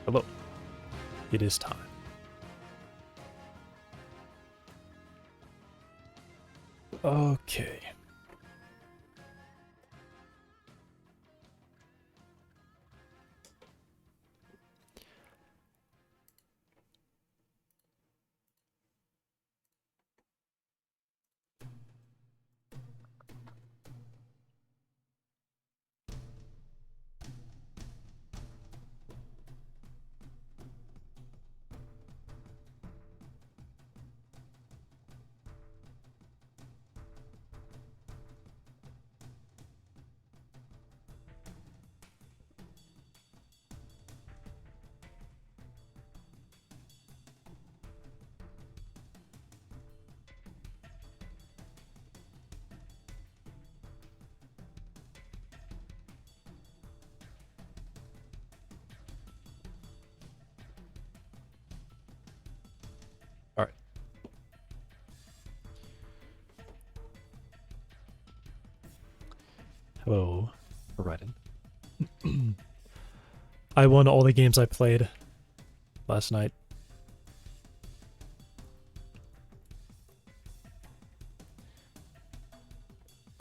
Hello. It is time. Okay. Hello. Right in. I won all the games I played last night.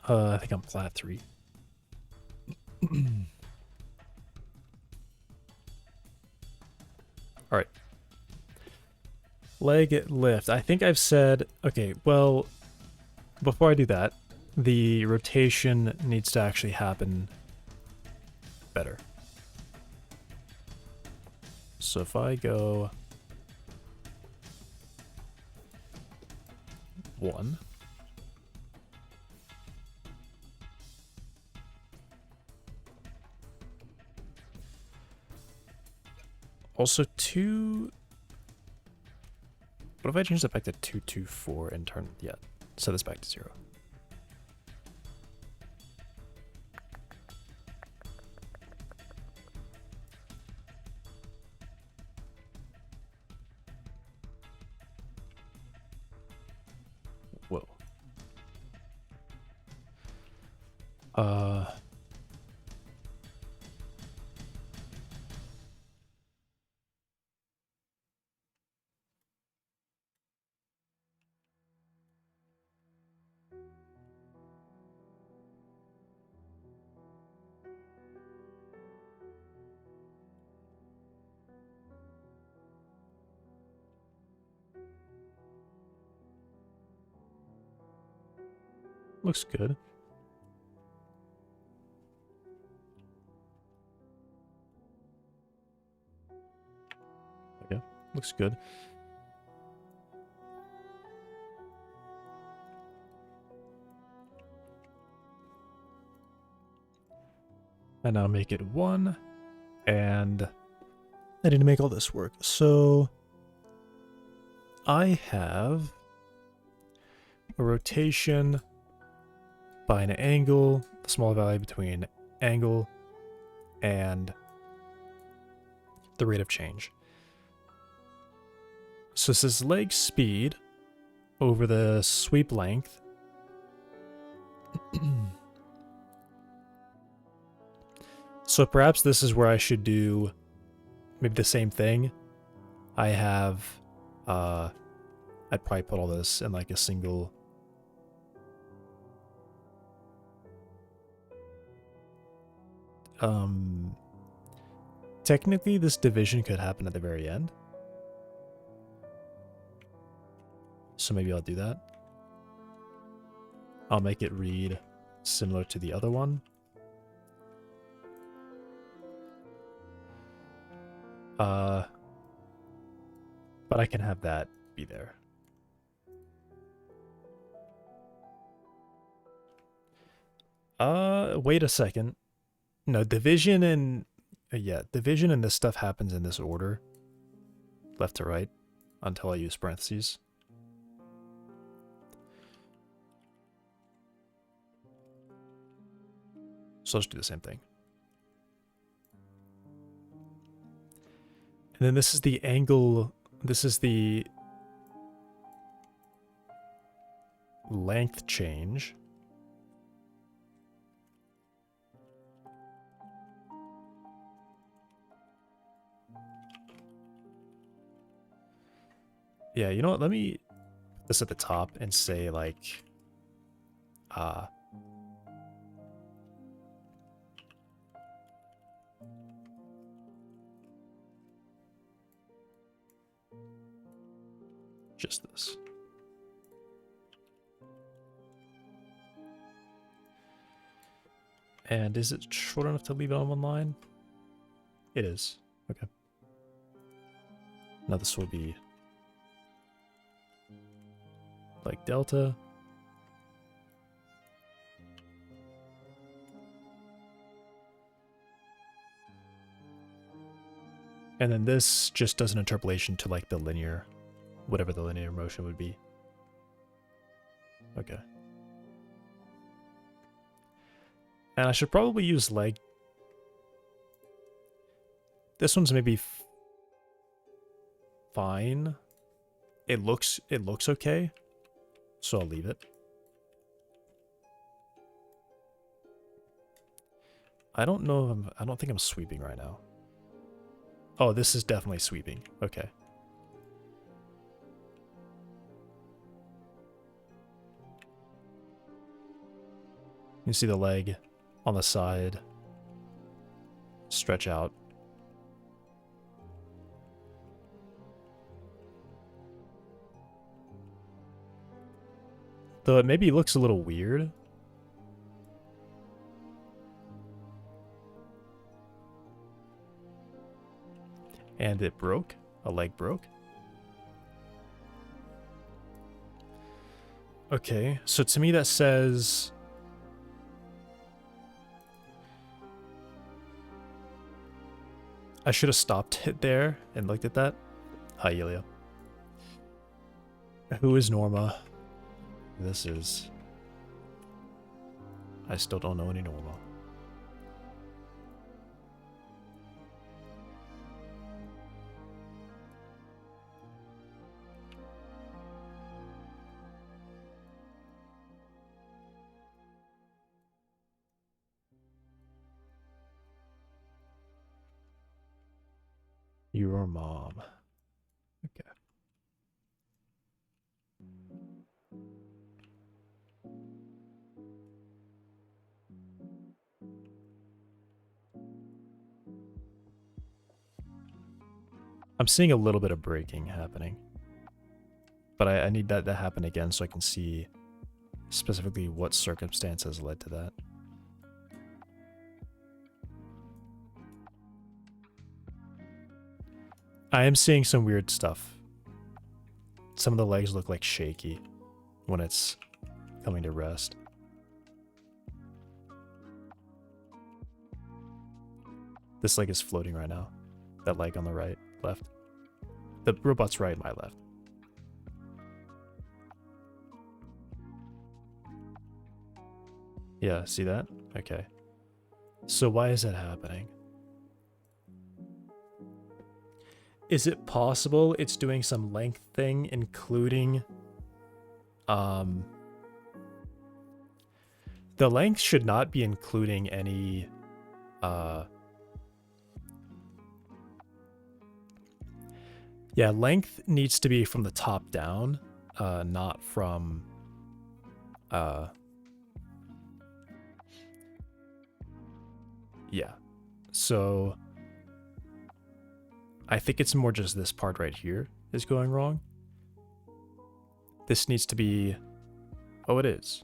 I think I'm plat 3. Alright. Leg lift. I think I've said... Okay, well, before I do that, the rotation needs to actually happen better. So if I go... 1... Also 2... What if I change that back to 224 and turn... Yeah, set this back to 0. Whoa. Looks good. Yeah, looks good. And now make it 1. And I need to make all this work. So I have a rotation by an angle, the small value between angle and the rate of change. So this is leg speed over the sweep length. So perhaps this is where I should do maybe the same thing. I have, I'd probably put all this in like a single. Technically this division could happen at the very end. So maybe I'll do that. I'll make it read similar to the other one. But I can have that be there. Wait a second. No, division and... yeah, division and this stuff happens in this order. Left to right. Until I use parentheses. So let's do the same thing. And then this is the angle... This is the... length change. Yeah, you know what? Let me put this at the top and say like, just this. And is it short enough to leave it on one line? It is. Okay. Now this will be like delta. And then this just does an interpolation to like the linear, whatever the linear motion would be. Okay. And I should probably use leg. This one's maybe fine. It looks okay. So I'll leave it. I don't know if I don't think I'm sweeping right now. Oh, this is definitely sweeping. Okay. You see the leg on the side stretch out. Though it maybe looks a little weird. And it broke. A leg broke. Okay, so to me that says... I should have stopped it there and looked at that. Hi, Yulia. Who is Norma? This is... I still don't know any Norma. Your mom. Okay. I'm seeing a little bit of breaking happening. But I need that to happen again so I can see specifically what circumstances led to that. I am seeing some weird stuff. Some of the legs look like shaky when it's coming to rest. This leg is floating right now. That leg on the right, left. The robot's right, my left. Yeah, see that? Okay. So why is that happening? Is it possible it's doing some length thing, including... The length should not be including any... Yeah, length needs to be from the top down, not from... Yeah. So... I think it's more just this part right here is going wrong. This needs to be... Oh, it is.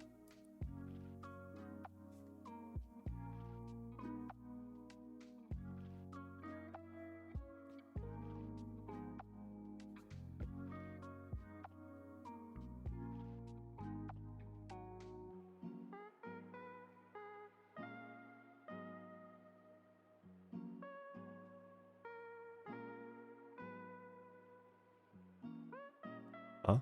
Huh?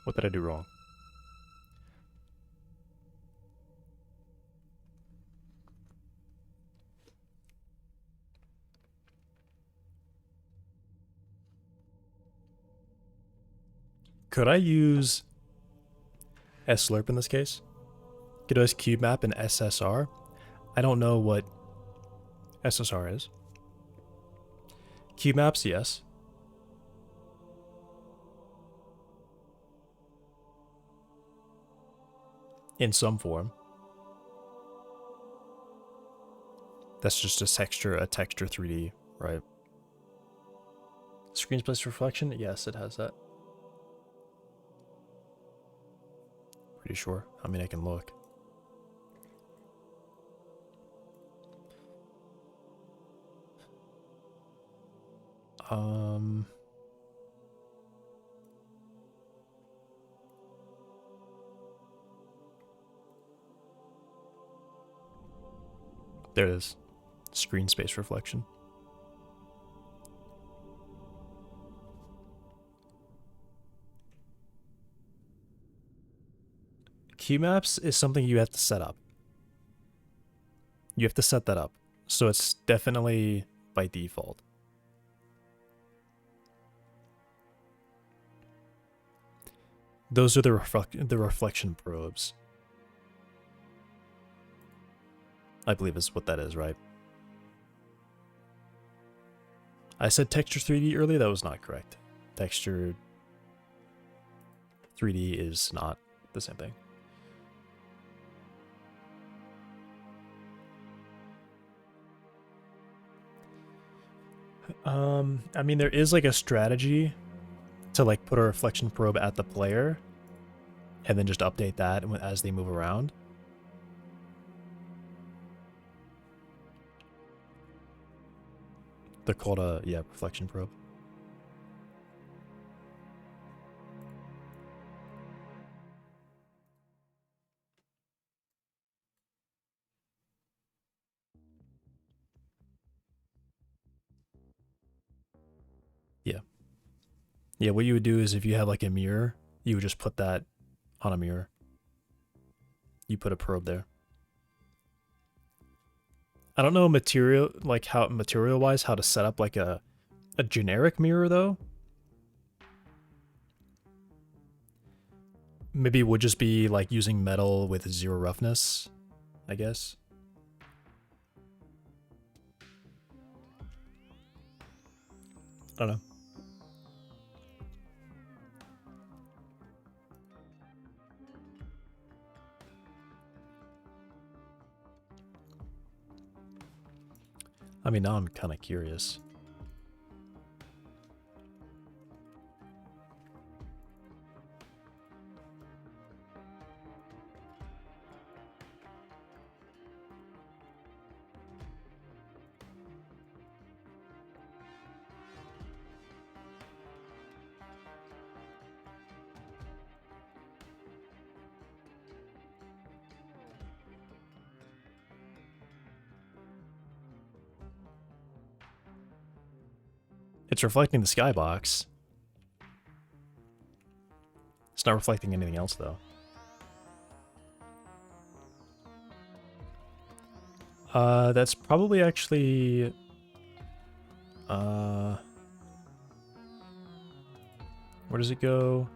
What did I do wrong? Could I use S-Slurp in this case? Godot's cube map and SSR? I don't know what SSR is. Cube maps, yes. In some form. That's just a texture 3D, right? Screen's place reflection? Yes, it has that. Pretty sure. I mean, I can look. There it is. Screen space reflection. Cube maps is something you have to set up. You have to set that up. So it's definitely by default. Those are the reflection probes. I believe is what that is, right? I said texture 3D earlier, that was not correct. Texture 3D is not the same thing. I mean, there is like a strategy to like put a reflection probe at the player and then just update that as they move around. They're called a, yeah, reflection probe. Yeah. Yeah, what you would do is if you have like a mirror, you would just put that on a mirror. You put a probe there. I don't know material, like how material-wise, how to set up like a generic mirror though. Maybe it would just be like using metal with 0 roughness, I guess. I don't know. I mean, now I'm kind of curious. It's reflecting the skybox. It's not reflecting anything else, though. That's probably actually... where does it go?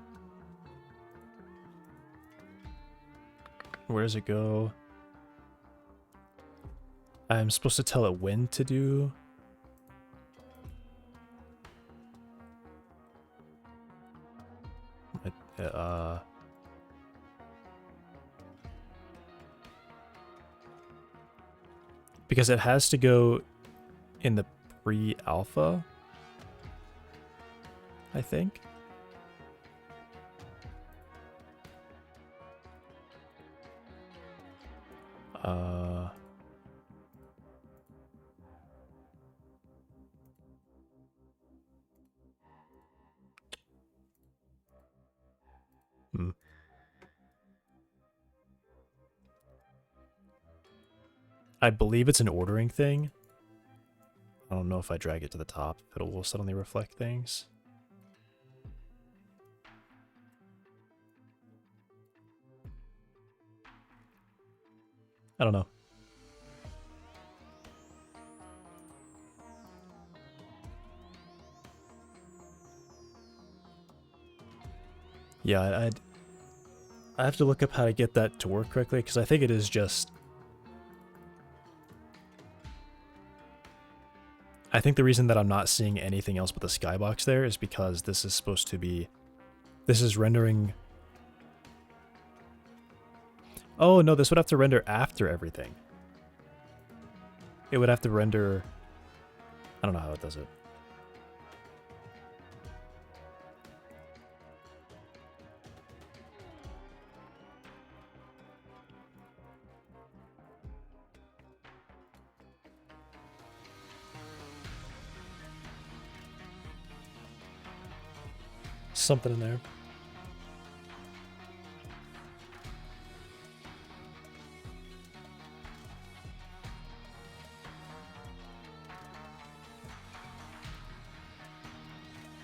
Where does it go? I'm supposed to tell it when to do... because it has to go in the pre-alpha, I think. I believe it's an ordering thing. I don't know if I drag it to the top, if it will suddenly reflect things. I don't know. Yeah, I have to look up how to get that to work correctly, because I think it is just... I think the reason that I'm not seeing anything else but the skybox there is because this is supposed to be... This is rendering... Oh, no, this would have to render after everything. It would have to render... I don't know how it does it. Something in there.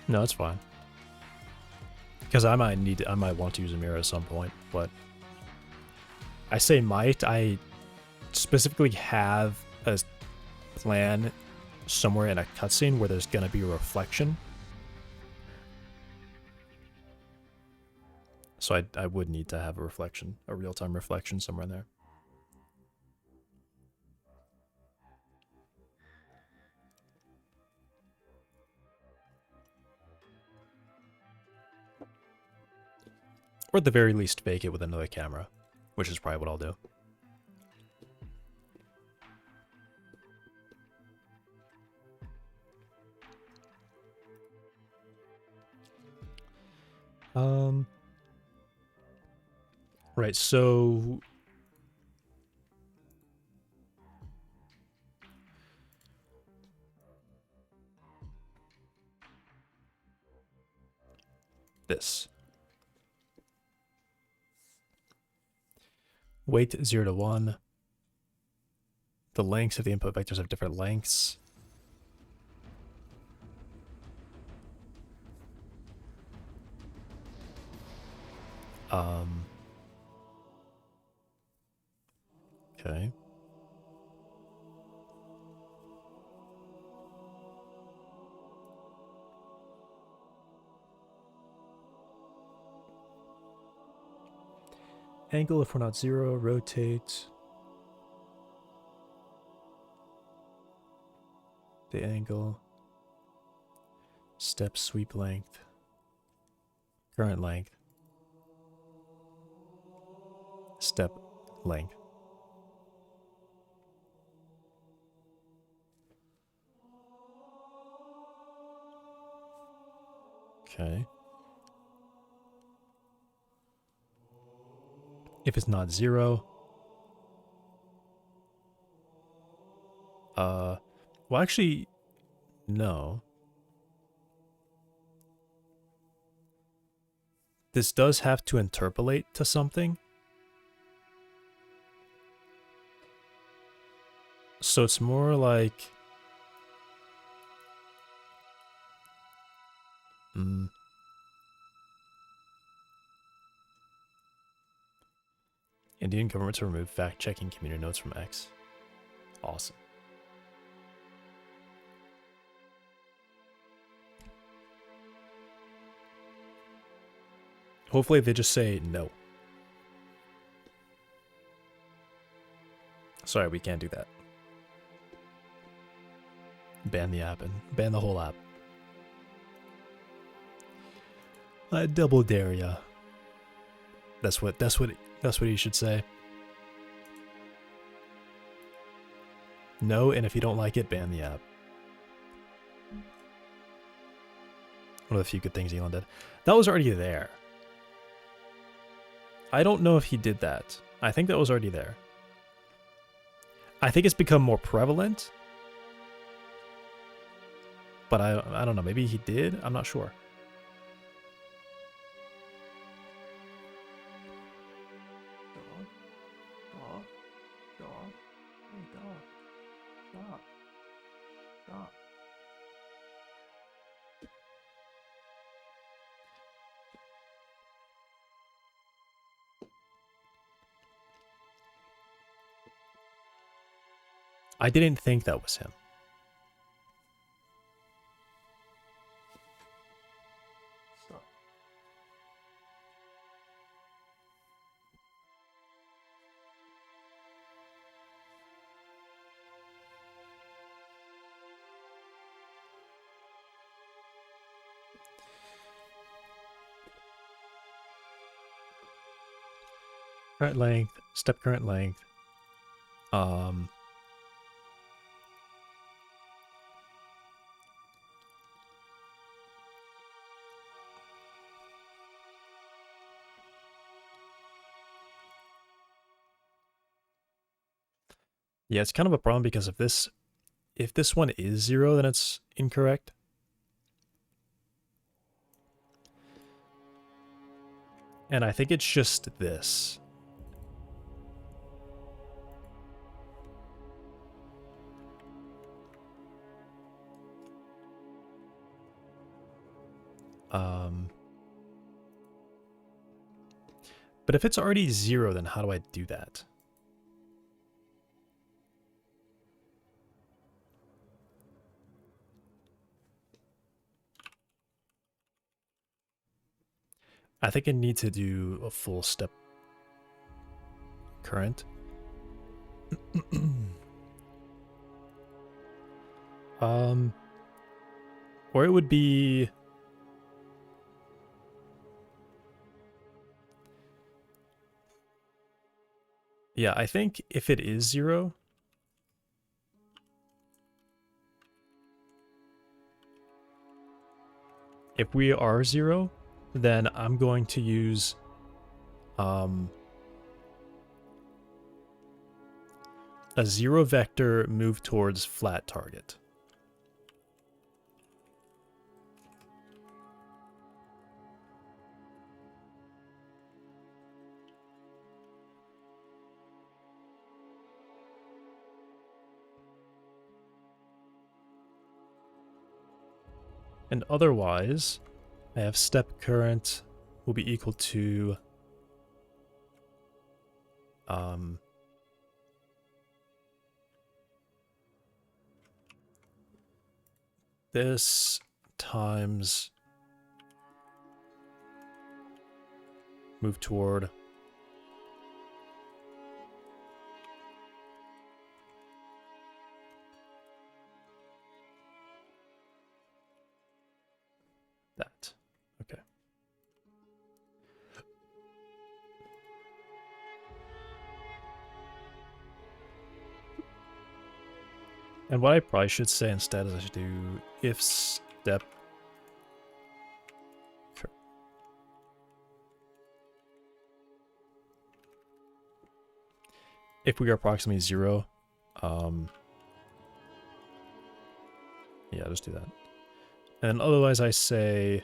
No, it's fine. Because I might want to use a mirror at some point, but I say might. I specifically have a plan somewhere in a cutscene where there's gonna be a reflection. So I would need to have a reflection, a real-time reflection somewhere in there. Or at the very least, fake it with another camera, which is probably what I'll do. Right, so this. Weight 0 to 1. The lengths of the input vectors have different lengths. Okay. Angle if we're not 0, rotate. The angle. Step sweep length. Current length. Step length. Okay. If it's not 0. Well, actually, no. This does have to interpolate to something. So it's more like... Indian government to remove fact-checking community notes from X. Awesome. Hopefully they just say no. Sorry, we can't do that. Ban the app and ban the whole app. I double dare ya. That's what he should say. No, and if you don't like it, ban the app. One of the few good things Elon did. That was already there. I don't know if he did that. I think that was already there. I think it's become more prevalent. But I don't know. Maybe he did? I'm not sure. I didn't think that was him. Current length, step current length. Yeah, it's kind of a problem because if this one is 0, then it's incorrect. And I think it's just this. But if it's already 0, then how do I do that? I think I need to do a full step current. Or it would be... Yeah, I think if it is 0... If we are 0, then I'm going to use... a 0 vector move towards flat target. And otherwise, I have step current will be equal to this times move toward that. Okay. And what I probably should say instead is I should do if step if we are approximately 0, yeah, just do that. And otherwise I say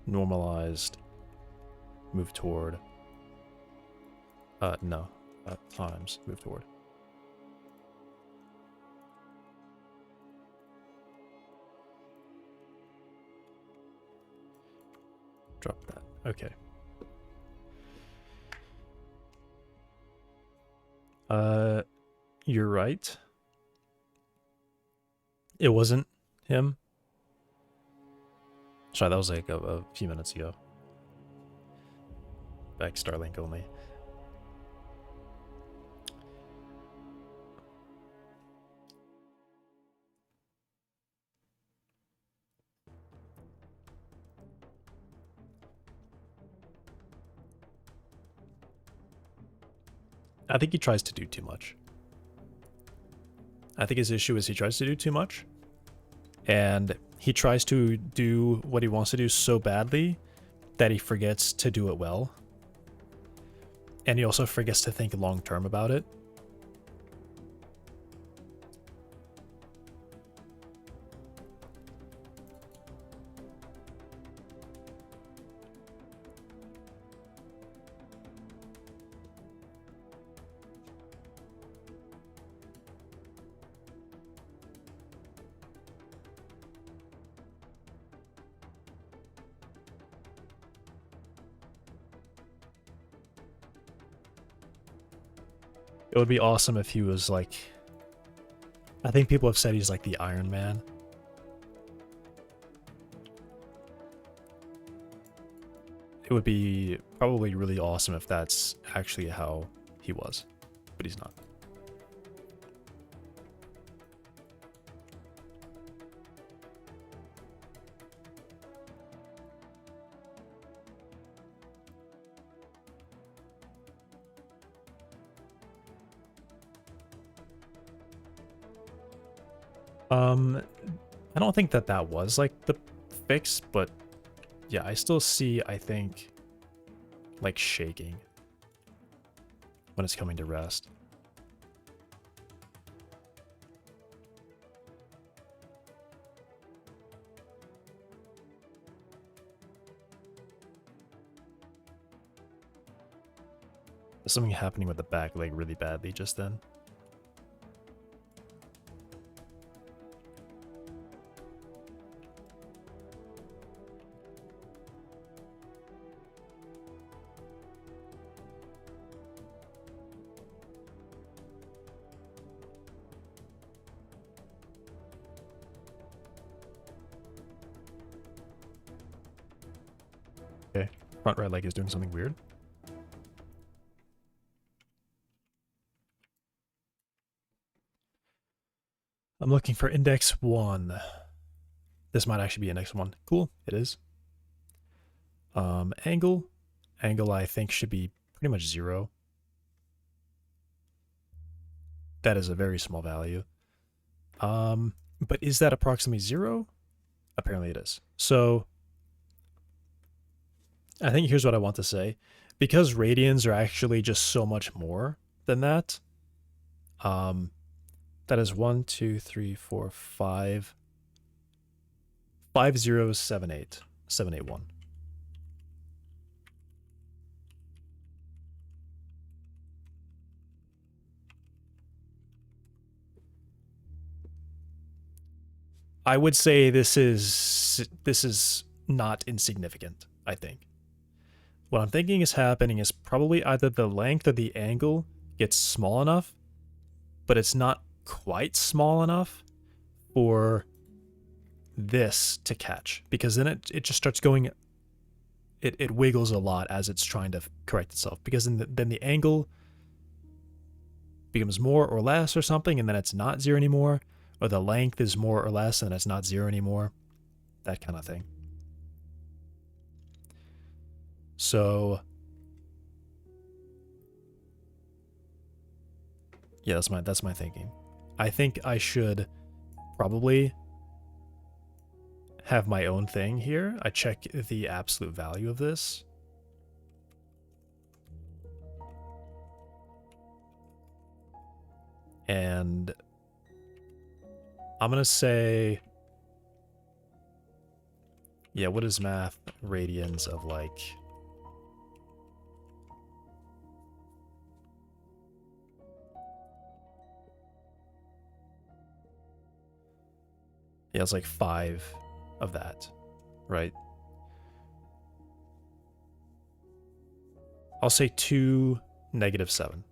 normalized move toward times move toward. Drop that. Okay. You're right. It wasn't him. Sorry, that was like a few minutes ago. Back Starlink only. I think he tries to do too much. I think his issue is he tries to do too much. And he tries to do what he wants to do so badly that he forgets to do it well. And he also forgets to think long term about it. It would be awesome if he was like... I think people have said he's like the Iron Man. It would be probably really awesome if that's actually how he was, but he's not. I don't think that that was like the fix, but yeah, I still see, I think, like shaking when it's coming to rest. There's something happening with the back leg really badly just then. Okay, front right leg is doing something weird. I'm looking for index 1. This might actually be index 1. Cool, it is. Angle. Angle I think should be pretty much 0. That is a very small value. But is that approximately 0? Apparently it is. So I think here's what I want to say. Because radians are actually just so much more than that, that is 1, 2, 3, 4, 5. 5078. 781. I would say this is not insignificant, I think. What I'm thinking is happening is probably either the length of the angle gets small enough, but it's not quite small enough for this to catch, because then it just starts going, it wiggles a lot as it's trying to correct itself, because then the angle becomes more or less or something, and then it's not 0 anymore, or the length is more or less and it's not 0 anymore, that kind of thing. So yeah, that's my thinking. I think I should probably have my own thing here. I check the absolute value of this. And I'm going to say, yeah, what is math radians of like, yeah, it's like 5 of that, right? I'll say 2 negative 7.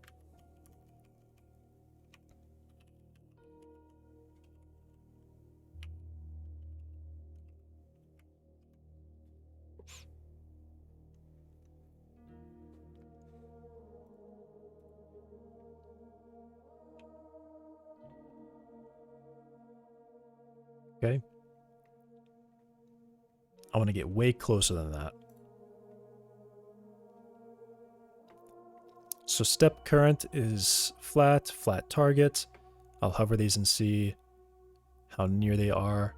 Okay. I want to get way closer than that. So step current is flat, flat target. I'll hover these and see how near they are.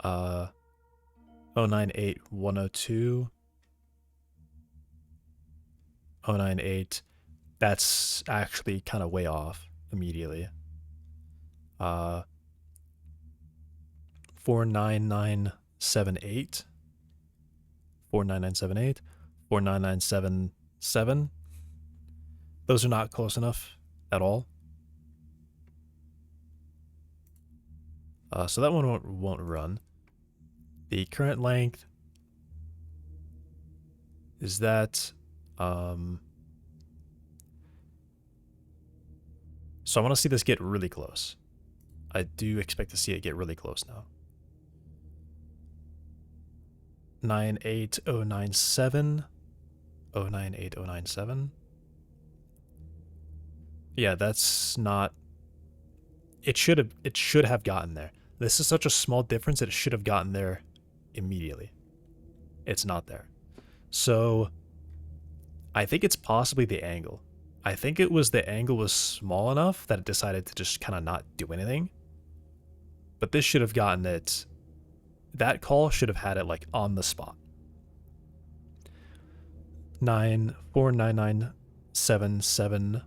098, 102. 098. That's actually kind of way off immediately. 49978. 49978. 49977. Those are not close enough at all. So that one won't run. The current length is that. So I want to see this get really close. I do expect to see it get really close now. 98097. 098097. Yeah, that's not. It should have gotten there. This is such a small difference that it should have gotten there immediately. It's not there. So I think it's possibly the angle. I think it was the angle was small enough that it decided to just kind of not do anything. But this should have gotten it. That call should have had it like on the spot. 49977.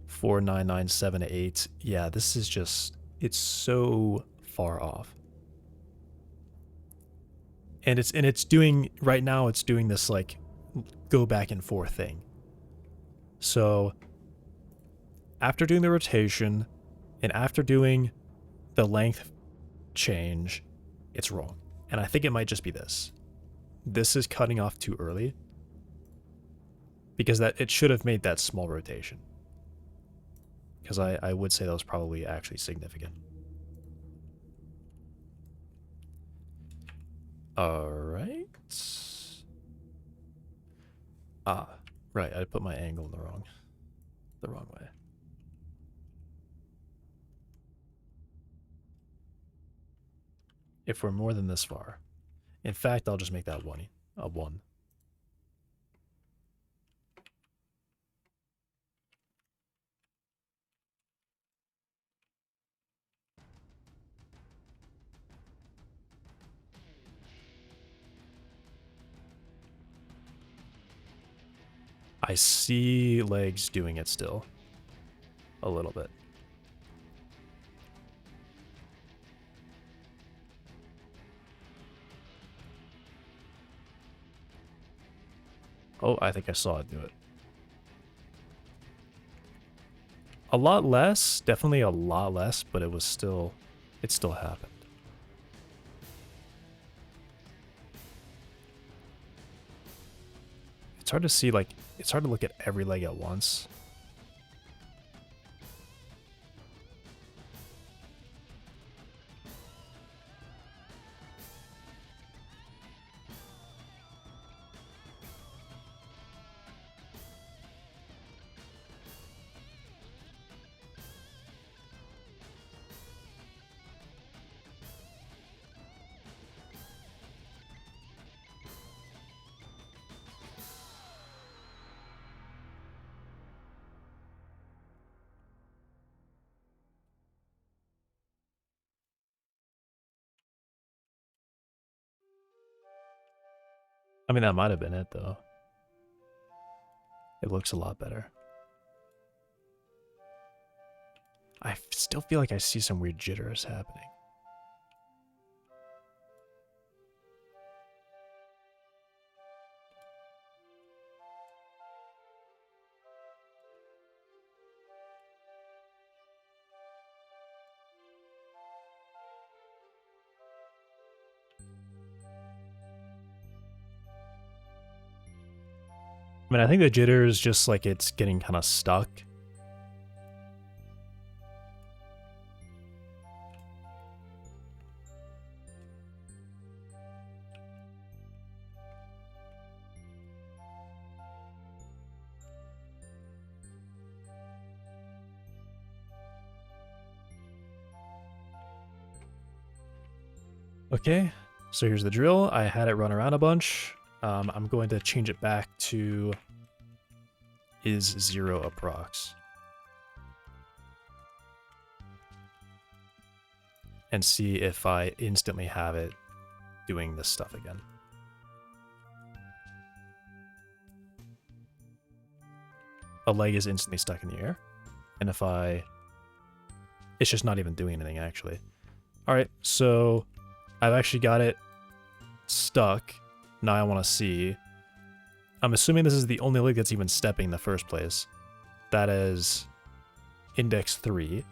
49978. Yeah, this is just, it's so far off. And it's doing right now, it's doing this like go back and forth thing. So after doing the rotation and after doing the length change, it's wrong. And I think it might just be this. This is cutting off too early, because that it should have made that small rotation. Because I would say that was probably actually significant. Alright. Ah, right, I put my angle in the wrong way. If we're more than this far. In fact, I'll just make that a 1. I see legs doing it still. A little bit. Oh, I think I saw it do it. A lot less, definitely a lot less, but it still happened. It's hard to see, like, it's hard to look at every leg at once. I mean, that might have been it, though. It looks a lot better. I still feel like I see some weird jitters happening. I mean, I think the jitter is just like it's getting kind of stuck. Okay, so here's the drill. I had it run around a bunch. I'm going to change it back to is 0 approx. And see if I instantly have it doing this stuff again. A leg is instantly stuck in the air. And if it's just not even doing anything, actually. Alright, so I've actually got it stuck. Now I want to see. I'm assuming this is the only leg that's even stepping in the first place. That is index 3.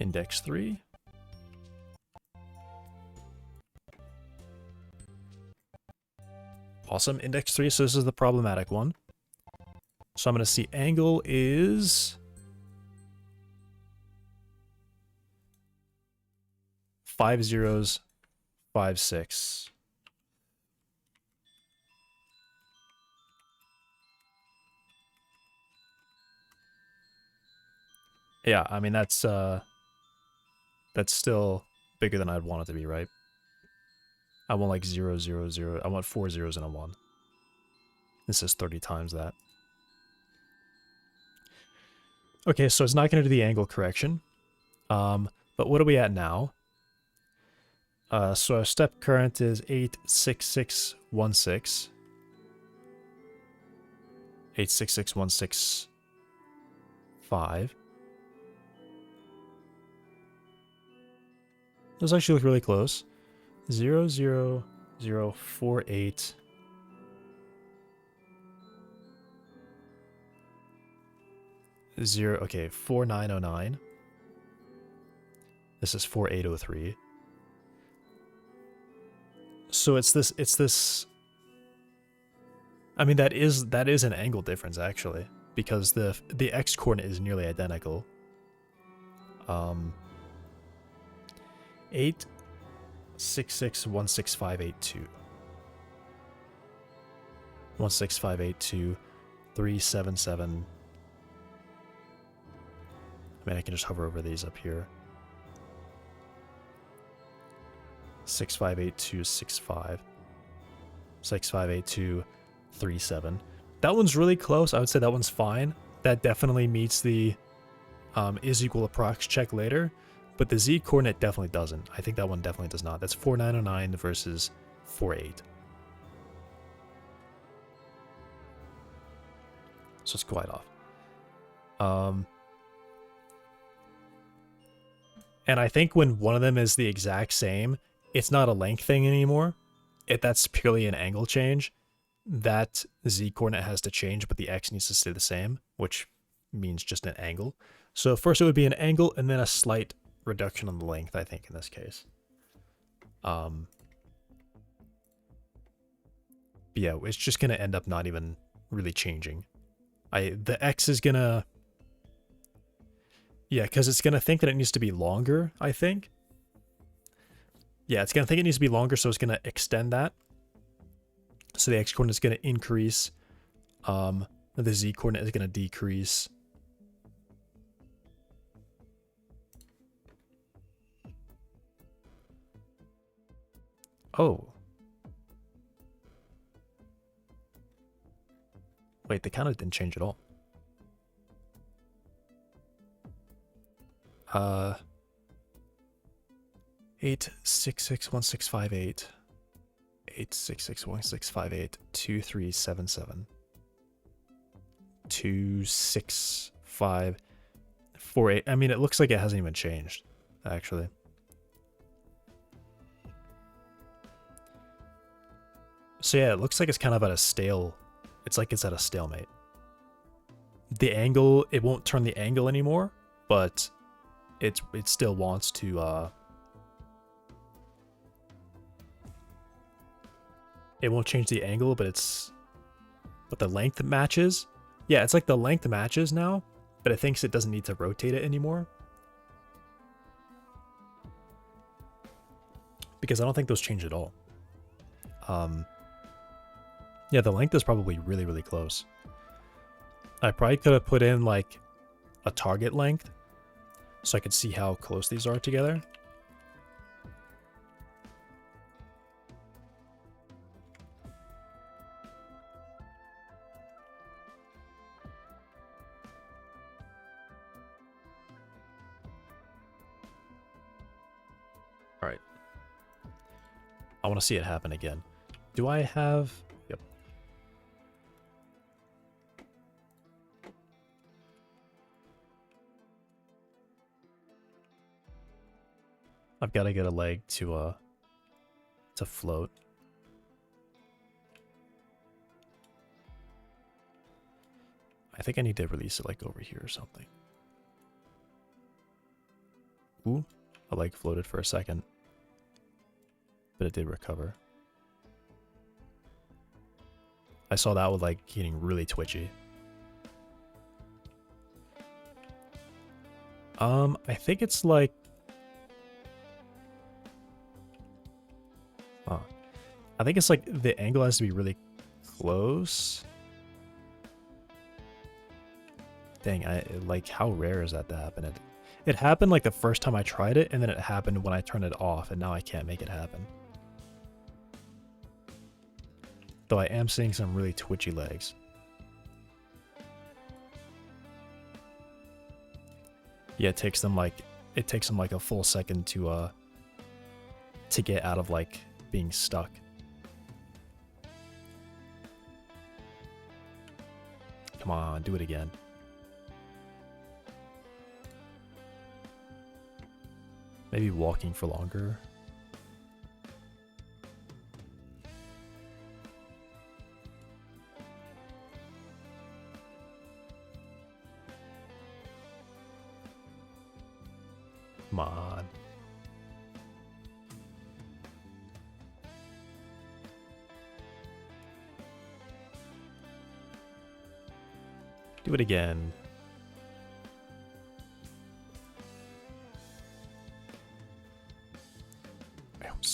Index 3. Awesome, index 3, so this is the problematic one. So I'm going to see angle is 5 zeros, 5, 6. Yeah, I mean, that's still bigger than I'd want it to be, right? I want like 0, 0, 0. I want 4 zeros and a 1. This is 30 times that. Okay, so it's not going to do the angle correction. But what are we at now? So our step current is 86616. 866165. Those actually look really close. 00048. Okay, 4909. This is 4803. So it's this. I mean, that is an angle difference actually, because the x coordinate is nearly identical. 8661652. 16582 377. I mean, I can just hover over these up here. 658265. 658237. That one's really close. I would say that one's fine. That definitely meets the is equal approx check later, but the z coordinate definitely doesn't. I think that one definitely does not. That's 4909 versus 48. So it's quite off. And I think when one of them is the exact same, it's not a length thing anymore. If that's purely an angle change, that z coordinate has to change, but the x needs to stay the same, which means just an angle. So first it would be an angle and then a slight reduction on the length, I think, in this case. But yeah, it's just going to end up not even really changing. The x is going to... Yeah, because it's going to think that it needs to be longer, I think. Yeah, it's going to think it needs to be longer, so it's going to extend that. So the x-coordinate is going to increase. The z-coordinate is going to decrease. Oh. Wait, they kind of didn't change at all. 8661658. 8661658 2377 26548. I mean, it looks like it hasn't even changed, actually. So yeah, it looks like it's kind of at a stale. It's like it's at a stalemate. The angle, it won't turn the angle anymore, but it still wants to it won't change the angle, but the length matches. Yeah, it's like the length matches now, but it thinks it doesn't need to rotate it anymore. Because I don't think those change at all. Yeah, the length is probably really, really close. I probably could have put in like a target length so I could see how close these are together. All right. I want to see it happen again. Do I have... Yep. I've got to get a leg to float. I think I need to release it like over here or something. Ooh, a leg floated for a second, but it did recover. I saw that with like getting really twitchy. I think it's like... I think it's like the angle has to be really close. Dang, like how rare is that to happen? It happened like the first time I tried it, and then it happened when I turned it off, and now I can't make it happen. Though I am seeing some really twitchy legs. Yeah, it takes them like a full second to get out of like being stuck. Come on, do it again. Maybe walking for longer. Come on. Do it again.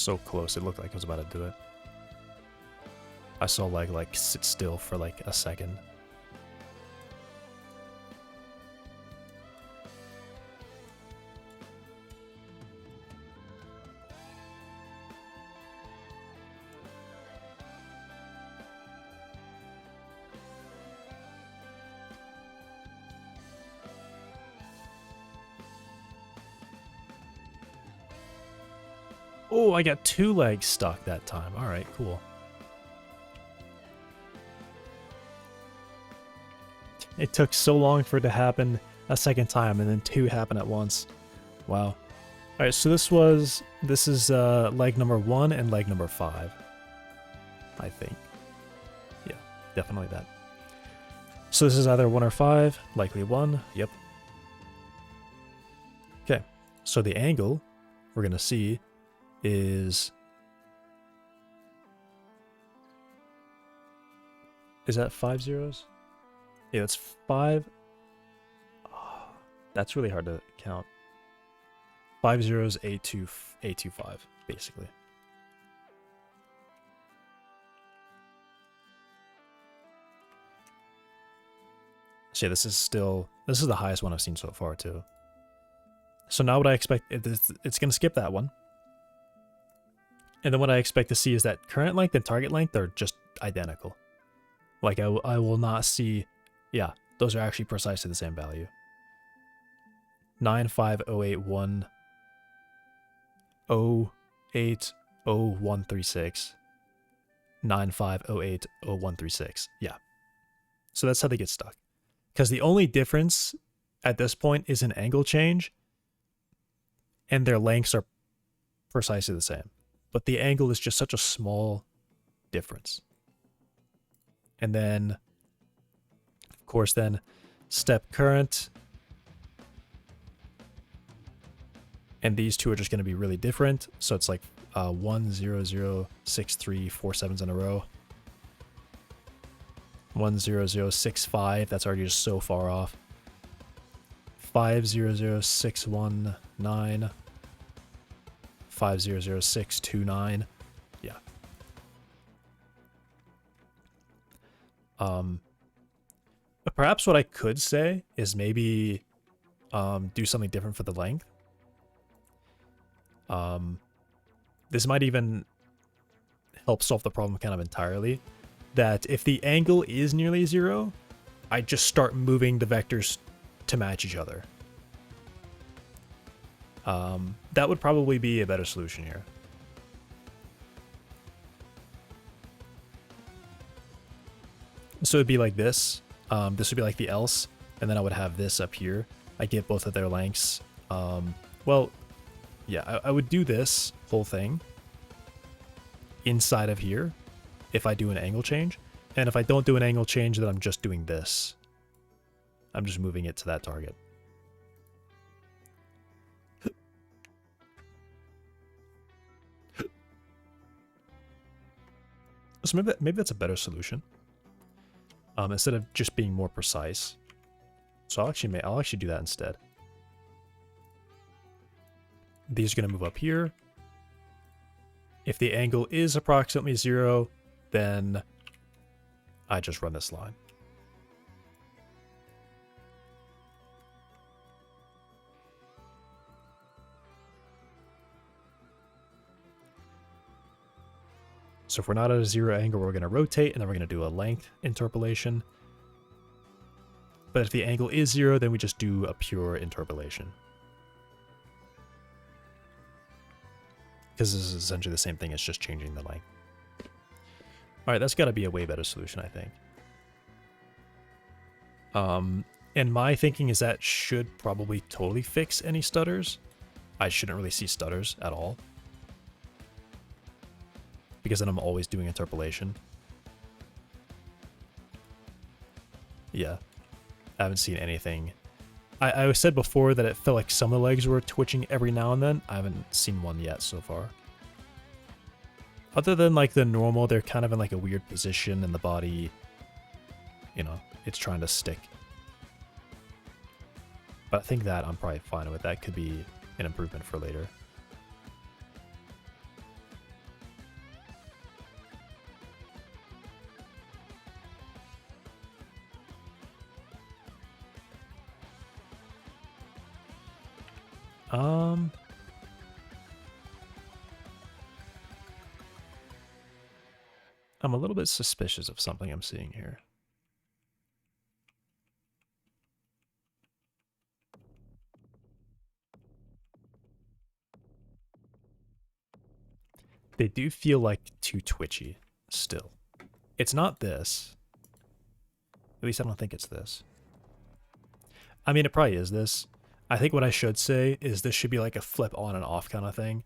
so close. It looked like I was about to do it. I saw leg like sit still for like a second. Oh, I got 2 legs stuck that time. All right, cool. It took so long for it to happen a second time, and then 2 happen at once. Wow. All right, so this is leg number 1 and leg number 5. I think. Yeah, definitely that. So this is either 1 or 5, likely 1. Yep. Okay, so the angle we're gonna see is that 5 zeros? Yeah, that's 5. Oh, that's really hard to count. 5 zeros, A25, basically. So yeah, this is the highest one I've seen so far too. So now what I expect, it's going to skip that one. And then what I expect to see is that current length and target length are just identical. Like I will not see, yeah, those are actually precisely the same value. 95081 080136 95080136. Yeah. So that's how they get stuck. Because the only difference at this point is an angle change, and their lengths are precisely the same. But the angle is just such a small difference. And then, of course, then step current. And these two are just going to be really different. So it's like 1, 0, 0, 6, 3, 4 7s in a row. 1, 0, 0, 6, 5. That's already just so far off. 5, 0, 0, 6, 1, 9. 5, 0, 0, 6, 2, 9. Yeah. Perhaps what I could say is maybe do something different for the length. This might even help solve the problem kind of entirely. That if the angle is nearly 0, I just start moving the vectors to match each other. That would probably be a better solution here. So it'd be like this. This would be like the else, and then I would have this up here. I get both of their lengths. Well, yeah, I would do this whole thing inside of here if I do an angle change. And if I don't do an angle change, then I'm just doing this. I'm just moving it to that target. So maybe that's a better solution. Instead of just being more precise. So I'll actually do that instead. These are going to move up here. If the angle is approximately 0, then I just run this line. So if we're not at a 0 angle, we're going to rotate, and then we're going to do a length interpolation. But if the angle is 0, then we just do a pure interpolation. Because this is essentially the same thing as just changing the length. Alright, that's got to be a way better solution, I think. And my thinking is that should probably totally fix any stutters. I shouldn't really see stutters at all. Because then I'm always doing interpolation. Yeah. I haven't seen anything. I said before that it felt like some of the legs were twitching every now and then. I haven't seen one yet so far. Other than like the normal, they're kind of in like a weird position and the body, you know, it's trying to stick. But I think that I'm probably fine with. That could be an improvement for later. Um, I'm a little bit suspicious of something I'm seeing here. They do feel like too twitchy still. It's not this. At least I don't think it's this. I mean, it probably is this. I think what I should say is this should be like a flip on and off kind of thing.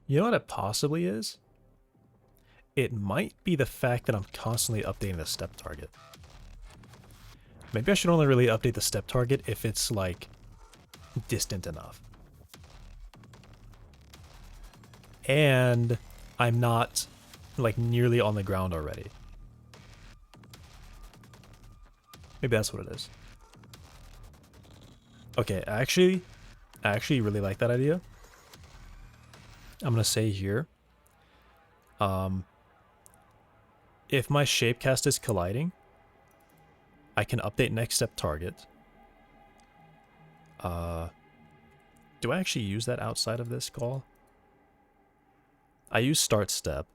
You know what it possibly is? It might be the fact that I'm constantly updating the step target. Maybe I should only really update the step target if it's, like, distant enough. And I'm not, like, nearly on the ground already. Maybe that's what it is. Okay, I actually really like that idea. I'm going to say here, if my shapecast is colliding, I can update next step target. Do I actually use that outside of this call? I use start step.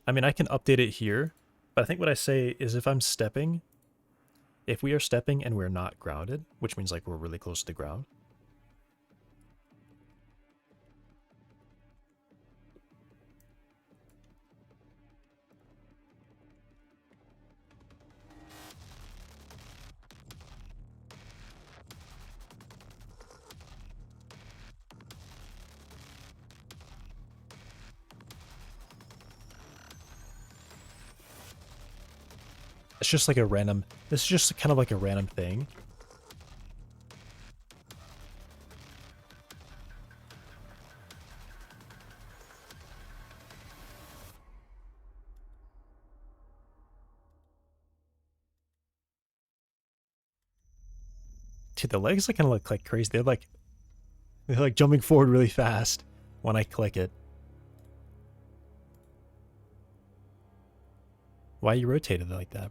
I mean, I can update it here, but I think what I say is if I'm stepping, if we are stepping and we're not grounded, which means like we're really close to the ground, it's just like a random, this is just kind of like a random thing. Dude, the legs like kind of look like crazy. They're like jumping forward really fast when I click it. Why you rotated it like that?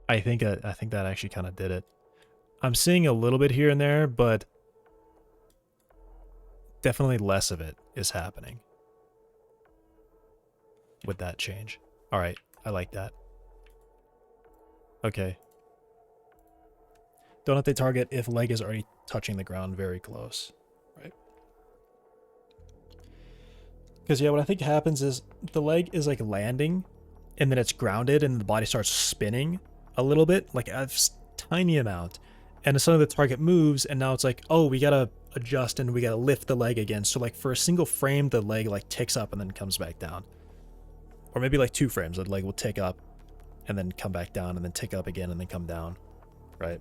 I think that actually kind of did it. I'm seeing a little bit here and there, but definitely less of it is happening with that change. All right, I like that. Okay. Don't update target if leg is already touching the ground very close, right? Because yeah, what I think happens is the leg is like landing and then it's grounded and the body starts spinning a little bit, like a tiny amount. And suddenly the target moves and now it's like, oh, we gotta adjust and we gotta lift the leg again. So like for a single frame, the leg like ticks up and then comes back down. Or maybe like 2 frames, the leg will tick up and then come back down and then tick up again and then come down, right?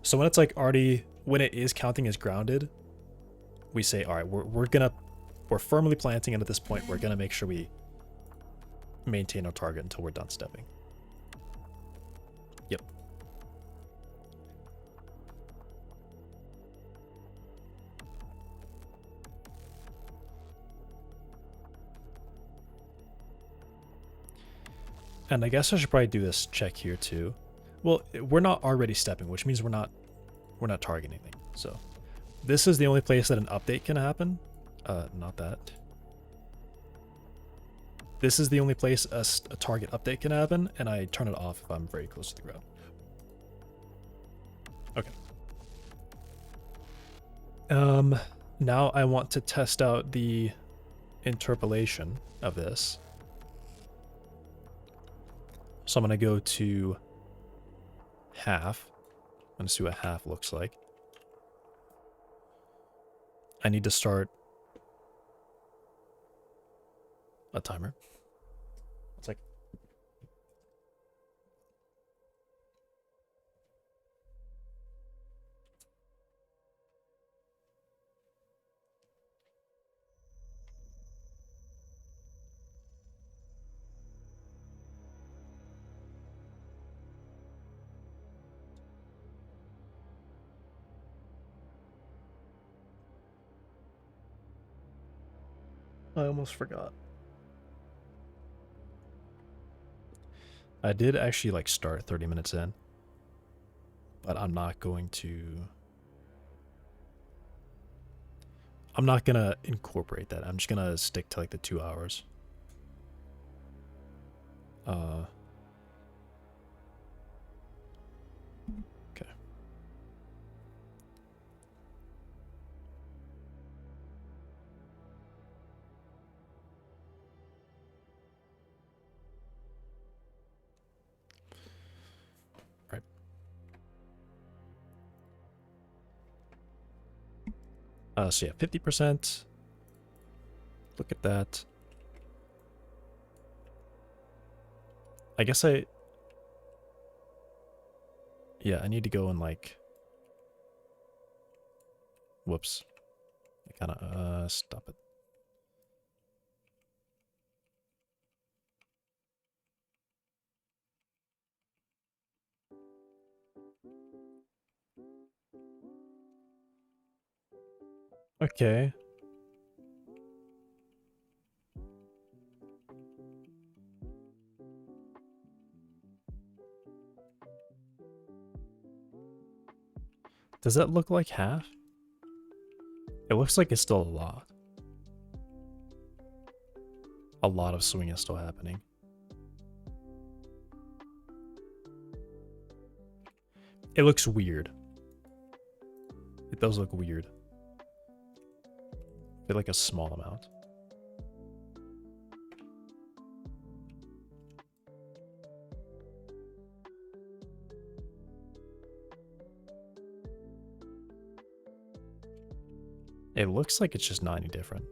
So when it's like already, when it is counting as grounded, we say, all right, we're firmly planting, and at this point, we're gonna make sure we maintain our target until we're done stepping. Yep. And I guess I should probably do this check here too. Well, we're not already stepping, which means we're not targeting anything. So this is the only place that an update can happen. Not that. This is the only place a target update can happen, and I turn it off if I'm very close to the ground. Okay. Now I want to test out the interpolation of this. So I'm going to go to half. I'm going to see what half looks like. I need to start a timer. It's like I almost forgot. I did actually like start 30 minutes in, but I'm not going to incorporate that. I'm just gonna stick to like the 2 hours. Okay. Right. So yeah, 50%. Look at that. I guess yeah, I need to go and like, whoops. I kind of, stop it. Okay. Does that look like half? It looks like it's still a lot. A lot of swing is still happening. It looks weird. It does look weird. I feel like a small amount. It looks like it's just not any different.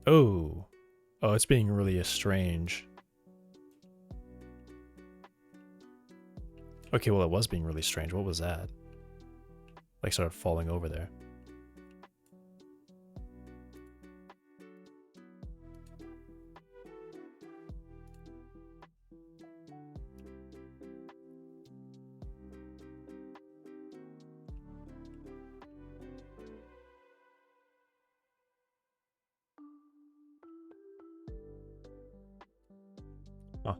Oh. Oh, it's being really strange. Okay, well, it was being really strange. What was that? Like, started falling over there. Huh.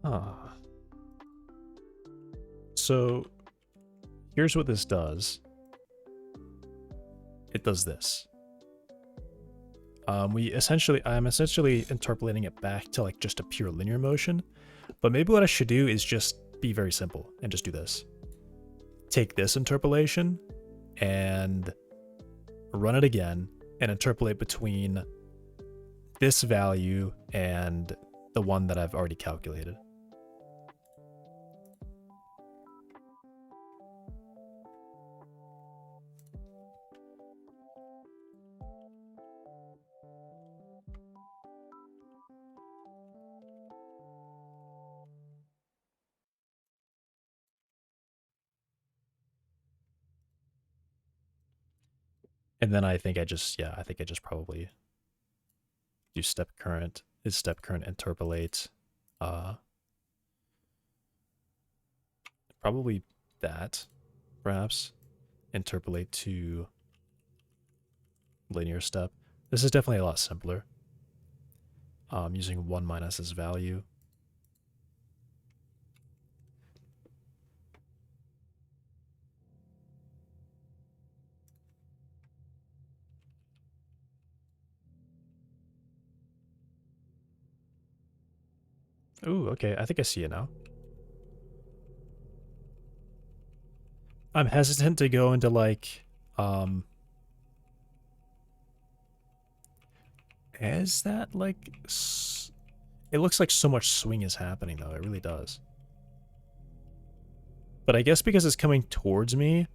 Ah. So, here's what this does. It does this. I'm essentially interpolating it back to like just a pure linear motion, but maybe what I should do is just be very simple and just do this. Take this interpolation and run it again and interpolate between this value and the one that I've already calculated. And then I think I just probably do step current interpolate. Probably that, perhaps. Interpolate to linear step. This is definitely a lot simpler. Using 1 minus this value. Ooh, okay, I think I see it now. I'm hesitant to go into like, is that like, it looks like so much swing is happening though, it really does. But I guess because it's coming towards me,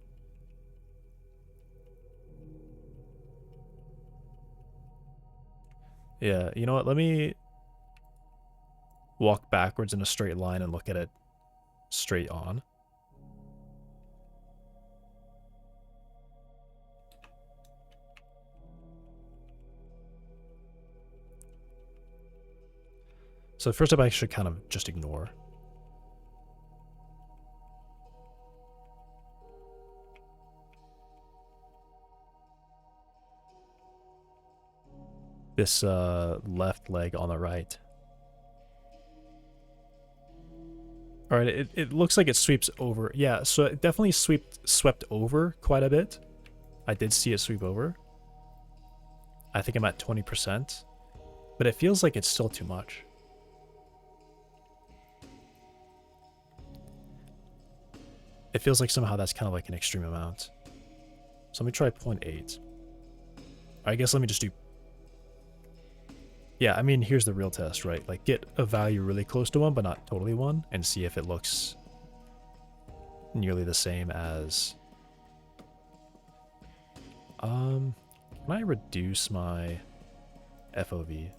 yeah, you know what, let me walk backwards in a straight line and look at it straight on. So first up, I should kind of just ignore. This left leg on the right. All right, it looks like it sweeps over. Yeah, so it definitely swept over quite a bit. I did see it sweep over. I think I'm at 20%, but it feels like it's still too much. It feels like somehow that's kind of like an extreme amount. So let me try 0.8. I guess let me just do... Yeah, I mean, here's the real test, right? Like, get a value really close to 1, but not totally 1, and see if it looks nearly the same as... Can I reduce my FOV?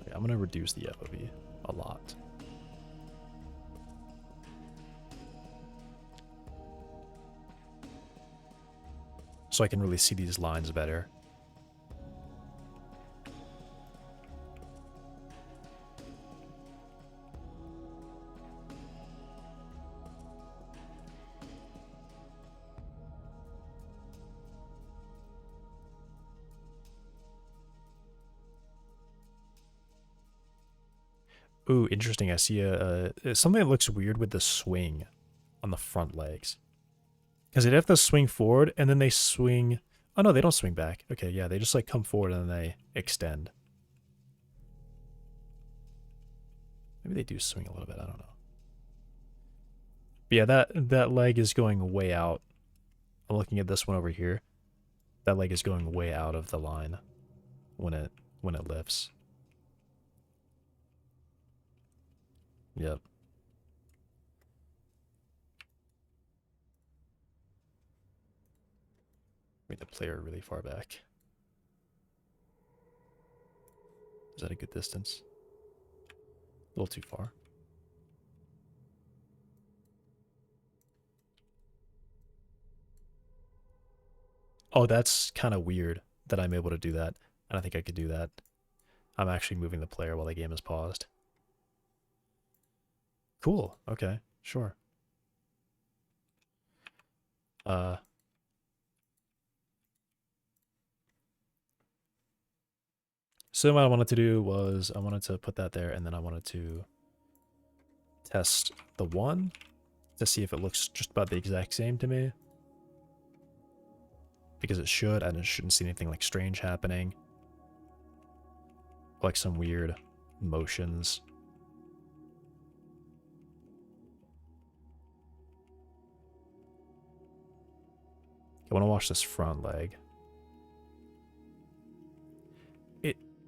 Okay, I'm gonna reduce the FOV a lot. So I can really see these lines better. Ooh, interesting. I see something that looks weird with the swing on the front legs. Because they'd have to swing forward, and then they swing... Oh, no, they don't swing back. Okay, yeah, they just, like, come forward, and then they extend. Maybe they do swing a little bit, I don't know. But yeah, that leg is going way out. I'm looking at this one over here. That leg is going way out of the line when it lifts. Yep. Make the player really far back. Is that a good distance? A little too far. Oh, that's kind of weird that I'm able to do that. I don't think I could do that. I'm actually moving the player while the game is paused. Cool. Okay. Sure. So what I wanted to do was I wanted to put that there, and then I wanted to test the 1 to see if it looks just about the exact same to me. Because it should, and it shouldn't see anything like strange happening. Like some weird motions. I want to watch this front leg.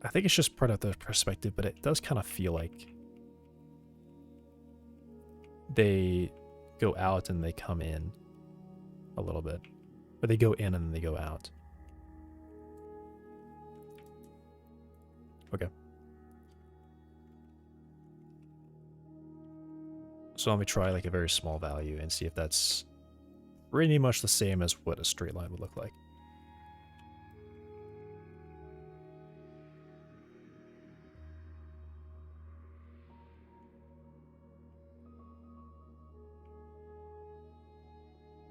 I think it's just part of the perspective, but it does kind of feel like they go out and they come in a little bit. Or they go in and then they go out. Okay. So let me try like a very small value and see if that's pretty much the same as what a straight line would look like.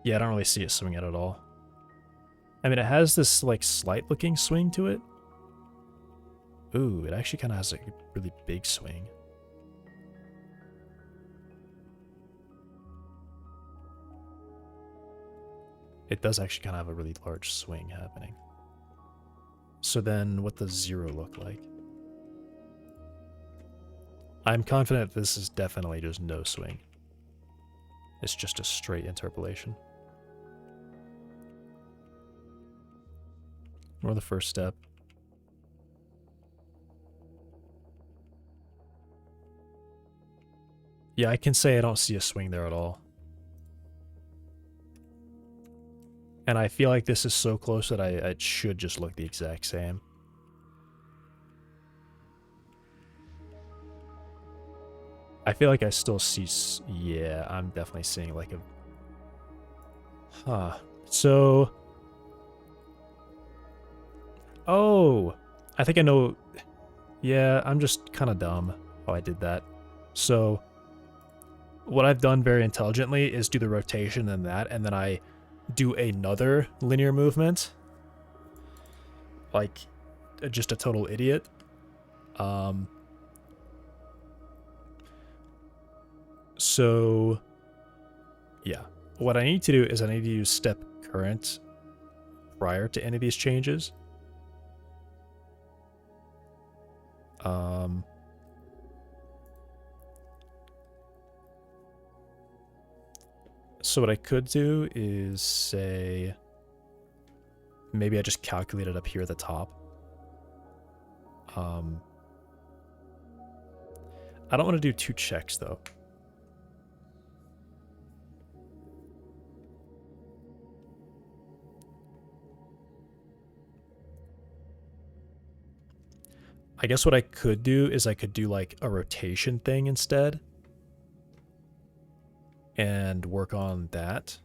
Yeah, I don't really see it swinging at all. I mean, it has this, like, slight-looking swing to it. Ooh, it actually kind of has a really big swing. It does actually kind of have a really large swing happening. So then, what does 0 look like? I'm confident this is definitely just no swing. It's just a straight interpolation. Or the first step. Yeah, I can say I don't see a swing there at all. And I feel like this is so close that it should just look the exact same. I feel like I still see... Yeah, I'm definitely seeing like a... Huh. So... Oh! I think I know... Yeah, I'm just kind of dumb how I did that. So... What I've done very intelligently is do the rotation and that, and then I do another linear movement. Like, just a total idiot. So, yeah. What I need to do is I need to use step current prior to any of these changes. So what I could do is say, maybe I just calculate it up here at the top. I don't want to do 2 checks though. I guess what I could do is I could do like a rotation thing instead. And work on that.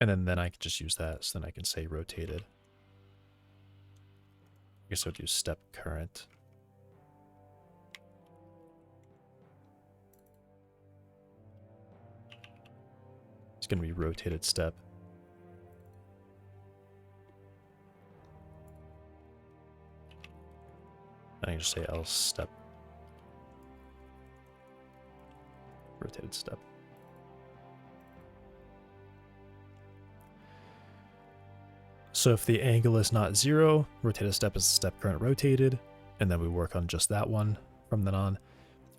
And then I can just use that, so then I can say rotated. I guess I'll do step current. It's going to be rotated step. I can just say else step. Rotated step. So if the angle is not 0, rotated step is step current rotated, and then we work on just that one from then on.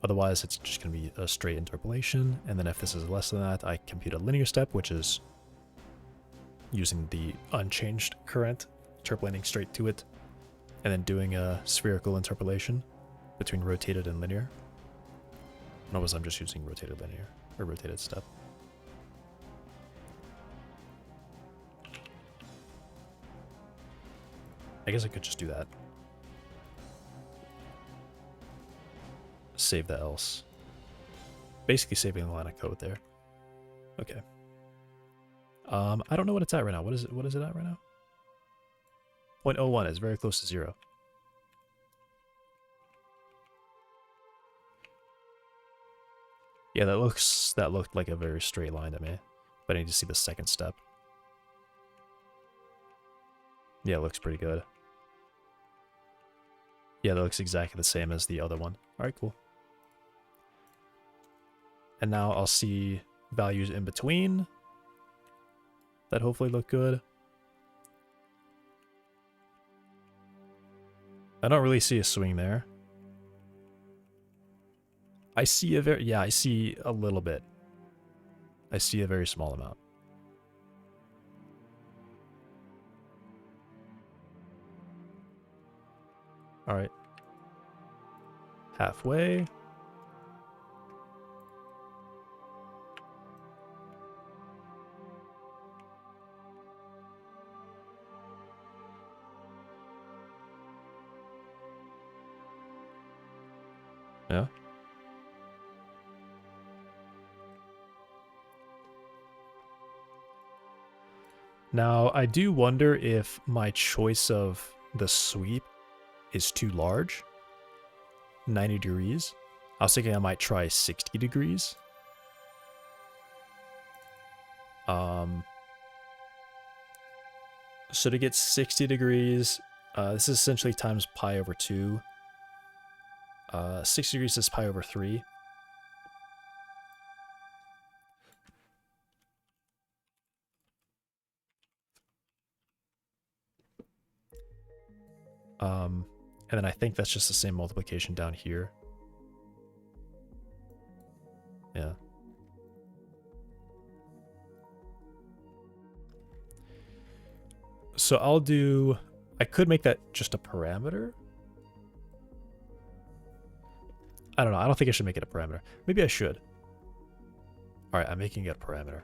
Otherwise, it's just going to be a straight interpolation, and then if this is less than that, I compute a linear step, which is using the unchanged current, interpolating straight to it, and then doing a spherical interpolation between rotated and linear. Otherwise, I'm just using rotated linear, or rotated step. I guess I could just do that. Save the else. Basically saving the line of code there. Okay. I don't know what it's at right now. What is it at right now? 0.01 is very close to 0. Yeah, that looked like a very straight line to me. But I need to see the second step. Yeah, it looks pretty good. Yeah, that looks exactly the same as the other one. Alright, cool. And now I'll see values in between that hopefully look good. I don't really see a swing there. I see I see a little bit. I see a very small amount. All right. Halfway. Yeah. Now, I do wonder if my choice of the sweep is too large. 90 degrees. I was thinking I might try 60 degrees. So to get 60 degrees, this is essentially times pi over 2. 60 degrees is pi over 3. And then I think that's just the same multiplication down here. Yeah. So I'll do... I could make that just a parameter. I don't know. I don't think I should make it a parameter. Maybe I should. Alright, I'm making it a parameter.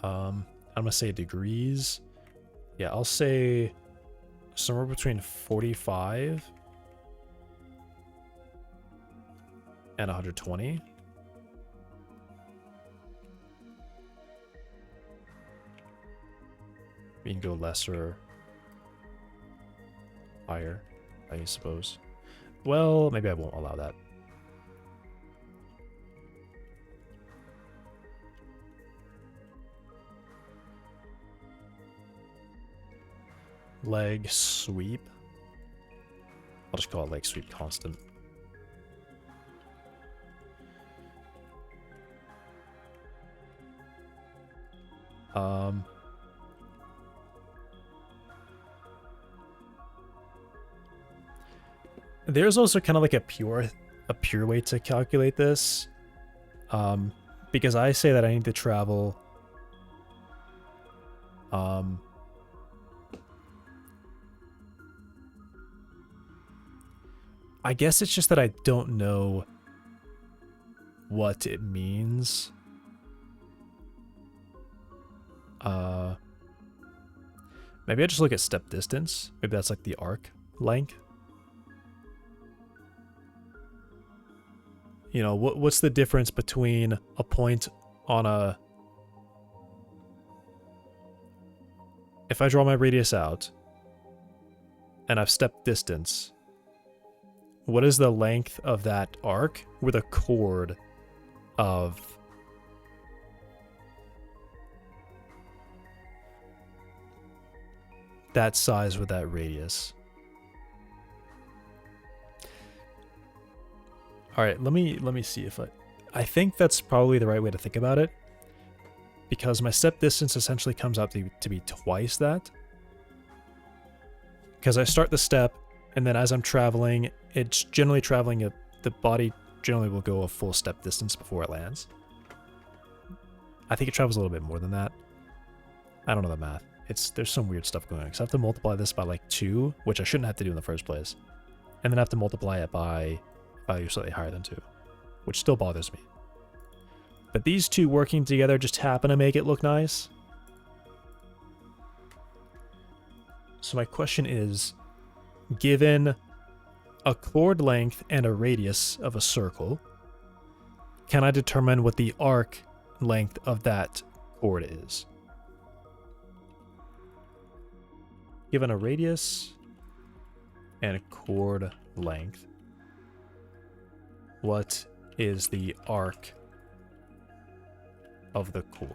I'm gonna say degrees. Yeah, I'll say somewhere between 45 and 120. We can go lesser, higher, I suppose. Well, maybe I won't allow that. Leg sweep. I'll just call it leg sweep constant. There's also kind of like a pure way to calculate this. Because I say that I need to travel I guess it's just that I don't know what it means. Maybe I just look at step distance. Maybe that's like the arc length. You know, what's the difference between a point on a... If I draw my radius out and I've stepped distance, what is the length of that arc with a chord of that size with that radius? All right, let me see if I think that's probably the right way to think about it, because my step distance essentially comes out to be twice that. Because I start the step, and then as I'm traveling, it's generally traveling the body generally will go a full step distance before it lands. I think it travels a little bit more than that. I don't know the math. There's some weird stuff going on. Because I have to multiply this by like 2, which I shouldn't have to do in the first place. And then I have to multiply it by value slightly higher than 2, which still bothers me. But these two working together just happen to make it look nice. So my question is, given a chord length and a radius of a circle, can I determine what the arc length of that chord is? Given a radius and a chord length, what is the arc of the chord?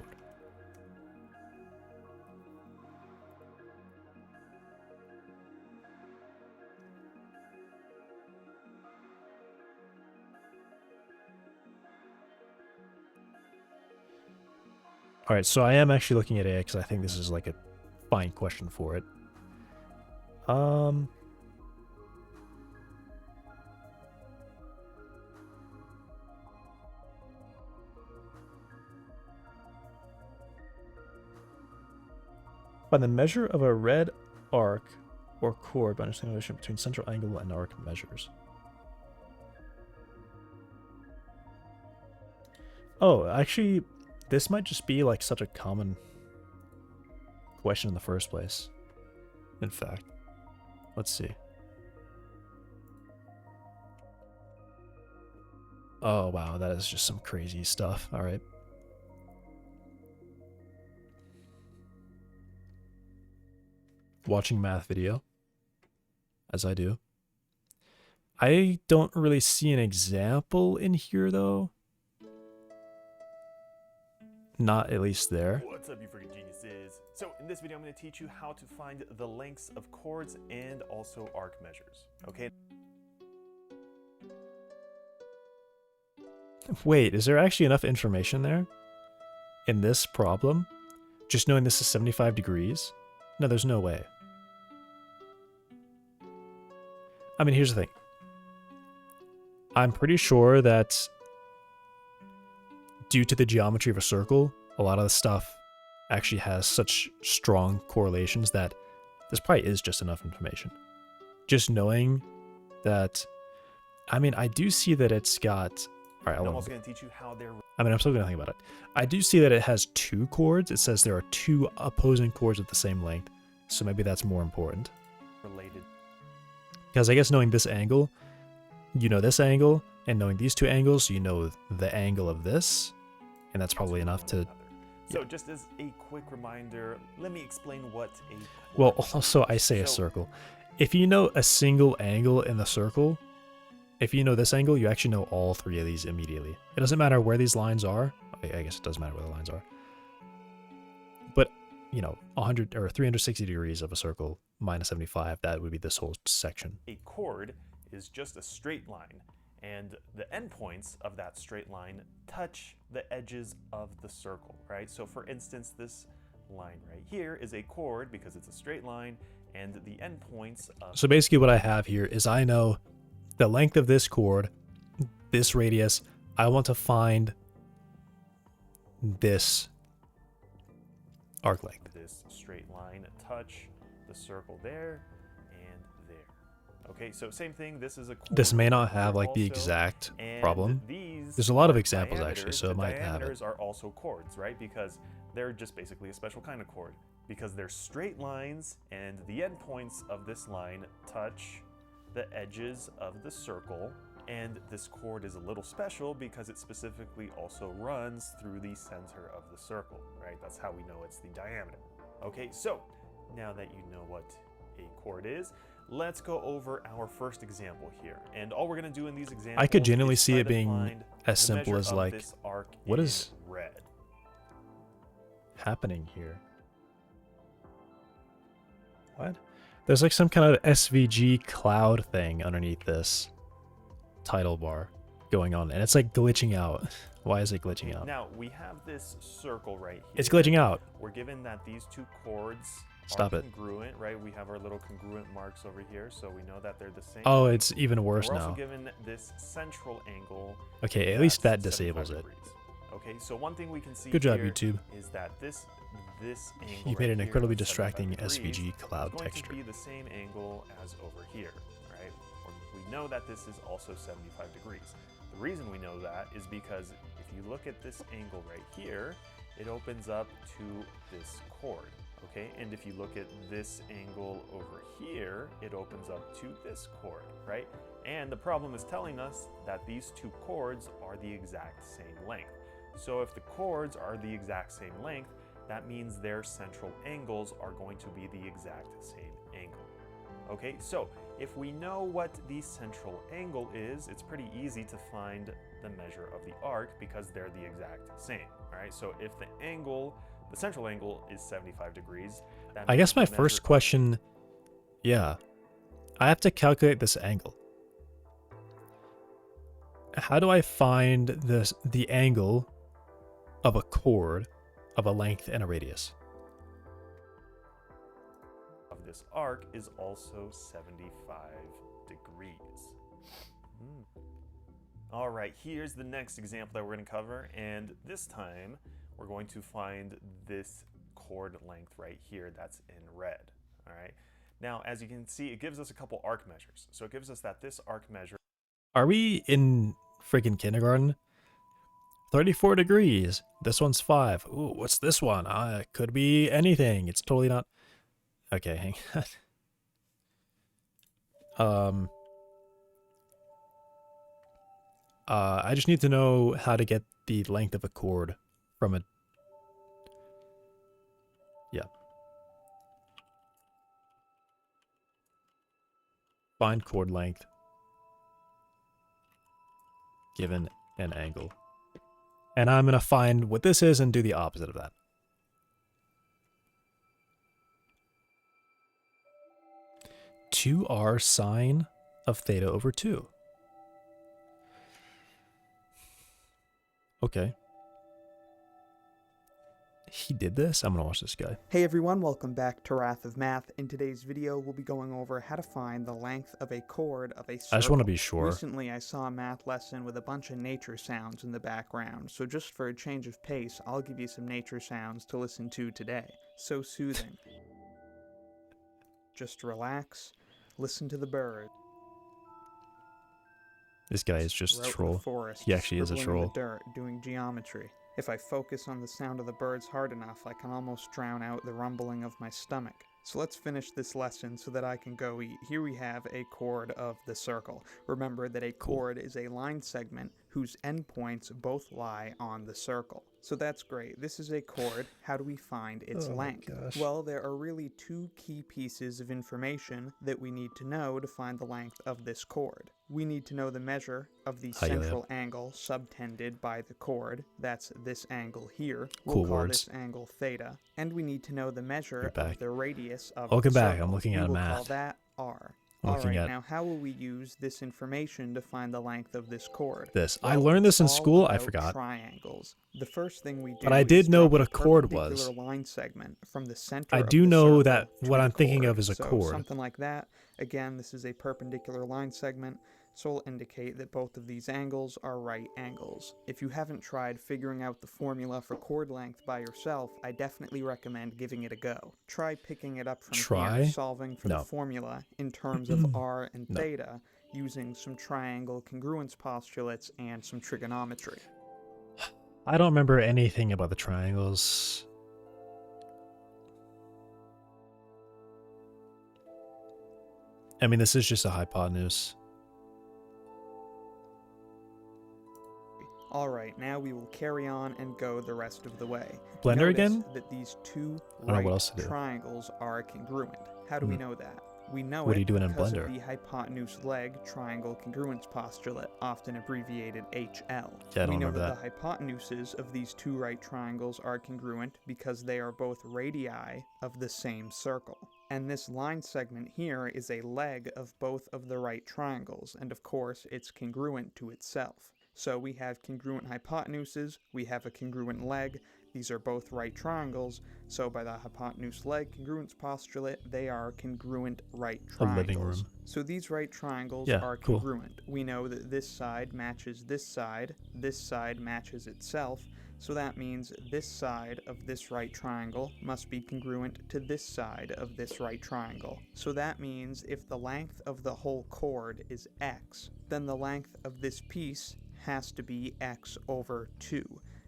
All right, so I am actually looking at AI because I think this is like a fine question for it. By the measure of a red arc or chord by understanding the relationship between central angle and arc measures. Oh, actually, this might just be like such a common question in the first place. In fact, let's see. Oh, wow, that is just some crazy stuff. All right. Watching math video, as I do. I don't really see an example in here, though. Not at least there. What's up, you freaking geniuses? So in this video, I'm going to teach you how to find the lengths of chords and also arc measures, okay? Wait, is there actually enough information there in this problem? Just knowing this is 75 degrees? No, there's no way. I mean, here's the thing. I'm pretty sure that due to the geometry of a circle, a lot of the stuff actually has such strong correlations that this probably is just enough information. Just knowing that, I mean, I do see that it's got... All right, I'm also going to teach you how they're... I mean, I'm still going to think about it. I do see that it has two chords. It says there are two opposing chords of the same length. So maybe that's more important. related. Because I guess knowing this angle, you know this angle, and knowing these two angles, you know the angle of this. And that's probably enough to... So just as a quick reminder, let me explain what a... Well, also I say a circle. If you know a single angle in the circle, if you know this angle, you actually know all three of these immediately. It doesn't matter where these lines are. I guess it does matter where the lines are. But, you know, 100 or 360 degrees of a circle minus 75, that would be this whole section. A chord is just a straight line, and the endpoints of that straight line touch the edges of the circle, right? So for instance, this line right here is a chord because it's a straight line, and the endpoints of... So basically what I have here is I know the length of this chord, this radius. I want to find this arc length. This straight line touch the circle there and there. Okay, so same thing, this is a chord. This may not have like the exact problem. There's a lot of examples actually, so it might have it. Diameters are also chords, right? Because they're just basically a special kind of chord. Because they're straight lines and the endpoints of this line touch the edges of the circle, and this chord is a little special because it specifically also runs through the center of the circle, right? That's how we know it's the diameter. Okay, so now that you know what a chord is, let's go over our first example here. And all we're going to do in these examples, I could genuinely see it being as simple as like, what is red happening here? What? There's like some kind of SVG cloud thing underneath this title bar going on, and it's like glitching out. Why is it glitching out? Now, we have this circle right here. It's glitching out. We're given that these two chords are congruent, right? We have our little congruent marks over here, so we know that they're the same. Oh, it's even worse We're now. also given this central angle. Okay, at least that disables it. Okay, so one thing we can see Good job, here YouTube. is that this angle You made an right incredibly here of 75 distracting degrees SVG cloud is going texture. to be the same angle as over here, right? We know that this is also 75 degrees. The reason we know that is because if you look at this angle right here, it opens up to this chord, okay? And if you look at this angle over here, it opens up to this chord, right? And the problem is telling us that these two chords are the exact same length. So if the chords are the exact same length, that means their central angles are going to be the exact same angle. Okay, so if we know what the central angle is, it's pretty easy to find the measure of the arc because they're the exact same. All right, so if the central angle is 75 degrees, that I guess my first question, yeah, I have to calculate this angle. How do I find the angle of a chord of a length and a radius? Of this arc is also 75 degrees. All right, here's the next example that we're going to cover, and this time we're going to find this chord length right here that's in red. All right. Now, as you can see, it gives us a couple arc measures. So it gives us that this arc measure. Are we in freaking kindergarten? 34 degrees. This one's 5. Ooh, what's this one? It could be anything. It's totally not. Okay, hang on. I just need to know how to get the length of a chord from a... Yeah. Find chord length given an angle. And I'm going to find what this is and do the opposite of that. Two r sine of theta over 2. Okay. He did this? I'm gonna watch this guy. Hey everyone, welcome back to Wrath of Math. In today's video, we'll be going over how to find the length of a chord of a circle. I just want to be sure. Recently, I saw a math lesson with a bunch of nature sounds in the background, so just for a change of pace, I'll give you some nature sounds to listen to today. So soothing. Just relax, listen to the bird. This guy is just a troll. Forest, He actually is a troll. in the dirt, doing geometry. If I focus on the sound of the birds hard enough, I can almost drown out the rumbling of my stomach. So let's finish this lesson so that I can go eat. Here we have a chord of the circle. Remember that a chord is a line segment whose endpoints both lie on the circle. So that's great. This is a chord. How do we find its length? Well, there are really two key pieces of information that we need to know to find the length of this chord. We need to know the measure of the central angle subtended by the chord. That's this angle here. We'll call this angle theta. And we need to know the measure of the radius of the circle. Back. I'm looking at We'll math. call that r. Alright, now how will we use this information to find the length of this chord? This. Well, I learned this in it's all school. I about forgot. Triangles. The first thing we do But I did know drop what a chord perpendicular was. line segment from the center I of do the know circle that to what the I'm thinking chord. of is a So chord. something like that. Again, this is a perpendicular line segment, so it'll indicate that both of these angles are right angles. If you haven't tried figuring out the formula for chord length by yourself, I definitely recommend giving it a go. Try picking it up from here, solving for the formula in terms of r and theta, using some triangle congruence postulates and some trigonometry. I don't remember anything about the triangles. I mean, this is just a hypotenuse. Alright, now we will carry on and go the rest of the way. Blender Notice again? that these two triangles are congruent. How do we know that? We know what are you doing in because Blender? of the hypotenuse leg triangle congruence postulate, often abbreviated HL. Yeah, I don't we know remember that the hypotenuses of these two right triangles are congruent because they are both radii of the same circle. And this line segment here is a leg of both of the right triangles, and of course it's congruent to itself. So we have congruent hypotenuses, we have a congruent leg, these are both right triangles, so by the hypotenuse leg congruence postulate, they are congruent right triangles. A living room. So these right triangles are congruent. We know that this side matches this side matches itself, so that means this side of this right triangle must be congruent to this side of this right triangle. So that means if the length of the whole chord is x, then the length of this piece has to be x over 2,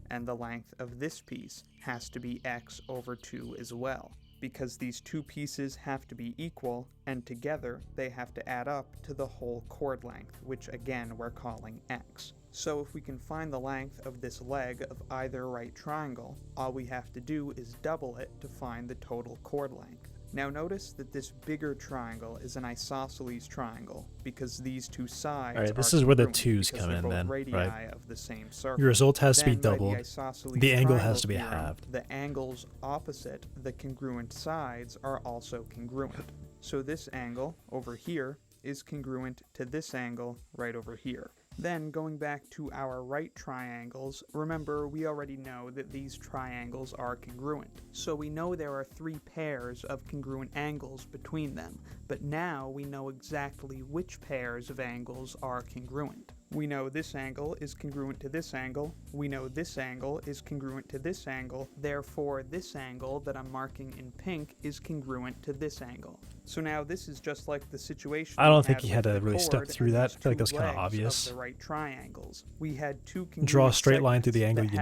and the length of this piece has to be x over 2 as well, because these two pieces have to be equal, and together they have to add up to the whole chord length, which again we're calling x. So if we can find the length of this leg of either right triangle, all we have to do is double it to find the total chord length. Now notice that this bigger triangle is an isosceles triangle because these two sides Alright, this is where the 2's come in then, right? Of the same circle. Your result has to be doubled. The angle has to be theorem, halved. The angles opposite the congruent sides are also congruent. So this angle over here is congruent to this angle right over here. Then, going back to our right triangles, remember we already know that these triangles are congruent. So we know there are 3 pairs of congruent angles between them, but now we know exactly which pairs of angles are congruent. We know this angle is congruent to this angle. We know this angle is congruent to this angle. Therefore, this angle that I'm marking in pink is congruent to this angle. So now this is just like the situation. I don't think he had to really step through that. I feel like that was kind of obvious. Of the right triangles. We had two draw a straight line through the angle. You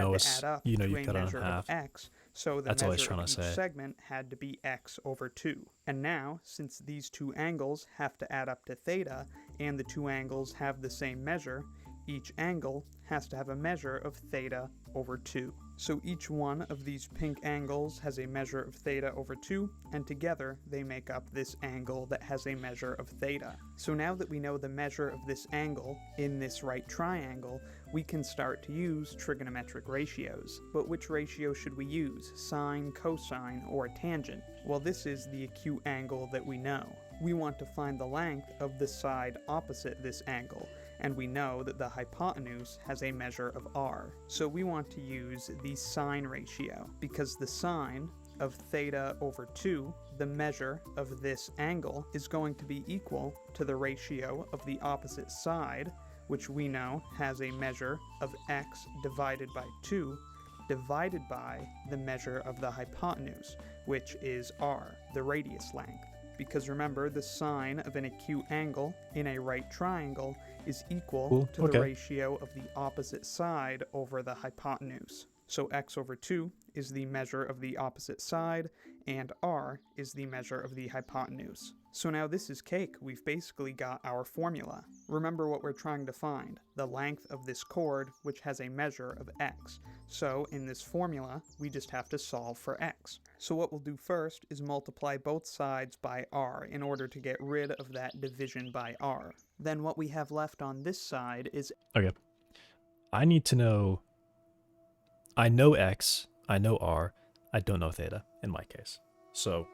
know you've cut it in half. X. So the measure of each segment had to be x over 2. And now, since these two angles have to add up to theta, and the two angles have the same measure, each angle has to have a measure of theta over 2. So each one of these pink angles has a measure of theta over 2, and together they make up this angle that has a measure of theta. So now that we know the measure of this angle in this right triangle, we can start to use trigonometric ratios. But which ratio should we use? Sine, cosine, or tangent? Well, this is the acute angle that we know. We want to find the length of the side opposite this angle, and we know that the hypotenuse has a measure of r. So we want to use the sine ratio, because the sine of theta over 2, the measure of this angle, is going to be equal to the ratio of the opposite side, which we know has a measure of x divided by 2, divided by the measure of the hypotenuse, which is r, the radius length. Because remember, the sine of an acute angle in a right triangle is equal to the ratio of the opposite side over the hypotenuse. So x over 2 is the measure of the opposite side, and r is the measure of the hypotenuse. So now this is cake. We've basically got our formula. Remember what we're trying to find, the length of this chord, which has a measure of x. So in this formula, we just have to solve for x. So what we'll do first is multiply both sides by r in order to get rid of that division by r. Then what we have left on this side is... Okay. I need to know... I know x, I know r, I don't know theta in my case. So...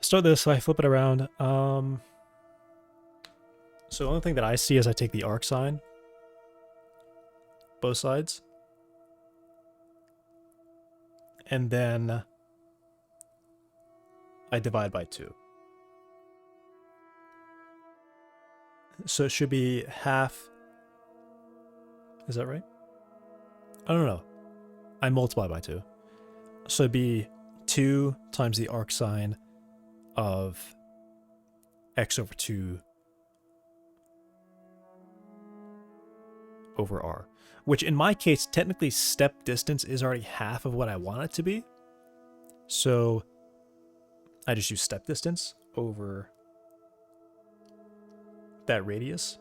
start this, so I flip it around. So the only thing that I see is I take the arc sine, both sides, and then I divide by 2. So it should be half. Is that right? I don't know. I multiply by 2. So it'd be 2 times the arc sine of x over 2 over r, which in my case, technically step distance is already half of what I want it to be. So I just use step distance over that radius.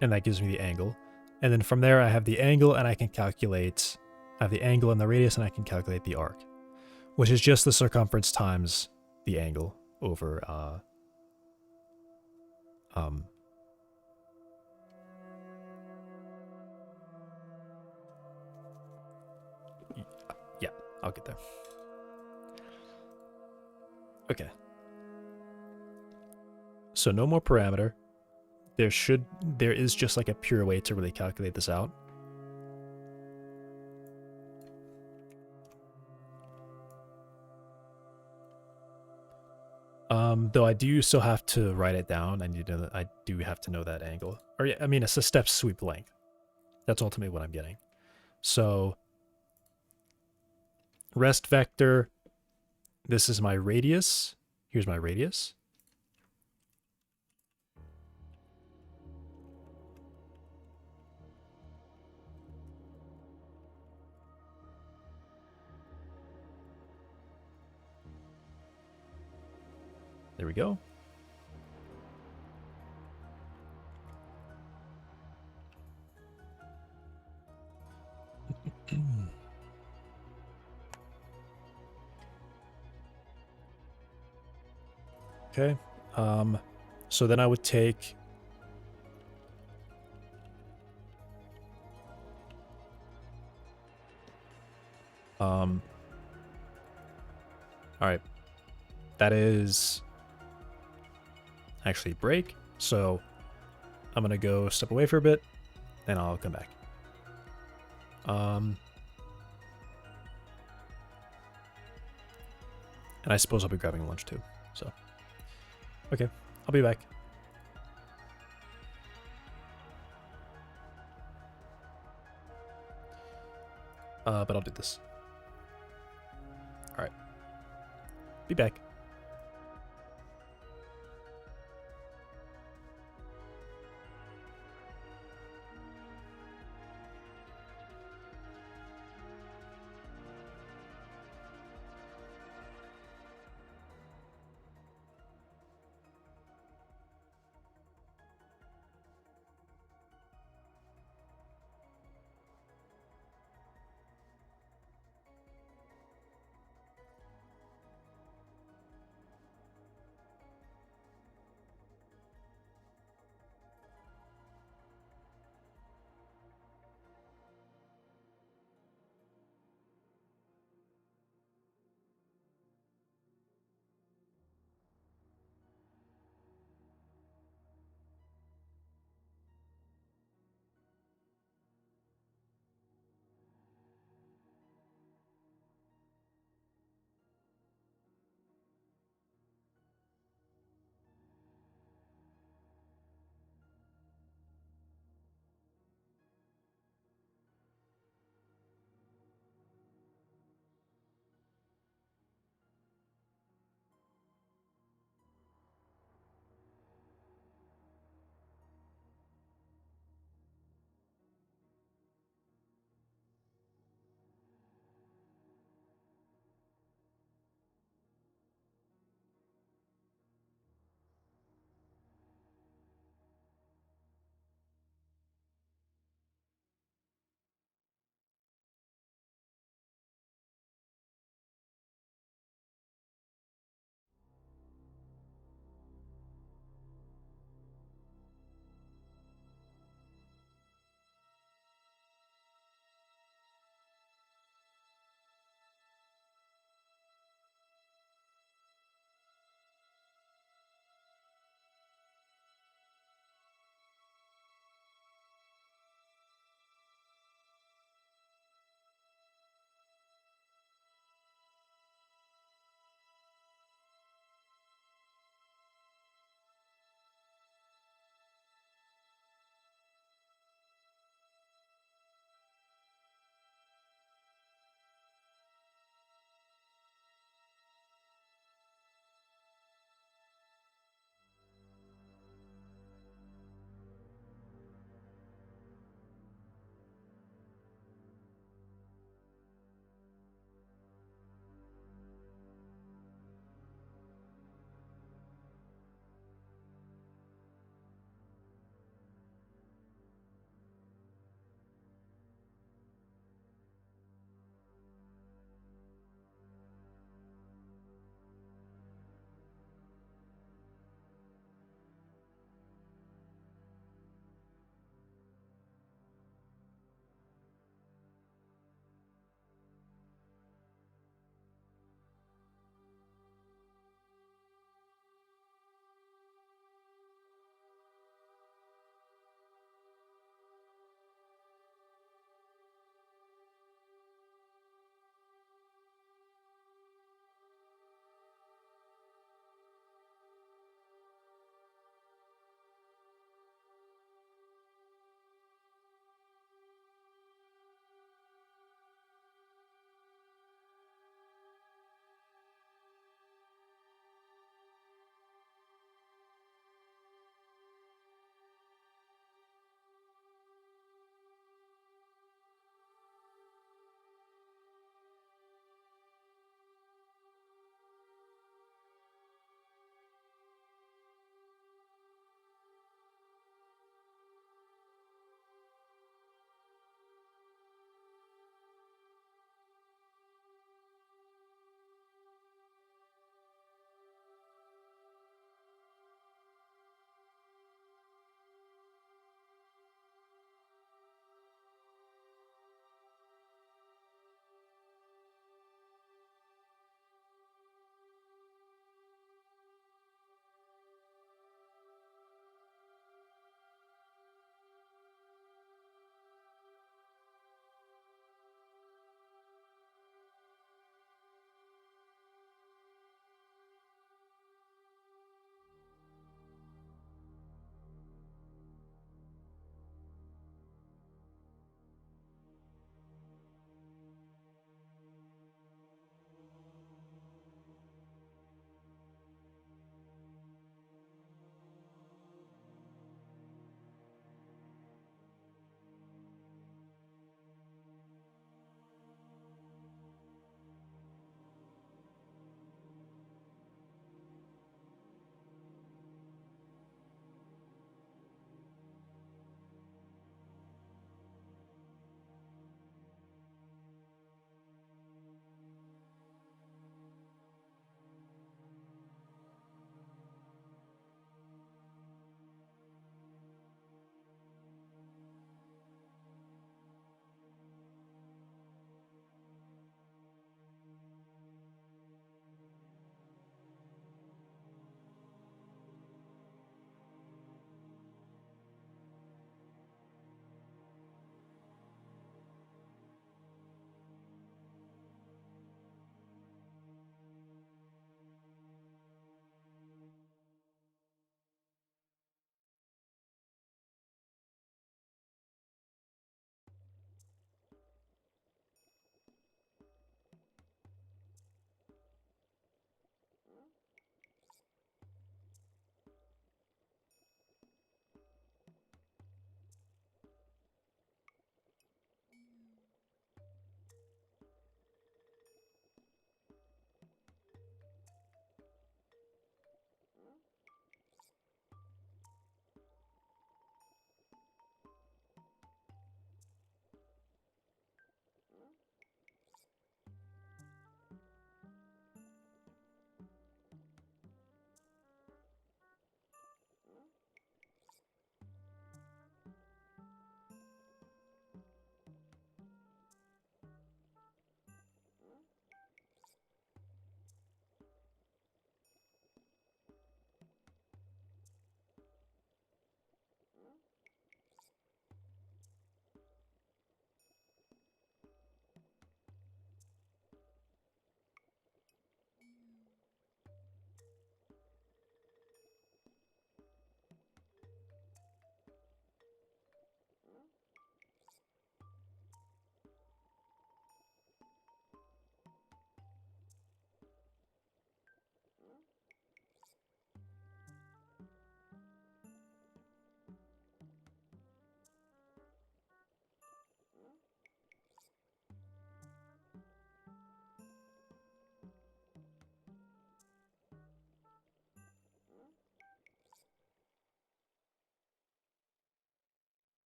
And that gives me the angle. And then from there, I have the angle and I can calculate, I have the angle and the radius and I can calculate the arc, which is just the circumference times the angle over, yeah, I'll get there. Okay. So no more parameter. There is just like a pure way to really calculate this out. Though I do still have to write it down. I do have to know that angle. Or yeah, I mean, it's a step sweep length. That's ultimately what I'm getting. So rest vector, this is my radius. Here's my radius. There we go. Okay. So then I would take all right. That is actually break. So I'm going to go step away for a bit and I'll come back. And I suppose I'll be grabbing lunch too. So, okay, I'll be back. but I'll do this. All right. Be back.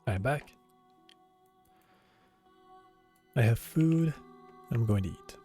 I am back. I have food, and I'm going to eat.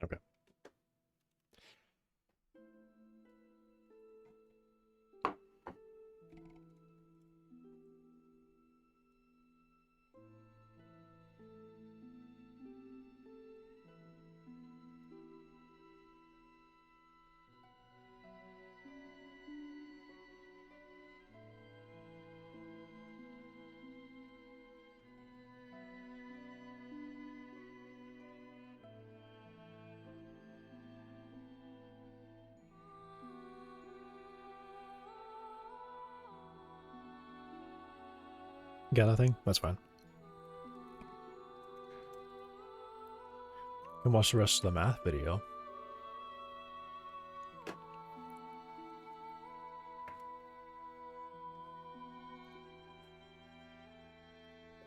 Okay. Got nothing? That's fine. Can watch the rest of the math video.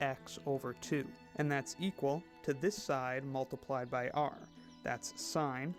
X over 2, and that's equal to this side multiplied by r. That's sine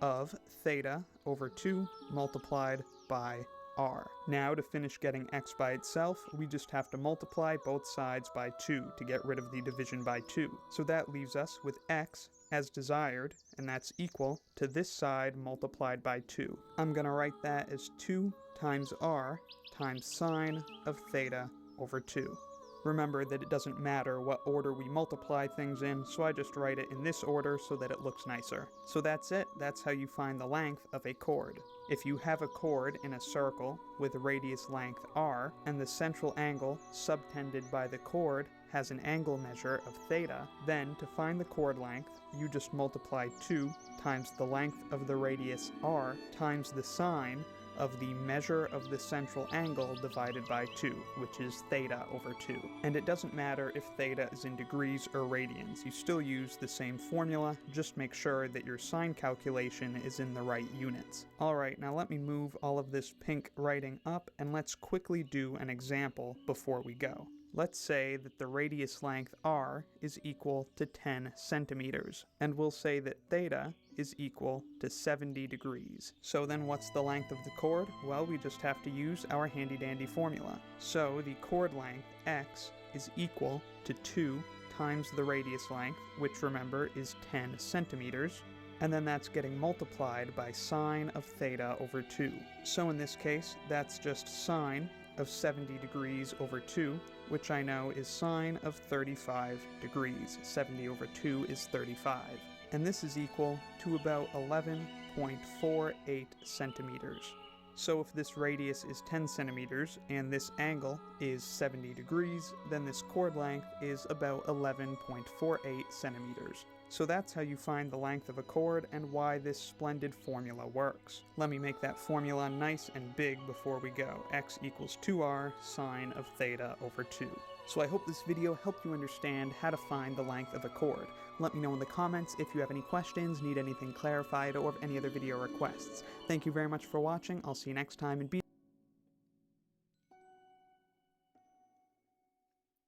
of theta over 2 multiplied by r. Now to finish getting x by itself, we just have to multiply both sides by 2 to get rid of the division by 2. So that leaves us with x as desired, and that's equal to this side multiplied by 2. I'm going to write that as 2 times r times sine of theta over 2. Remember that it doesn't matter what order we multiply things in, so I just write it in this order so that it looks nicer. So that's it. That's how you find the length of a chord. If you have a chord in a circle with a radius length r, and the central angle subtended by the chord has an angle measure of theta, then to find the chord length, you just multiply 2 times the length of the radius r times the sine of the measure of the central angle divided by 2, which is theta over 2. And it doesn't matter if theta is in degrees or radians, you still use the same formula, just make sure that your sine calculation is in the right units. Alright, now let me move all of this pink writing up, and let's quickly do an example before we go. Let's say that the radius length r is equal to 10 centimeters, and we'll say that theta is equal to 70 degrees. So then what's the length of the chord? Well, we just have to use our handy-dandy formula. So the chord length, x, is equal to 2 times the radius length, which remember is 10 centimeters, and then that's getting multiplied by sine of theta over 2. So in this case, that's just sine of 70 degrees over 2, which I know is sine of 35 degrees. 70 over 2 is 35. And this is equal to about 11.48 centimeters. So if this radius is 10 centimeters and this angle is 70 degrees, then this chord length is about 11.48 centimeters. So that's how you find the length of a chord and why this splendid formula works. Let me make that formula nice and big before we go. X equals 2r sine of theta over 2. So I hope this video helped you understand how to find the length of a chord. Let me know in the comments if you have any questions, need anything clarified, or have any other video requests. Thank you very much for watching. I'll see you next time, and be...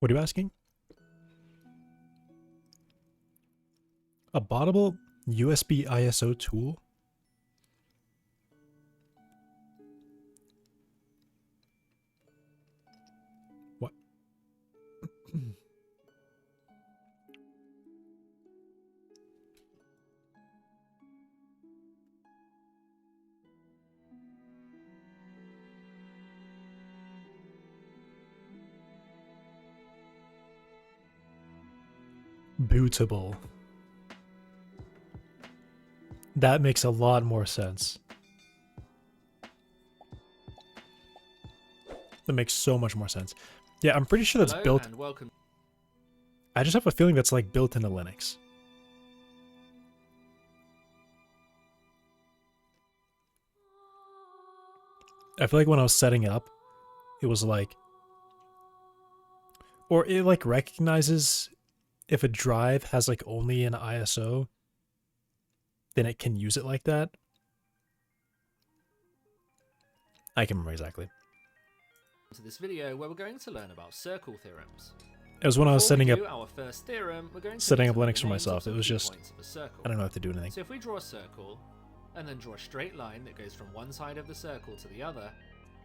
What are you asking? A bottable USB ISO tool? What? Bootable. That makes a lot more sense. That makes so much more sense. Yeah, I'm pretty sure that's Hello built. And welcome. I just have a feeling that's like built into Linux. I feel like when I was setting it up, it was like, or it like recognizes if a drive has like only an ISO, then it can use it like that. I can remember exactly. To this video where we're going to learn about circle theorems. It was when I was setting up our first theorem, we're going to setting up determine Linux the for names myself. of It was some key just points of a circle. I don't know how to do anything. So if we draw a circle and then draw a straight line that goes from one side of the circle to the other,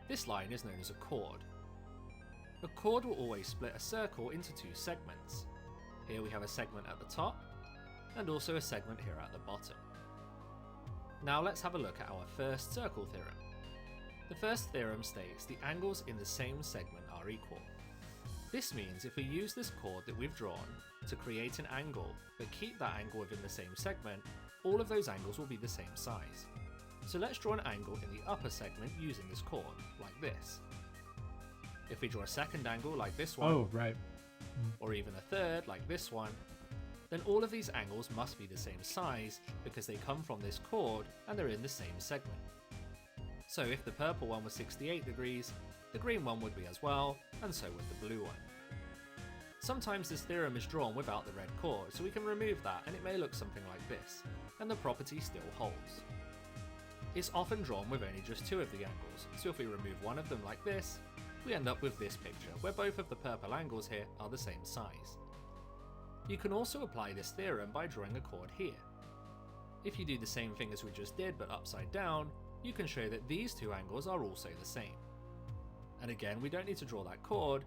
this line is known as a chord. A chord will always split a circle into two segments. Here we have a segment at the top and also a segment here at the bottom. Now let's have a look at our first circle theorem. The first theorem states the angles in the same segment are equal. This means if we use this chord that we've drawn to create an angle but keep that angle within the same segment, all of those angles will be the same size. So let's draw an angle in the upper segment using this chord, like this. If we draw a second angle like this one, or even a third like this one, then all of these angles must be the same size because they come from this chord and they're in the same segment. So if the purple one was 68 degrees, the green one would be as well, and so would the blue one. Sometimes this theorem is drawn without the red chord, so we can remove that and it may look something like this, and the property still holds. It's often drawn with only just two of the angles, so if we remove one of them like this, we end up with this picture where both of the purple angles here are the same size. You can also apply this theorem by drawing a chord here. If you do the same thing as we just did but upside down, you can show that these two angles are also the same. And again, we don't need to draw that chord,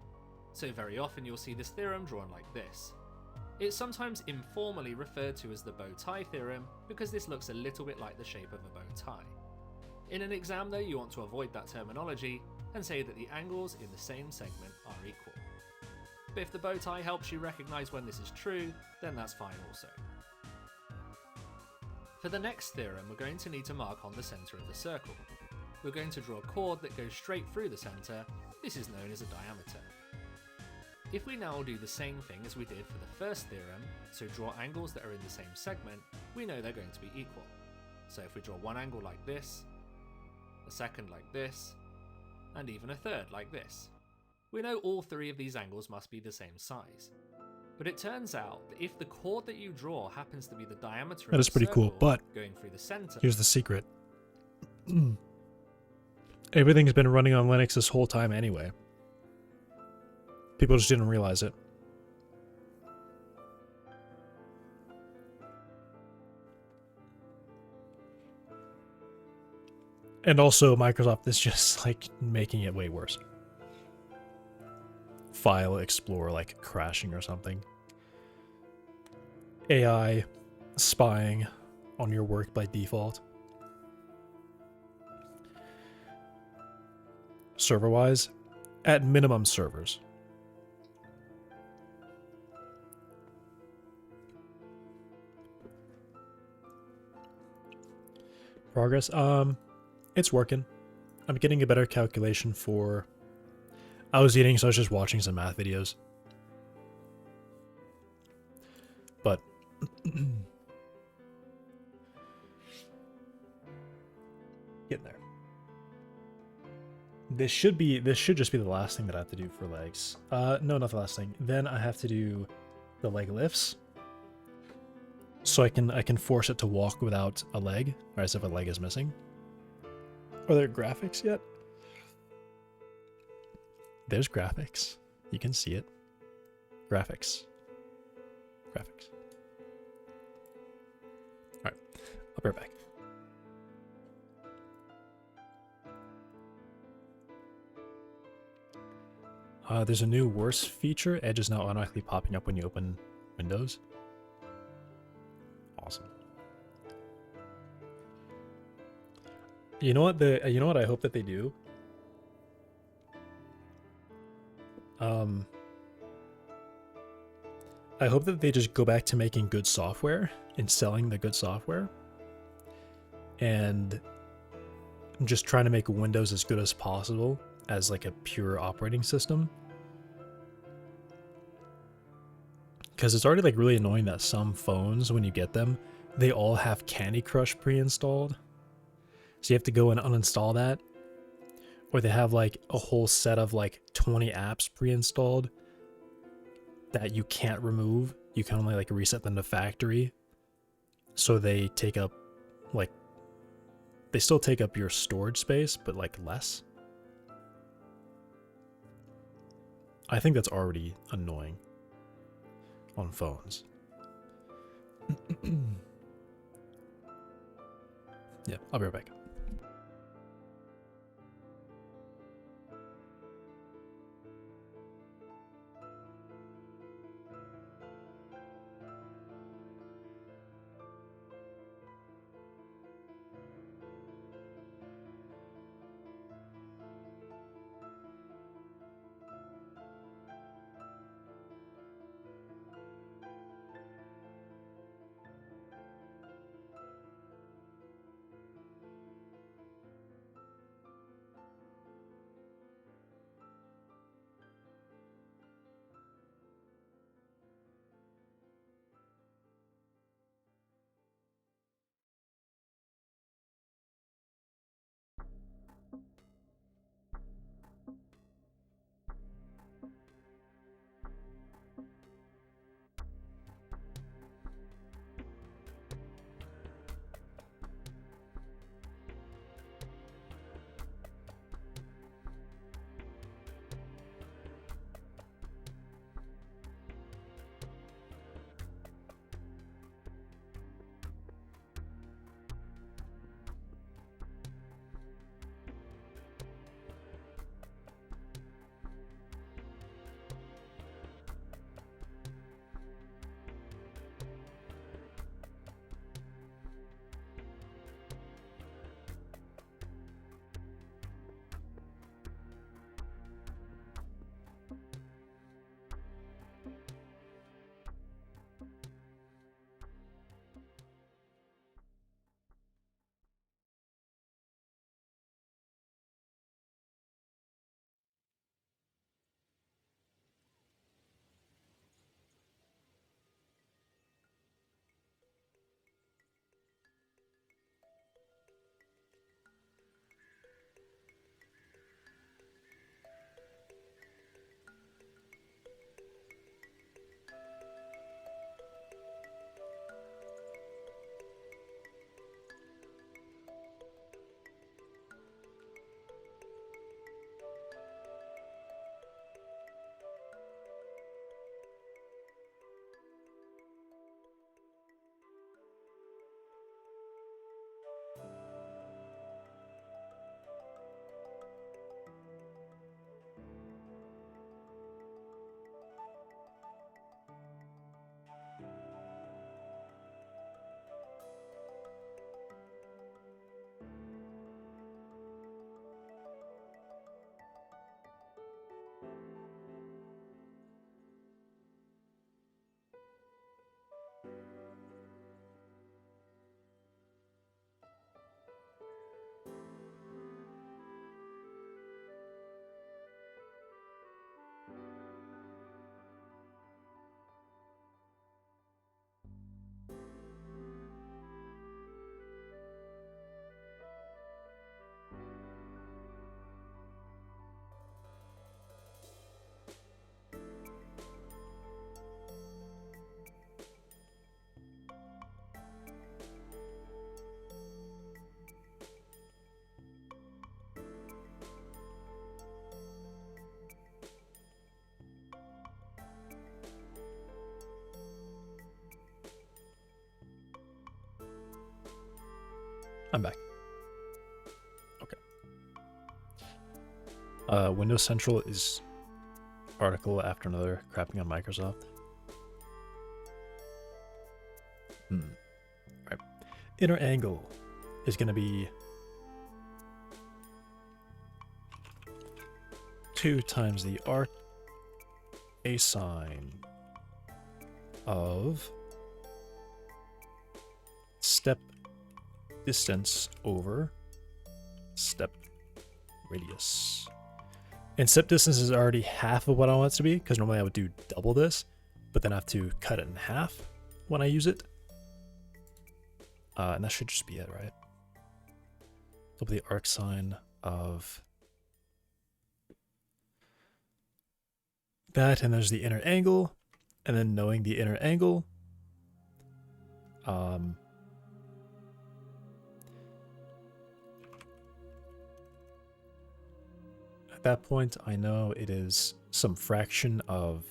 so very often you'll see this theorem drawn like this. It's sometimes informally referred to as the bow tie theorem because this looks a little bit like the shape of a bow tie. In an exam though, you want to avoid that terminology and say that the angles in the same segment are equal. But if the bow tie helps you recognize when this is true, then that's fine also. For the next theorem, we're going to need to mark on the center of the circle. We're going to draw a chord that goes straight through the center. This is known as a diameter. If we now do the same thing as we did for the first theorem, so draw angles that are in the same segment, we know they're going to be equal. So if we draw one angle like this, a second like this, and even a third like this, we know all three of these angles must be the same size. But it turns out that if the chord that you draw happens to be the diameter of that is the pretty cool, circle but going through the center, here's the secret. Everything's been running on Linux this whole time anyway. People just didn't realize it. And also, Microsoft is just like making it way worse. File Explorer like crashing or something. AI spying on your work by default. Server-wise, at minimum servers. Progress, it's working. I'm getting a better calculation for... I was eating, so I was just watching some math videos. But... getting there. This should just be the last thing that I have to do for legs. No, not the last thing. Then I have to do the leg lifts. So I can force it to walk without a leg, or as if a leg is missing. Are there graphics yet? There's graphics. You can see it. Graphics. Graphics. Alright. I'll be right back. There's a new worse feature. Edge is now automatically popping up when you open Windows. Awesome. You know what I hope that they do? I hope that they just go back to making good software and selling the good software and just trying to make Windows as good as possible as like a pure operating system. Because it's already like really annoying that some phones, when you get them, they all have Candy Crush pre-installed. So you have to go and uninstall that. Or they have like a whole set of like 20 apps pre-installed that you can't remove. You can only like reset them to factory. So they take up like, they still take up your storage space, but like less. I think that's already annoying on phones. Yeah, I'll be right back. I'm back. Okay. Windows Central is article after another crapping on Microsoft. Right. Inner angle is going to be 2 times the arc a sine of step distance over step radius. And step distance is already half of what I want it to be, because normally I would do double this, but then I have to cut it in half when I use it. And that should just be it, right? Double the arc sine of that, and there's the inner angle, and then knowing the inner angle, at that point I know it is some fraction of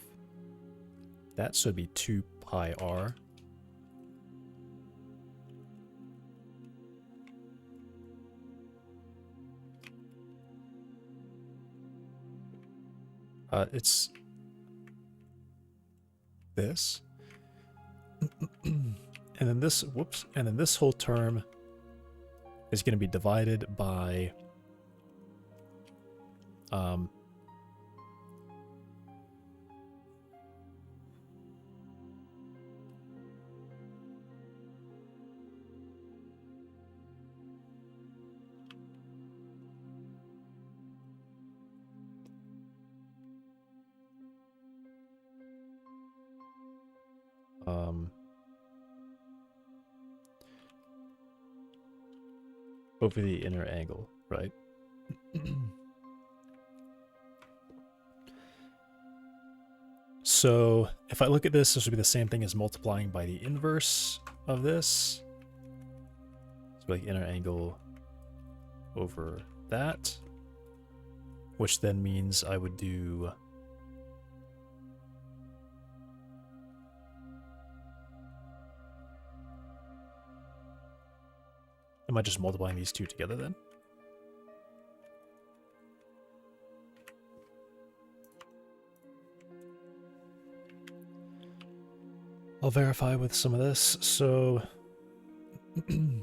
that, so it'd be 2 pi r. It's this. And then this, whoops, and then this whole term is going to be divided by over the inner angle, right? So if I look at this, this would be the same thing as multiplying by the inverse of this. So like inner angle over that, which then means I would do am I just multiplying these two together then? I'll verify with some of this. So do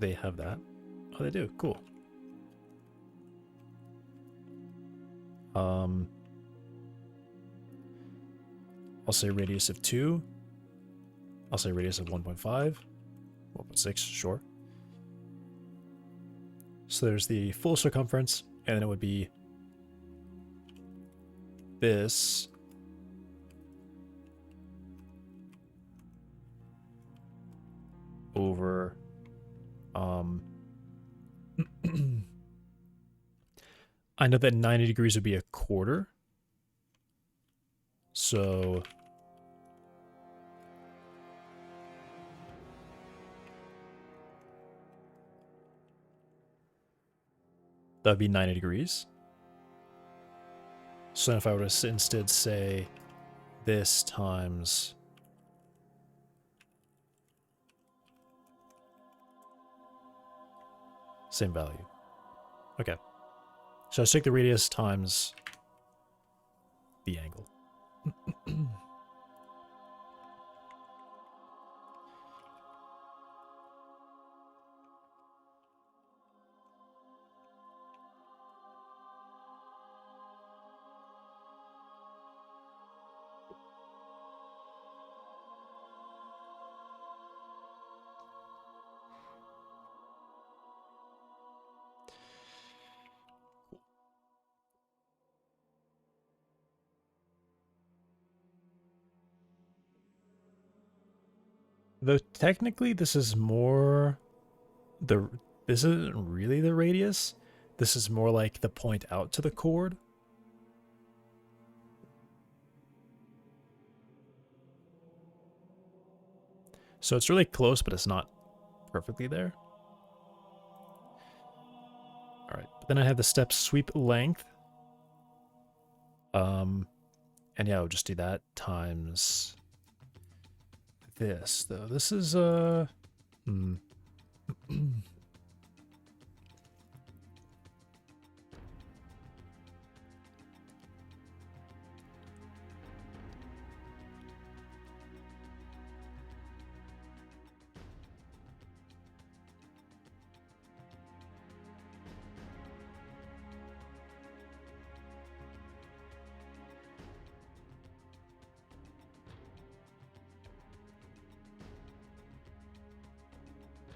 they have that? Oh, they do. Cool. I'll say radius of 2. I'll say radius of 1.5. 1.6, sure. So there's the full circumference, and then it would be this over I know that 90 degrees would be a quarter. So that would be 90 degrees. So if I were to instead say this times same value. Okay. So I just take the radius times the angle. Though technically this is more this isn't really the radius. This is more like the point out to the chord. So it's really close, but it's not perfectly there. All right, but then I have the step sweep length. And yeah, I'll just do that times this, though. This is and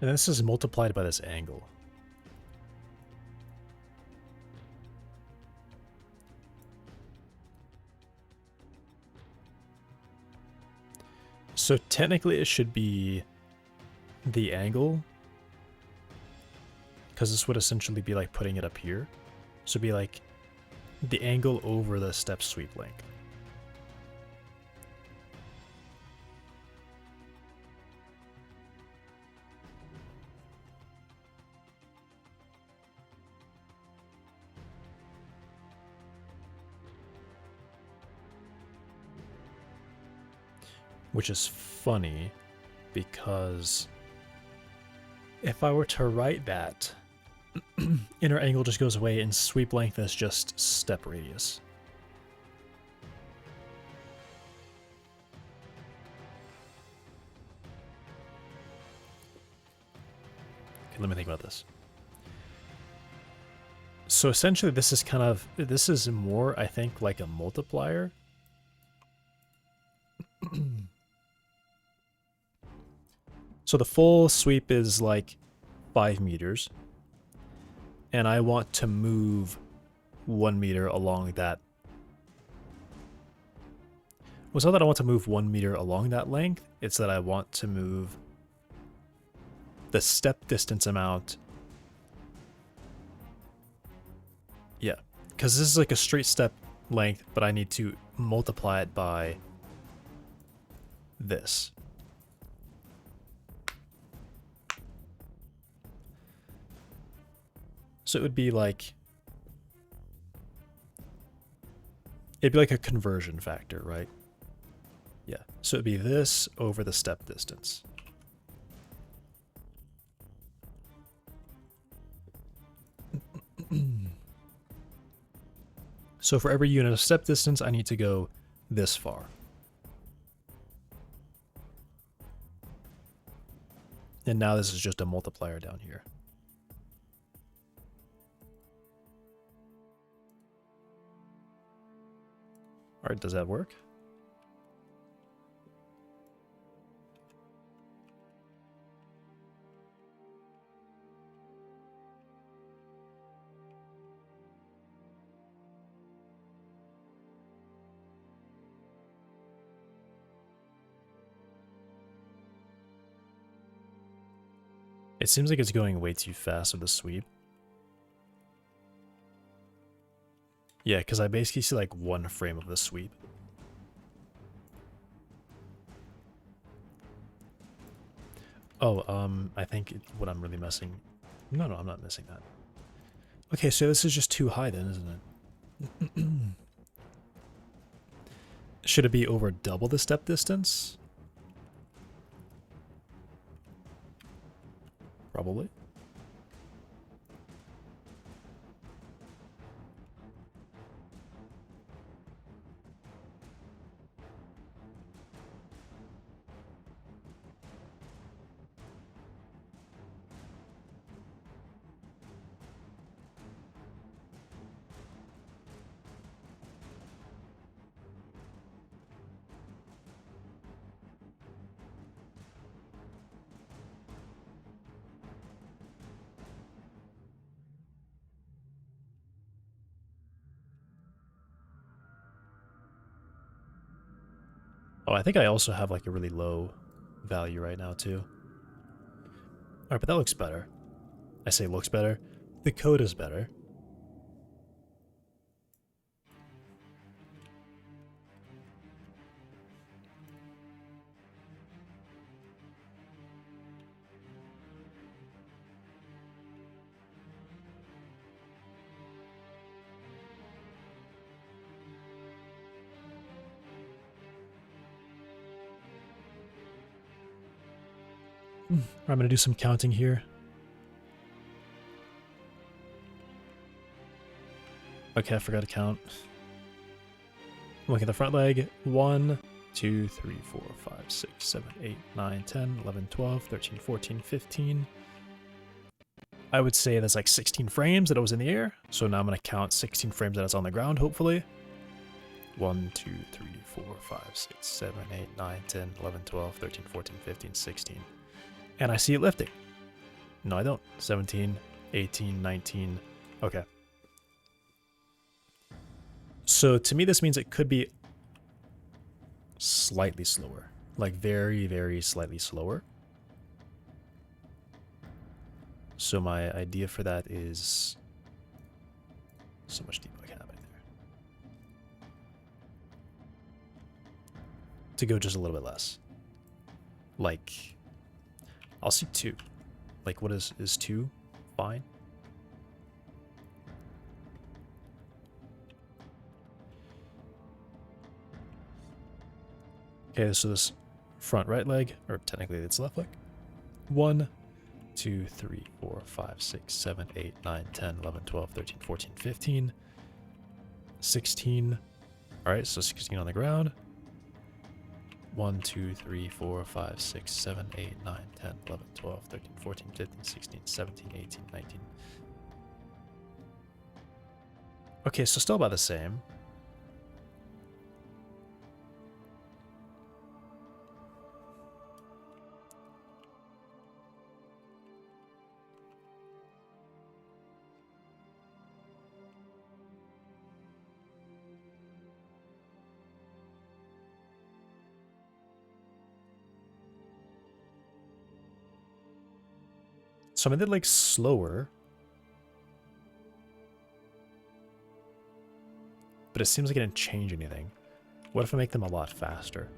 this is multiplied by this angle. So technically it should be the angle, because this would essentially be like putting it up here. So it'd be like the angle over the step sweep length. Which is funny, because if I were to write that, inner angle just goes away and sweep length is just step radius. Okay, let me think about this. So essentially this is more, I think, like a multiplier. So the full sweep is like 5 meters, and I want to move 1 meter along that. Well, it's not that I want to move 1 meter along that length, it's that I want to move the step distance amount. Yeah, because this is like a straight step length, but I need to multiply it by this. So it would be like, it'd be like a conversion factor, right? Yeah, so it'd be this over the step distance. So for every unit of step distance, I need to go this far. And now this is just a multiplier down here. All right, does that work? It seems like it's going way too fast with the sweep. Yeah, because I basically see like one frame of the sweep. Oh, I think what I'm really missing... No, I'm not missing that. Okay, so this is just too high then, isn't it? Should it be over double the step distance? Probably. Oh, I think I also have like a really low value right now too. Alright, but that looks better. I say looks better. The code is better. I'm going to do some counting here. Okay, I forgot to count. Look at the front leg. 1, 2, 3, 4, 5, 6, 7, 8, 9, 10, 11, 12, 13, 14, 15. I would say that's like 16 frames that it was in the air. So now I'm going to count 16 frames that it's on the ground, hopefully. 1, 2, 3, 4, 5, 6, 7, 8, 9, 10, 11, 12, 13, 14, 15, 16. And I see it lifting. No, I don't. 17, 18, 19. Okay. So to me, this means it could be slightly slower. like very, very slightly slower. So my idea for that is so much debug happening there. To go just a little bit less. Like, I'll see 2. Like, what is 2 fine? Okay, so this front right leg, or technically it's left leg. 1, 2, 3, 4, 5, 6, 7, 8, 9, 10, 11, 12, 13, 14, 15, 16. Alright, so 16 on the ground. 1, 2, 3, 4, 5, 6, 7, 8, 9, 10, 11, 12, 13, 14, 15, 16, 17, 18, 19. Okay, so still about the same. So I made it like slower. But it seems like it didn't change anything. What if I make them a lot faster?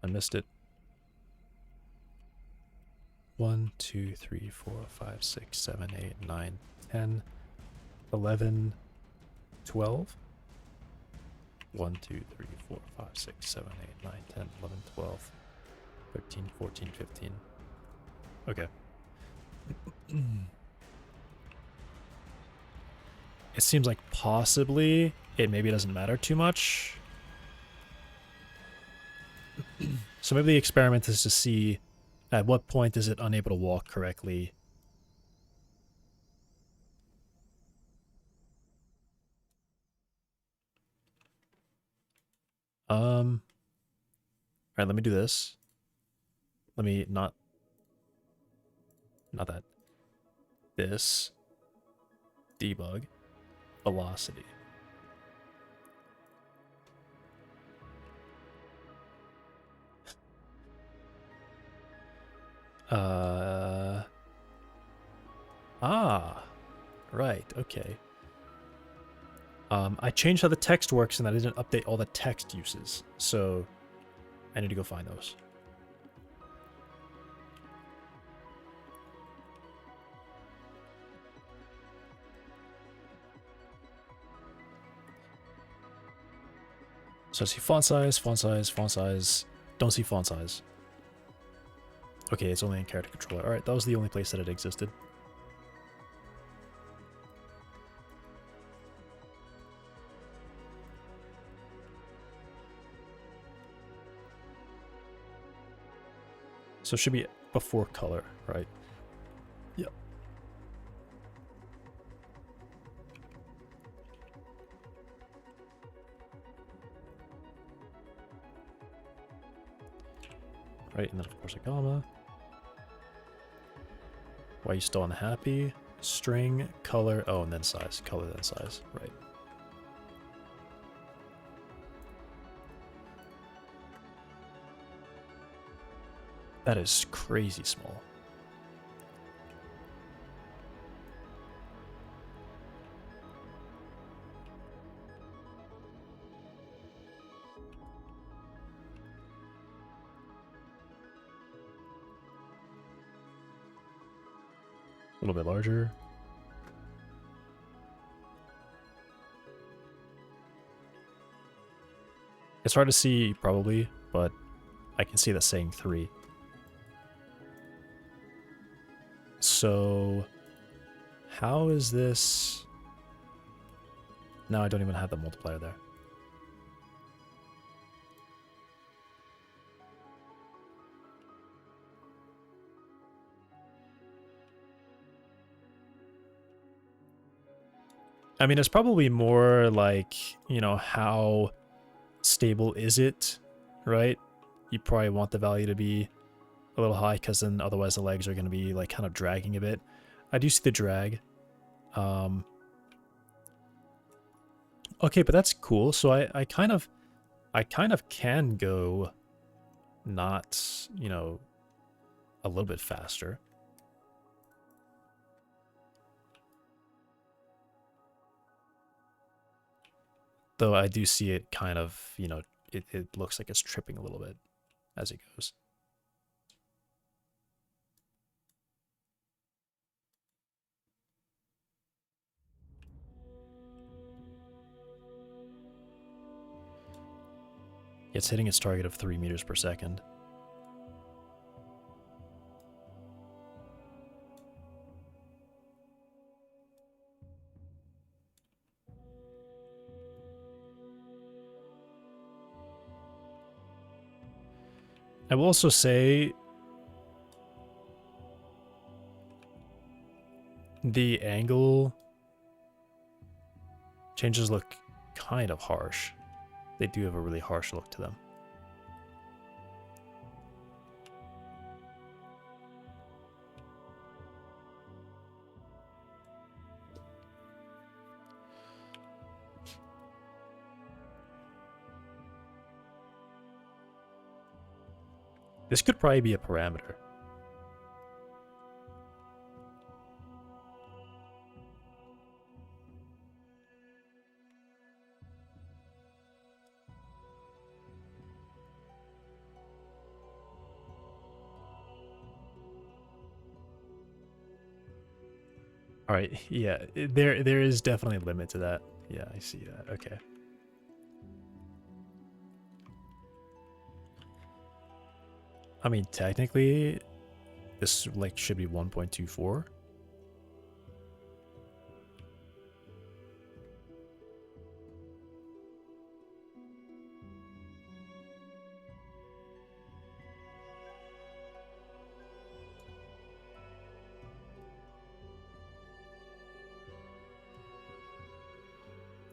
I missed it. 1, 2, 3, 4, 5, 6, 7, 8, 9, 10, 11, 12. 1, 2, 3, 4, 5, 6, 7, 8, 9, 10, 11, 12, 13, 14, 15. Okay. It seems like possibly it maybe doesn't matter too much. So maybe the experiment is to see at what point is it unable to walk correctly. All right, let me do this. Let me not that. This. Debug. Velocity. Right, okay. I changed how the text works and I didn't update all the text uses, so I need to go find those. So I see font size, font size, font size. Don't see font size. Okay, it's only in character controller. Alright, that was the only place that it existed. So it should be before color, right? Yep. Right, and then of course a comma. Why are you still unhappy? String, color, oh, and then size. Color, then size, right. That is crazy small. A little bit larger. It's hard to see, probably, but I can see that saying 3. So, how is this? No, I don't even have the multiplier there. I mean, it's probably more like, you know, how stable is it, right? You probably want the value to be a little high because then otherwise the legs are going to be like kind of dragging a bit. I do see the drag. Okay, but that's cool. So I kind of can go not, you know, a little bit faster. Though I do see it kind of, you know, it looks like it's tripping a little bit as it goes. It's hitting its target of 3 meters per second. I will also say the angle changes look kind of harsh. They do have a really harsh look to them. This could probably be a parameter. All right, yeah, there is definitely a limit to that. Yeah, I see that. Okay. I mean, technically, this like should be 1.24.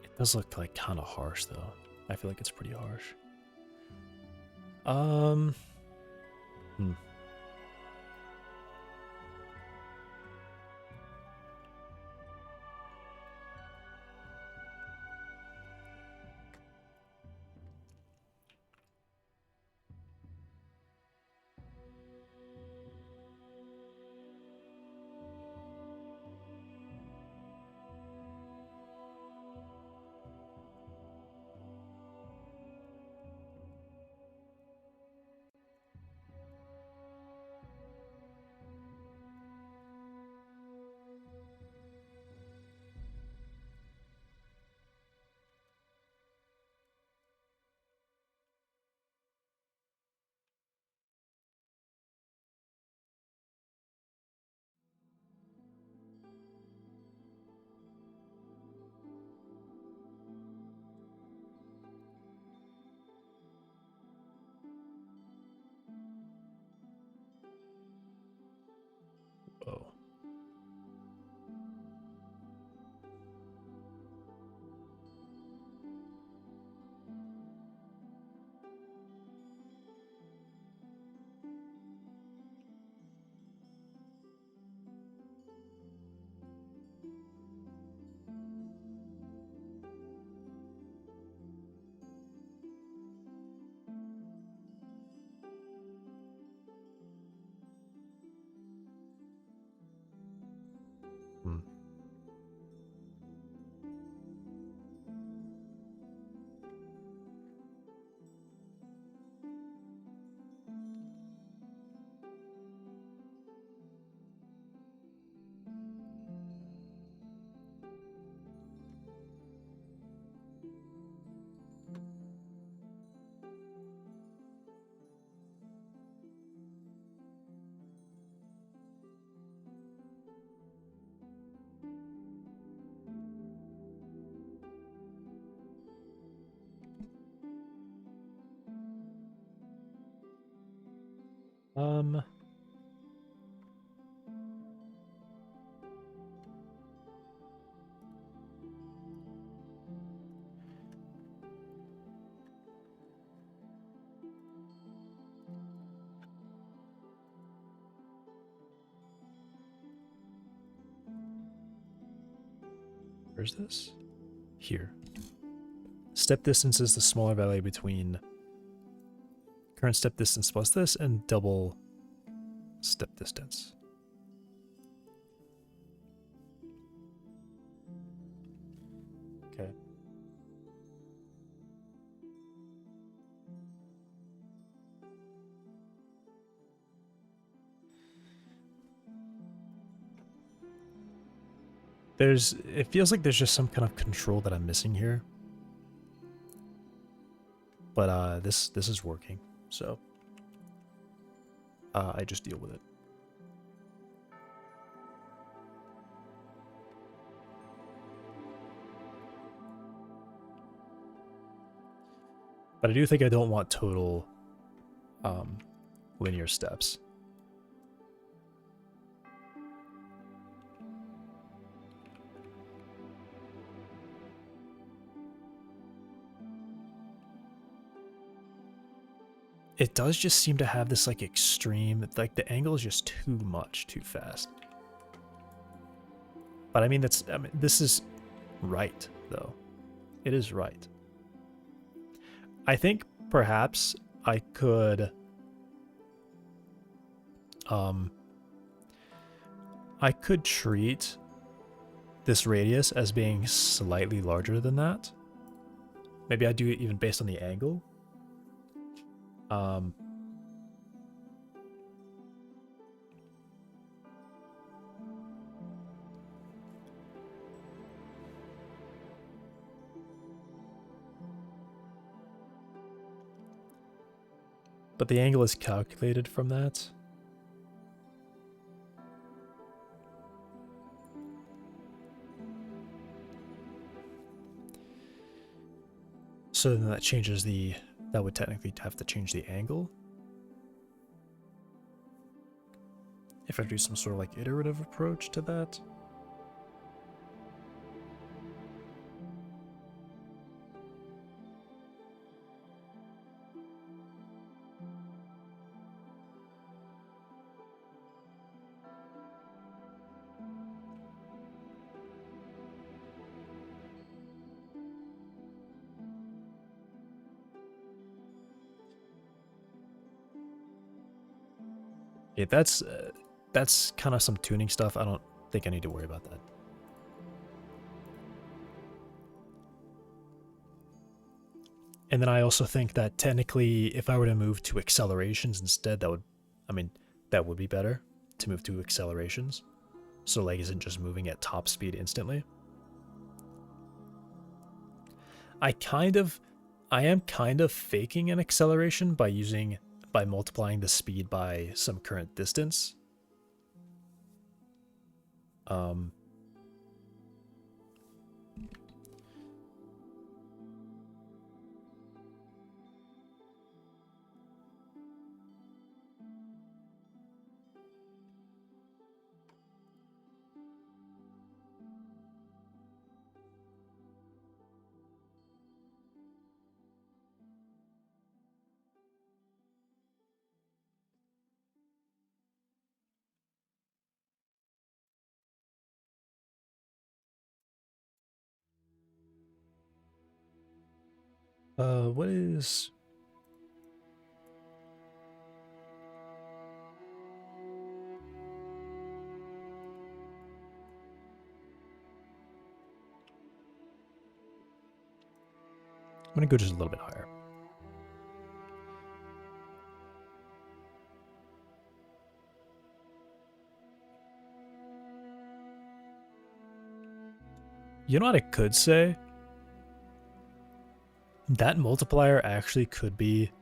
It does look like kind of harsh though. I feel like it's pretty harsh. Hmm. Whoa. Hmm. Um. Where's this? Here. Step distance is the smaller value between current step distance plus this and double step distance. Okay. It feels like there's just some kind of control that I'm missing here. But this is working, so I just deal with it. But I do think I don't want total linear steps. It does just seem to have this like extreme, like the angle is just too much, too fast. But I mean, this is right though. It is right. I think perhaps I could, treat this radius as being slightly larger than that. Maybe I do it even based on the angle. But the angle is calculated from that. So then that changes that would technically have to change the angle. If I do some sort of like iterative approach to that. Yeah, that's kind of some tuning stuff. I don't think I need to worry about that. And then I also think that technically, if I were to move to accelerations instead, that would be better to move to accelerations. So leg isn't just moving at top speed instantly. I am kind of faking an acceleration by multiplying the speed by some current distance. What is... I'm gonna go just a little bit higher. You know what I could say? That multiplier actually could be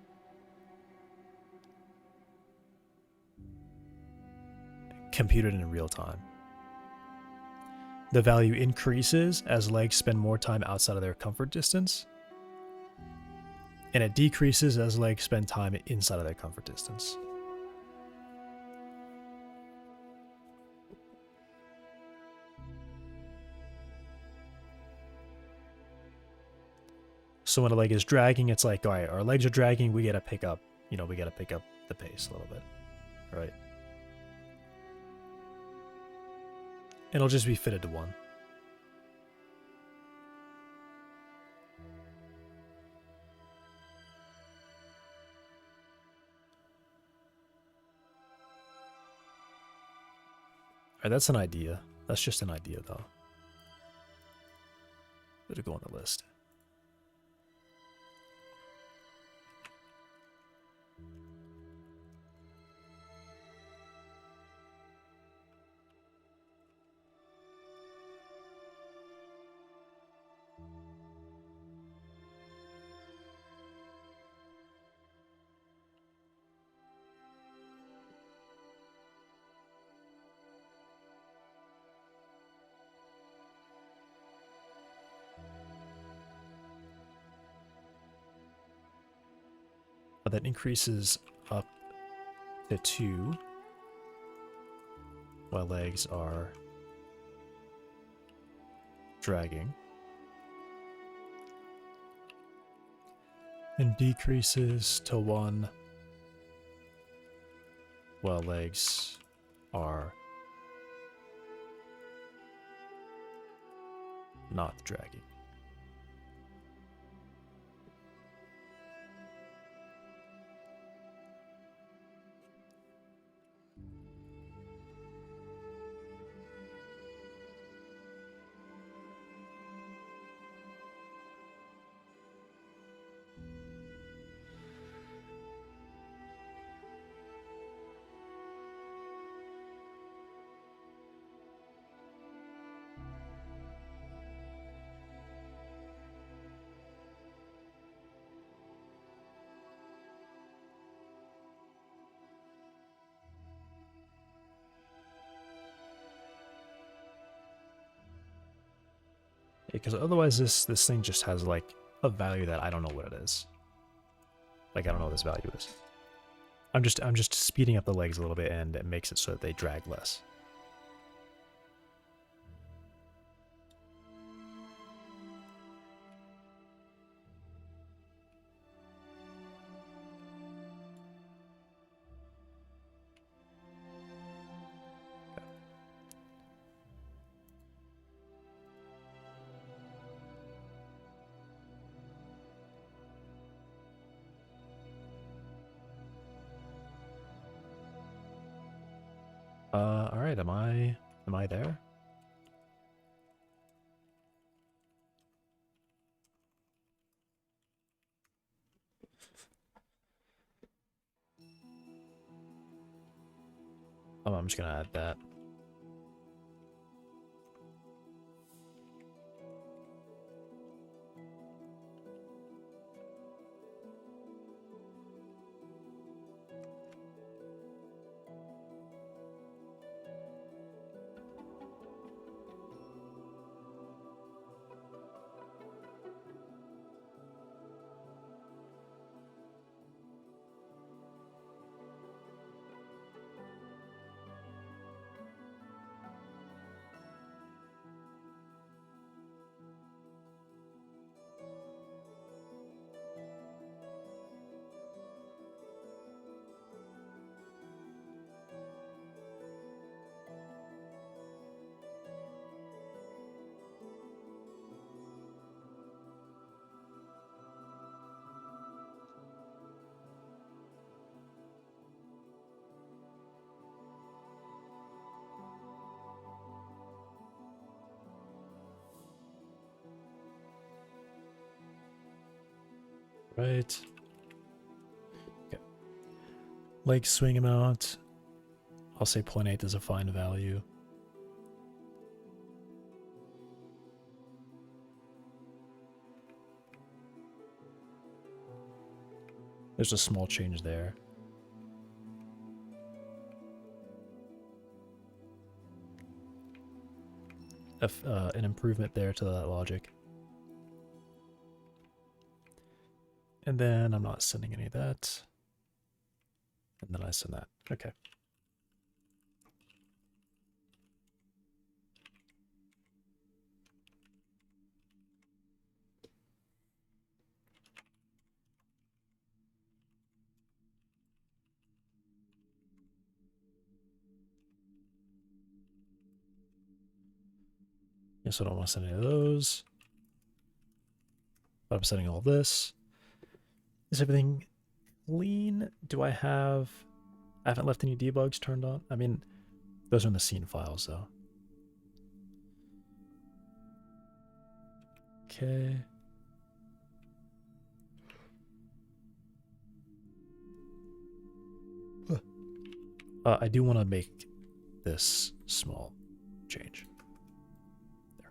computed in real time. The value increases as legs spend more time outside of their comfort distance, and it decreases as legs spend time inside of their comfort distance. So when a leg is dragging, it's like, all right, our legs are dragging, we gotta pick up the pace a little bit, right? It'll just be fitted to one. Alright, that's an idea. That's just an idea, though. Better go on the list. That increases up to 2 while legs are dragging, and decreases to 1 while legs are not dragging. Because otherwise this thing just has like a value that I don't know what it is. Like I don't know what this value is. I'm just speeding up the legs a little bit, and it makes it so that they drag less. All right, am I there? Oh, I'm just gonna add that. Right. Okay. Leg swing amount. I'll say 0.8 is a fine value. There's a small change there. An improvement there to that logic. And then I'm not sending any of that. And then I send that. Okay. Yes, I don't want to send any of those. But I'm sending all this. Is everything clean? Do I haven't left any debugs turned on? I mean, Those are in the scene files, though. Okay. I do want to make this small change. There.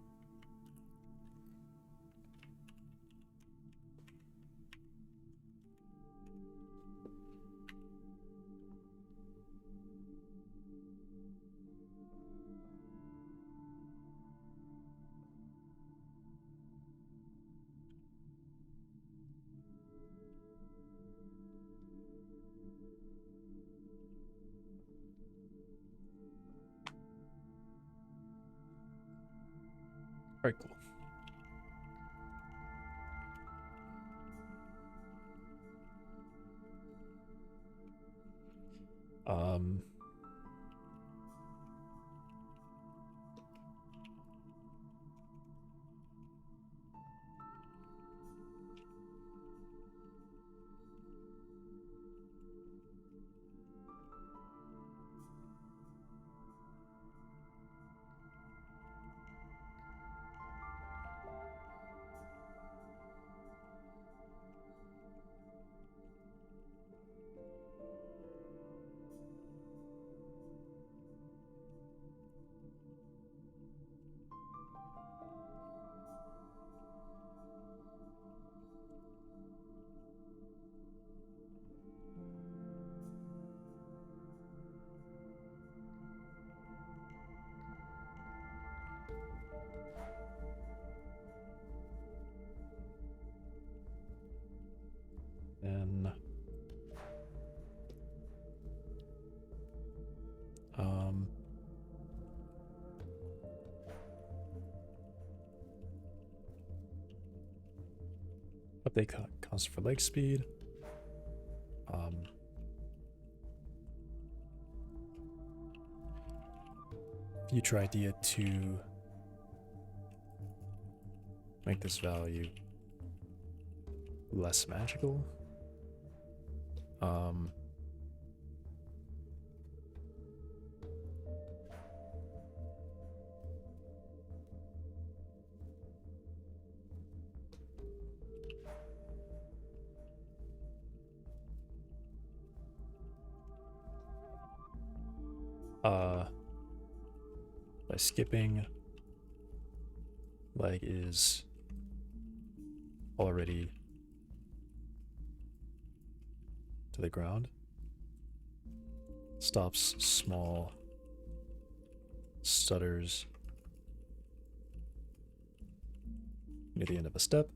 All right, cool. Then update constant for leg speed. Future idea to make this value less magical. By skipping, leg is already to the ground. Stops small stutters near the end of a step.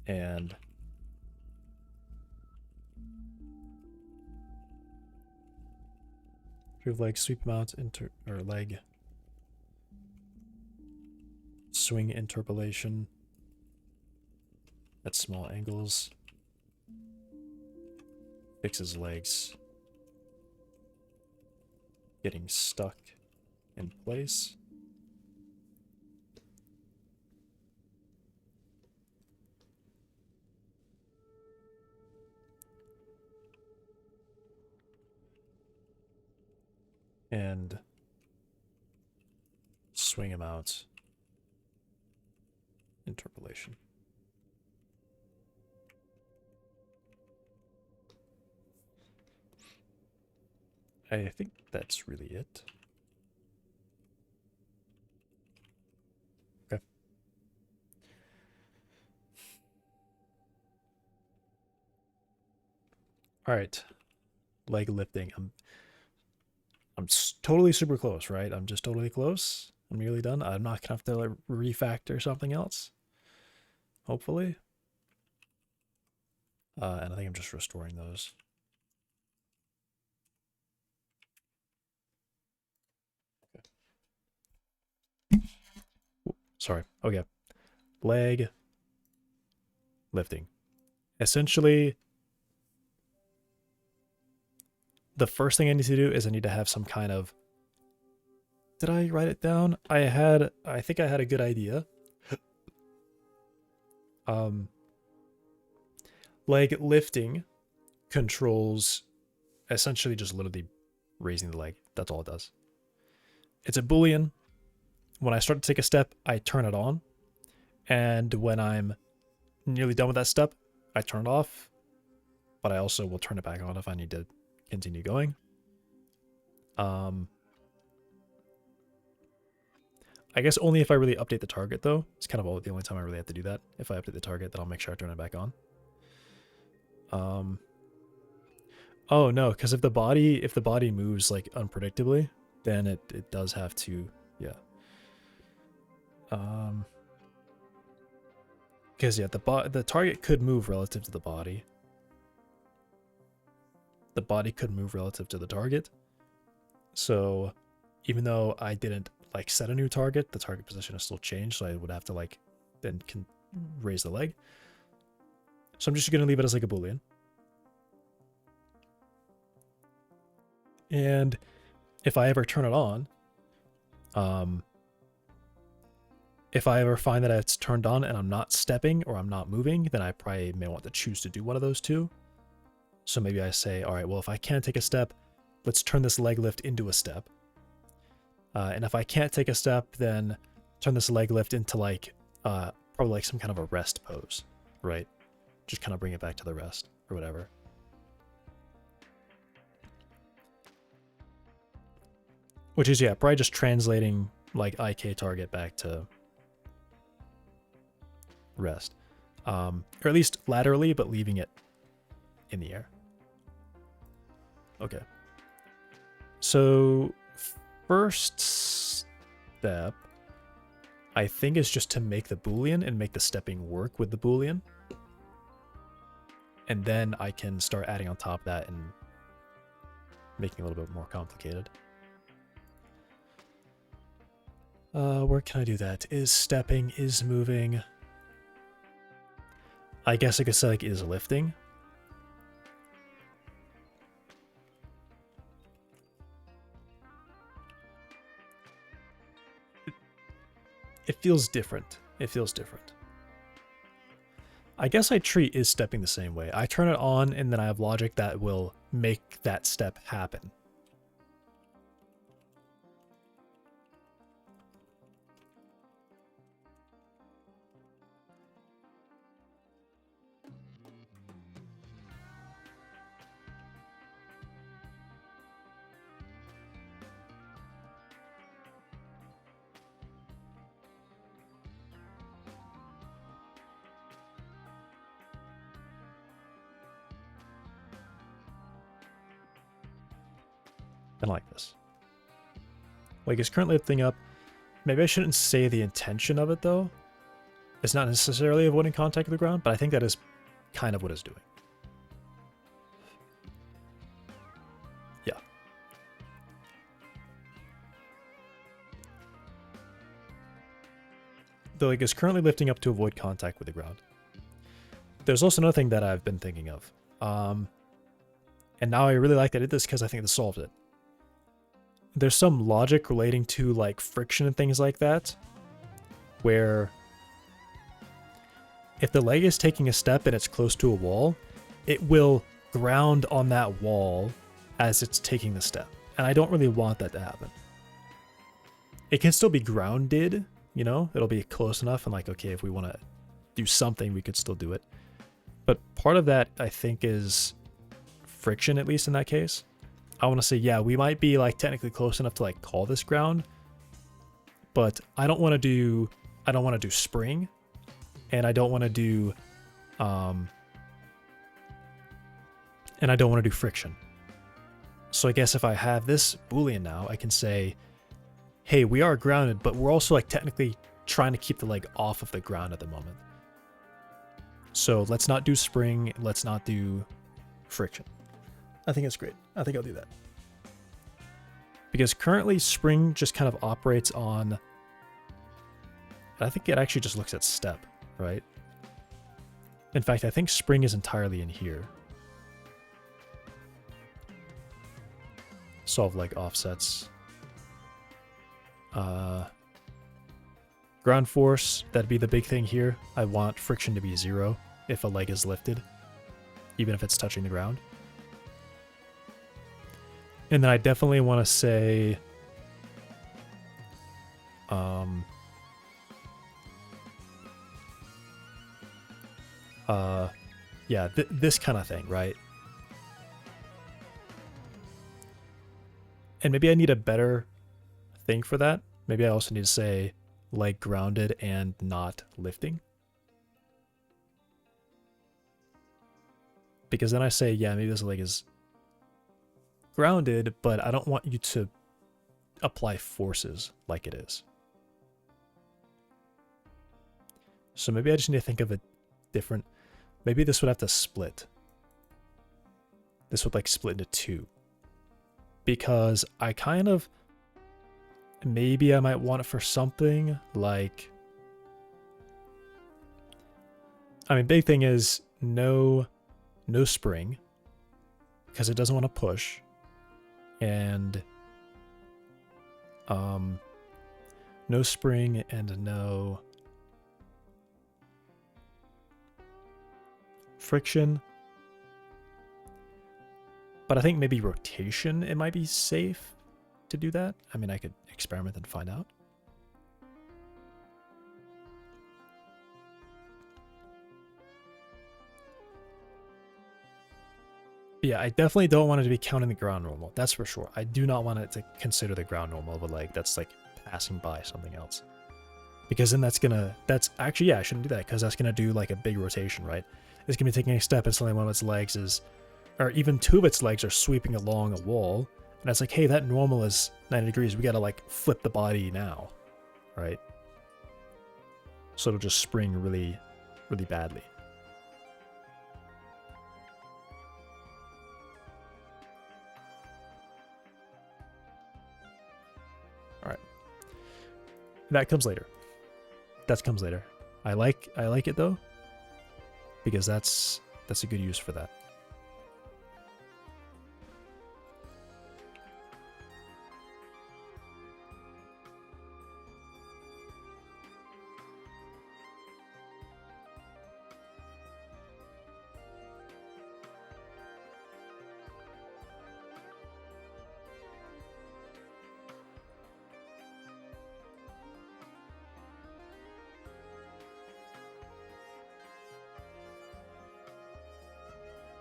And improve leg sweep mount or leg swing interpolation at small angles. Fixes legs getting stuck in place. And swing him out. Interpolation. I think that's really it. Okay. All right. Leg lifting. I'm totally super close, right? I'm just totally close. I'm nearly done. I'm not gonna have to like refactor something else. Hopefully. And I think I'm just restoring those. Okay. Sorry. Okay. Leg lifting. Essentially, the first thing I need to do is I need to have some kind of... Did I write it down? I think I had a good idea. Leg lifting controls essentially just literally raising the leg That's all it does. It's a Boolean. When I start to take a step, I turn it on. And when I'm nearly done with that step, I turn it off. But I also will turn it back on if I need to continue going. I guess only if I really update the target, though. It's kind of the only time I really have to do that. If I update the target, then I'll make sure I turn it back on. Oh no, because if the body moves like unpredictably, then it does have to, yeah. Because yeah, the target could move relative to the body. The body could move relative to the target. So even though I didn't like set a new target, the target position is still changed, so I would have to like then raise the leg. So I'm just gonna leave it as like a Boolean. And if I ever turn it on, if I ever find that it's turned on and I'm not stepping or I'm not moving, then I probably may want to choose to do one of those two. So maybe I say, all right, well, if I can't take a step, let's turn this leg lift into a step. And if I can't take a step, then turn this leg lift into like, probably like some kind of a rest pose, right? Just kind of bring it back to the rest or whatever. Which is, yeah, probably just translating like IK target back to rest. Or at least laterally, but leaving it in the air. Okay. So first step, I think, is just to make the Boolean and make the stepping work with the Boolean. And then I can start adding on top of that and making it a little bit more complicated. Where can I do that? Is stepping, is moving. I guess I could say like is lifting. It feels different. It feels different. I guess I treat is stepping the same way. I turn it on and then I have logic that will make that step happen. I like this. Like, it's currently lifting up. Maybe I shouldn't say the intention of it, though. It's not necessarily avoiding contact with the ground, but I think that is kind of what it's doing. Yeah. Though, like, it's currently lifting up to avoid contact with the ground. There's also another thing that I've been thinking of. And now I really like that I did this because I think this solved it. There's some logic relating to like friction and things like that, where if the leg is taking a step and it's close to a wall, it will ground on that wall as it's taking the step. And I don't really want that to happen. It can still be grounded, you know, it'll be close enough and like, okay, if we want to do something, we could still do it. But part of that, I think, is friction, at least in that case. I want to say, yeah, we might be like technically close enough to like call this ground, but I don't want to do spring, and I don't want to do friction. So I guess if I have this Boolean now, I can say, hey, we are grounded, but we're also like technically trying to keep the leg off of the ground at the moment. So let's not do spring, let's not do friction. I think it's great. I think I'll do that. Because currently spring just kind of operates on, I think it actually just looks at step, right? In fact, I think spring is entirely in here. Solve like offsets. Ground force, that'd be the big thing here. I want friction to be 0 if a leg is lifted, even if it's touching the ground. And then I definitely want to say, yeah, this kind of thing, right? And maybe I need a better thing for that. Maybe I also need to say leg grounded and not lifting. Because then I say, yeah, maybe this leg is grounded, but I don't want you to apply forces like it is. So maybe I just need to think of a different, maybe this would have to split. This would like split into two. Because I kind of, maybe I might want it for something like, I mean, big thing is no spring, because it doesn't want to push, and no spring and no friction. But I think maybe rotation, it might be safe to do that. I mean, I could experiment and find out. Yeah, I definitely don't want it to be counting the ground normal. That's for sure. I do not want it to consider the ground normal of a leg that's like passing by something else. Because then that's actually, yeah, I shouldn't do that, because that's gonna do like a big rotation, right? It's gonna be taking a step and suddenly one of its legs is, or even two of its legs are sweeping along a wall. And it's like, hey, that normal is 90 degrees. We gotta like flip the body now, right? So it'll just spring really, really badly. All right. That comes later. That comes later. I like it though, because that's a good use for that.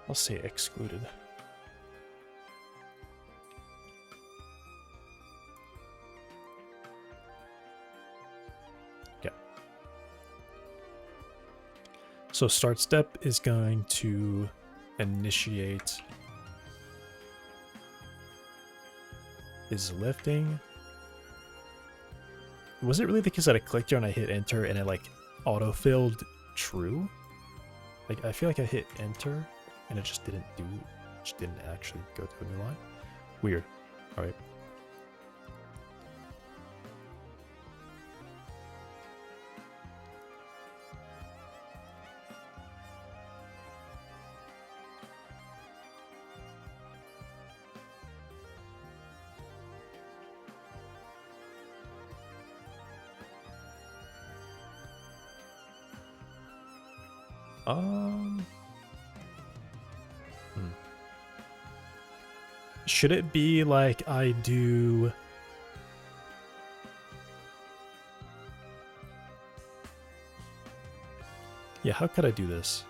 I'll say excluded. Yeah. So start step is going to initiate is lifting. Was it really the case that I clicked here and I hit enter and it like auto-filled true? Like I feel like I hit enter and it just didn't actually go to a new line. Weird. All right. Should it be like I do... Yeah, how could I do this?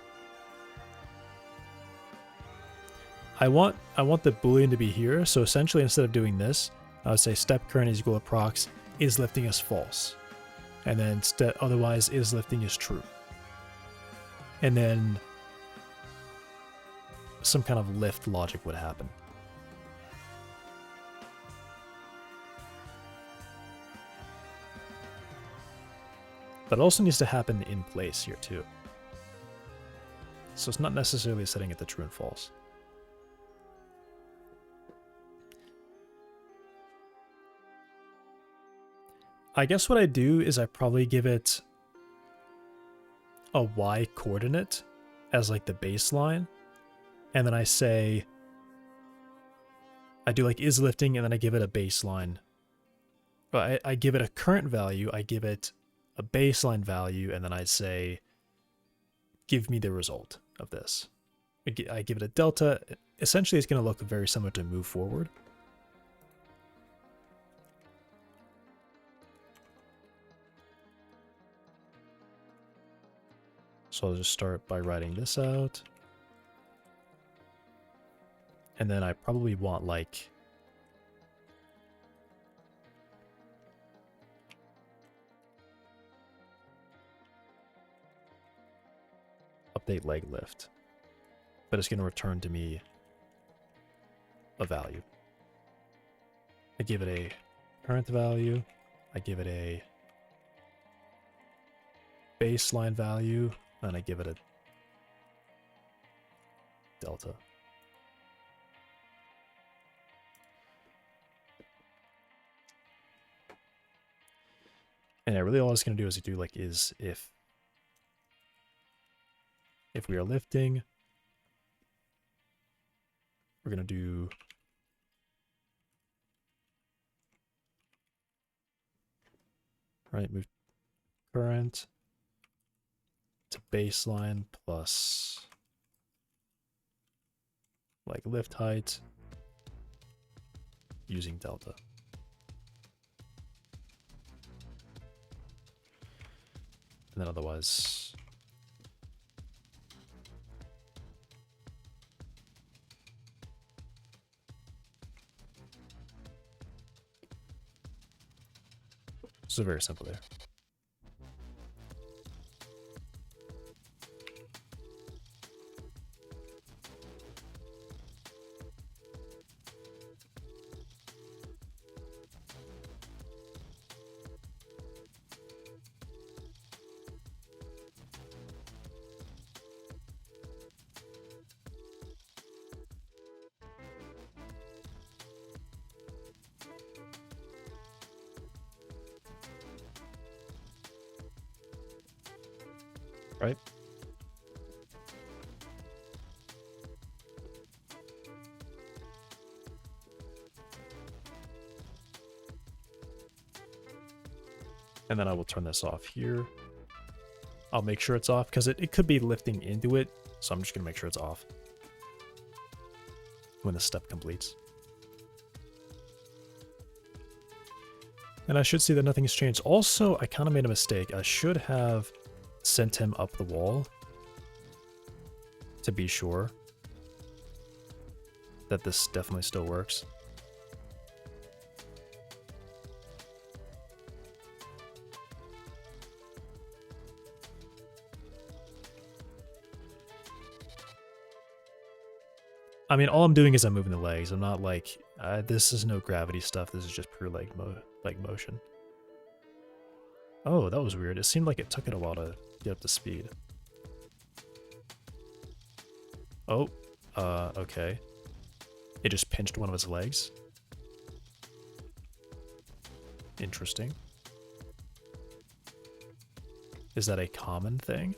I want the boolean to be here, so essentially instead of doing this, I would say step current is equal to prox is lifting is false. And then otherwise is lifting is true. And then some kind of lift logic would happen. But it also needs to happen in place here too. So it's not necessarily setting it to true and false. I guess what I do is I probably give it a y coordinate as like the baseline. And then I say, I do like is lifting and then I give it a baseline. But I give it a current value, I give it a baseline value, and then I say, give me the result of this. I give it a delta. Essentially, it's going to look very similar to move forward. So I'll just start by writing this out. And then I probably want like update leg lift. But it's going to return to me a value. I give it a current value. I give it a baseline value. And I give it a delta. And really all it's going to do is do like is if we are lifting, we're going to do right, move current to baseline plus like lift height using delta. And then otherwise so very simple there. Right? And then I will turn this off here. I'll make sure it's off because it could be lifting into it. So I'm just going to make sure it's off when the step completes. And I should see that nothing's changed. Also, I kind of made a mistake. I should have sent him up the wall to be sure that this definitely still works. I mean, all I'm doing is I'm moving the legs. I'm not like, this is no gravity stuff. This is just pure leg motion. Oh, that was weird. It seemed like it took it a while to get up to speed. Oh, okay. It just pinched one of his legs. Interesting. Is that a common thing?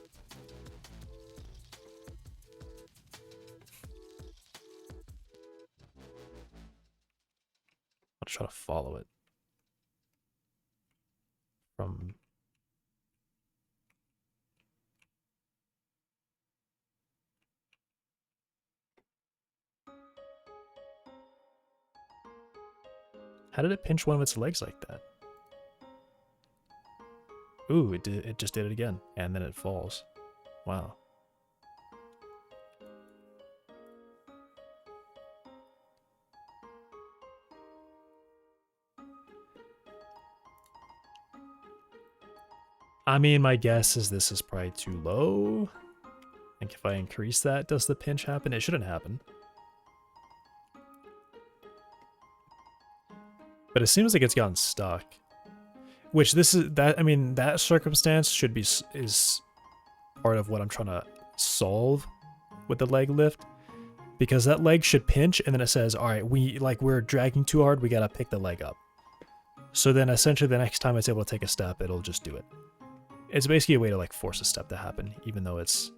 I'll try to follow it from how did it pinch one of its legs like that? Ooh, it just did it again, and then it falls. Wow. I mean, my guess is this is probably too low. I think if I increase that, does the pinch happen? It shouldn't happen. But it seems like it's gotten stuck. Which this is, that, I mean, that circumstance should be, is part of what I'm trying to solve with the leg lift. Because that leg should pinch, and then it says, alright, we're dragging too hard, we gotta pick the leg up. So then essentially the next time it's able to take a step, it'll just do it. It's basically a way to like force a step to happen, even though it's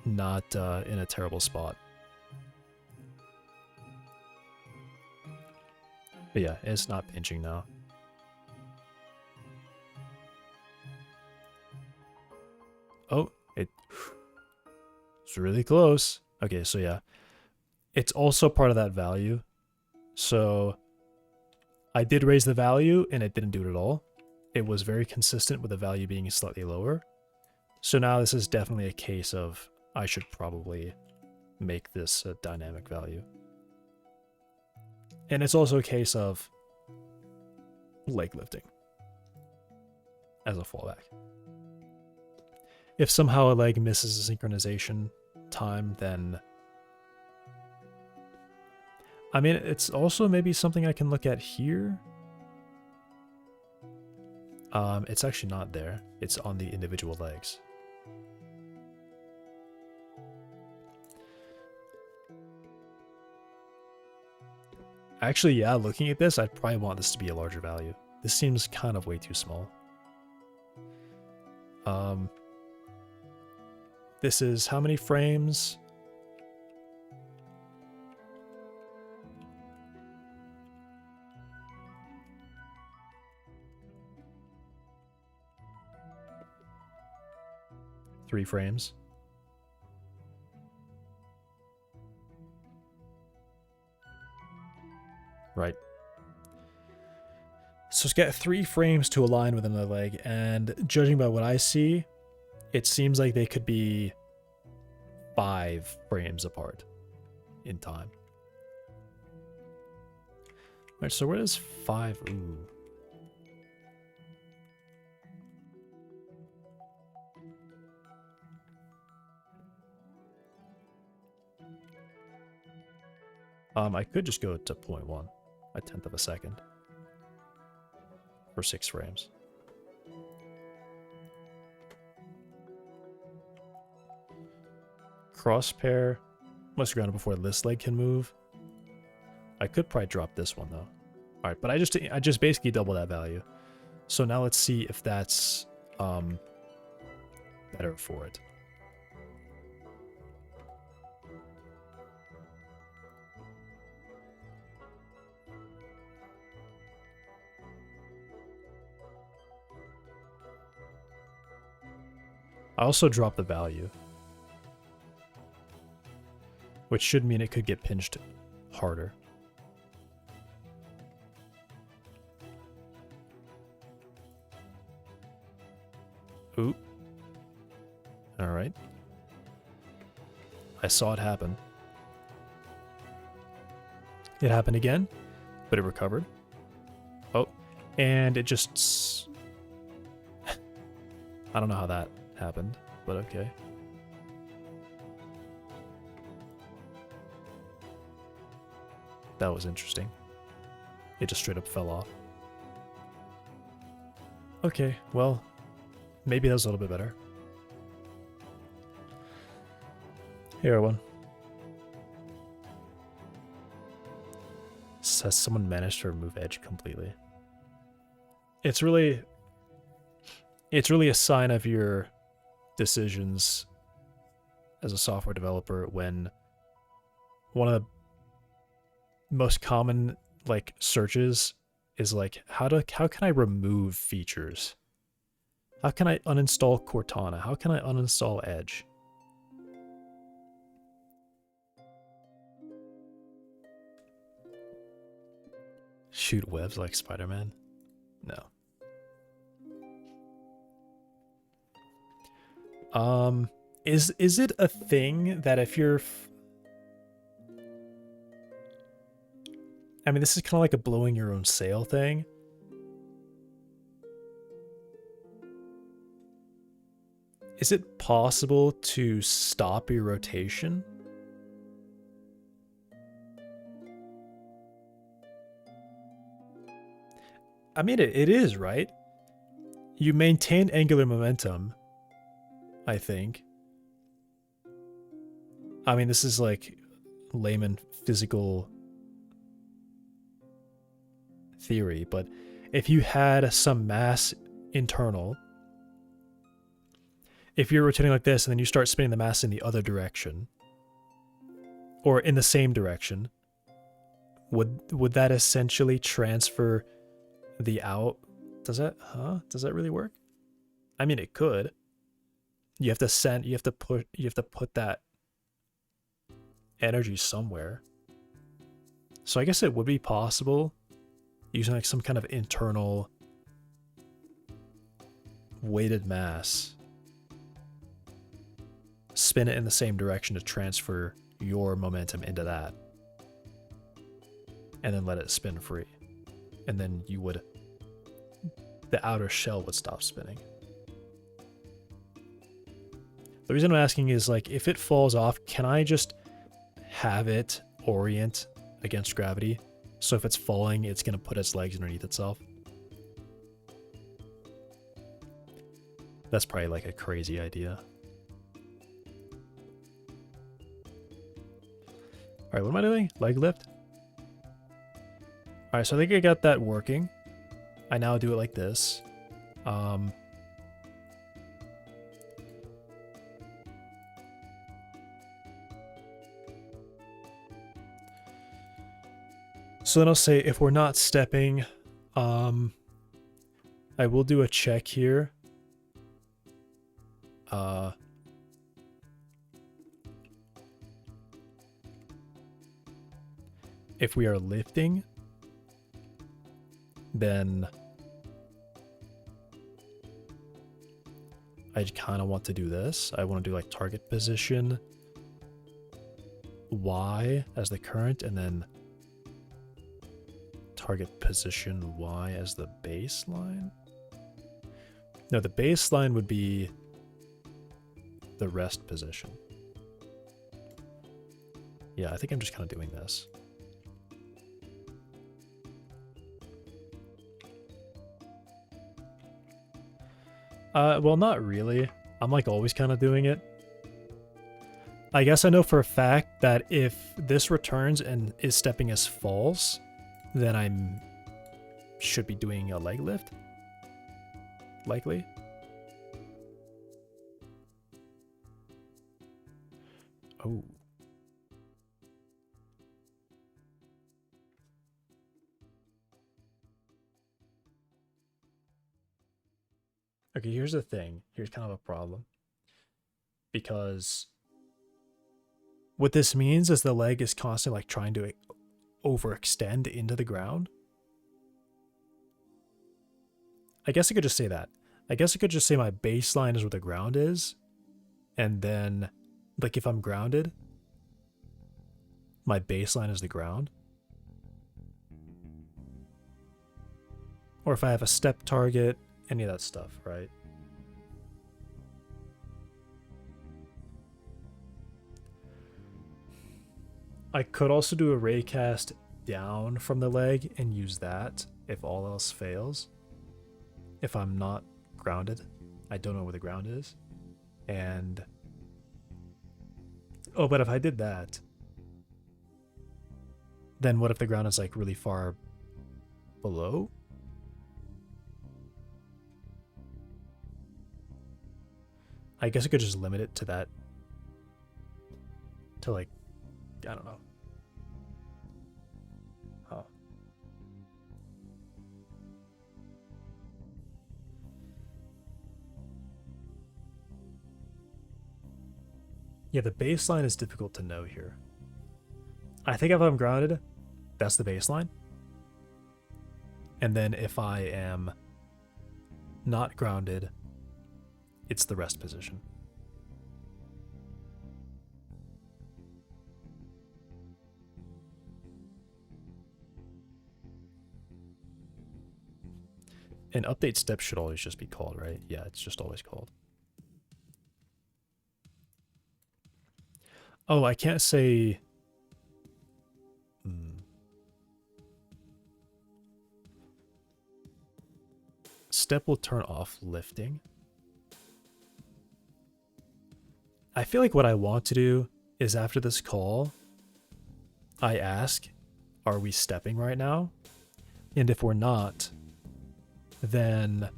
not in a terrible spot. But yeah, it's not pinching now. Oh, it's really close. Okay, so yeah. It's also part of that value. So I did raise the value and it didn't do it at all. It was very consistent with the value being slightly lower. So now this is definitely a case of I should probably make this a dynamic value. And it's also a case of leg lifting as a fallback. If somehow a leg misses a synchronization time, then I mean, it's also maybe something I can look at here. It's actually not there. It's on the individual legs. Actually, yeah, looking at this, I'd probably want this to be a larger value. This seems kind of way too small. This is how many frames? Three frames. Right. So it's got 3 frames to align with another leg, and judging by what I see, it seems like they could be 5 frames apart in time. Alright, so where does 5... Ooh. I could just go to 0.1, a tenth of a second, for 6 frames. Crosspair must have gone before this leg can move. I could probably drop this one though. All right, but I just basically double that value. So now let's see if that's better for it. I also dropped the value, which should mean it could get pinched harder. Oop. All right. I saw it happen. It happened again, but it recovered. Oh, and it just... I don't know how that happened, but okay. That was interesting. It just straight up fell off. Okay, well, maybe that was a little bit better. Here, one. Has someone managed to remove edge completely? It's really a sign of your decisions as a software developer when one of the most common like searches is like how can I remove features? How can I uninstall Cortana? How can I uninstall Edge? Shoot webs like Spider-Man? No. Is it a thing that if you're... I mean, this is kind of like a blowing your own sail thing. Is it possible to stop your rotation? I mean, it is, right? You maintain angular momentum, I think. I mean, this is like layman physical theory, but if you had some mass internal, if you're rotating like this and then you start spinning the mass in the other direction, or in the same direction, would that essentially transfer the out? Does that really work? I mean, it could. You have to put that energy somewhere. So I guess it would be possible using like some kind of internal weighted mass spin it in the same direction to transfer your momentum into that. And then let it spin free. And then the outer shell would stop spinning. The reason I'm asking is, like, if it falls off, can I just have it orient against gravity? So if it's falling, it's going to put its legs underneath itself. That's probably like a crazy idea. Alright, what am I doing? Leg lift? Alright, so I think I got that working. I now do it like this. So then I'll say if we're not stepping, I will do a check here. If we are lifting, then I kind of want to do this. I want to do like target position Y as the current, and then target position Y as the baseline. No, the baseline would be the rest position. Yeah, I think I'm just kind of doing this. Well, not really. I'm like always kind of doing it. I guess I know for a fact that if this returns and is stepping as false, then I should be doing a leg lift. Likely. Oh. Okay, here's the thing. Here's kind of a problem. Because what this means is the leg is constantly like trying to overextend into the ground. I guess I could just say that. I guess I could just say my baseline is where the ground is. And then, like, if I'm grounded, my baseline is the ground. Or if I have a step target, any of that stuff, right? I could also do a ray cast down from the leg and use that if all else fails. If I'm not grounded, I don't know where the ground is. And oh, but if I did that, then what if the ground is like really far below? I guess I could just limit it to that, to like, I don't know. Huh. Yeah, the baseline is difficult to know here. I think if I'm grounded, that's the baseline. And then if I am not grounded, it's the rest position. And update steps should always just be called, right? Yeah, it's just always called. Oh, I can't say... Step will turn off lifting. I feel like what I want to do is after this call, I ask, are we stepping right now? And if we're not, then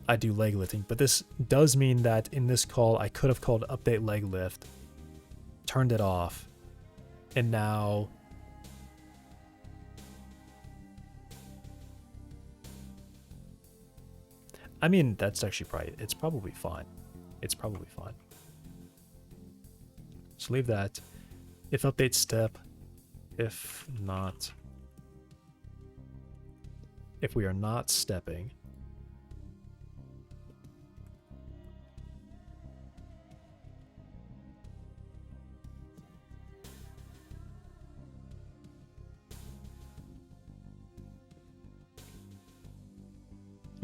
I do leg lifting. But this does mean that in this call, I could have called update leg lift, turned it off, and now I mean, that's actually it's probably fine. It's probably fine. So leave that. If update step, if not, if we are not stepping,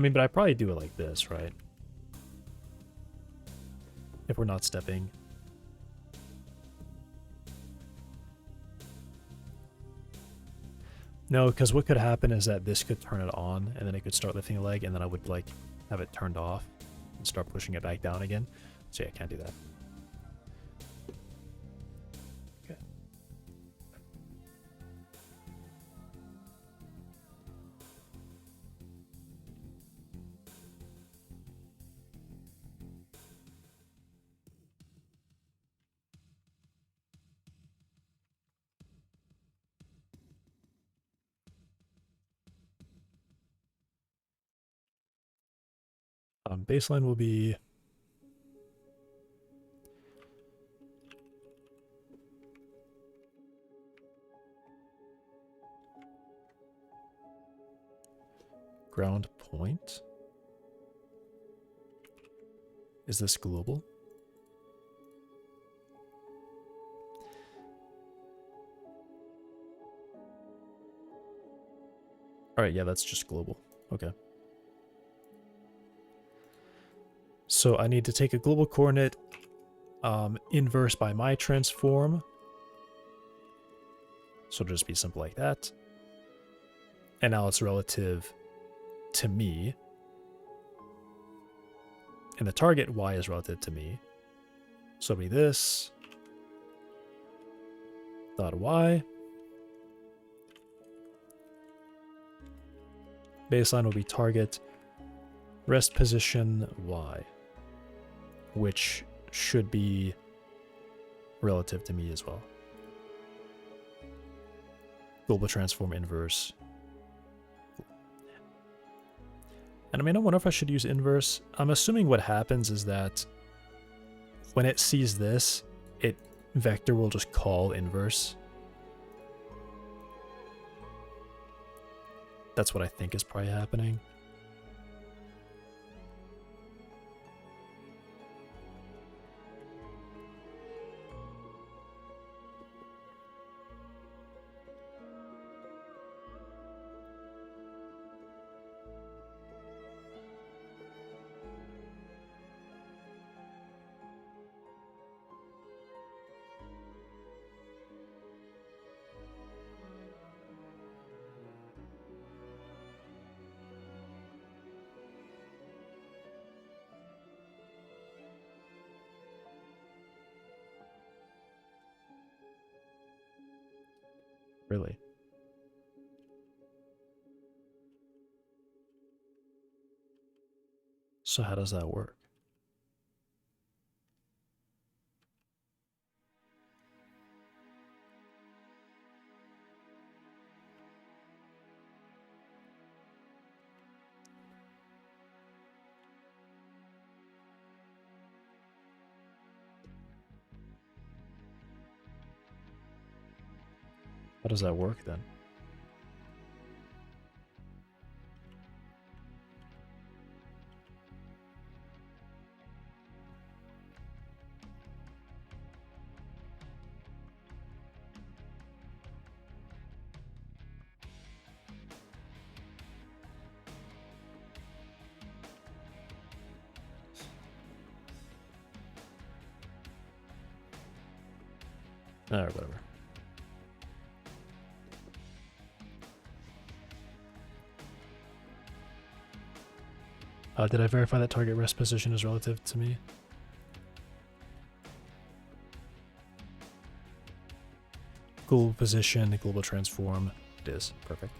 I mean, but I probably do it like this, right? If we're not stepping. No, because what could happen is that this could turn it on, and then it could start lifting a leg, and then I would, like, have it turned off and start pushing it back down again. So yeah, I can't do that. Okay. Baseline will be ground point. Is this global? All right, yeah, that's just global. Okay. So I need to take a global coordinate inverse by my transform. So it'll just be simple like that. And now it's relative to me. And the target y is relative to me. So it'll be this dot y. Baseline will be target rest position y, which should be relative to me as well. Global transform inverse. And I mean, I wonder if I should use inverse. I'm assuming what happens is that when it sees this, it vector will just call inverse. That's what I think is probably happening. Really? So how does that work? How does that work then? Alright, whatever. Did I verify that target rest position is relative to me? Global position, global transform. It is. Perfect.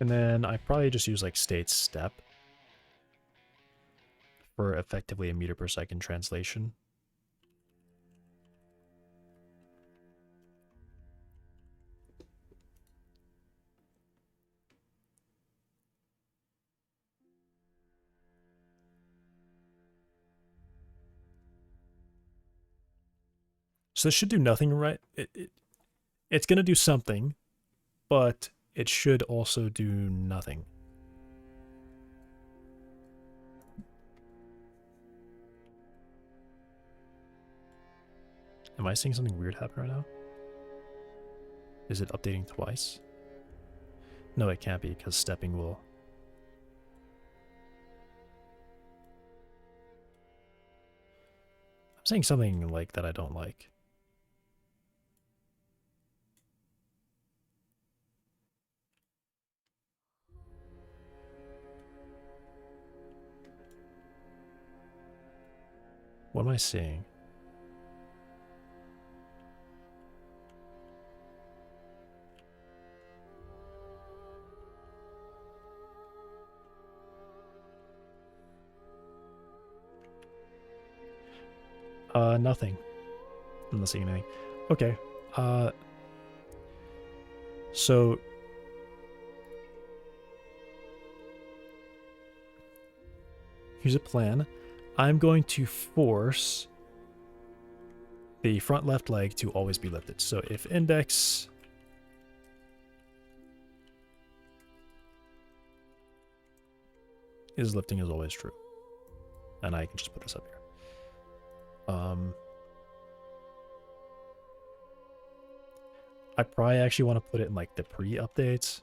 And then I probably just use like state step for effectively a meter per second translation. So this should do nothing, right? It's going to do something, but it should also do nothing. Am I seeing something weird happen right now? Is it updating twice? No, it can't be, because stepping will... I'm saying something like that I don't like. What am I seeing? Nothing. I'm not seeing anything. Okay. So here's a plan. I'm going to force the front left leg to always be lifted. So if index is lifting is always true. And I can just put this up here. I probably actually want to put it in like the pre-updates.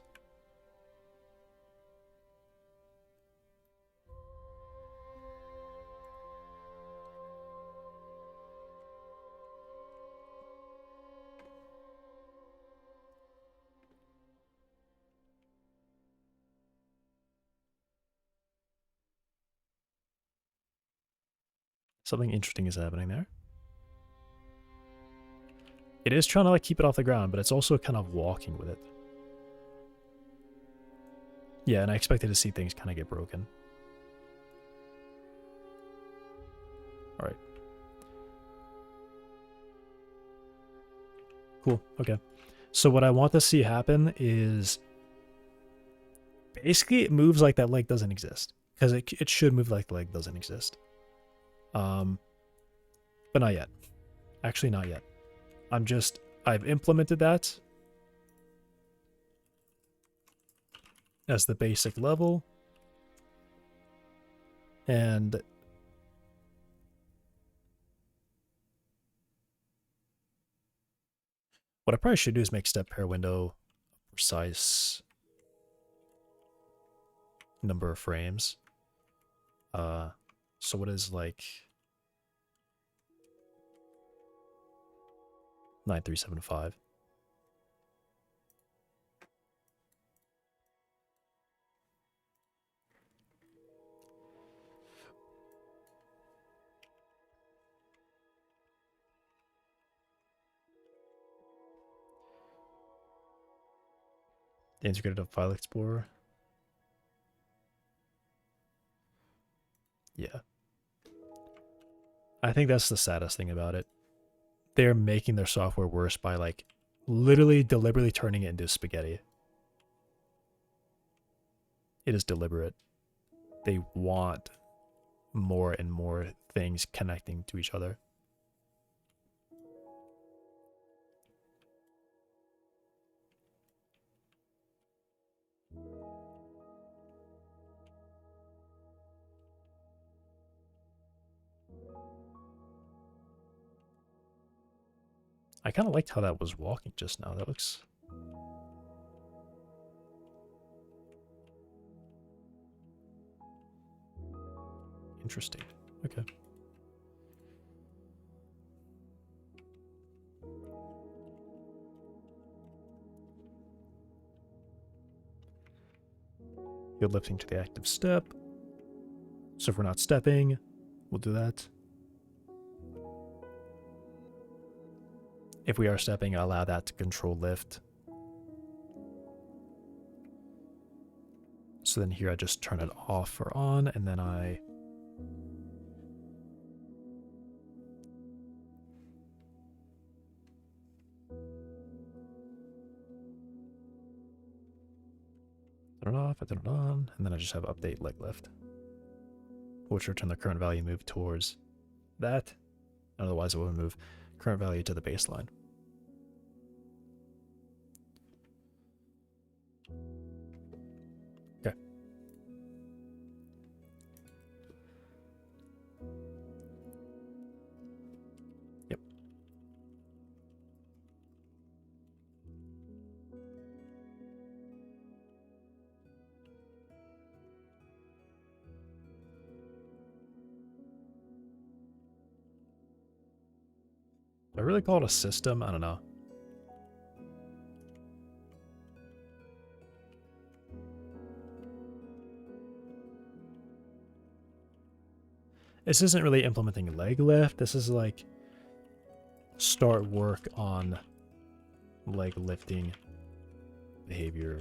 Something interesting is happening there. It is trying to like keep it off the ground, but it's also kind of walking with it. Yeah, and I expected to see things kind of get broken. All right. Cool. Okay. So what I want to see happen is basically it moves like that leg doesn't exist, because it should move like the leg doesn't exist. But not yet. Actually, not yet. I've implemented that as the basic level. And what I probably should do is make step pair window a precise number of frames. So what is like 9375? The integrated file explorer. Yeah. I think that's the saddest thing about it. They're making their software worse by like literally deliberately turning it into spaghetti. It is deliberate. They want more and more things connecting to each other. I kind of liked how that was walking just now. That looks... interesting. Okay. You're lifting to the active step. So if we're not stepping, we'll do that. If we are stepping, I'll allow that to control lift. So then here I just turn it off or on, and then I... turn it off, I turn it on, and then I just have update leg lift, which return the current value move towards that. Otherwise it won't move. current value to the baseline. Okay. Yep. Do I really call it a system? I don't know. This isn't really implementing leg lift. This is like start work on leg lifting behavior.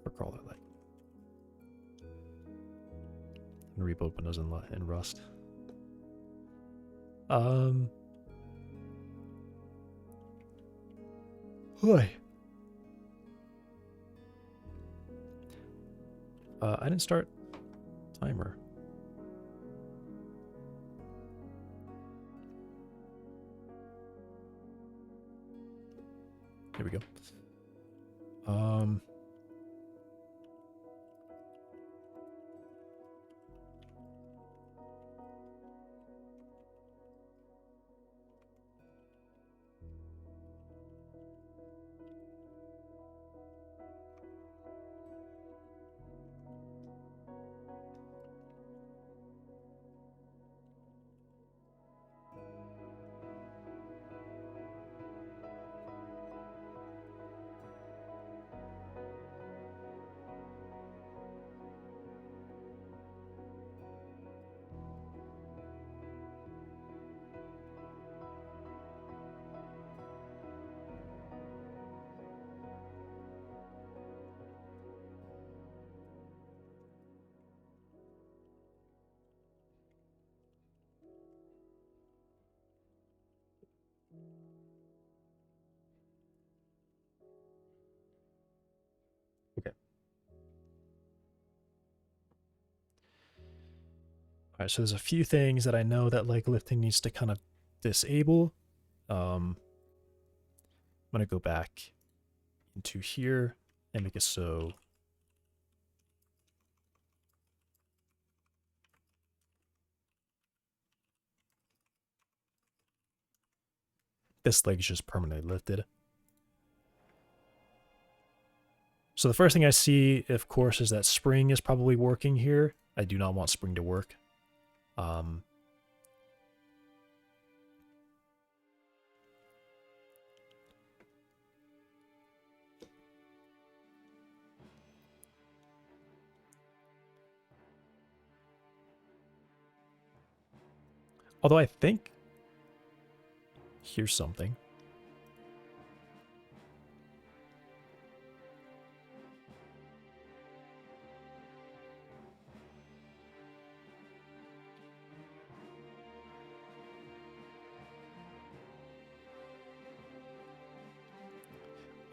Or call it like. And rebuild windows in Rust. Boy. I didn't start timer. Here we go. Okay. All right, so there's a few things that I know that leg lifting needs to kind of disable. I'm going to go back into here and make it so this leg is just permanently lifted. So the first thing I see, of course, is that spring is probably working here. I do not want spring to work. Although I think here's something.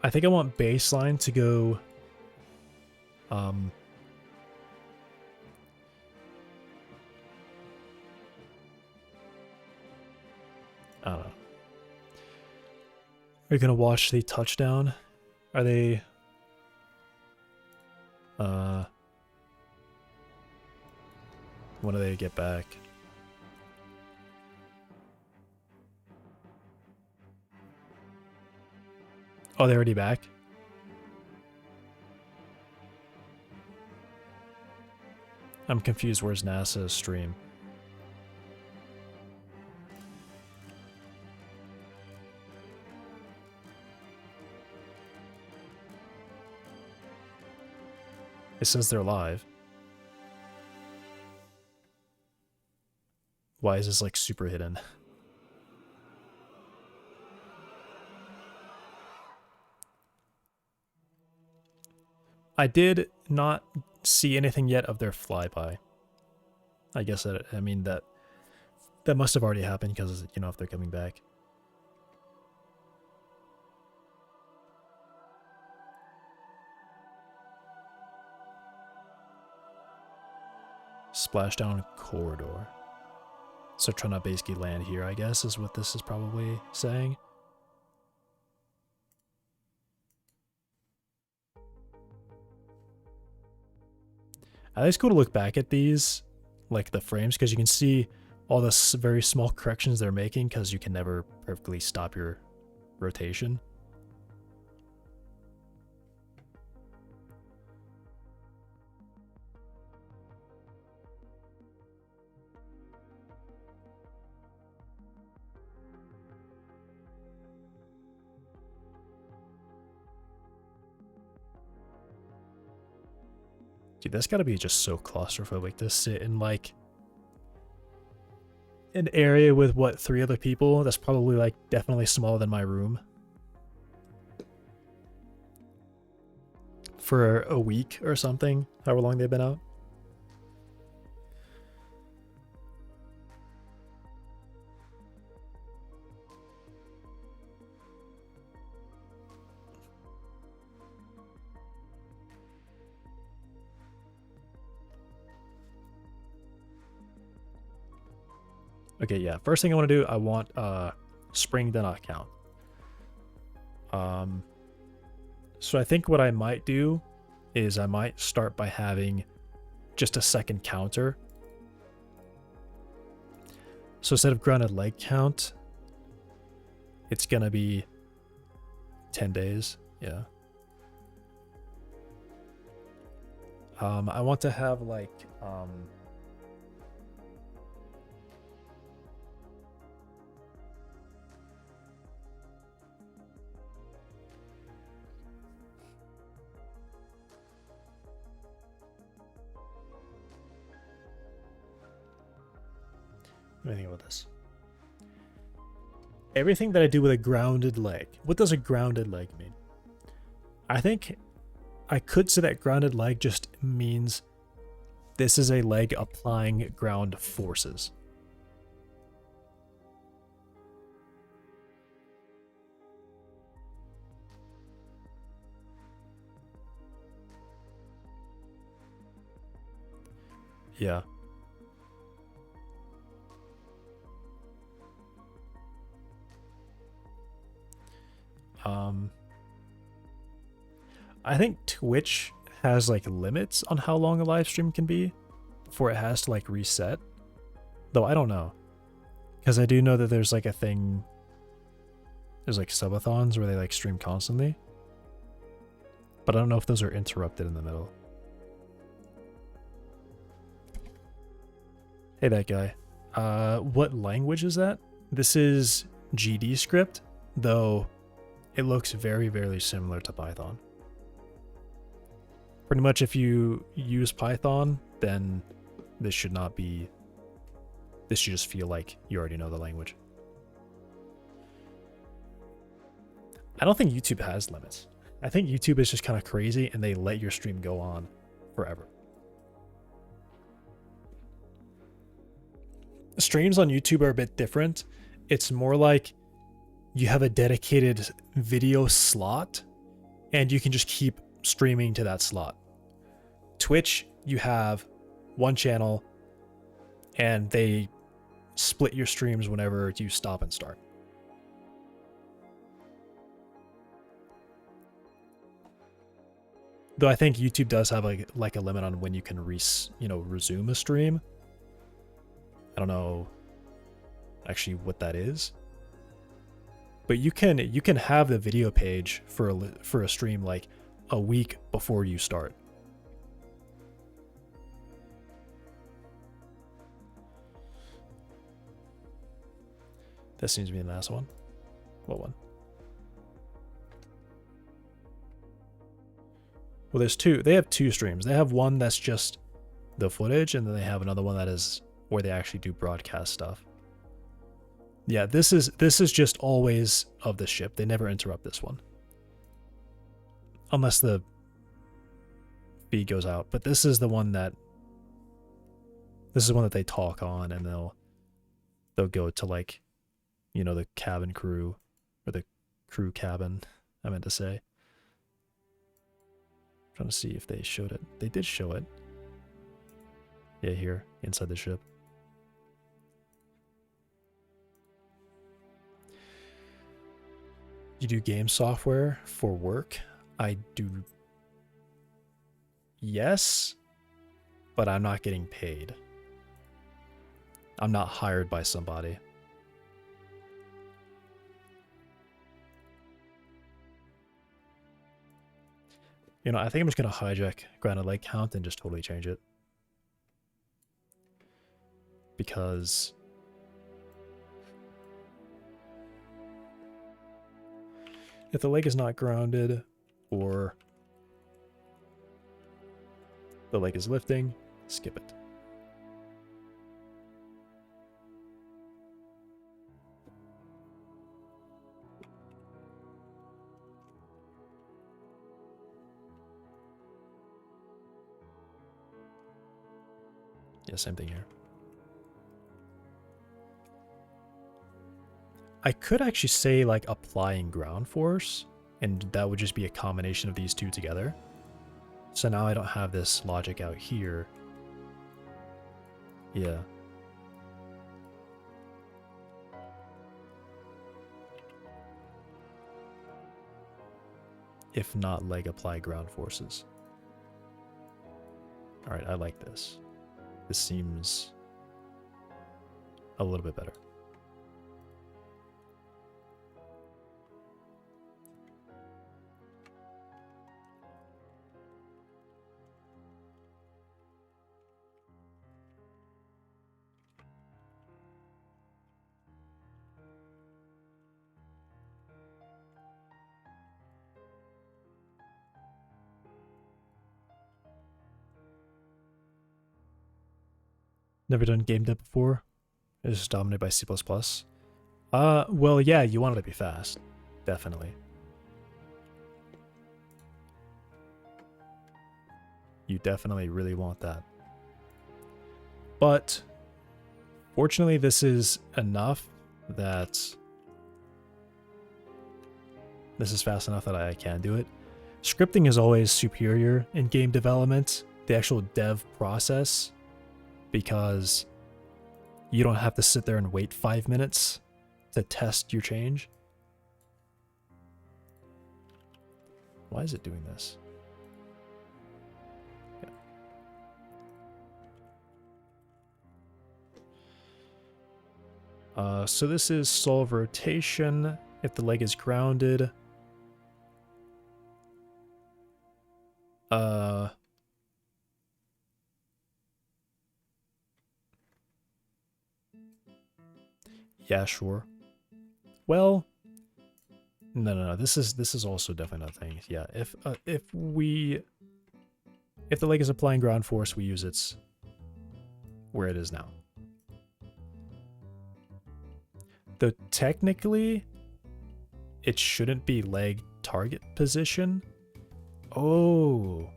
I think I want baseline to go I don't know. Are you gonna watch the touchdown? Are they when do they get back? Oh, they're already back? I'm confused. Where's NASA's stream? It says they're live. Why is this like super hidden? I did not see anything yet of their flyby. I guess that, I mean, that must have already happened because, you know, if they're coming back. Splashdown corridor. So trying to basically land here, I guess, is what this is probably saying. I think it's cool to look back at these, like the frames, because you can see all the very small corrections they're making, because you can never perfectly stop your rotation. Dude, that's gotta be just so claustrophobic to sit in like an area with what, 3 other people? That's probably like definitely smaller than my room. For a week or something, however long they've been out. Okay, yeah. First thing I want to do, I want spring to not count. So I think what I might do is I might start by having just a second counter. So instead of grounded leg count, it's gonna be 10 days. Yeah. I want to have like let me think about this. Everything that I do with a grounded leg. What does a grounded leg mean? I think I could say that grounded leg just means this is a leg applying ground forces. Yeah. I think Twitch has like limits on how long a live stream can be before it has to like reset. Though I don't know. Because I do know that there's like a thing, there's like subathons where they like stream constantly. But I don't know if those are interrupted in the middle. Hey, that guy. What language is that? This is GD script, though it looks very, very similar to Python. Pretty much if you use Python, then this should not be... This should just feel like you already know the language. I don't think YouTube has limits. I think YouTube is just kind of crazy and they let your stream go on forever. Streams on YouTube are a bit different. It's more like you have a dedicated video slot and you can just keep streaming to that slot. Twitch, you have one channel and they split your streams whenever you stop and start. Though I think YouTube does have like a limit on when you can resume a stream. I don't know actually what that is. But you can have the video page for a stream like a week before you start. That seems to be the last one. What one? Well, there's two. They have 2 streams. They have one that's just the footage, and then they have another one that is where they actually do broadcast stuff. Yeah, this is just always of the ship. They never interrupt this one. Unless the feed goes out. But this is the one that they talk on, and they'll go to like, you know, the cabin crew, or the crew cabin, I meant to say. I'm trying to see if they showed it. They did show it. Yeah, here, inside the ship. You do game software for work? I do. Yes, but I'm not getting paid. I'm not hired by somebody. You know, I think I'm just going to hijack grounded leg count and just totally change it. Because if the leg is not grounded or the leg is lifting, skip it. Yeah, same thing here. I could actually say like applying ground force, and that would just be a combination of these two together. So now I don't have this logic out here. Yeah. If not leg apply ground forces. All right, I like this. This seems a little bit better. Never done game dev before. It's just dominated by C++. Well, yeah, you want it to be fast. Definitely. You definitely really want that. But fortunately, this is enough that this is fast enough that I can do it. Scripting is always superior in game development, the actual dev process, because you don't have to sit there and wait 5 minutes to test your change. Why is it doing this? Yeah. So this is solve rotation if the leg is grounded. Yeah, sure. Well, no. This is also definitely not a thing. Yeah, if the leg is applying ground force, we use its where it is now. Though technically, it shouldn't be leg target position. Oh,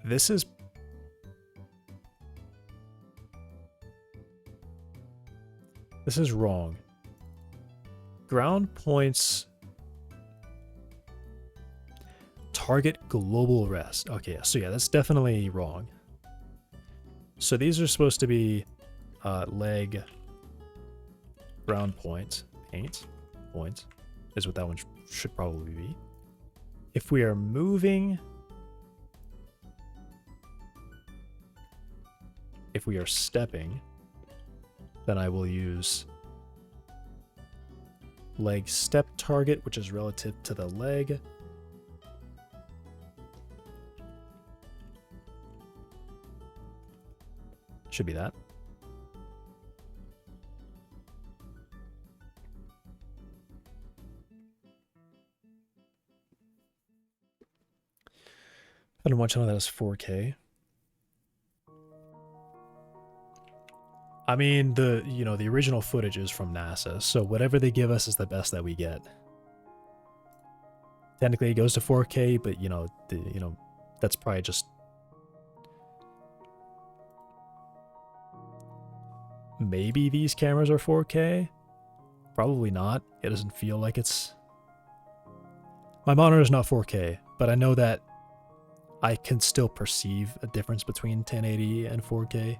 this is. This is wrong. Ground points target global rest. Okay, so yeah, that's definitely wrong. So these are supposed to be leg ground point is what that one should probably be. If we are moving, if we are stepping, then I will use leg step target, which is relative to the leg. Should be that. I don't watch none of that as 4K. I mean, the original footage is from NASA, so whatever they give us is the best that we get. Technically, it goes to 4K, but that's probably just maybe these cameras are 4K. Probably not. It doesn't feel like it's. My monitor is not 4K, but I know that I can still perceive a difference between 1080 and 4K.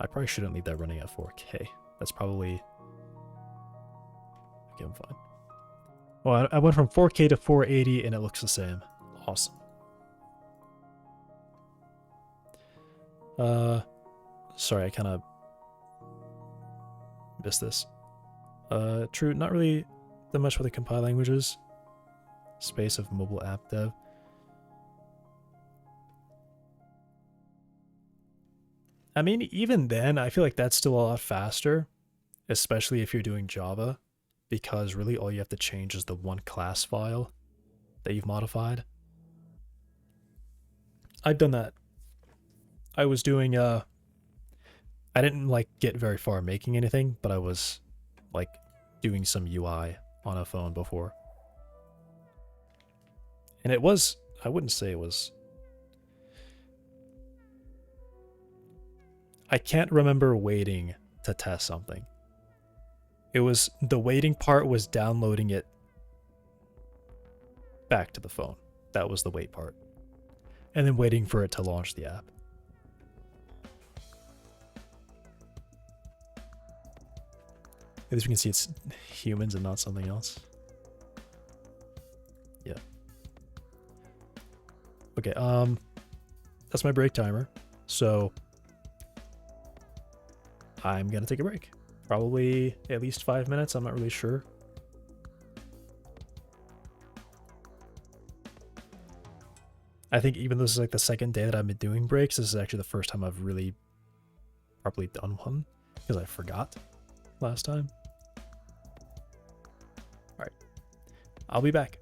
I probably shouldn't leave that running at 4K. That's probably... Okay, I'm fine. Well, I went from 4K to 480 and it looks the same. Awesome. Sorry, I kind of missed this. True, not really that much for the compile languages. Space of mobile app dev. I mean, even then, I feel like that's still a lot faster, especially if you're doing Java, because really all you have to change is the one class file that you've modified. I've done that. I was doing, I didn't like get very far making anything, but I was like doing some UI on a phone before. And it was, I wouldn't say it was, I can't remember waiting to test something. It was, the waiting part was downloading it back to the phone. That was the wait part. And then waiting for it to launch the app. At least we can see it's humans and not something else. Yeah. Okay, that's my break timer. So I'm gonna take a break. Probably at least 5 minutes, I'm not really sure. I think even though this is like the second day that I've been doing breaks, this is actually the first time I've really properly done one, because I forgot last time. Alright, I'll be back.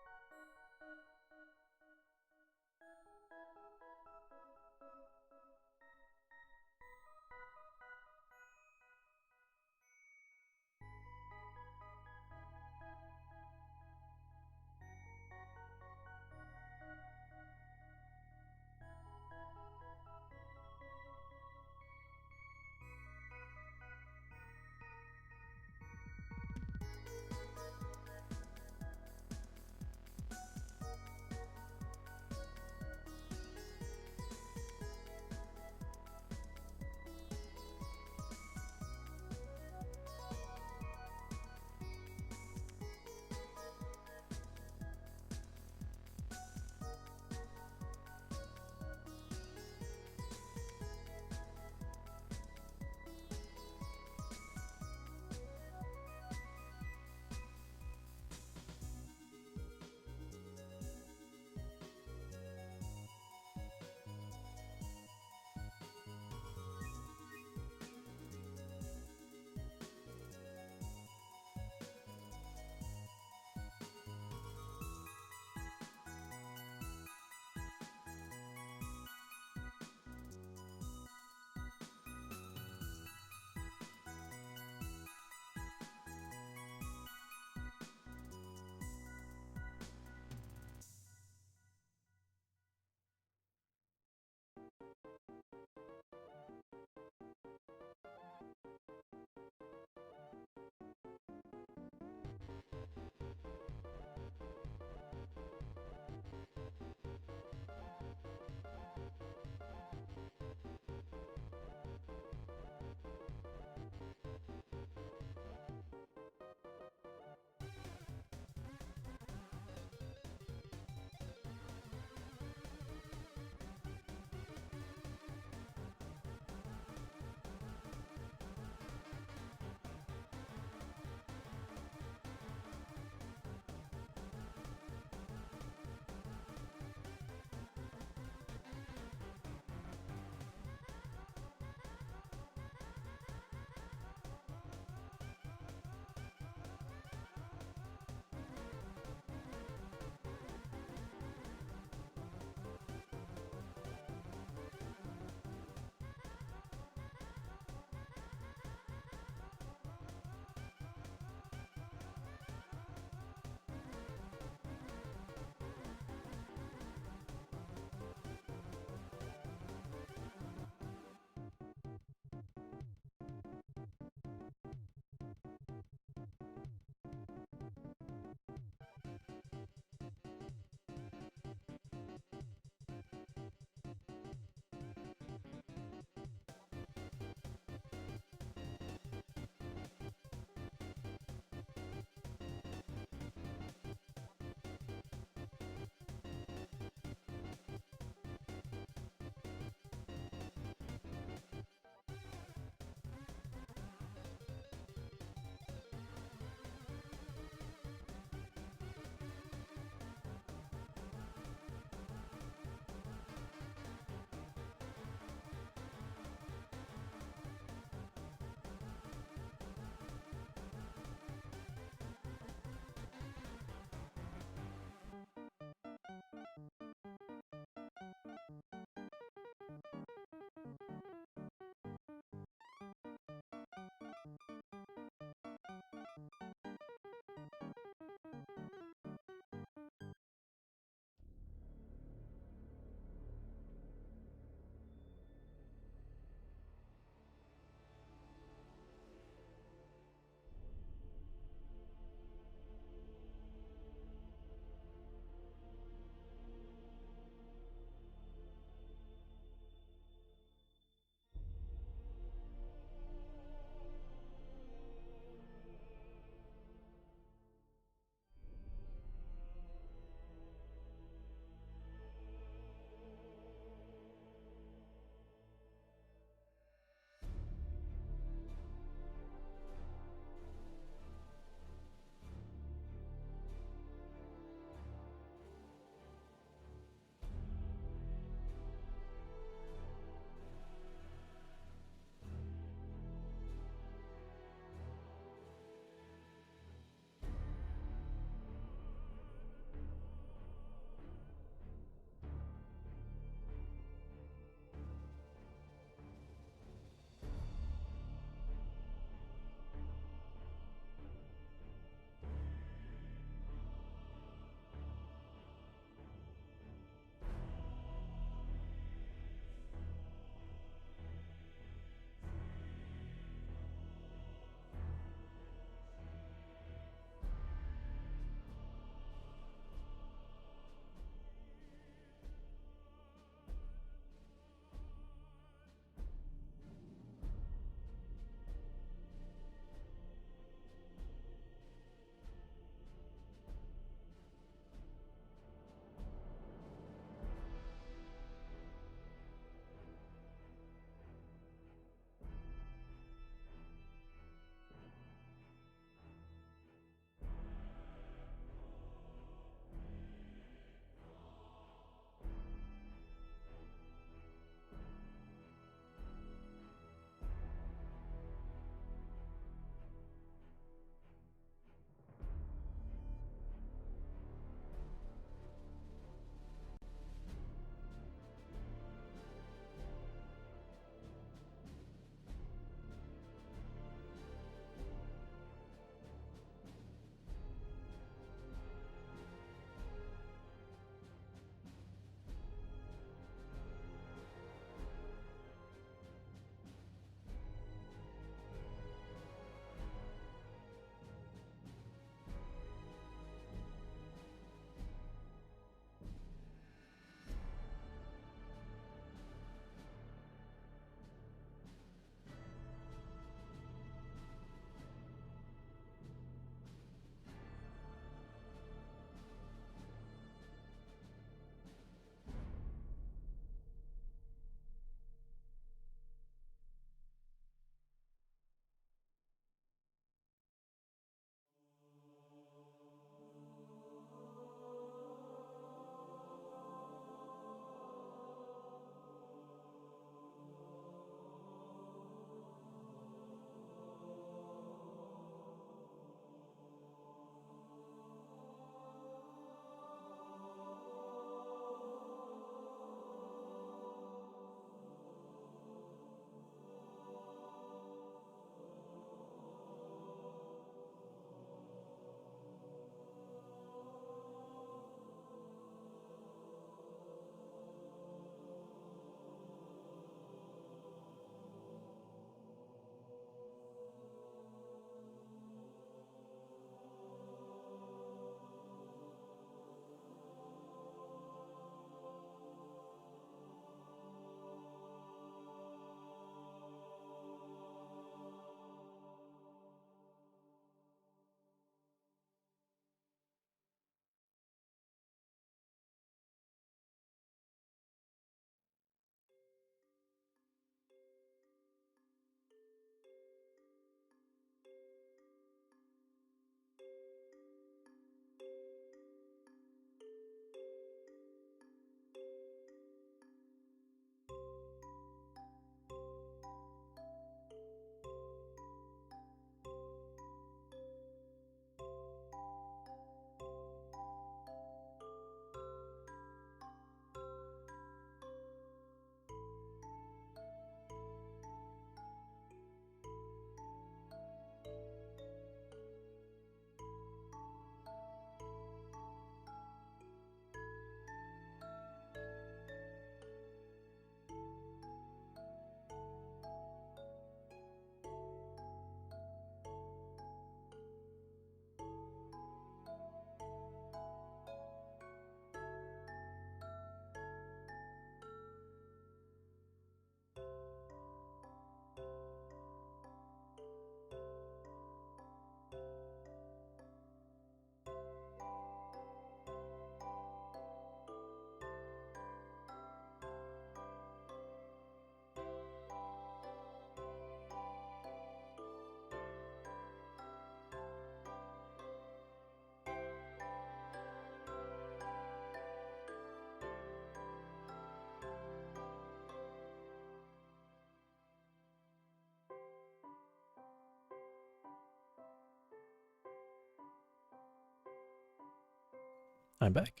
I'm back.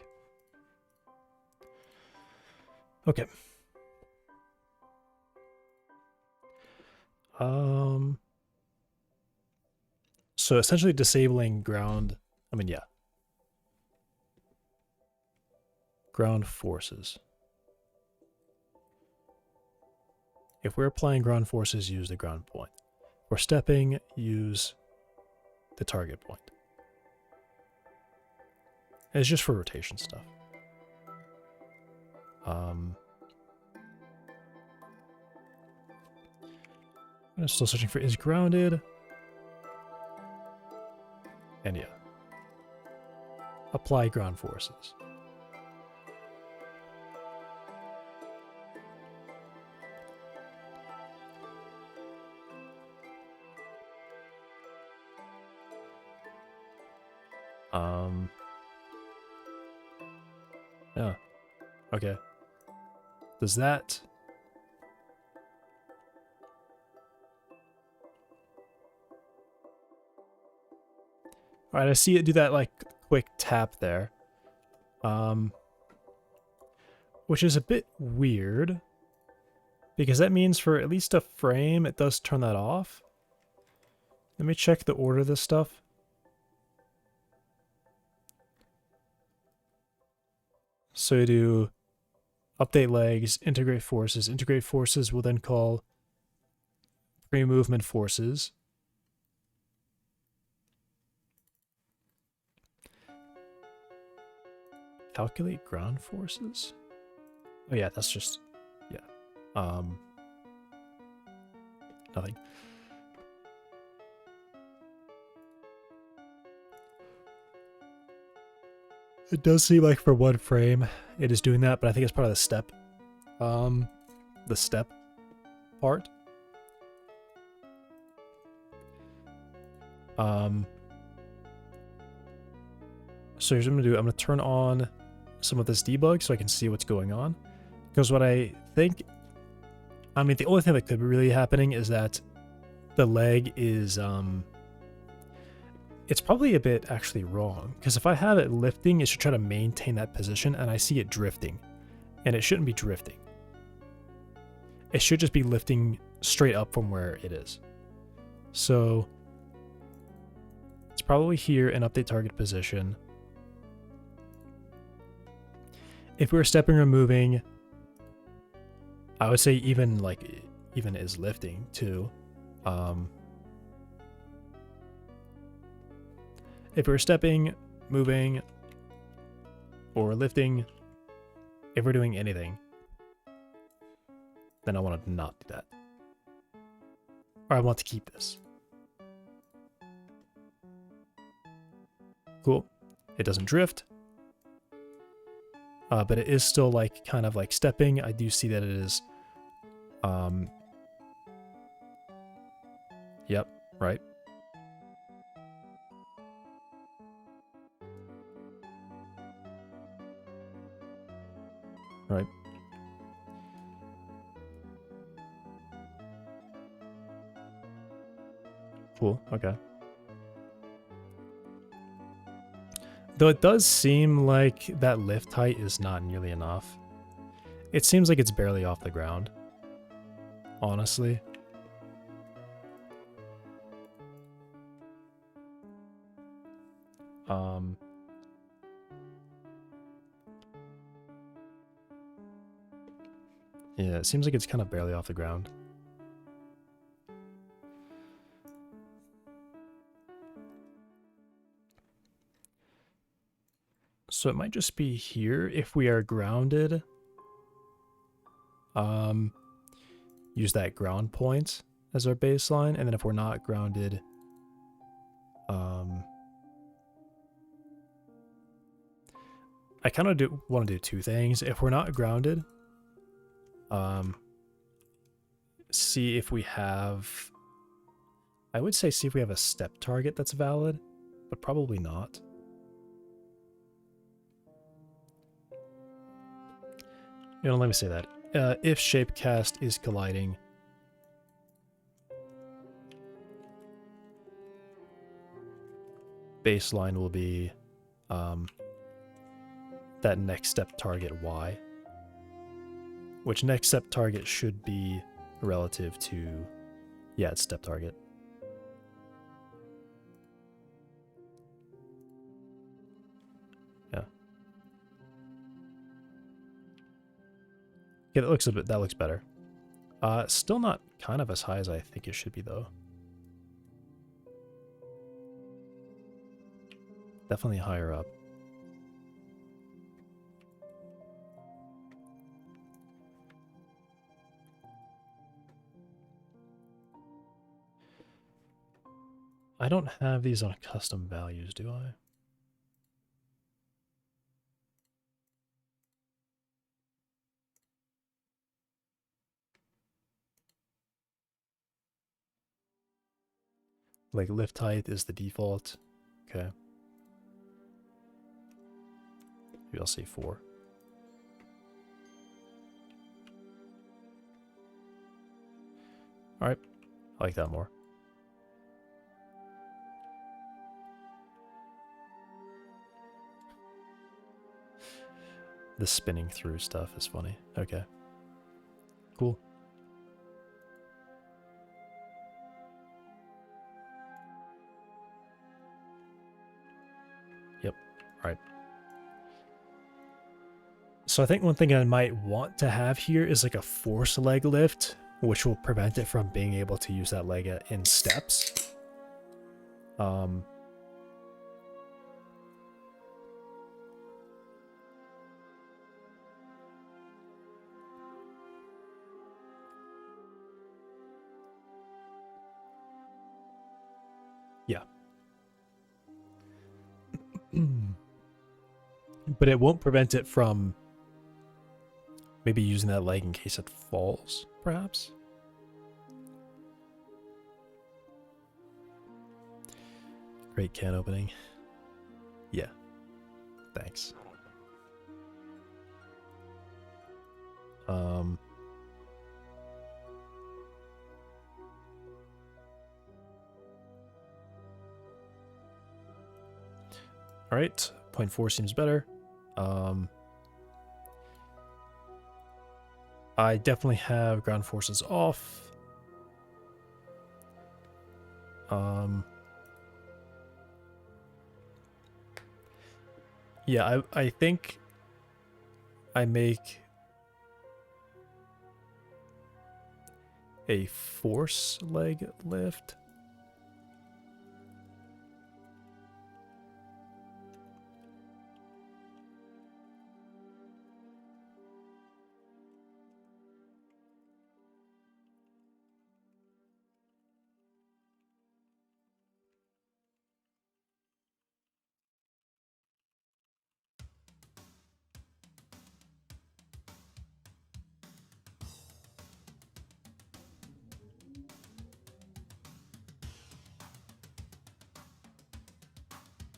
Okay. So essentially disabling ground, ground forces. If we're applying ground forces, use the ground point. If we're stepping, use the target point. And it's just for rotation stuff. I'm still searching for is grounded. And yeah. Apply ground forces. Yeah. Okay. Does that... Alright, I see it do that, like, quick tap there. Which is a bit weird. Because that means for at least a frame, it does turn that off. Let me check the order of this stuff. So you do update legs, integrate forces. Integrate forces will then call pre-movement forces. Calculate ground forces? Oh yeah, that's just, yeah. Nothing. It does seem like for one frame it is doing that, but I think it's part of the step. The step part. So here's what I'm gonna do. I'm gonna turn on some of this debug so I can see what's going on. Because what I think, the only thing that could be really happening is that the leg is, it's probably a bit actually wrong. Because if I have it lifting, it should try to maintain that position, and I see it drifting. And it shouldn't be drifting. It should just be lifting straight up from where it is. So it's probably here in update target position. If we were stepping or moving, I would say even is lifting too. If we're stepping, moving, or lifting, if we're doing anything, then I want to not do that. Or I want to keep this. Cool. It doesn't drift. But it is still kind of like stepping. I do see that it is. Yep, right. Right. Cool, okay. Though it does seem like that lift height is not nearly enough. It seems like it's barely off the ground. Honestly. Yeah, it seems like it's kind of barely off the ground. So it might just be here if we are grounded. Use that ground point as our baseline, and then if we're not grounded, I kind of want to do two things. If we're not grounded, see if we have, I would say see if we have a step target that's valid, but probably not. Let me say that. If shapecast is colliding, baseline will be that next step target Y, which next step target should be relative to, yeah, it's step target. Yeah. Yeah, that looks a bit, that looks better. Still not kind of as high as I think it should be though. Definitely higher up. I don't have these on custom values, do I? Like lift height is the default. Okay. Maybe I'll say 4. Alright. I like that more. The spinning through stuff is funny. Okay. Cool. Yep. Right. So I think one thing I might want to have here is like a force leg lift, which will prevent it from being able to use that leg in steps. Yeah. But it won't prevent it from maybe using that leg in case it falls, perhaps? Great can opening. Yeah. Thanks. All right, 0.4 seems better. I definitely have ground forces off. Yeah, I think I make a force leg lift.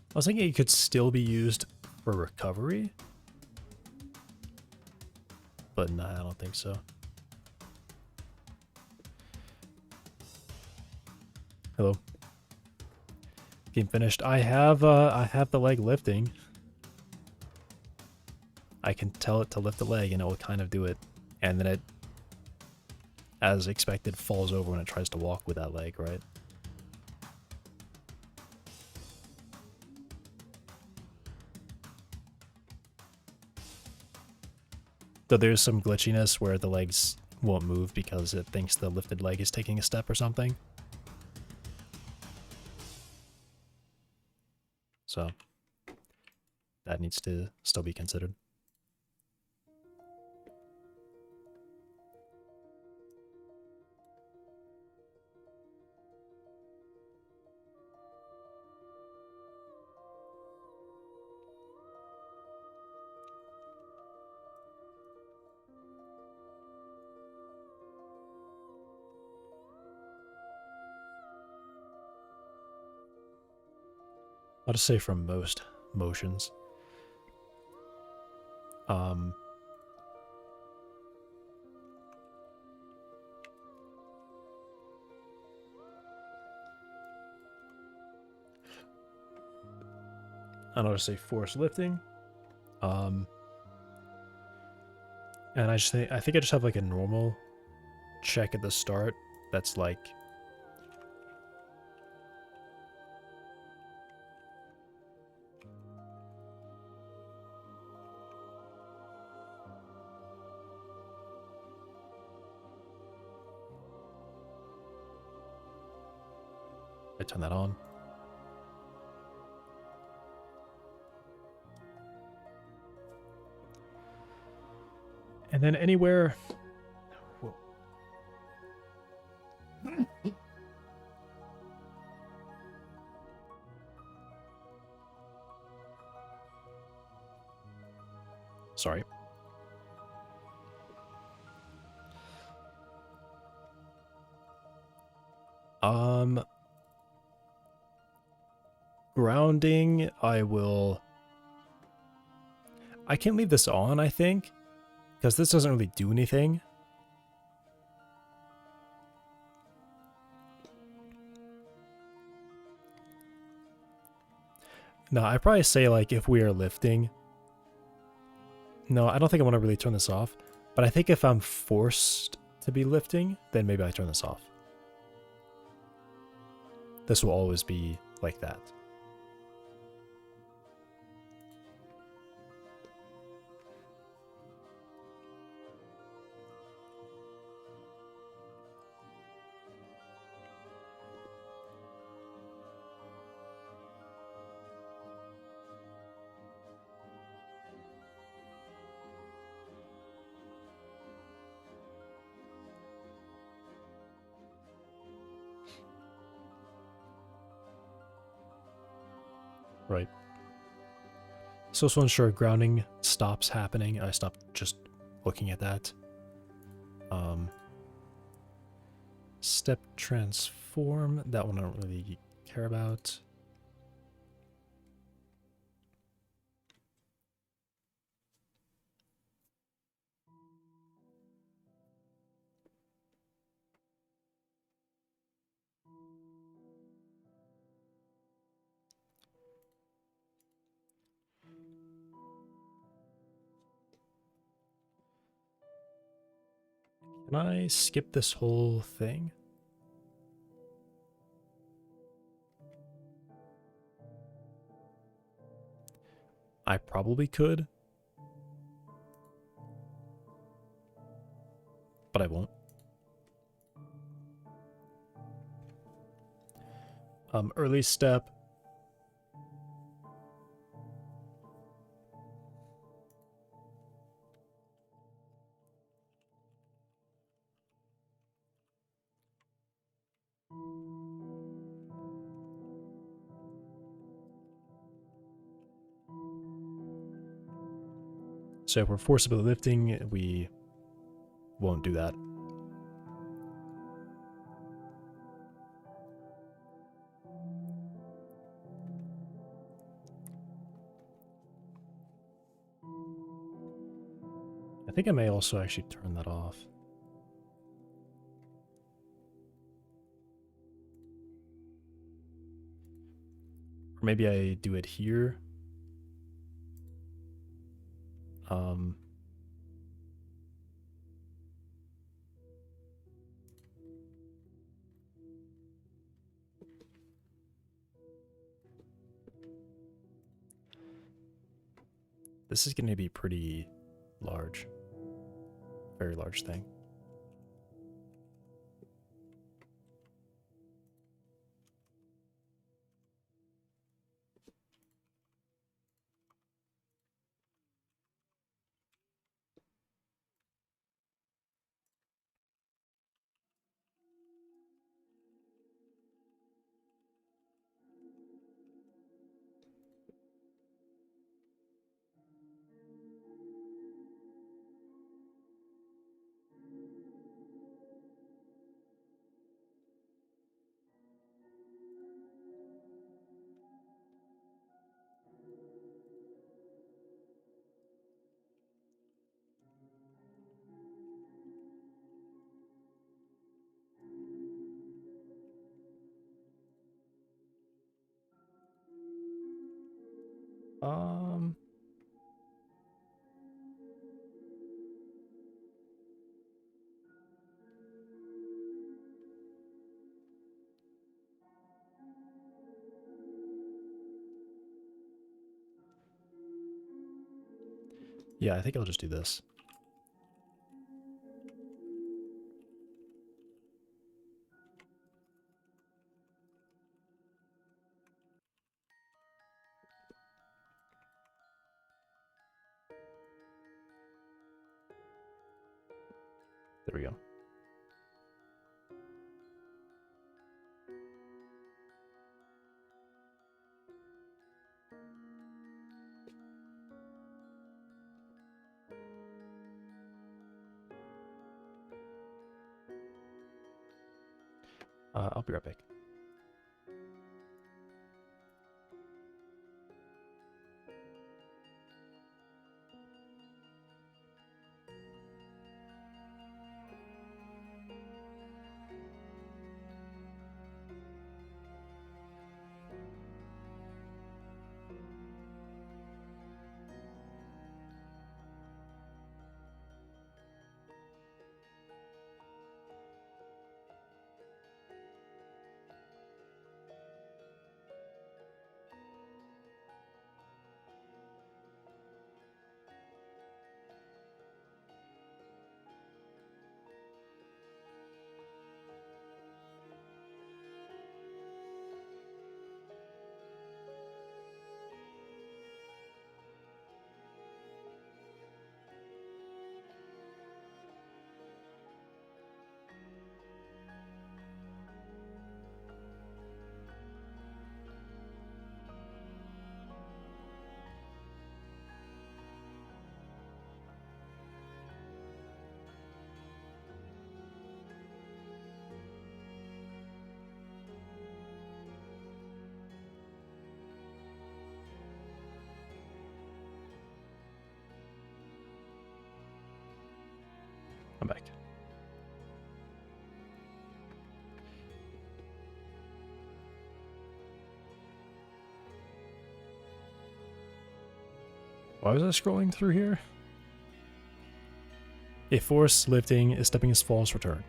I was thinking it could still be used for recovery, but nah, I don't think so. Hello. Game finished. I have the leg lifting. I can tell it to lift the leg and it will kind of do it. And then it, as expected, falls over when it tries to walk with that leg, right? Though there's some glitchiness where the legs won't move because it thinks the lifted leg is taking a step or something. So that needs to still be considered. I'll just say from most motions. And I'll just say force lifting. And I think I just have like a normal check at the start that's like I turn that on. And then anywhere. Whoa. Sorry. Grounding, I can leave this on, I think, because this doesn't really do anything. No, I'd probably say, like, if we are lifting. No, I don't think I want to really turn this off. But I think if I'm forced to be lifting, then maybe I turn this off. This will always be like that. Right. So to ensure grounding stops happening, I stop just looking at that. Step transform, that one I don't really care about. Can I skip this whole thing? I probably could. But I won't. Early step. So if we're forcibly lifting, we won't do that. I think I may also actually turn that off. Or maybe I do it here. This is going to be pretty large. Very large thing. Um, Yeah, I think I'll just do this. There we go. I'll be right back. I'm back. Why was I scrolling through here? A force lifting is stepping his false return.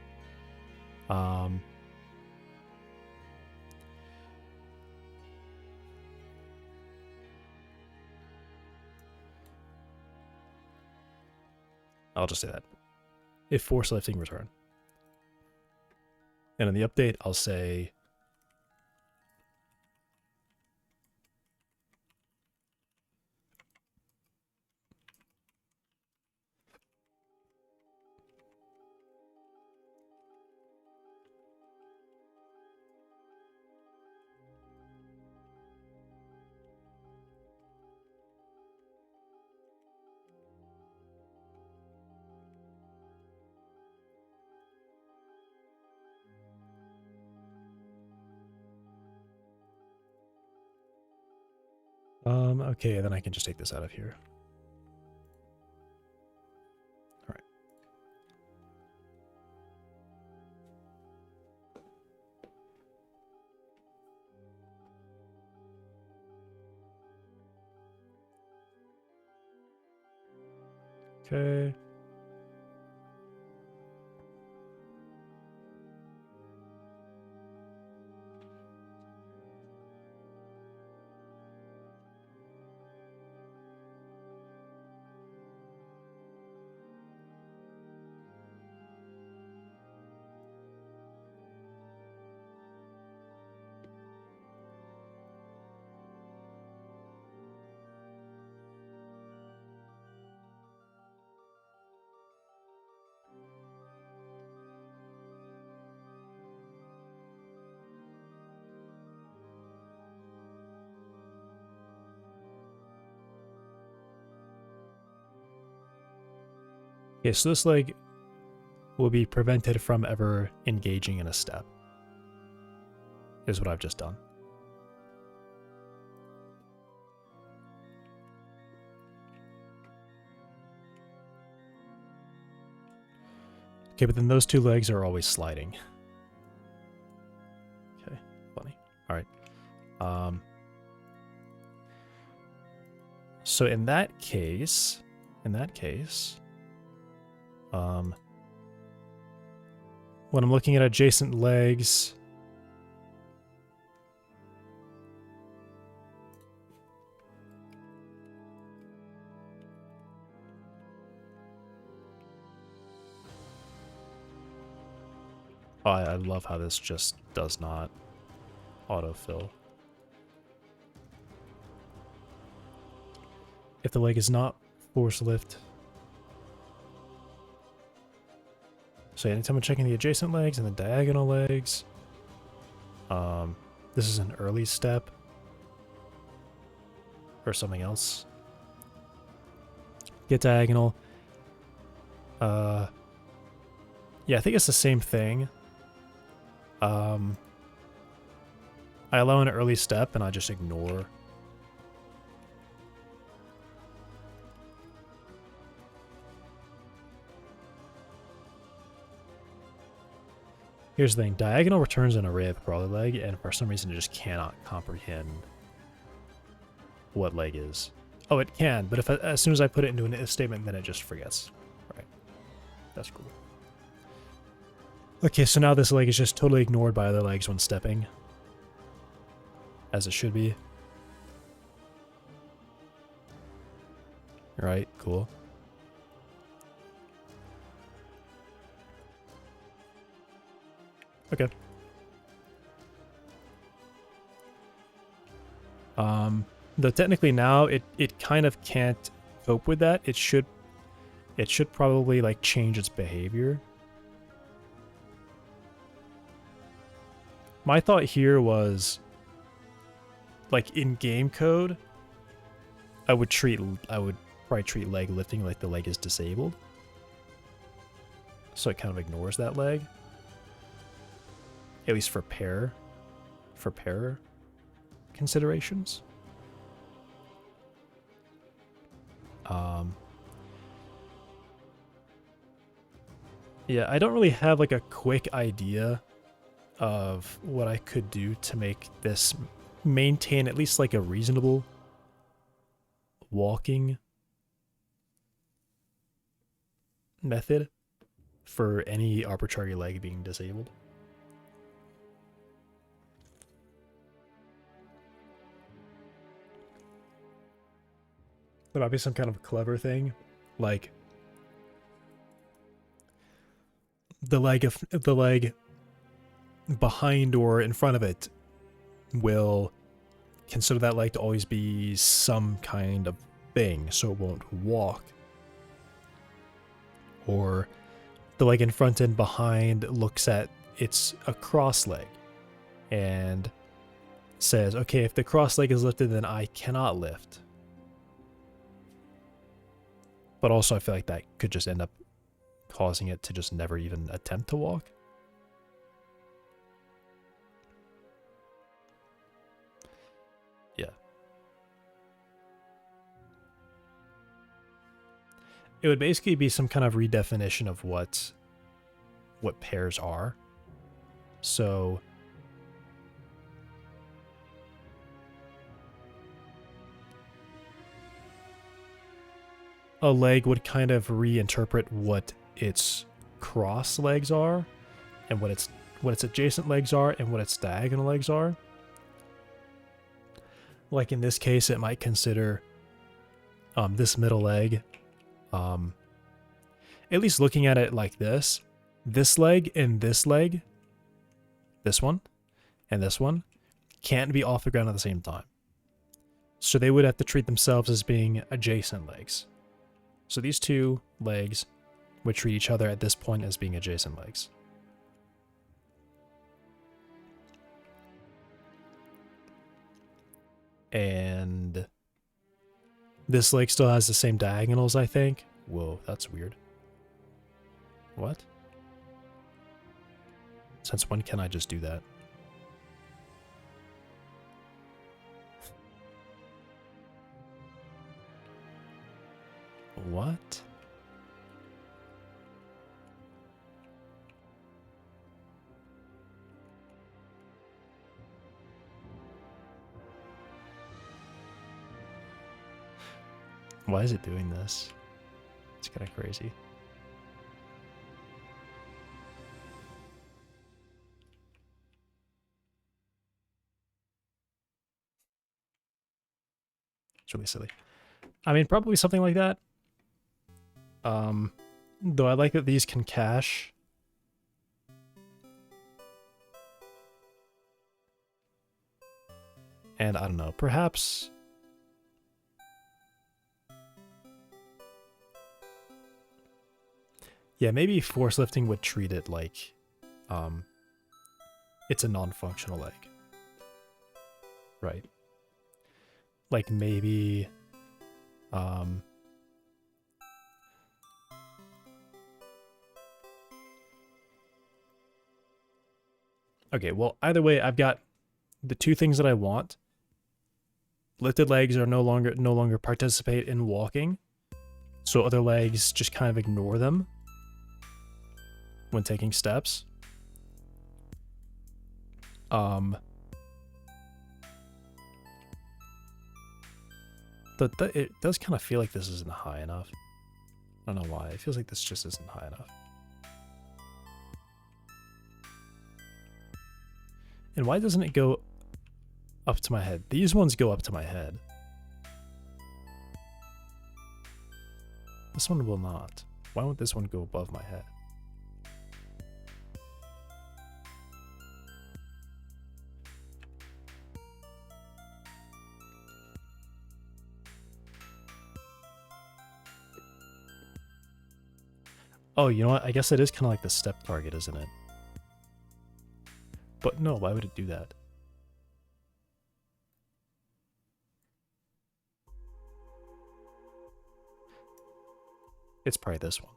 I'll just say that. A force lifting return. And in the update, I'll say okay, then I can just take this out of here. All right. Okay. Okay, so this leg will be prevented from ever engaging in a step, is what I've just done. Okay, but then those two legs are always sliding. Okay, funny. All right. So in that case, when I'm looking at adjacent legs, Oh, I love how this just does not autofill. If the leg is not force lift. So anytime I'm checking the adjacent legs and the diagonal legs, this is an early step or something else. Get diagonal. Yeah, I think it's the same thing. I allow an early step and I just ignore. Here's the thing, diagonal returns an array of crawler leg, and for some reason it just cannot comprehend what leg is. Oh, it can, but if as soon as I put it into an if statement, then it just forgets. Right. That's cool. Okay, so now this leg is just totally ignored by other legs when stepping. As it should be. Right, cool. Okay. Though technically now it kind of can't cope with that. It should probably like change its behavior. My thought here was like in game code, I would probably treat leg lifting like the leg is disabled. So it kind of ignores that leg. At least for pair considerations. Yeah, I don't really have like a quick idea of what I could do to make this maintain at least like a reasonable walking method for any arbitrary leg being disabled. There might be some kind of clever thing, like the leg behind or in front of it will consider that leg to always be some kind of thing, so it won't walk. Or the leg in front and behind looks at it's a cross leg and says, okay, if the cross leg is lifted, then I cannot lift. But also I feel like that could just end up causing it to just never even attempt to walk. Yeah. It would basically be some kind of redefinition of what pairs are. So a leg would kind of reinterpret what its cross legs are and what its adjacent legs are and what its diagonal legs are. Like in this case, it might consider this middle leg, at least looking at it like this leg and this leg, this one and this one, can't be off the ground at the same time. So they would have to treat themselves as being adjacent legs. So these two legs would treat each other at this point as being adjacent legs. And this leg still has the same diagonals, I think. Whoa, that's weird. What? Since when can I just do that? What? Why is it doing this? It's kind of crazy. It's really silly. I mean, probably something like that. Though I like that these can cache. And I don't know, perhaps... Yeah, maybe force lifting would treat it like it's a non-functional leg. Right. Like maybe okay, well, either way, I've got the two things that I want. Lifted legs are no longer participate in walking. So other legs just kind of ignore them when taking steps. But it does kind of feel like this isn't high enough. I don't know why. It feels like this just isn't high enough. And why doesn't it go up to my head? These ones go up to my head. This one will not. Why won't this one go above my head? Oh, you know what? I guess it is kind of like the step target, isn't it? But no, why would it do that? It's probably this one.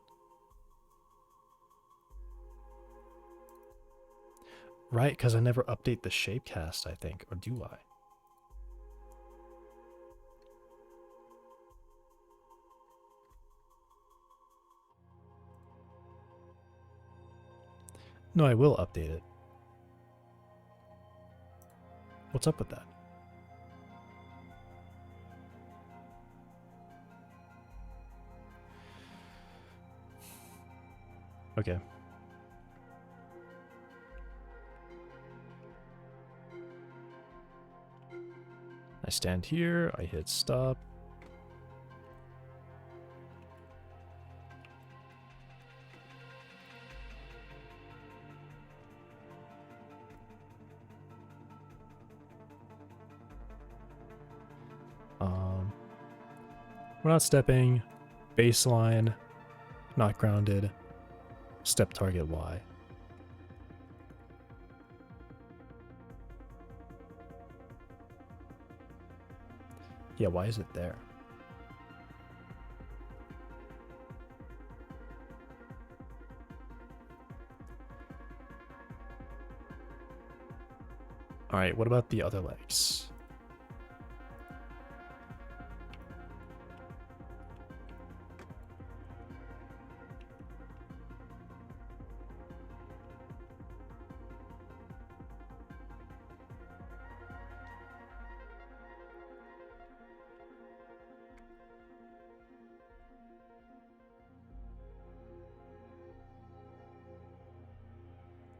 Right, because I never update the shape cast, I think. Or do I? No, I will update it. What's up with that? Okay. I stand here, I hit stop. We're not stepping, baseline, not grounded, step target Y. Yeah, why is it there? Alright, what about the other legs?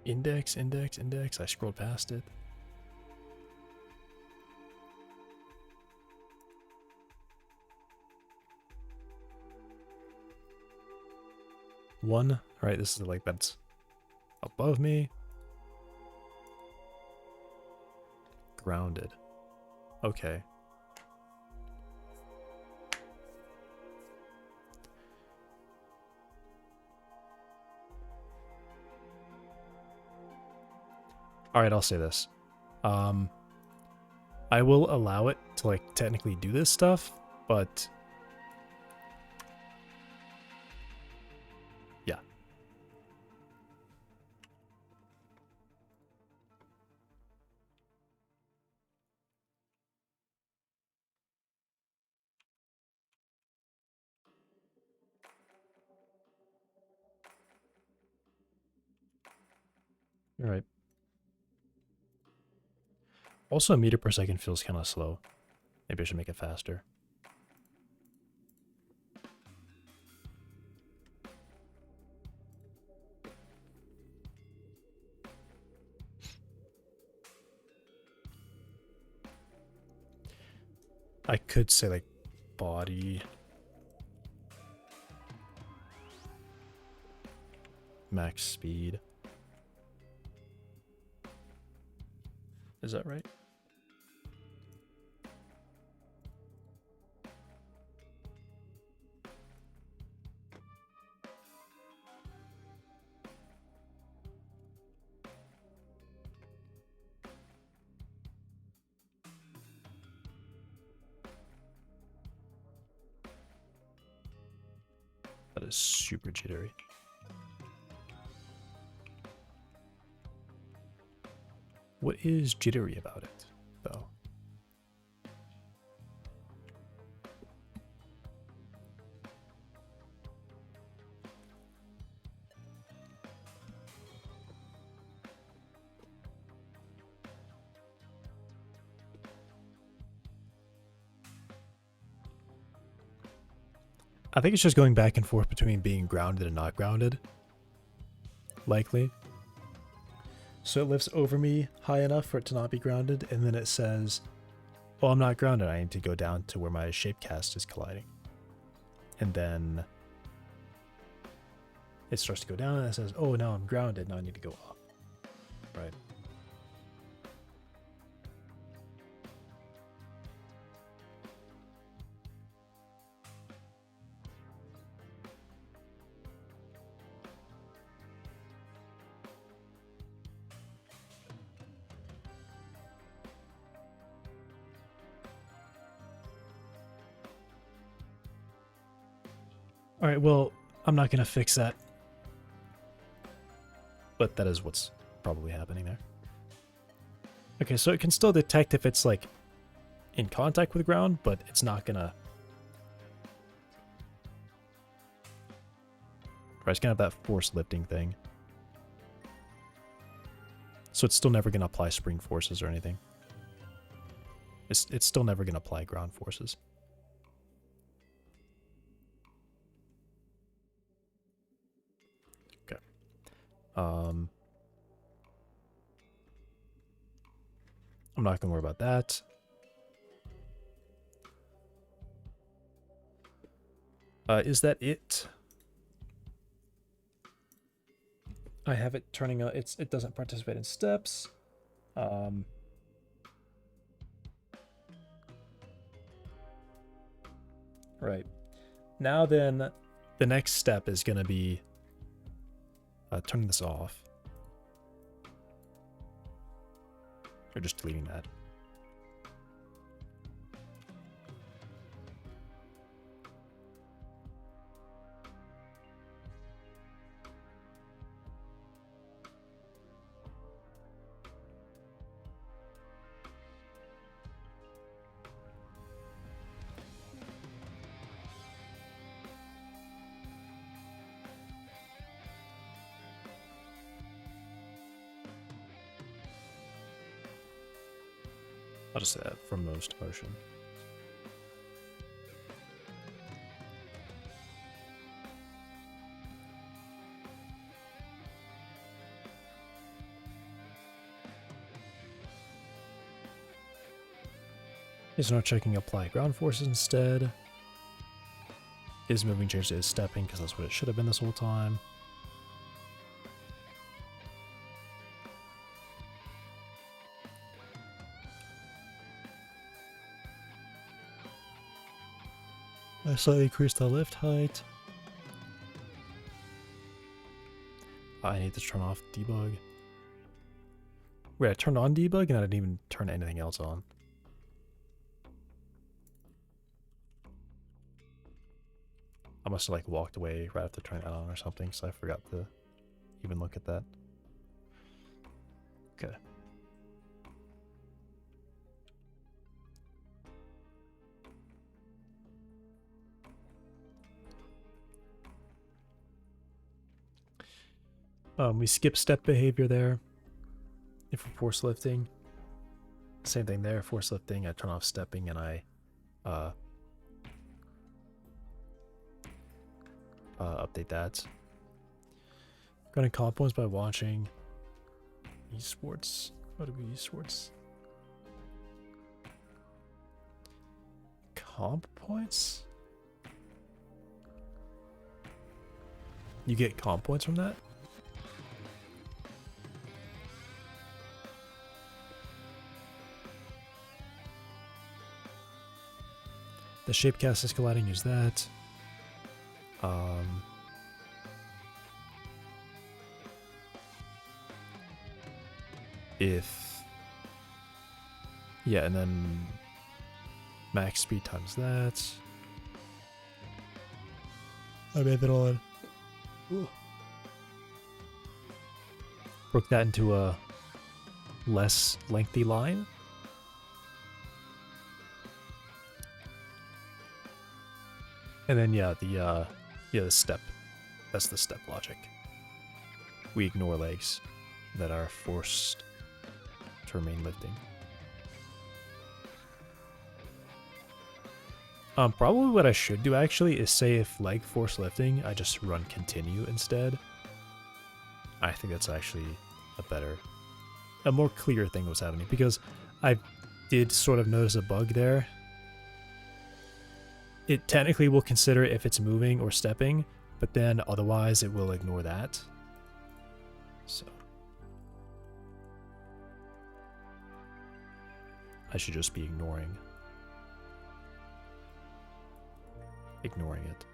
Index, index, index. I scrolled past it. One. All right, this is like that's above me. Grounded. Okay. All right, I'll say this. I will allow it to like technically do this stuff, but yeah. All right. Also, a meter per second feels kind of slow. Maybe I should make it faster. I could say like body. Max speed. Is that right? That is super jittery. What is jittery about it, though? I think it's just going back and forth between being grounded and not grounded. Likely. So it lifts over me high enough for it to not be grounded, and then it says, well, I'm not grounded, I need to go down to where my shape cast is colliding. And then it starts to go down, and it says, oh, now I'm grounded, now I need to go up. Right. All right, well, I'm not going to fix that. But that is what's probably happening there. Okay, so it can still detect if it's, like, in contact with the ground, but it's not going to... Right, it's going to have that force lifting thing. So it's still never going to apply spring forces or anything. It's still never going to apply ground forces. I'm not going to worry about that. Is that it? I have it turning out. It doesn't participate in steps. Right. Now then, the next step is going to be turning this off. Or just deleting that. I'll just say that from most motion. Is not checking apply ground forces instead. Is moving changed to is stepping because that's what it should have been this whole time. I slightly increased the lift height. I need to turn off debug. Wait, I turned on debug and I didn't even turn anything else on. I must have like walked away right after turning that on or something, so I forgot to even look at that. Okay. We skip step behavior there. If we're force lifting, same thing there. Force lifting, I turn off stepping and I update that. Running comp points by watching esports. What do we esports? Comp points? You get comp points from that? The shape cast is colliding, use that. Yeah, and then max speed times that. I made that on. Broke that into a less lengthy line. And then yeah, the step. That's the step logic. We ignore legs that are forced to remain lifting. Probably what I should do actually is say if leg force lifting, I just run continue instead. I think that's actually a more clear thing that was happening, because I did sort of notice a bug there. It technically will consider if it's moving or stepping, but then otherwise it will ignore that. So I should just be ignoring it.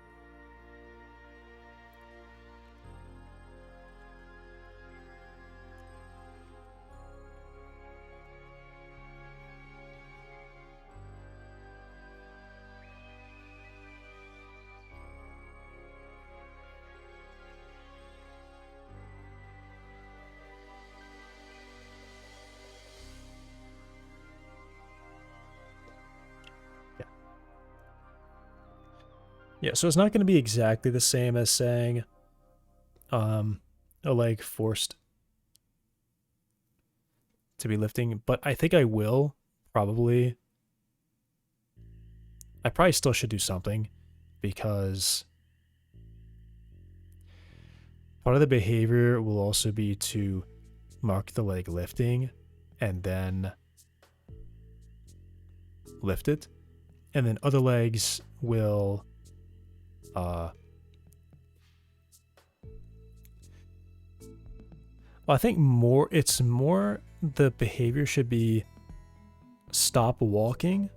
Yeah, so it's not going to be exactly the same as saying a leg forced to be lifting, but I think I will probably. I probably still should do something, because part of the behavior will also be to mark the leg lifting and then lift it, and then other legs will I think it's more the behavior should be stop walking,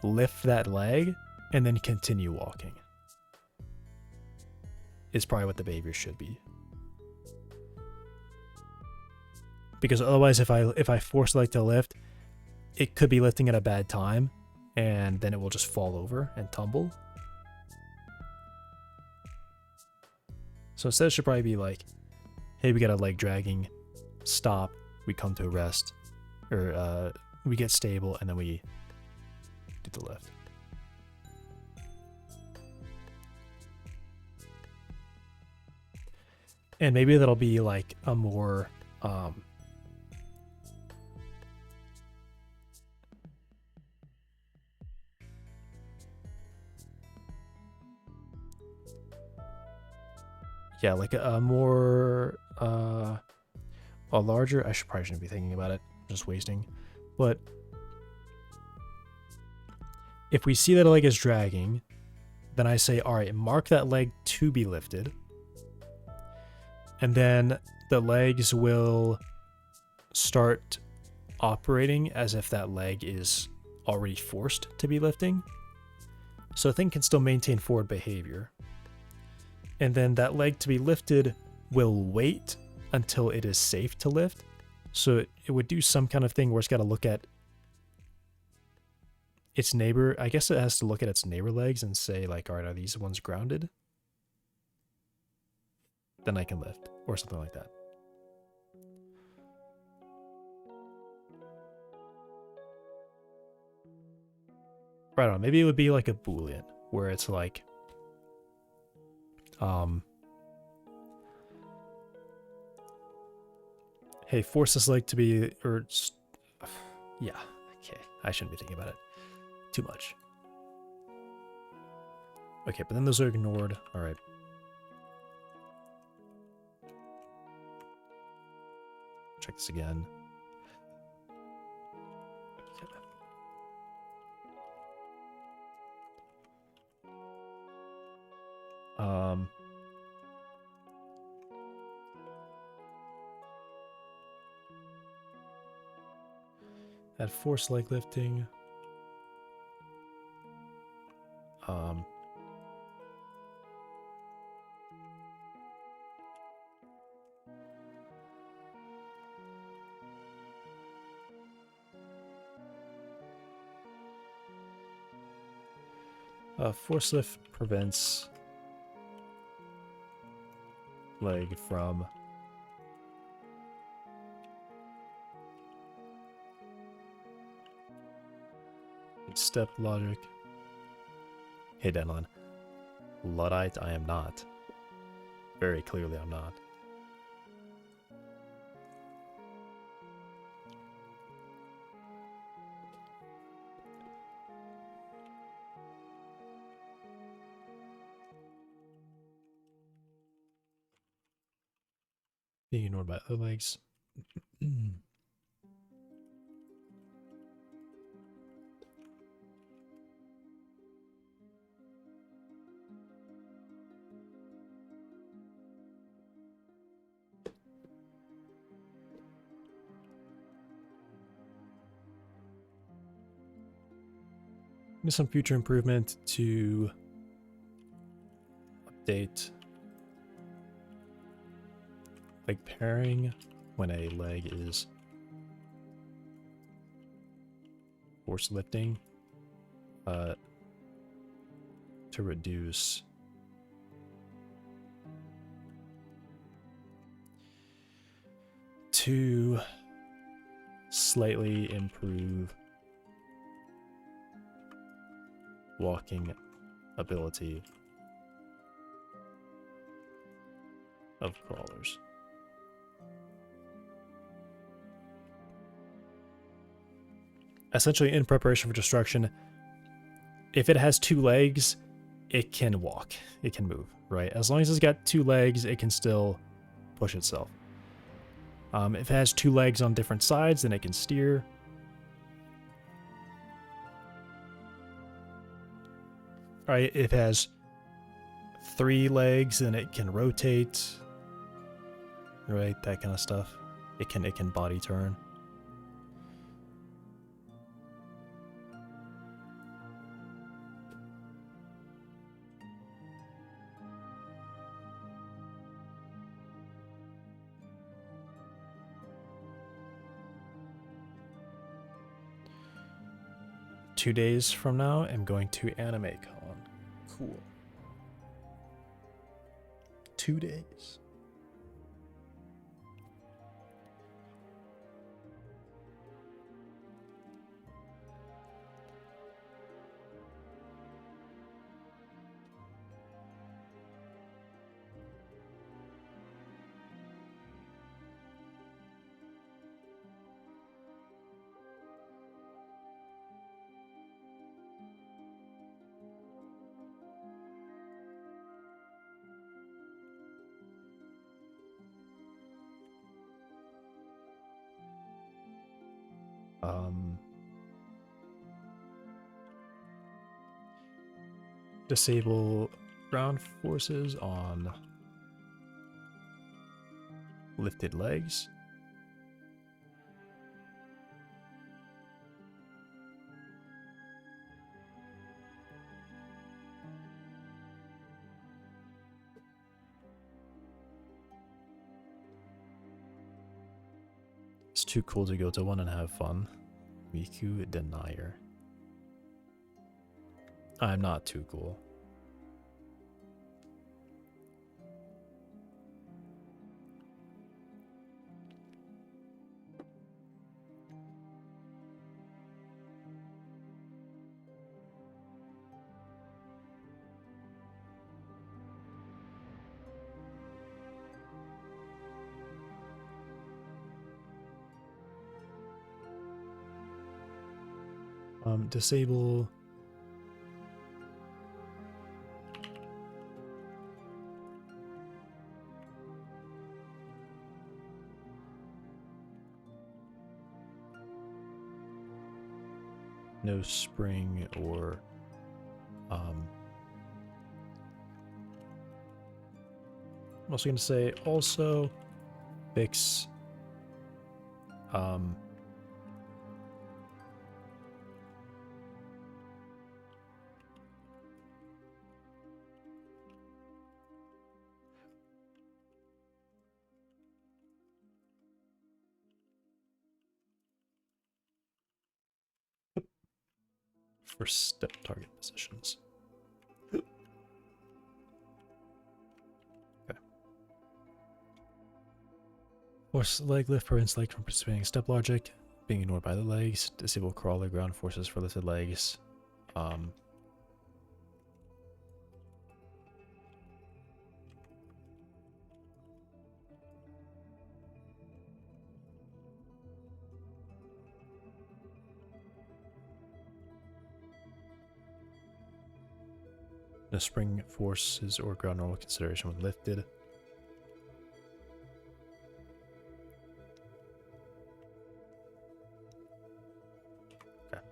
lift that leg, and then continue walking. Is probably what the behavior should be. Because otherwise, if I force the leg to lift, it could be lifting at a bad time, and then it will just fall over and tumble. So instead it should probably be like, hey, we got a leg dragging, stop, we come to a rest, or we get stable, and then we do the lift. And maybe that'll be like a more yeah, like a more a larger. I probably shouldn't be thinking about it. I'm just wasting. But if we see that a leg is dragging, then I say, all right, mark that leg to be lifted, and then the legs will start operating as if that leg is already forced to be lifting. So the thing can still maintain forward behavior. And then that leg to be lifted will wait until it is safe to lift. So it would do some kind of thing where it's got to look at its neighbor. I guess it has to look at its neighbor legs and say, like, all right, are these ones grounded? Then I can lift, or something like that. Right on. Maybe it would be like a Boolean, where it's like, hey, force this leg to be, or, yeah, okay. I shouldn't be thinking about it too much. Okay, but then those are ignored. All right. Check this again. Okay. Add force leg lifting. Force lift prevents leg from step logic. Hey, Denlon. Luddite, I am not. Very clearly, I'm not. Being ignored by other legs. Some future improvement to update leg pairing when a leg is force lifting to reduce to slightly improve walking ability of crawlers. Essentially, in preparation for destruction, if it has 2 legs, it can walk. It can move, right? As long as it's got 2 legs, it can still push itself. If it has 2 legs on different sides, then it can steer. Right, if it has 3 legs, then it can rotate. Right, that kind of stuff. It can body turn. Two days from now, I'm going to AnimeCon. Cool. 2 days. Disable ground forces on lifted legs. It's too cool to go to one and have fun. Miku Denier. I'm not too cool. Disable no spring or I'm also going to say also fix for step target positions. Okay. Force leg lift prevents leg from participating in step logic, being ignored by the legs. Disable crawler ground forces for lifted legs. The spring forces or ground normal consideration when lifted. Okay.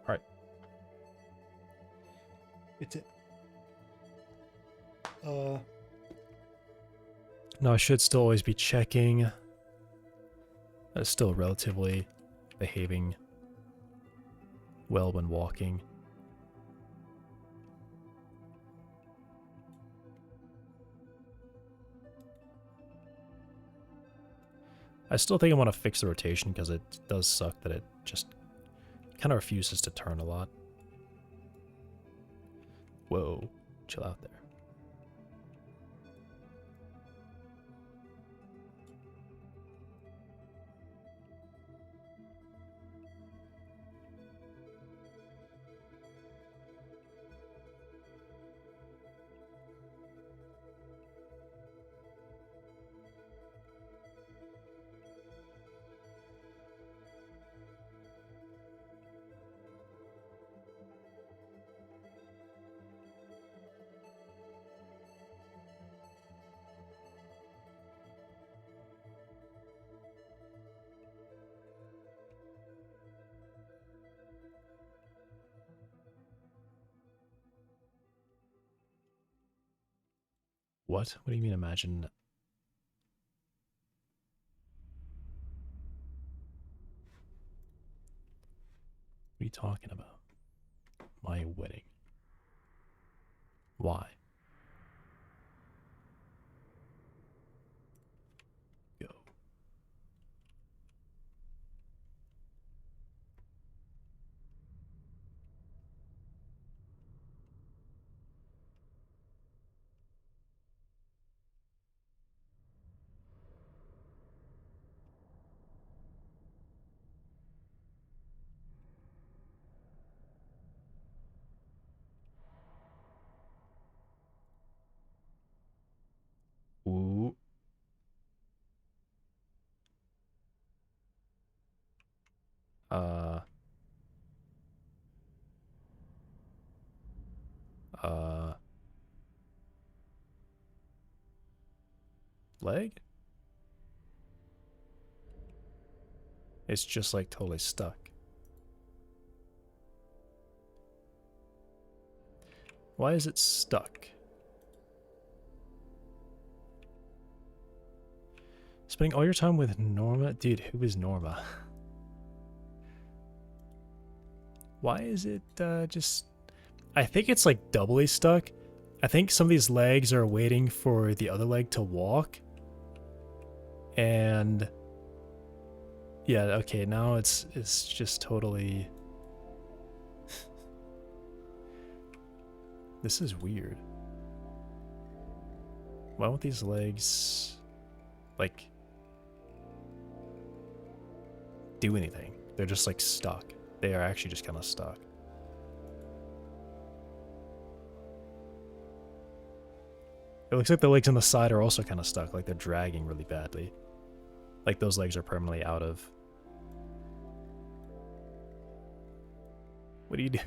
All right. It's it. No, I should still always be checking. It's still relatively behaving well when walking. I still think I want to fix the rotation because it does suck that it just kind of refuses to turn a lot. Whoa, chill out there. What? What do you mean imagine? What are you talking about? My wedding. Why? Go. Ooh. Uh. Leg? It's just like totally stuck. Why is it stuck? Spending all your time with Norma? Dude, who is Norma? Why is it just... I think it's like doubly stuck. I think some of these legs are waiting for the other leg to walk. And... yeah, okay, now it's just totally... This is weird. Why won't these legs... like... do anything? They're just like stuck. They are actually just kind of stuck. It looks like the legs on the side are also kind of stuck, like they're dragging really badly. Like those legs are permanently out of... What do you do?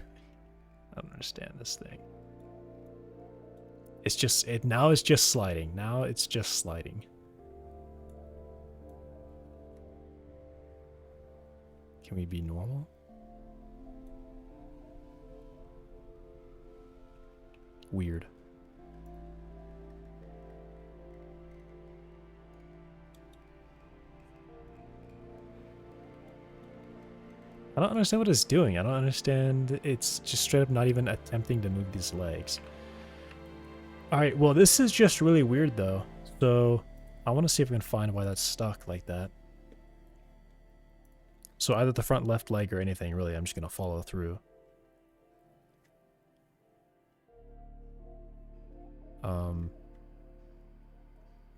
I don't understand this thing. It's just... now it's just sliding. Now it's just sliding. Can we be normal? Weird. I don't understand what it's doing. I don't understand. It's just straight up not even attempting to move these legs. Alright, well this is just really weird though. So I want to see if we can find why that's stuck like that. So either the front left leg or anything really, I'm just going to follow through.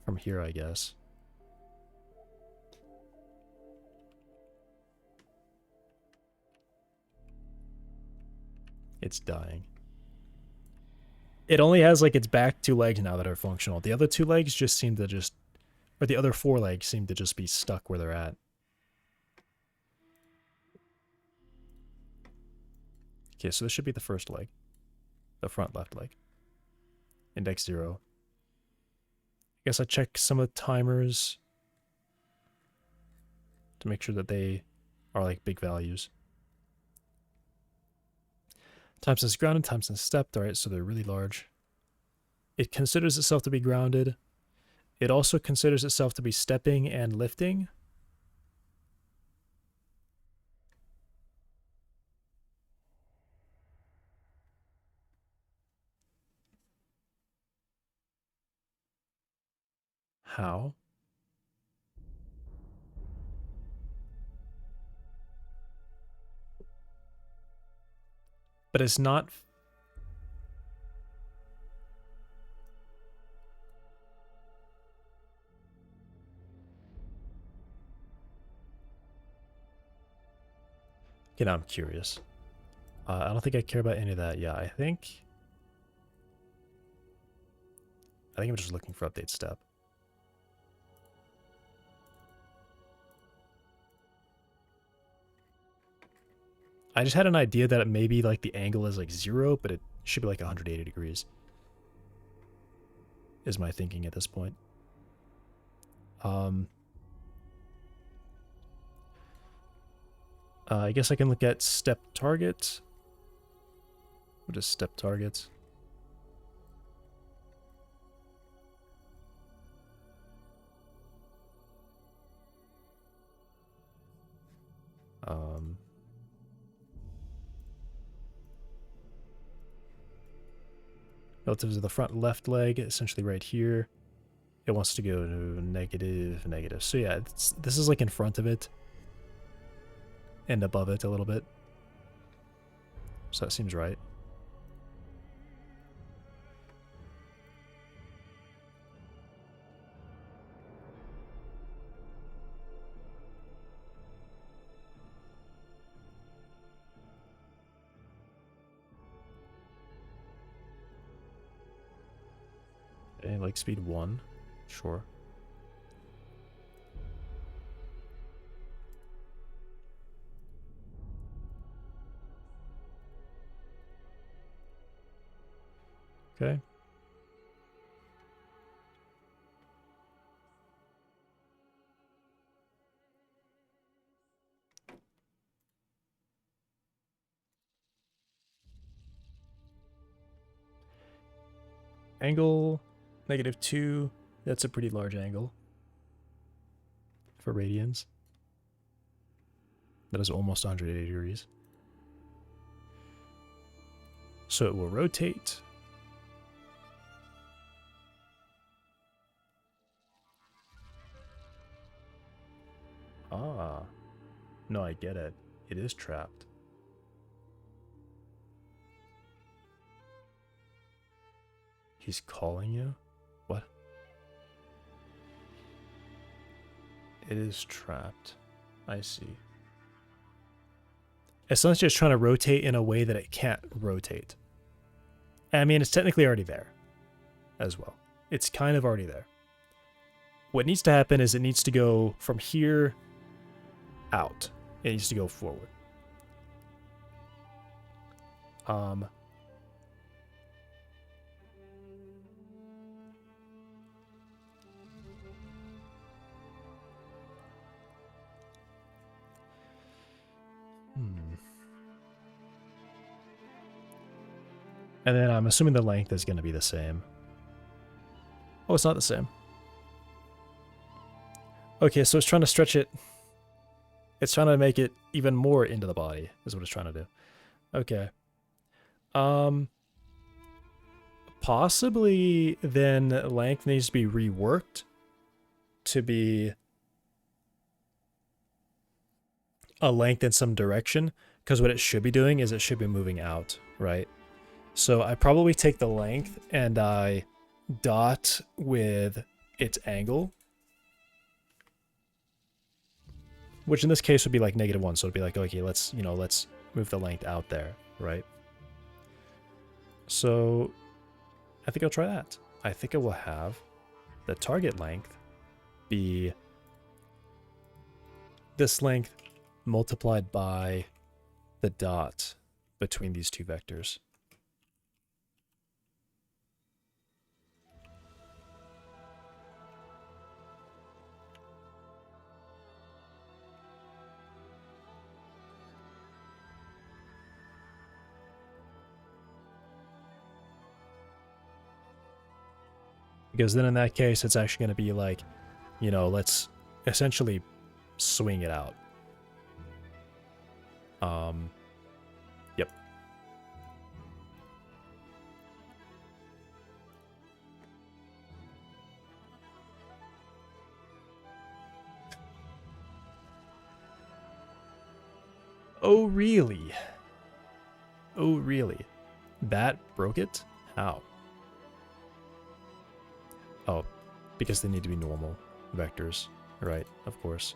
From here, I guess. It's dying. It only has like its back 2 legs now that are functional. The other 2 legs just seem to just, or the other 4 legs seem to just be stuck where they're at. Okay, so this should be the first leg. The front left leg. Index 0. I guess I check some of the timers to make sure that they are like big values. Time since grounded, time since stepped. Alright, so they're really large. It considers itself to be grounded. It also considers itself to be stepping and lifting. How? But it's not. Okay, now I'm curious. I don't think I care about any of that. Yeah, I think I'm just looking for update step. I just had an idea that it maybe like the angle is like 0, but it should be like 180 degrees. Is my thinking at this point. I guess I can look at step target. What is step target? Relative to the front left leg, essentially right here. It wants to go to negative, negative. So yeah, this is like in front of it. And above it a little bit. So that seems right. Okay, like speed 1. Sure. Okay. Angle -2. That's a pretty large angle for radians. That is almost 180 degrees. So it will rotate. Ah. No, I get it. It is trapped. He's calling you? What? It is trapped. I see. It's not just trying to rotate in a way that it can't rotate. I mean, it's technically already there as well. It's kind of already there. What needs to happen is it needs to go from here out. It needs to go forward. And then I'm assuming the length is going to be the same. Oh, it's not the same. Okay, so it's trying to stretch it. It's trying to make it even more into the body, is what it's trying to do. Okay. Possibly then length needs to be reworked to be a length in some direction, because what it should be doing is it should be moving out, right? So I probably take the length and I dot with its angle, which in this case would be like -1. So it'd be like, okay, let's move the length out there, right? So I think I'll try that. I think I will have the target length be this length multiplied by the dot between these two vectors. Because then in that case, it's actually going to be like, let's essentially swing it out. Yep. Oh, really? Oh, really? That broke it? How? Oh, because they need to be normal vectors, right? Of course.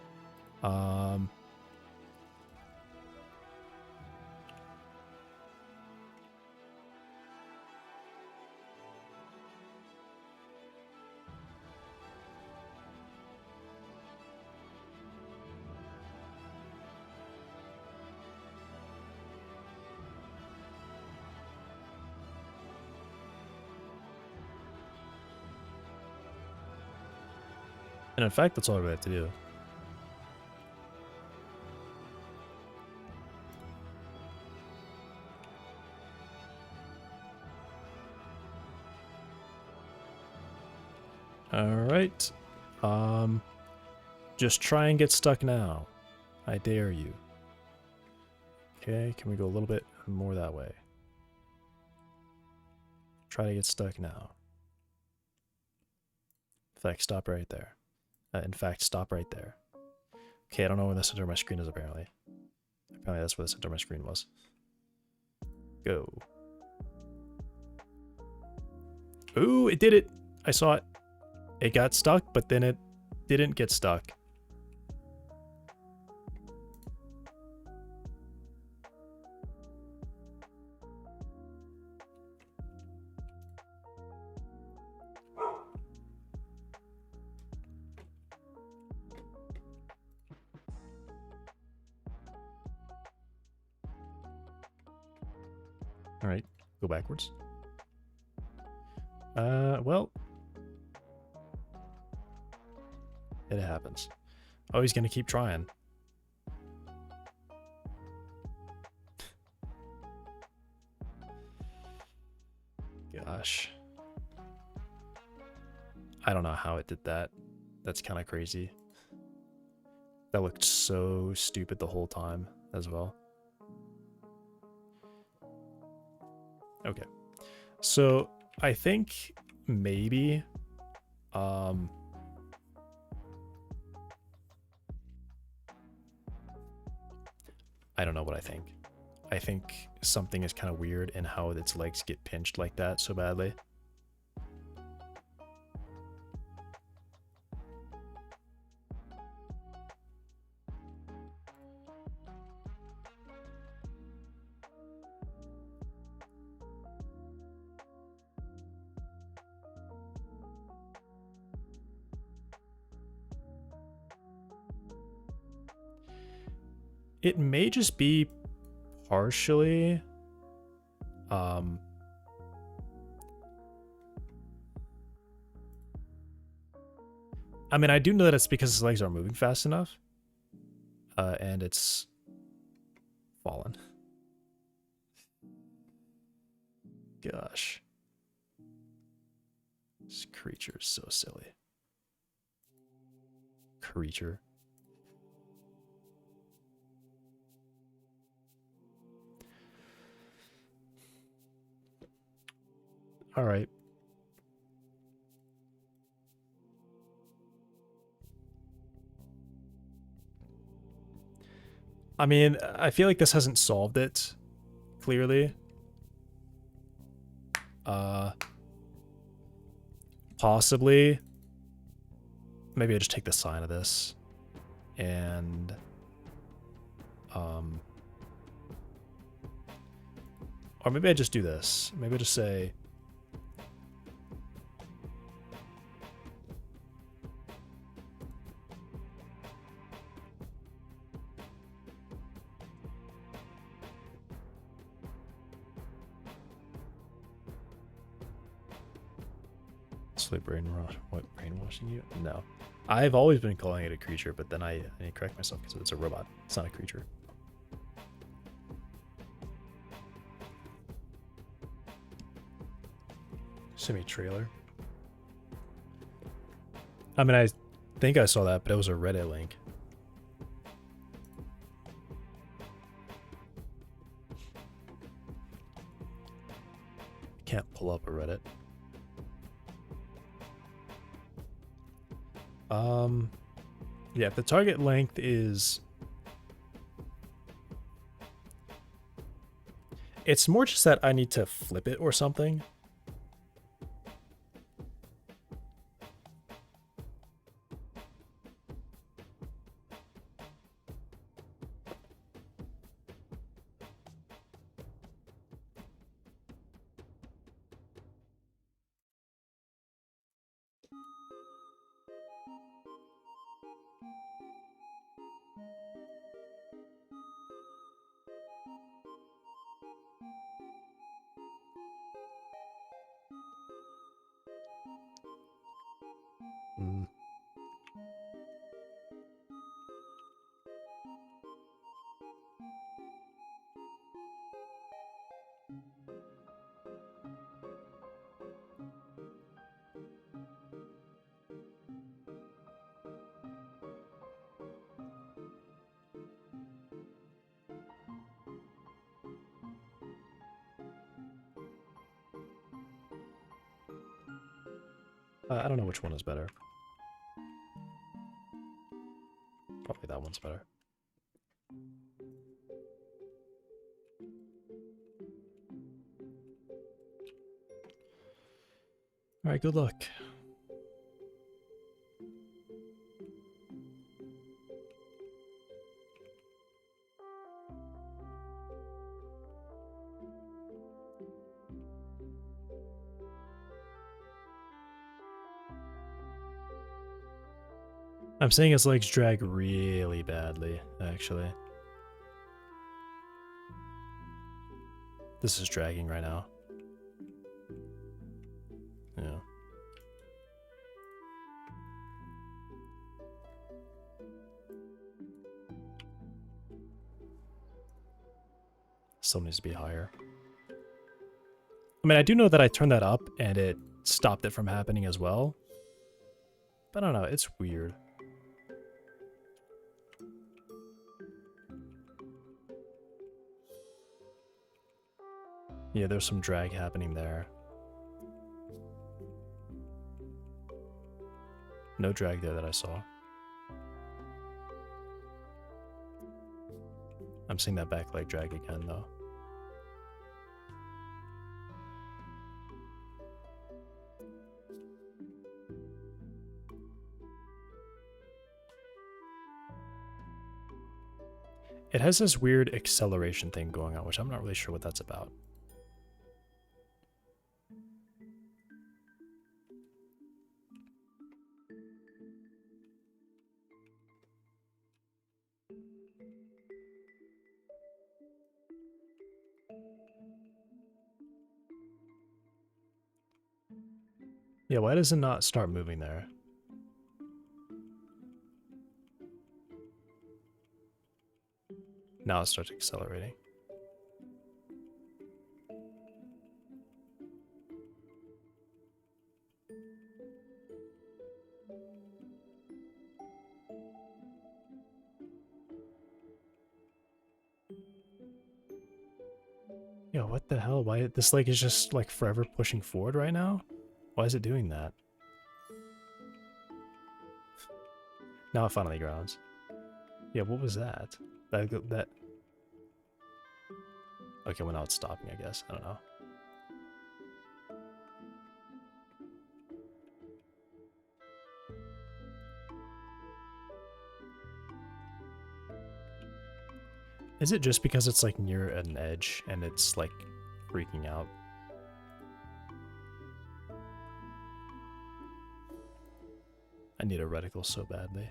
And in fact, that's all we have to do. Alright. Just try and get stuck now. I dare you. Okay, can we go a little bit more that way? Try to get stuck now. In fact, stop right there. Stop right there. Okay, I don't know where the center of my screen is, apparently. Apparently that's where the center of my screen was. Go. Ooh, it did it! I saw it. It got stuck, but then it didn't get stuck. All right, go backwards. Well, it happens. Oh, he's gonna keep trying. Gosh. I don't know how it did that. That's kind of crazy. That looked so stupid the whole time as well. Okay. So I think maybe I don't know what I think. I think something is kind of weird in how its legs get pinched like that so badly. It may just be partially I mean, I do know that it's because his legs aren't moving fast enough. And it's fallen. Gosh. This creature is so silly. Creature. All right. I mean, I feel like this hasn't solved it clearly. possibly, maybe I just take the sine of this, and or maybe I just do this. Maybe I just say brainwashing you? No. I've always been calling it a creature, but then I need to correct myself because it's a robot. It's not a creature. Semi-trailer. I mean, I think I saw that, but it was a Reddit link. Can't pull up a Reddit. Yeah, if the target length is... It's more just that I need to flip it or something. I don't know which one is better. Probably that one's better. All right, good luck. I'm seeing his legs drag really badly, actually. This is dragging right now. Yeah. Still needs to be higher. I mean, I do know that I turned that up and it stopped it from happening as well. But I don't know, it's weird. Yeah, there's some drag happening there. No drag there that I saw. I'm seeing that back leg drag again, though. It has this weird acceleration thing going on, which I'm not really sure what that's about. Yeah, why does it not start moving there? Now it starts accelerating. Yo, what the hell? Why this leg is just like forever pushing forward right now? Why is it doing that? Now it finally grounds. Yeah, what was that? That. Okay, well now it's stopping, I guess. I don't know. Is it just because it's like near an edge and it's like freaking out? I need a reticle so badly.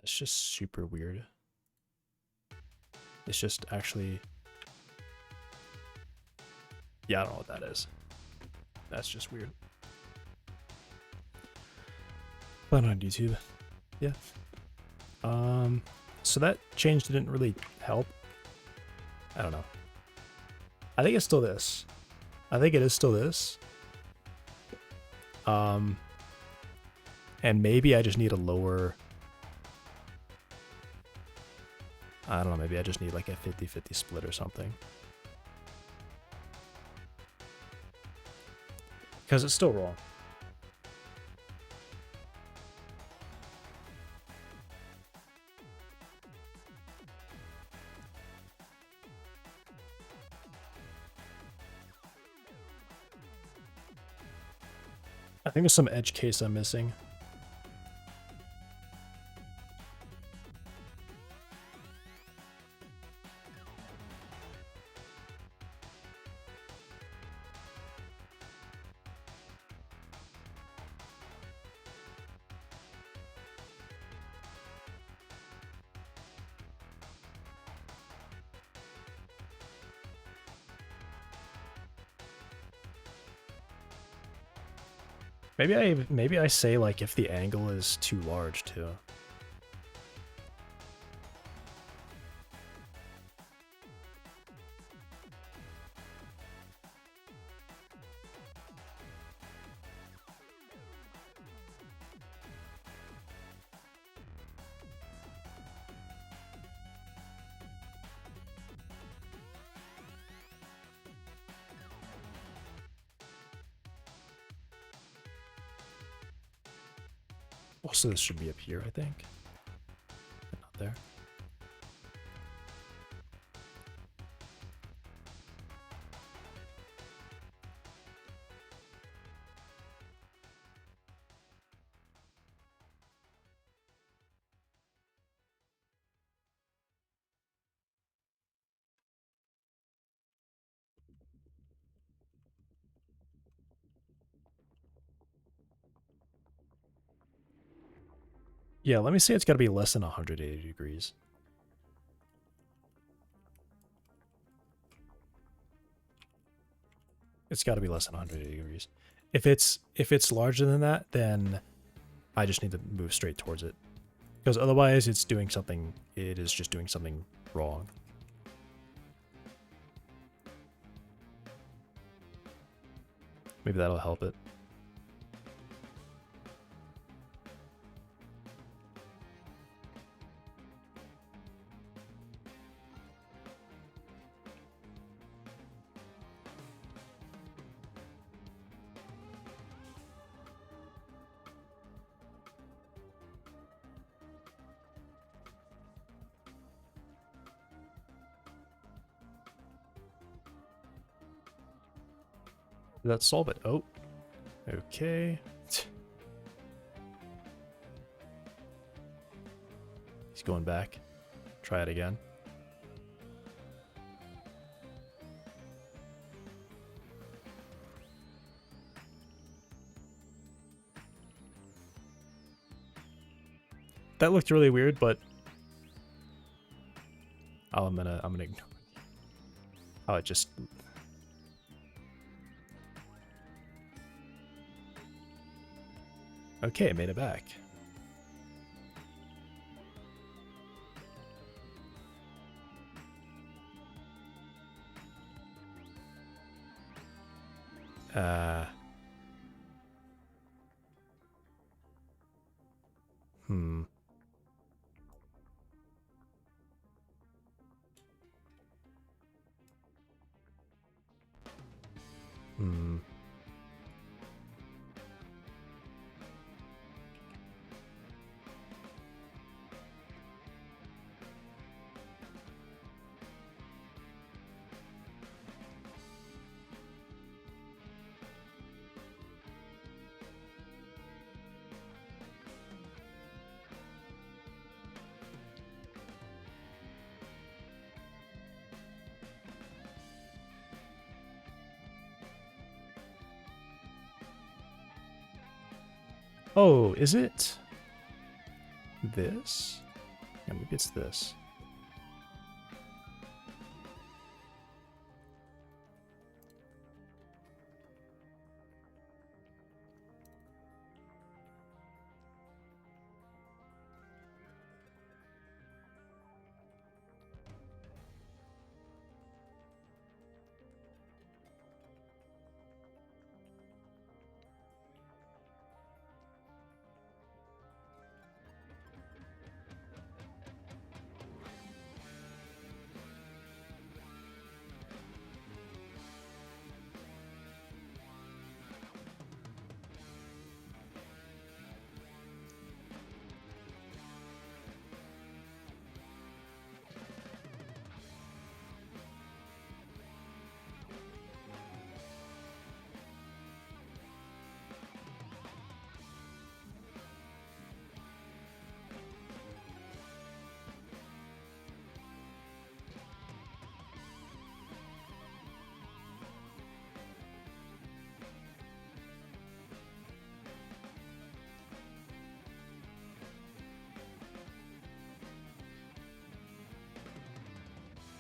It's just super weird. It's just actually... Yeah, I don't know what that is. That's just weird. But on YouTube. Yeah. So that change didn't really help. I don't know. I think it's still this. I think it is still this. And maybe I just need a lower... I don't know, maybe I just need like a 50-50 split or something. Because it's still wrong. I think there's some edge case I'm missing. Maybe I say like if the angle is too large too. Also, this should be up here, I think. Not there. Yeah, let me say it's got to be less than 180 degrees. It's got to be less than 180 degrees. If it's larger than that, then I just need to move straight towards it. Because otherwise it's doing something, it is just doing something wrong. Maybe that'll help it. Did that solve it? Oh, okay. He's going back. Try it again. That looked really weird, but I'm gonna ignore. Oh, it just. Okay, made it back. Oh, is it this? Yeah, maybe it's this.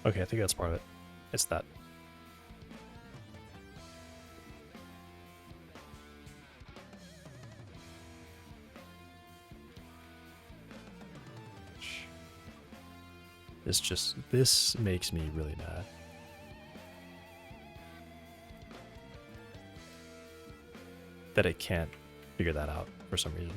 Okay, I think that's part of it. It's that. This makes me really mad. That it can't figure that out for some reason.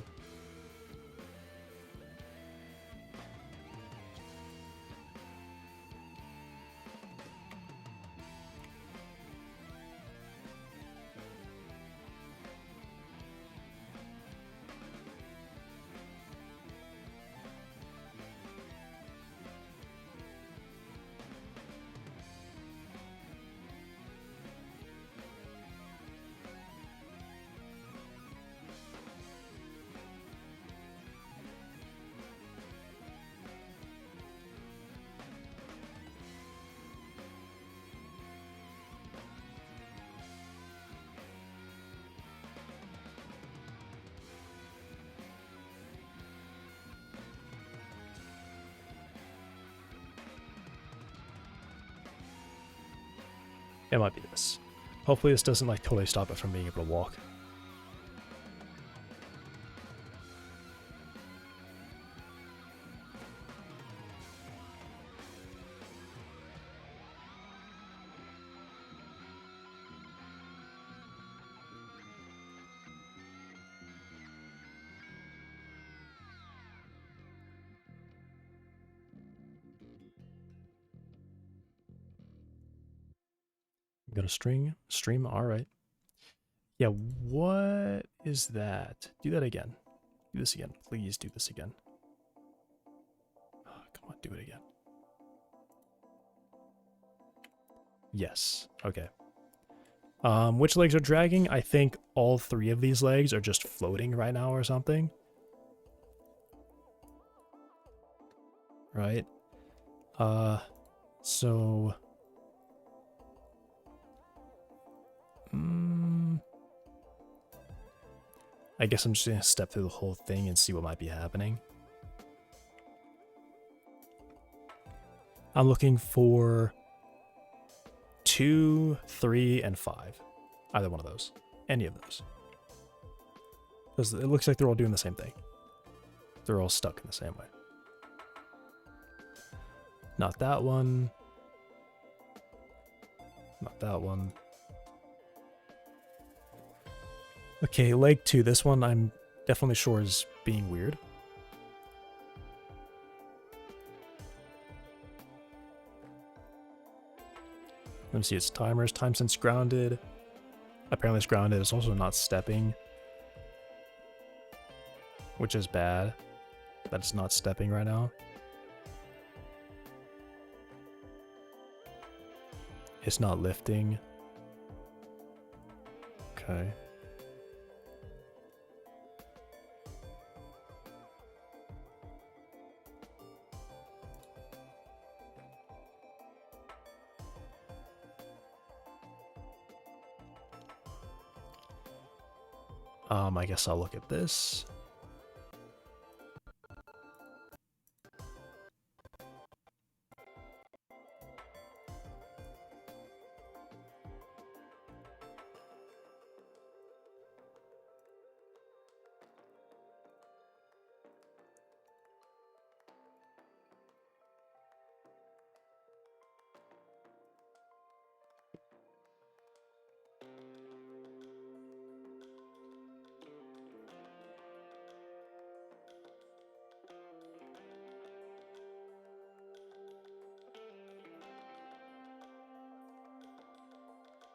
It might be this. Hopefully this doesn't like totally stop it from being able to walk. I'm gonna stream, alright. Yeah, what is that? Do that again. Do this again. Please do this again. Oh, come on, do it again. Yes, okay. Which legs are dragging? I think all 3 of these legs are just floating right now or something. Right? So... I guess I'm just gonna step through the whole thing and see what might be happening. I'm looking for 2, 3, and 5. Either one of those. Any of those. Because it looks like they're all doing the same thing. They're all stuck in the same way. Not that one. Not that one. Okay, leg 2. This one I'm definitely sure is being weird. Let me see its timers. Time since grounded. Apparently it's grounded. It's also not stepping. Which is bad. That it's not stepping right now. It's not lifting. Okay. I guess I'll look at this.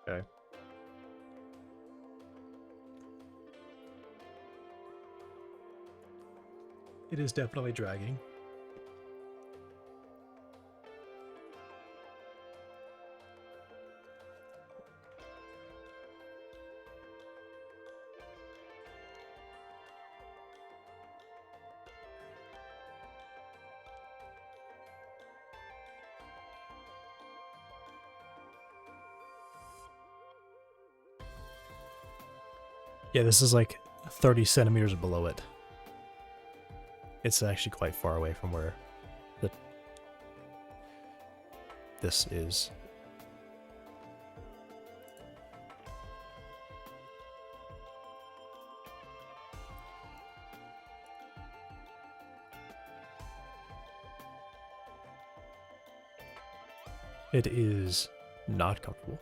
Okay. It is definitely dragging. Yeah, this is like 30 centimeters below it. It's actually quite far away from where this is. It is not comfortable.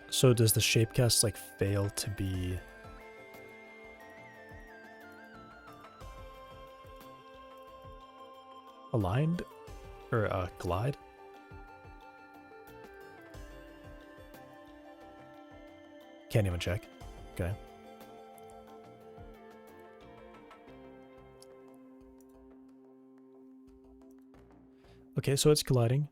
So does the shapecast like fail to be aligned or glide? Can't even check. Okay. Okay, so it's colliding.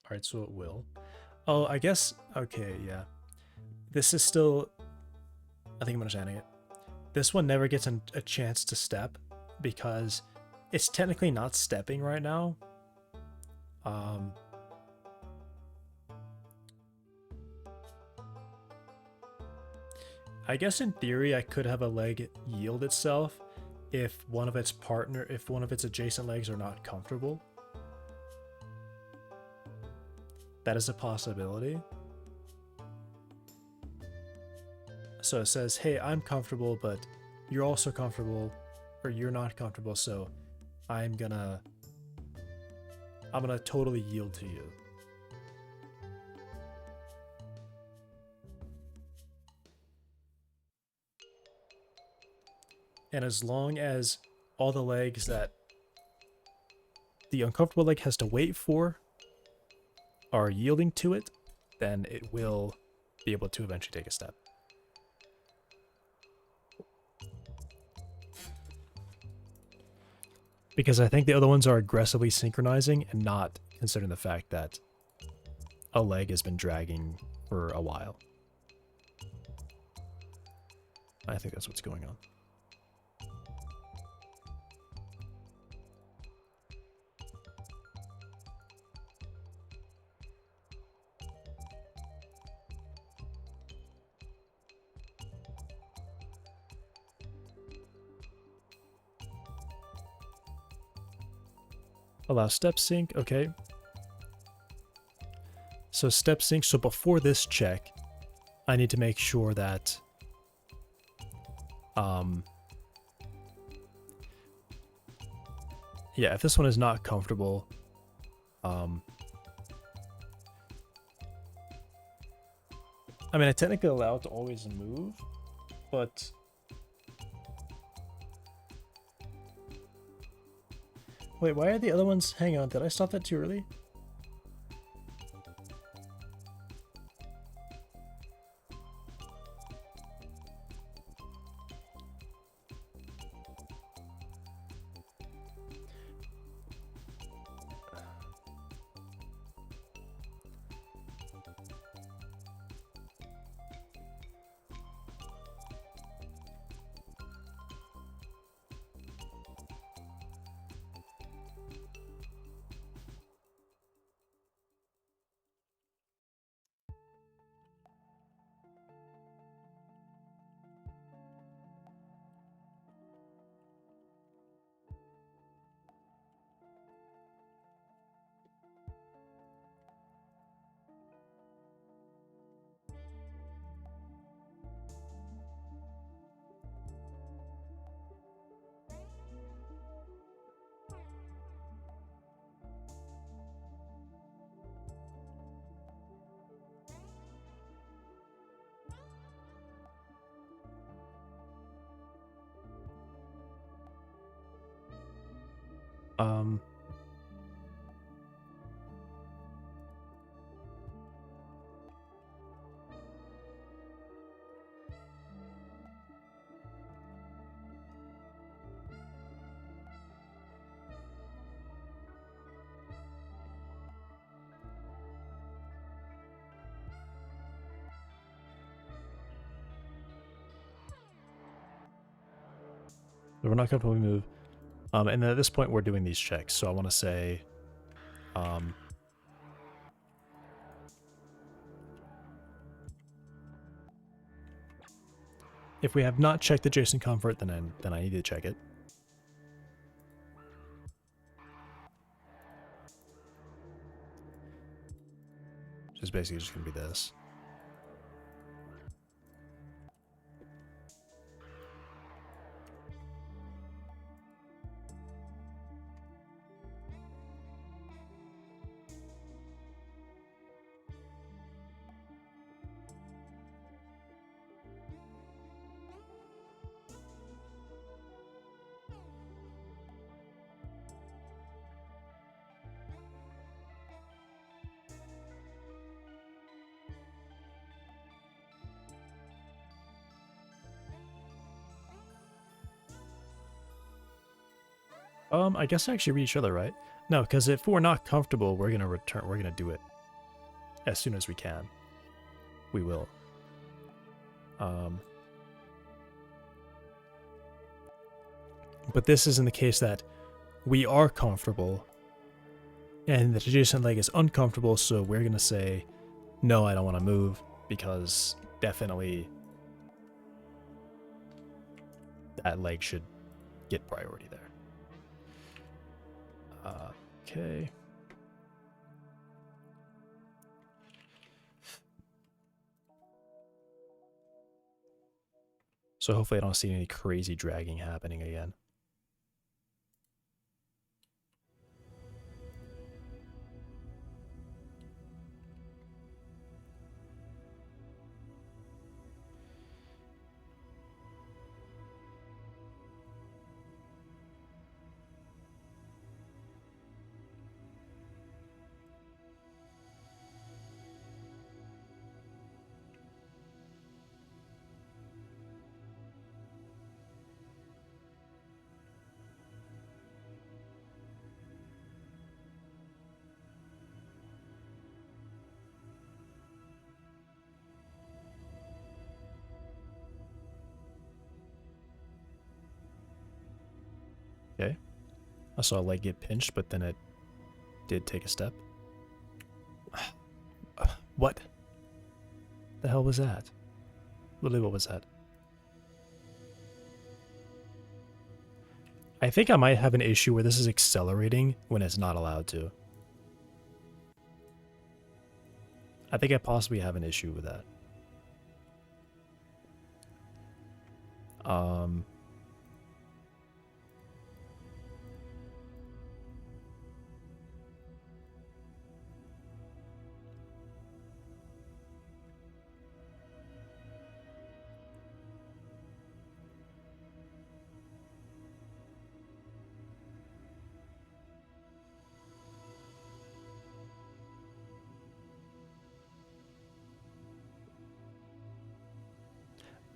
Alright, so it will. Oh, I guess, okay, yeah. This is still, I think I'm understanding it. This one never gets a chance to step because it's technically not stepping right now. I guess in theory I could have a leg yield itself if one of its adjacent legs are not comfortable. That is a possibility. So it says, hey, I'm comfortable, but you're also comfortable, or you're not comfortable, so I'm gonna totally yield to you. And as long as all the legs that the uncomfortable leg has to wait for are yielding to it, then it will be able to eventually take a step. Because I think the other ones are aggressively synchronizing and not considering the fact that a leg has been dragging for a while. I think that's what's going on. Allow step sync, okay. So step sync, so before this check, I need to make sure that yeah, if this one is not comfortable, I mean, I technically allow it to always move, but wait, why are the other ones? Hang on, did I stop that too early? Um, we're not comfortable, we move. And at this point, we're doing these checks. So I want to say, if we have not checked adjacent comfort, then I need to check it. Which is basically just going to be this. I guess I actually read each other, right? No, because if we're not comfortable, we're gonna return. We're gonna do it as soon as we can. We will. But this is in the case that we are comfortable, and the adjacent leg is uncomfortable. So we're gonna say, no, I don't want to move, because definitely that leg should get priority there. Okay. So hopefully I don't see any crazy dragging happening again. Okay. I saw a leg get pinched, but then it did take a step. What the hell was that? Literally, what was that? I think I might have an issue where this is accelerating when it's not allowed to. I think I possibly have an issue with that.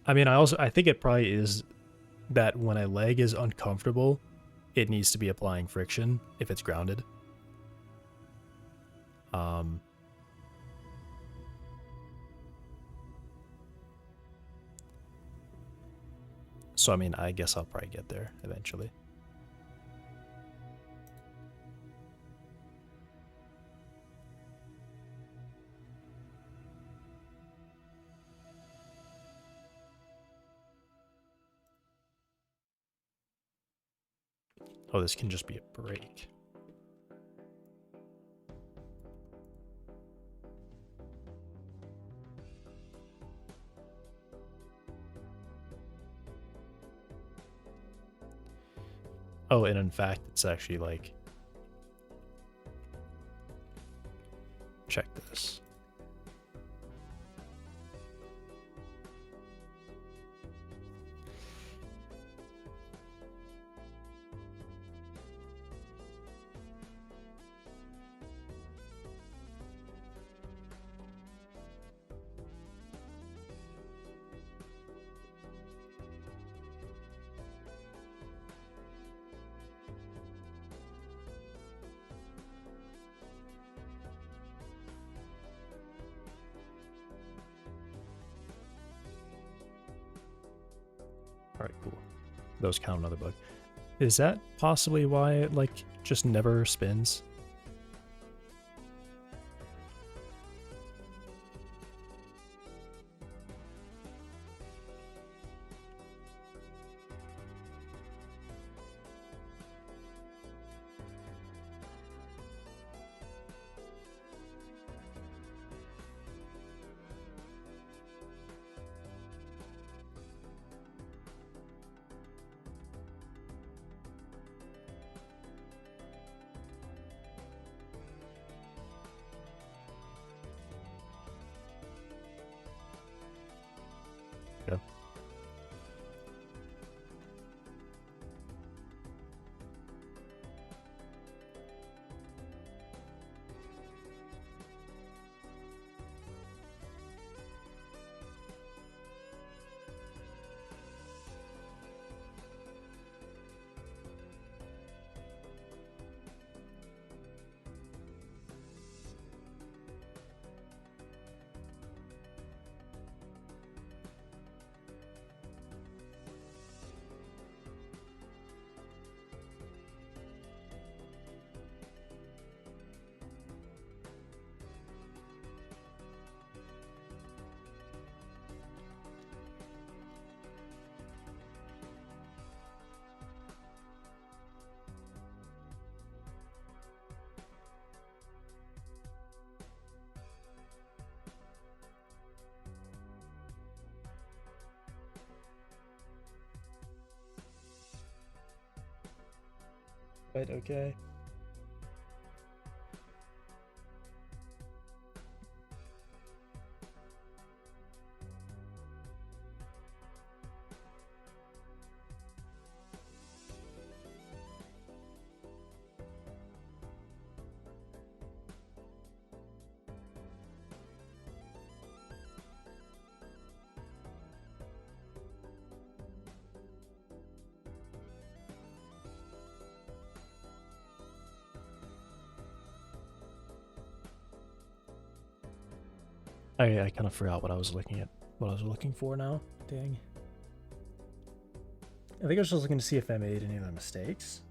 I mean, I think it probably is that when a leg is uncomfortable, it needs to be applying friction if it's grounded. So I mean, I guess I'll probably get there eventually. Oh, this can just be a break. Oh, and in fact, it's actually like... Check this. Alright, cool. Those count another bug. Is that possibly why it, like, just never spins? Yeah. Right, okay. I kind of forgot what I was looking for now. Dang. I think I was just looking to see if I made any other mistakes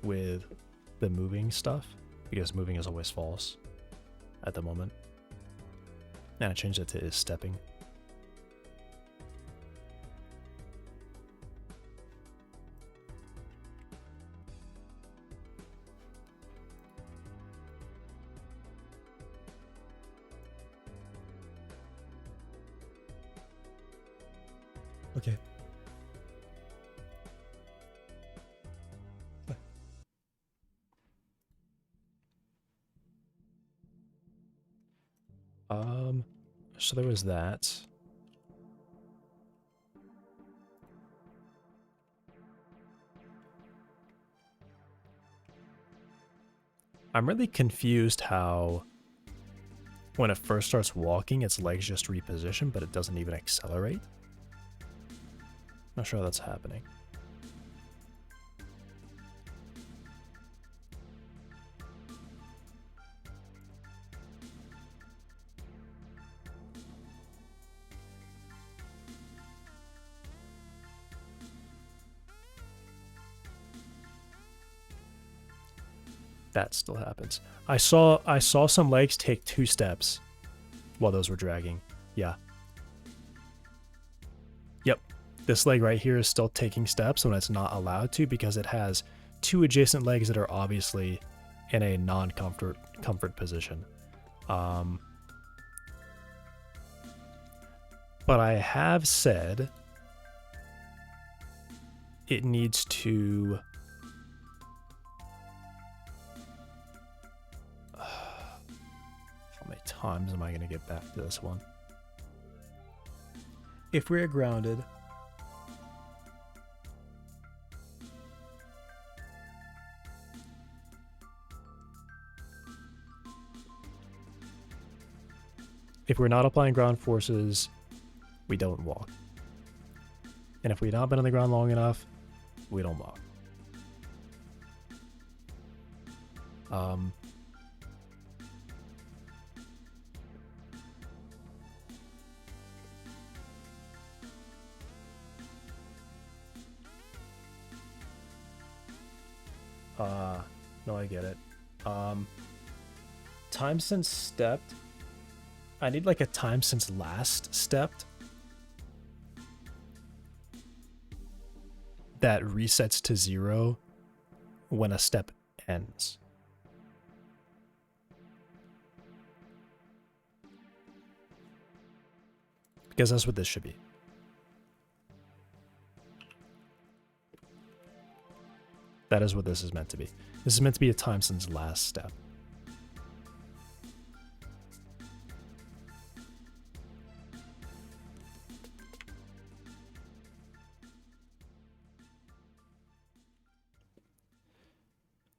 with the moving stuff, because moving is always false at the moment. And I changed it to is stepping. Okay. So there was that. I'm really confused how when it first starts walking, its legs just reposition, but it doesn't even accelerate. Not sure how that's happening. That still happens. I saw some legs take 2 steps while those were dragging. Yeah. Yep. This leg right here is still taking steps when it's not allowed to, because it has 2 adjacent legs that are obviously in a non-comfort position. But I have said it needs to... How many times am I going to get back to this one? If we're grounded... If we're not applying ground forces, we don't walk. And if we've not been on the ground long enough, we don't walk. No, I get it. Time since stepped. I need like a time since last stepped that resets to 0 when a step ends. Because that's what this should be. That is what this is meant to be. This is meant to be a time since last step.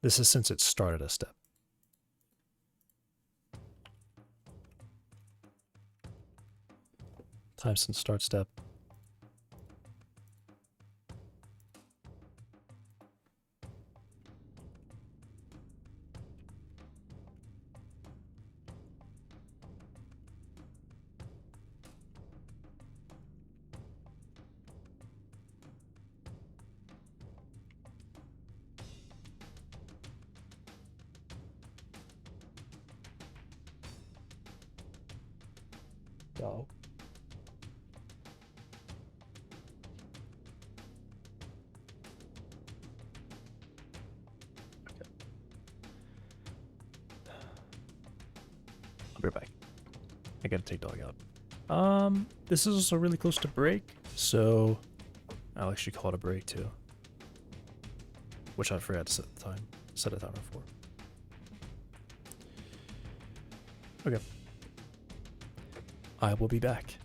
This is since it started a step. Time since start step. Go. I'll be right back. I gotta take dog out. This is also really close to break, so I'll actually call it a break too. Which I forgot to set the time. Set a timer for. Okay. I will be back.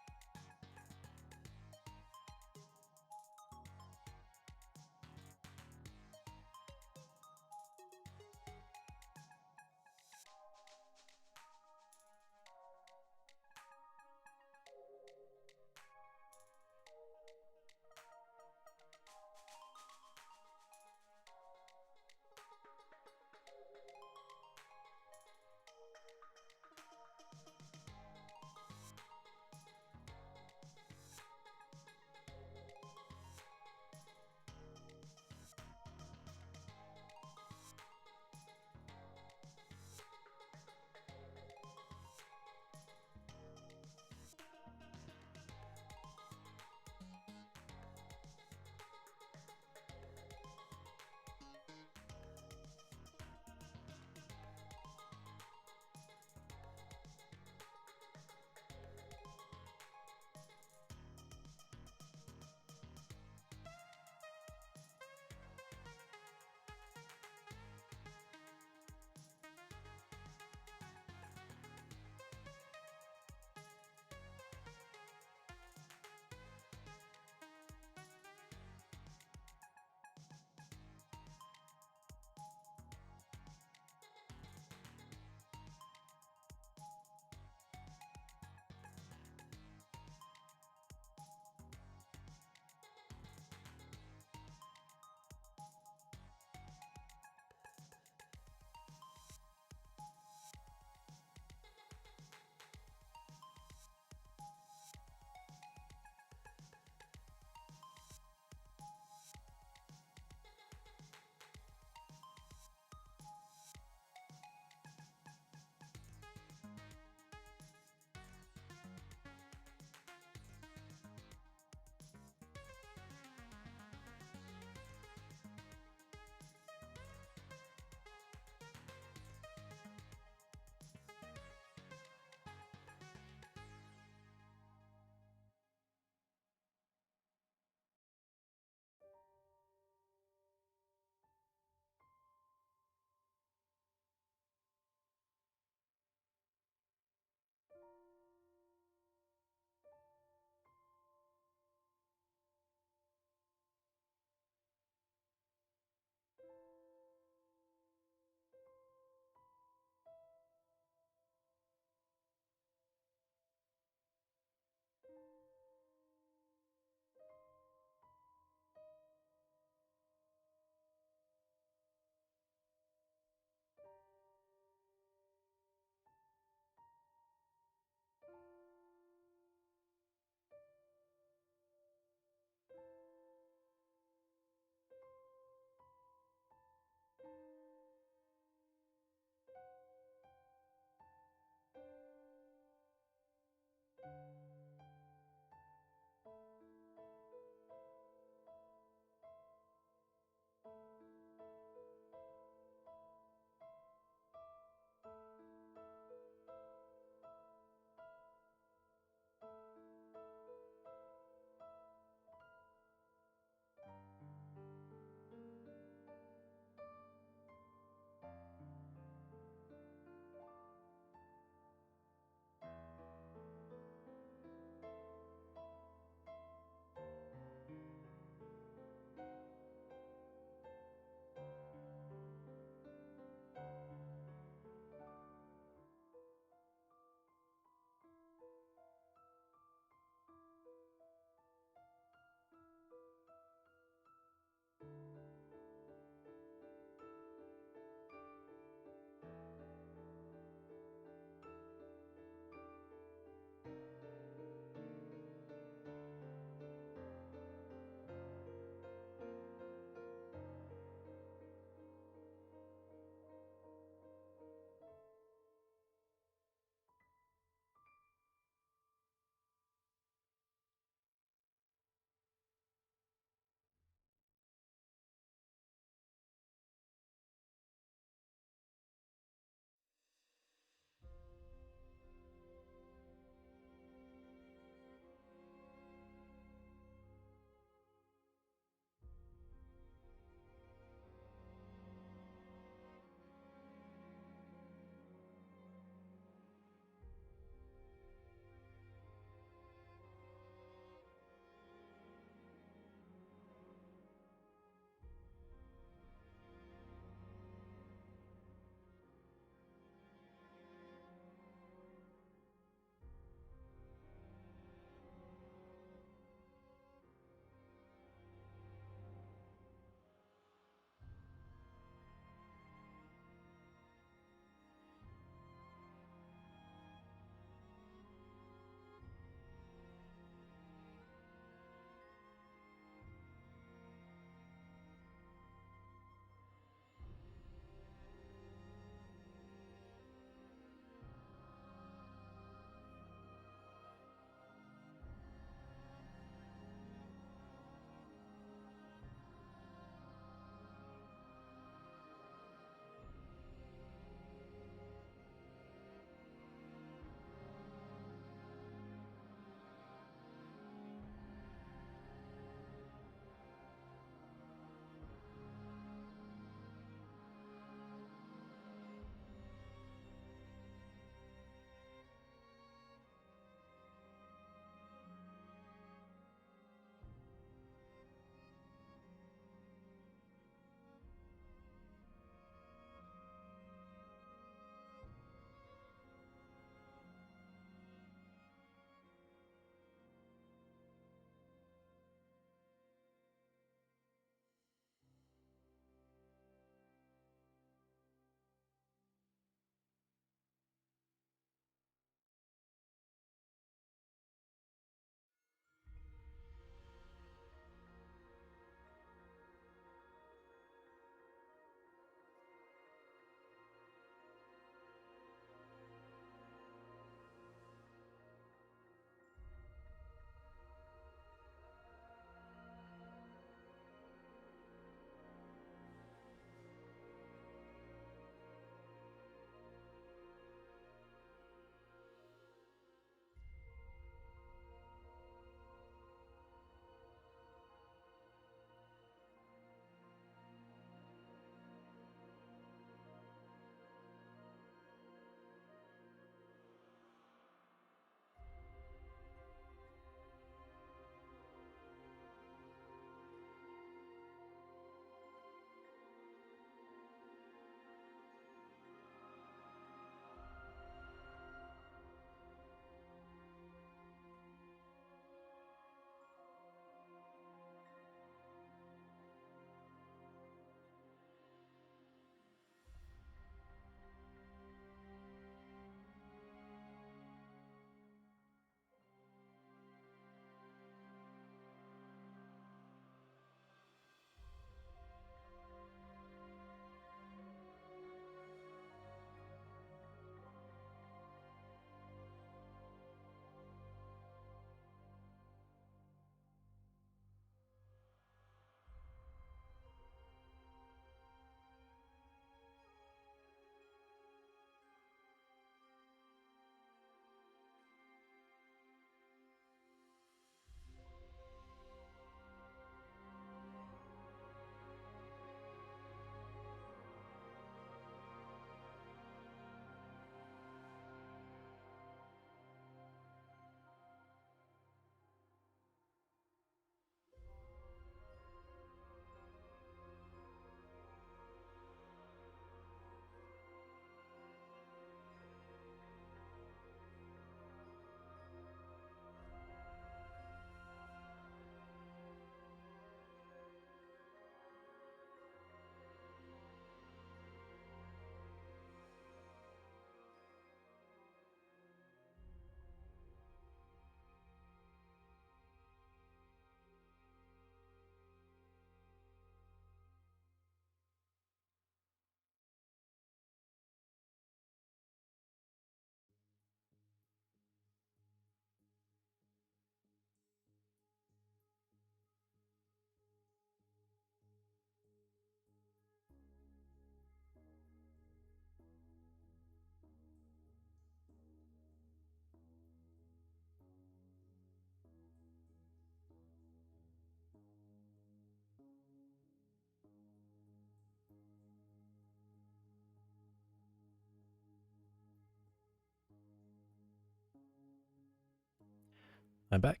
I'm back.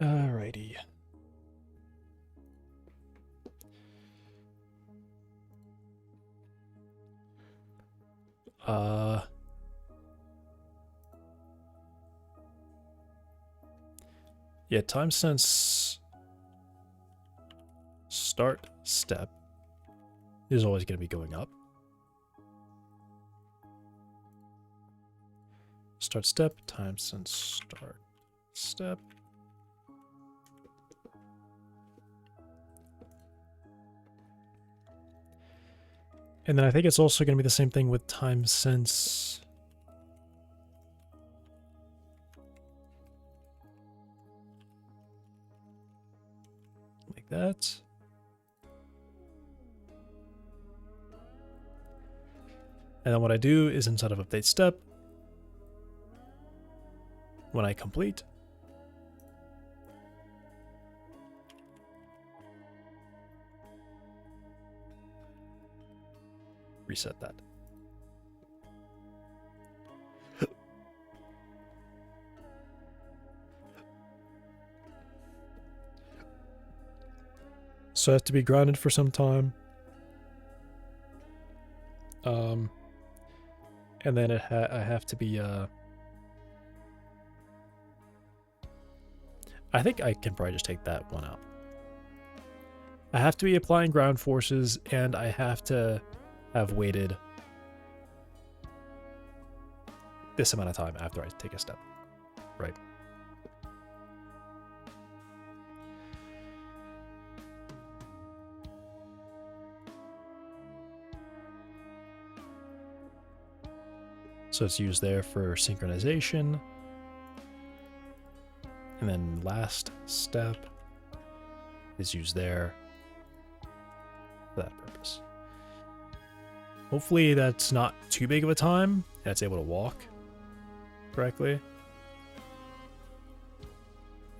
Alrighty. Yeah, time sense start step is always going to be going up. Start step, time sense start step. And then I think it's also going to be the same thing with time sense. Like that. And then what I do is inside of update step, when I complete, reset that. So I have to be grounded for some time. And then I have to be, I think I can probably just take that one out. I have to be applying ground forces, and I have to have waited this amount of time after I take a step, right? So it's used there for synchronization. And then last step is used there for that purpose. Hopefully that's not too big of a time, and it's able to walk correctly.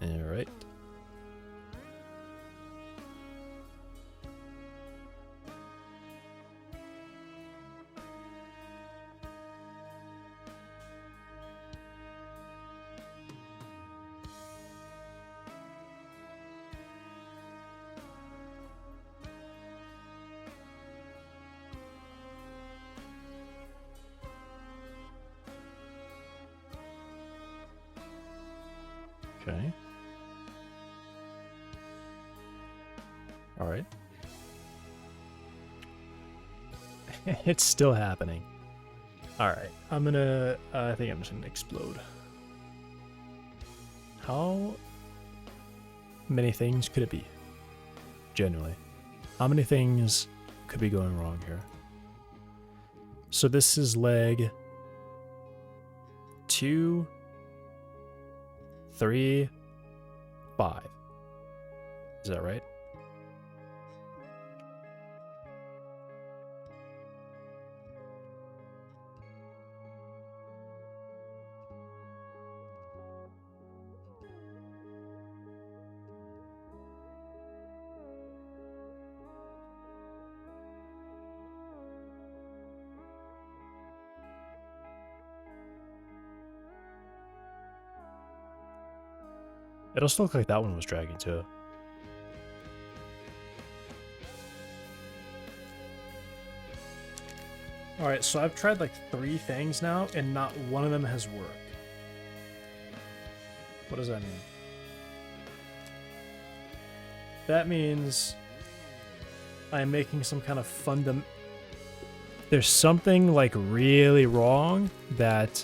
All right. Okay. All right. It's still happening. All right. I'm gonna, I think I'm just gonna explode. How many things could it be? Genuinely. How many things could be going wrong here? So this is leg 2, 3, 5. Is that right? It also looked like that one was dragging too. Alright, so I've tried like 3 things now, and not one of them has worked. What does that mean? That means I'm making some kind of there's something like really wrong that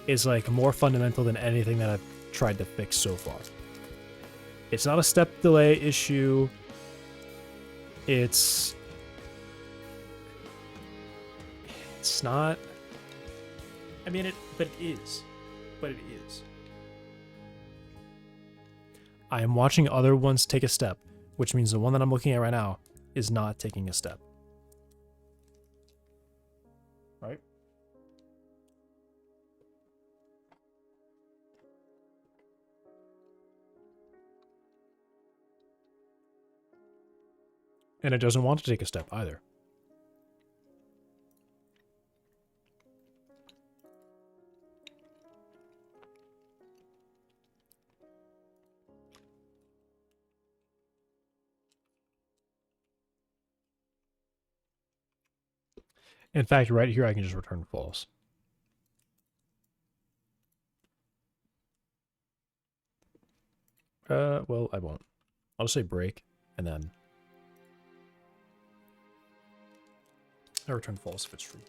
is like more fundamental than anything that I've tried to fix so far. It's not a step delay issue. It's not. I mean but it is. But it is. I am watching other ones take a step, which means the one that I'm looking at right now is not taking a step. Right? And it doesn't want to take a step either. In fact, right here I can just return false. Well, I won't. I'll just say break, and then I return false if it's true.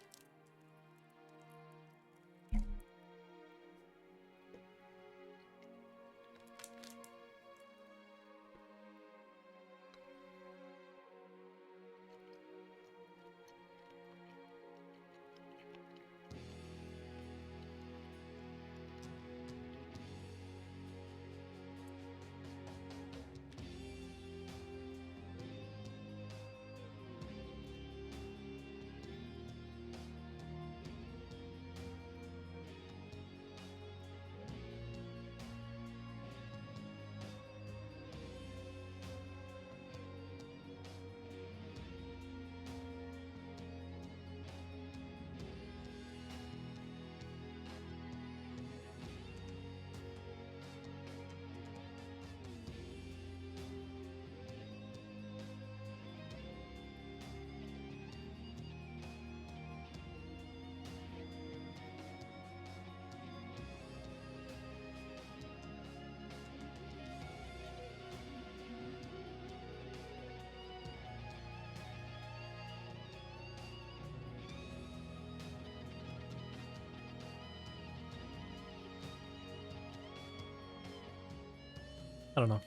I don't know.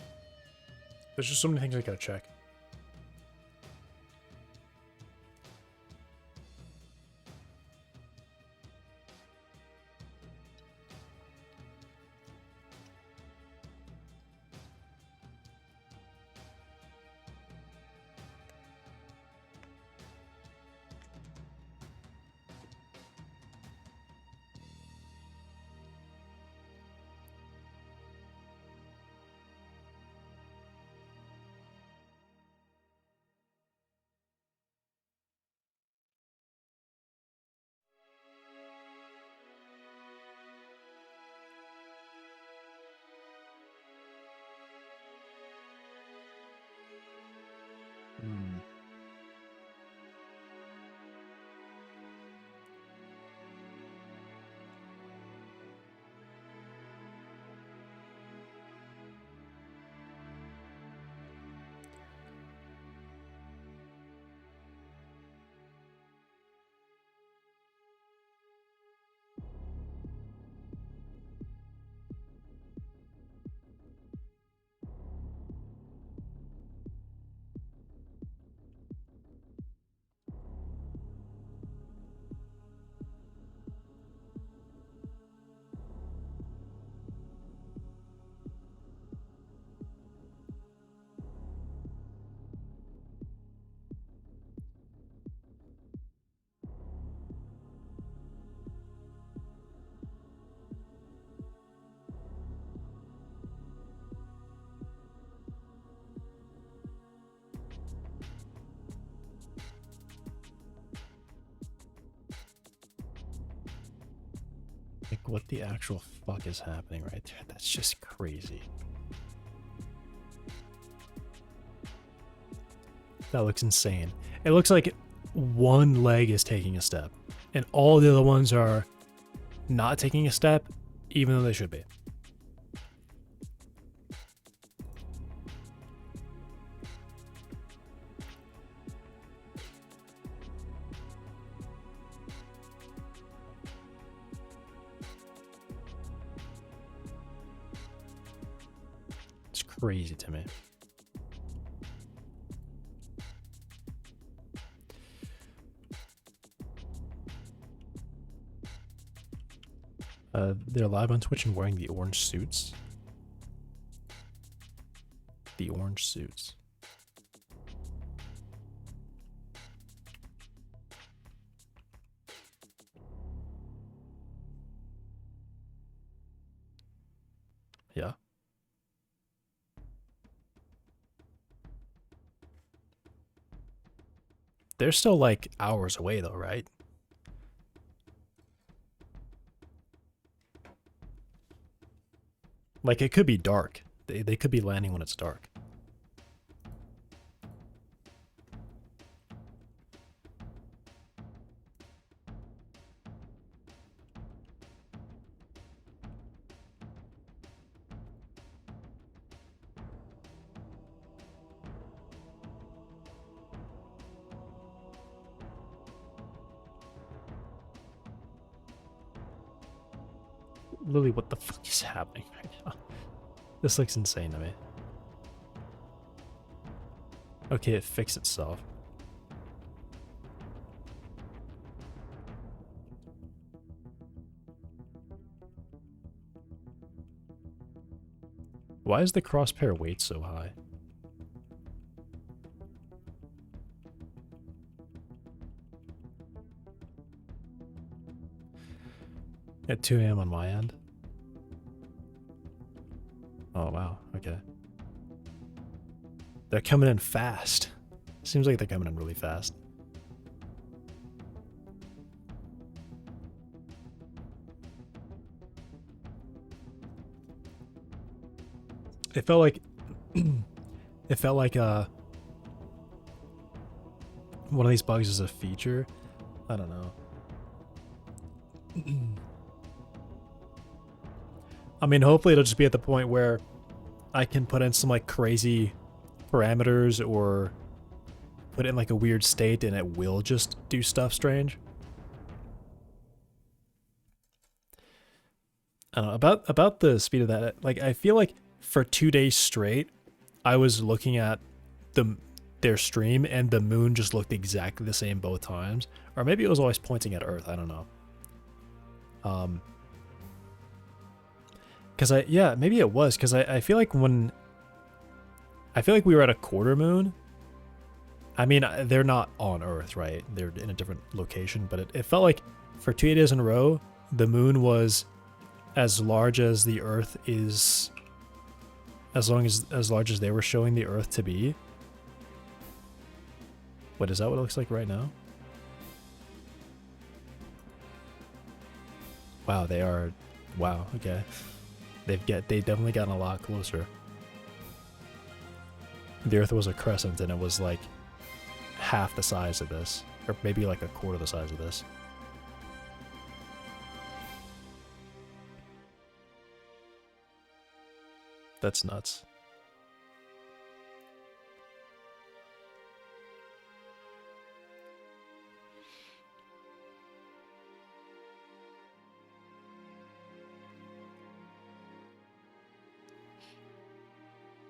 There's just so many things I gotta check. Like, what the actual fuck is happening right there? That's just crazy. That looks insane. It looks like one leg is taking a step, and all the other ones are not taking a step, even though they should be. It's crazy to me. They're live on Twitch and wearing the orange suits. The orange suits. Yeah. They're still like hours away though, right? Like, it could be dark. They could be landing when it's dark. Literally, what the fuck is happening right now? This looks insane to me. Okay, it fixed itself. Why is the crosshair weight so high? At 2 a.m. on my end? Oh, wow. Okay. They're coming in fast. Seems like they're coming in really fast. It felt like it felt like one of these bugs is a feature. I don't know. I mean, hopefully it'll just be at the point where I can put in some like crazy parameters or put it in like a weird state and it will just do stuff strange. I don't know about the speed of that. Like, I feel like for 2 days straight, I was looking at their stream and the moon just looked exactly the same both times, or maybe it was always pointing at Earth. I don't know. Yeah, maybe it was because I feel like we were at a quarter moon. I mean, they're not on Earth, right? They're in a different location, but it felt like for 2 days in a row, the moon was as large as the Earth is, as large as they were showing the Earth to be. What, is that what it looks like right now? Wow, they are. Wow, okay. They've definitely gotten a lot closer. The Earth was a crescent and it was like half the size of this, or maybe like a quarter the size of this. That's nuts.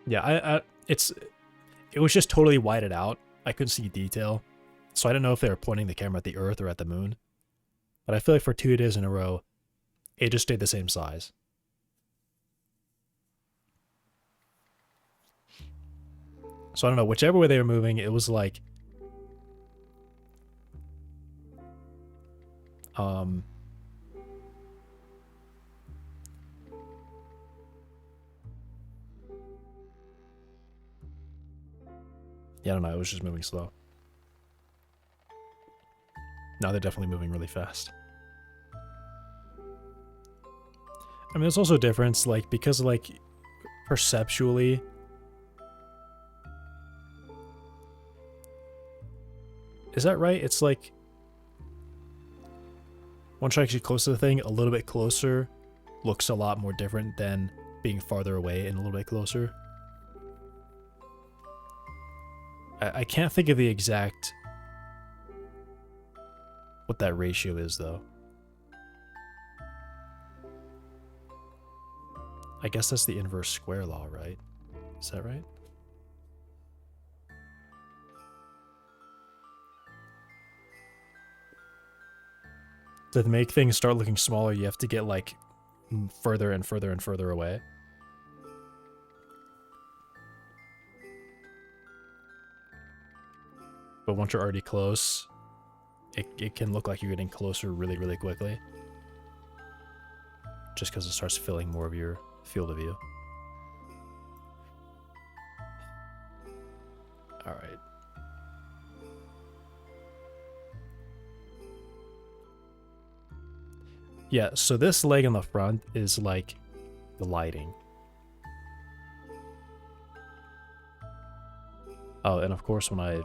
Yeah, it was just totally whited out. I couldn't see detail, so I didn't know if they were pointing the camera at the Earth or at the moon. But I feel like for 2 days in a row, it just stayed the same size. So I don't know, whichever way they were moving, it was like yeah, I don't know, it was just moving slow. Now they're definitely moving really fast. I mean, there's also a difference, like, because, like, perceptually, is that right? It's like, once you're actually close to the thing, a little bit closer looks a lot more different than being farther away and a little bit closer. I can't think of the exact what that ratio is, though. I guess that's the inverse square law, right? Is that right? To make things start looking smaller, you have to get, like, further and further and further away. But once you're already close, it can look like you're getting closer really, really quickly. Just because it starts filling more of your field of view. Alright. Yeah, so this leg on the front is like the lighting. Oh, and of course when I...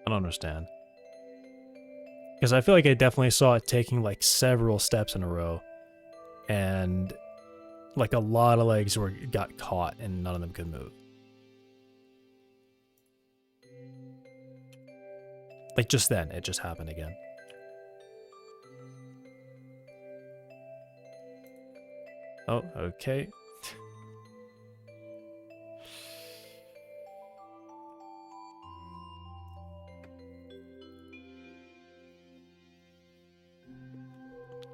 I don't understand. Because I feel like I definitely saw it taking like several steps in a row. And like a lot of legs got caught and none of them could move. Like just then, it just happened again. Oh, okay.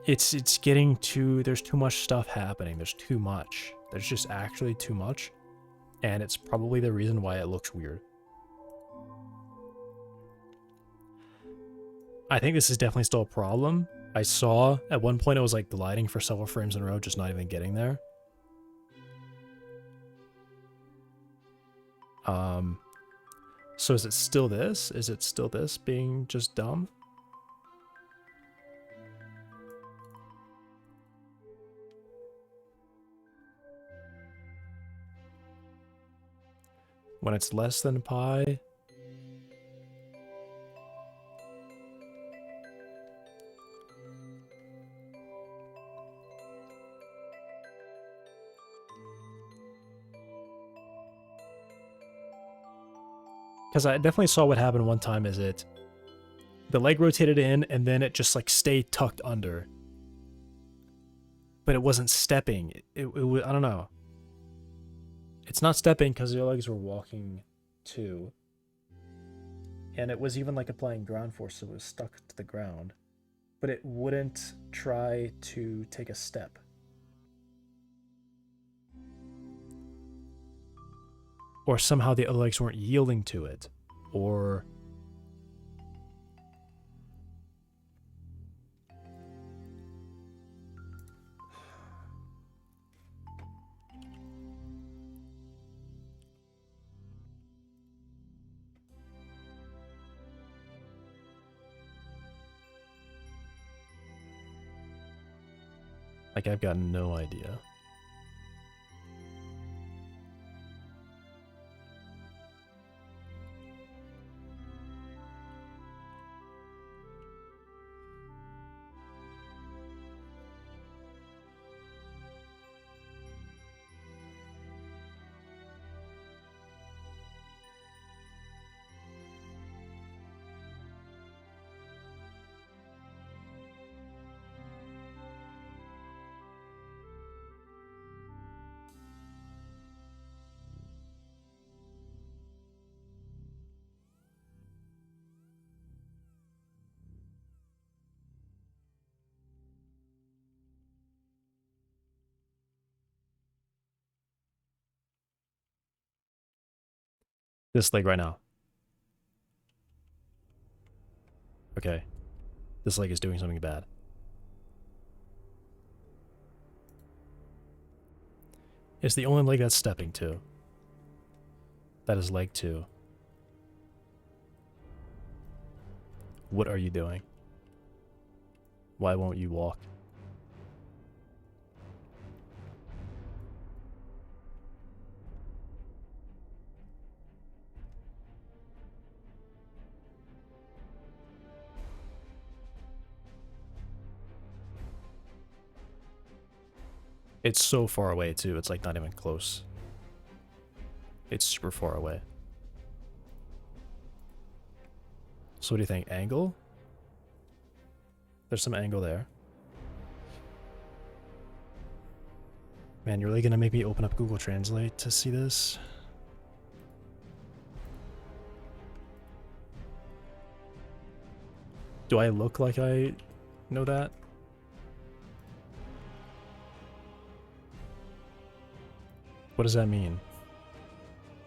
It's getting too, there's too much stuff happening. There's too much. There's just actually too much. And it's probably the reason why it looks weird. I think this is definitely still a problem. I saw at one point it was like gliding for several frames in a row, just not even getting there. So is it still this? Is it still this being just dumb? When it's less than pi. Because I definitely saw what happened one time is the leg rotated in and then it just like stayed tucked under. But it wasn't stepping. It was, I don't know. It's not stepping because your legs were walking too. And it was even like applying ground force, so it was stuck to the ground. But it wouldn't try to take a step. Or somehow the other legs weren't yielding to it. Or... like, I've got no idea. This leg right now. Okay. This leg is doing something bad. It's the only leg that's stepping too. That is leg 2. What are you doing? Why won't you walk? It's so far away too, it's like not even close. It's super far away. So what do you think? Angle? There's some angle there. Man, you're really gonna make me open up Google Translate to see this? Do I look like I know that? What does that mean?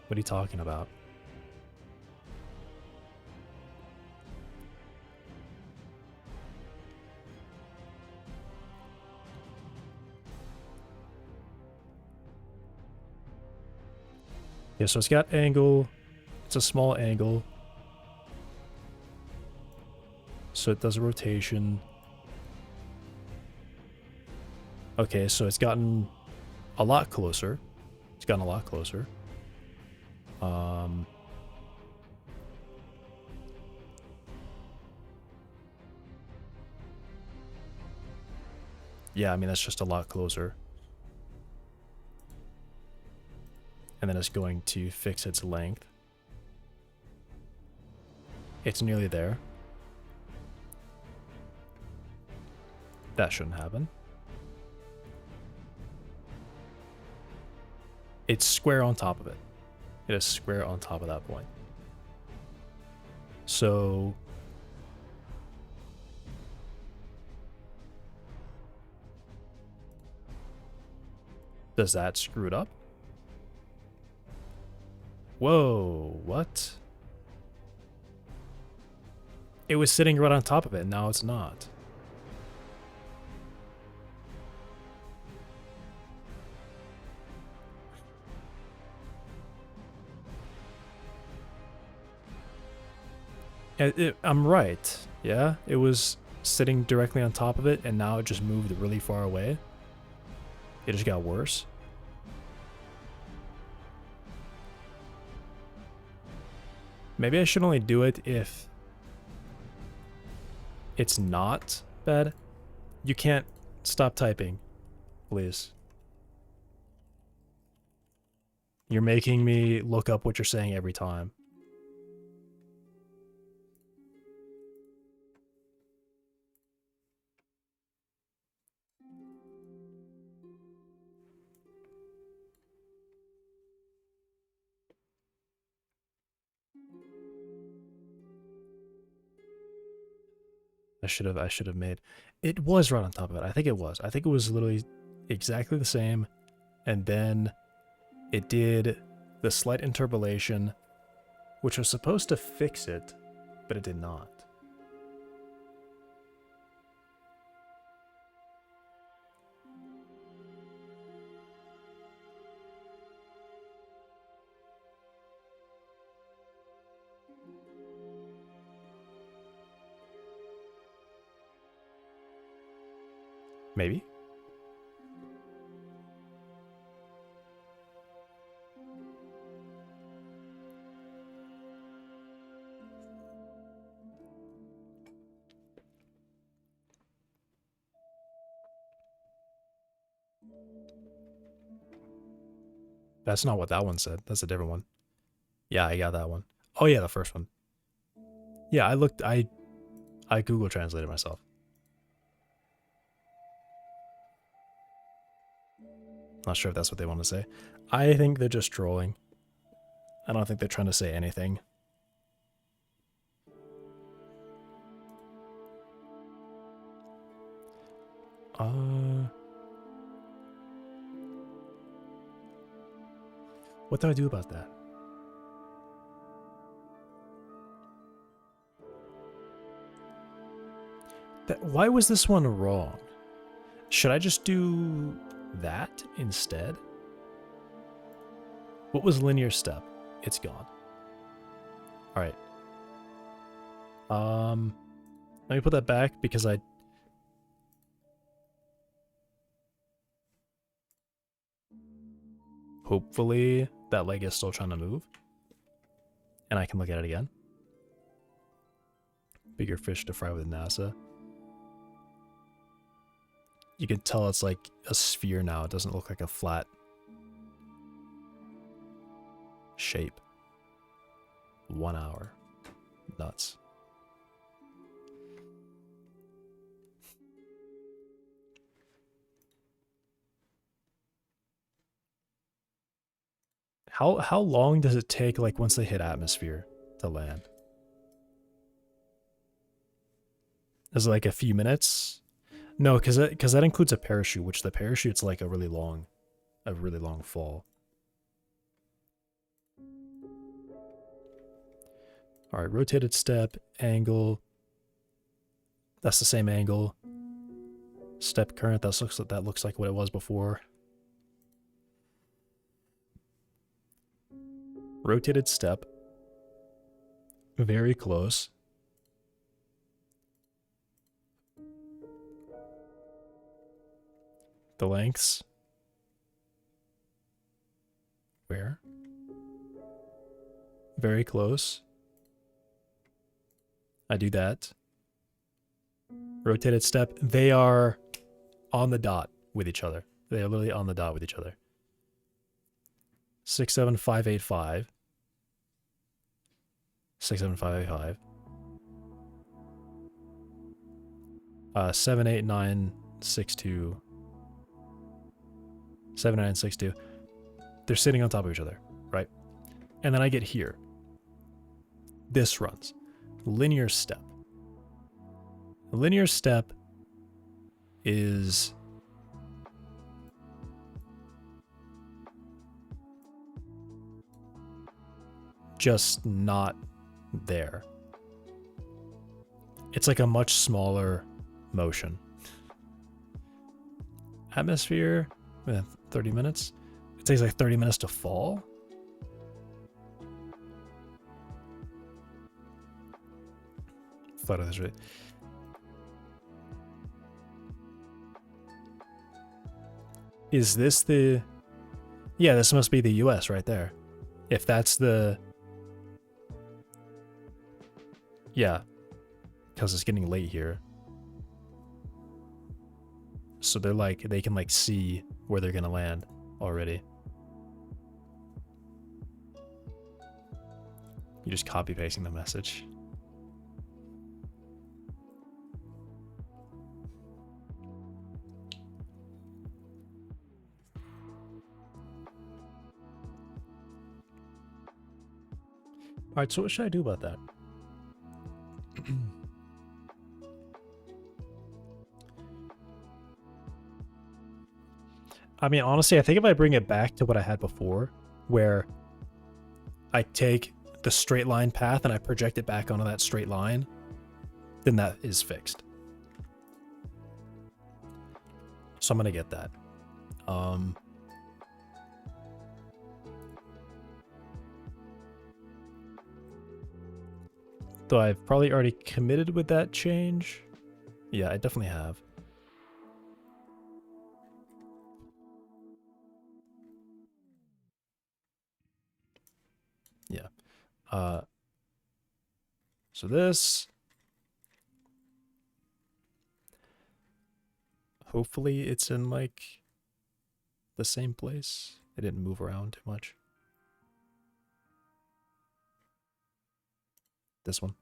What are you talking about? Yeah, so it's got angle. It's a small angle. So it does a rotation. Okay, so it's gotten a lot closer. It's gotten a lot closer. Yeah, I mean, that's just a lot closer. And then it's going to fix its length. It's nearly there. That shouldn't happen. It's square on top of it. It is square on top of that point. So does that screw it up? Whoa, what? It was sitting right on top of it, now it's not. I'm right, yeah? It was sitting directly on top of it, and now it just moved really far away. It just got worse. Maybe I should only do it if it's not bad. You can't stop typing, please. You're making me look up what you're saying every time. I should have made. It was right on top of it. I think it was. I think it was literally exactly the same. And then it did the slight interpolation, which was supposed to fix it, but it did not. Maybe. That's not what that one said. That's a different one. Yeah, I got that one. Oh yeah, the first one. Yeah, I Google translated myself. Not sure if that's what they want to say. I think they're just trolling. I don't think they're trying to say anything. What do I do about that? Why was this one wrong? Should I just do that instead? What was linear step? It's gone. All right. Let me put that back because hopefully that leg is still trying to move. And I can look at it again. Bigger fish to fry with NASA. You can tell it's like a sphere now. It doesn't look like a flat shape. 1 hour. Nuts. How long does it take, like, once they hit atmosphere to land? Is it like a few minutes? No, because that includes a parachute, which the parachute's like a really long fall. All right, rotated step, angle. That's the same angle. Step current. That looks like what it was before. Rotated step. Very close. The lengths. Where? Very close. I do that. Rotated step. They are on the dot with each other. They're literally on the dot with each other. 67585. 67585. 78962. 7962. They're sitting on top of each other, right? And then I get here. This runs. Linear step. Linear step is just not there. It's like a much smaller motion. Atmosphere, 30 minutes. It takes like 30 minutes to fall. Thought of this right. Is this the... Yeah, this must be the US right there. If that's the... Yeah. Because it's getting late here. So they're like, they can like see where they're gonna land already. You're just copy pasting the message. Alright, so what should I do about that? I mean, honestly, I think if I bring it back to what I had before, where I take the straight line path and I project it back onto that straight line, then that is fixed. So I'm going to get that. Though I've probably already committed with that change. Yeah, I definitely have. Yeah. So this. Hopefully it's in like the same place. It didn't move around too much. This one.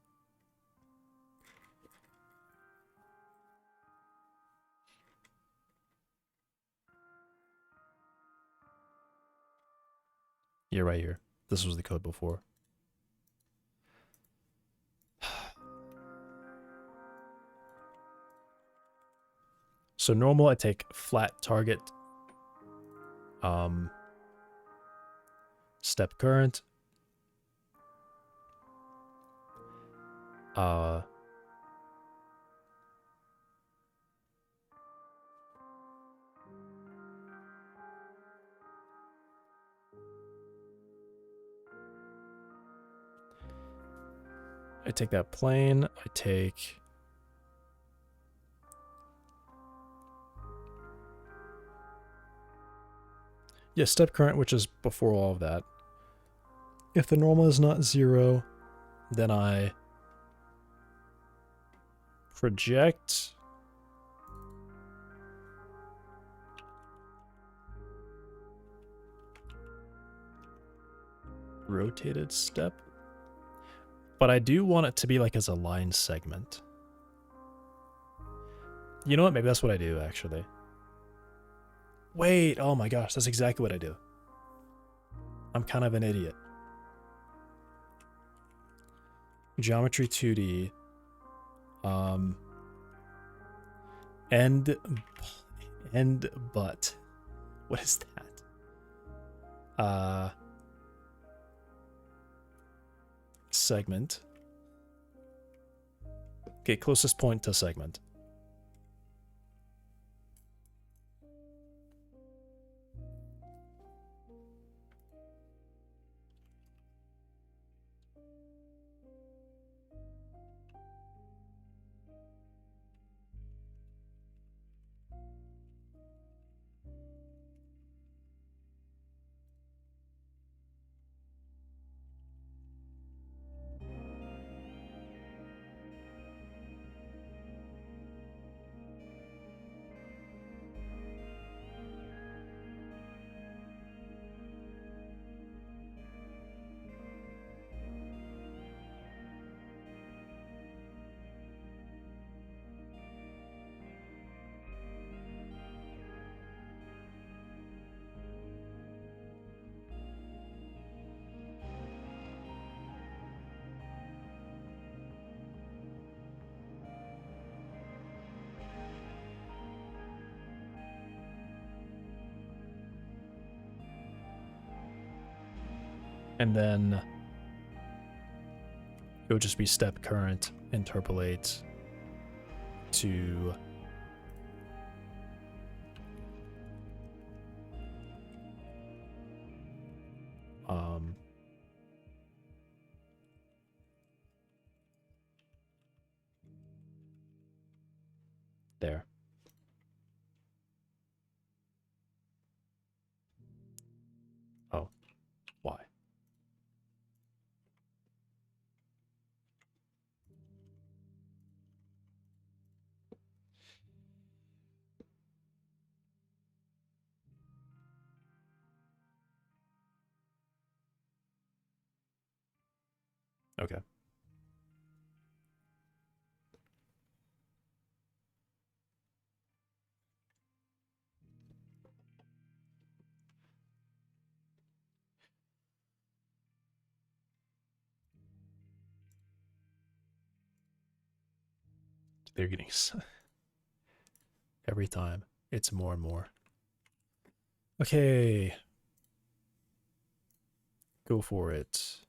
Yeah, right here. This was the code before. So normal, I take flat target, step current, I take that plane, I take... Yeah, step current, which is before all of that. If the normal is not 0, then I project... rotated step. But I do want it to be like as a line segment. You know what? Maybe that's what I do, actually. Wait, oh my gosh, that's exactly what I do. I'm kind of an idiot. Geometry 2D. End but. What is that? Segment. Okay, closest point to segment. And then it would just be step current interpolate to there. Oh, why? Okay. They're getting every time. It's more and more. Okay. Go for it.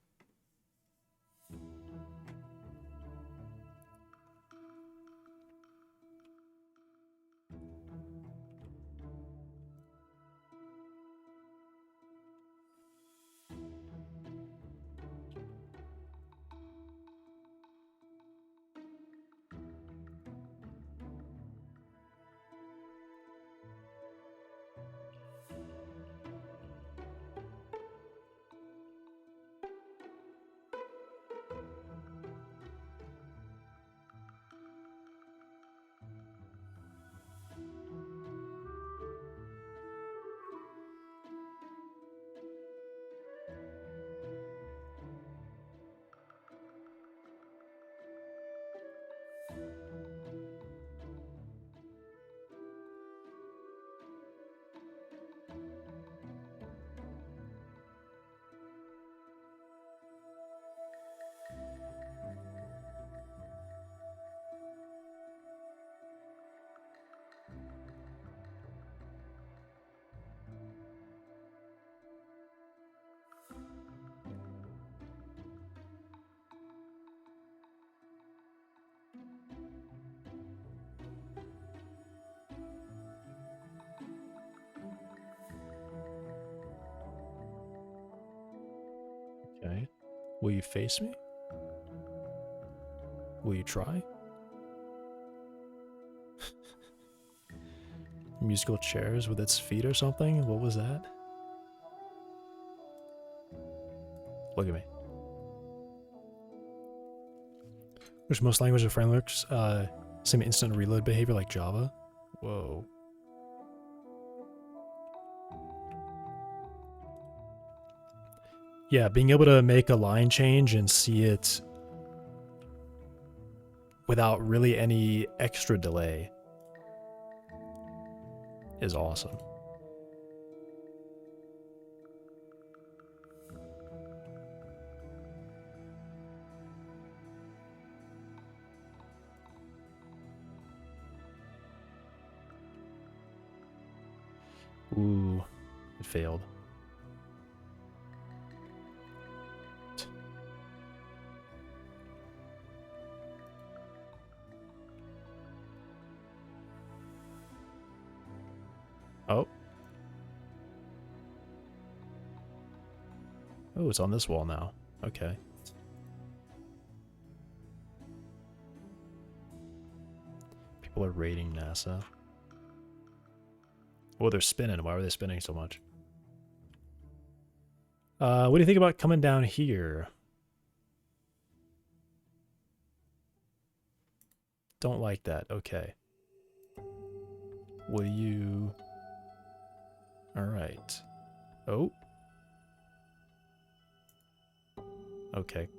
Okay. Will you face me? Will you try? Musical chairs with its feet or something? What was that? Look at me. Which most language frameworks same instant reload behavior like Java? Whoa. Yeah, being able to make a line change and see it without really any extra delay is awesome. Ooh, it failed. Oh. Oh, it's on this wall now. Okay. People are raiding NASA. Oh, they're spinning. Why were they spinning so much? What do you think about coming down here? Don't like that. Okay. Will you... Alright. Oh. Okay.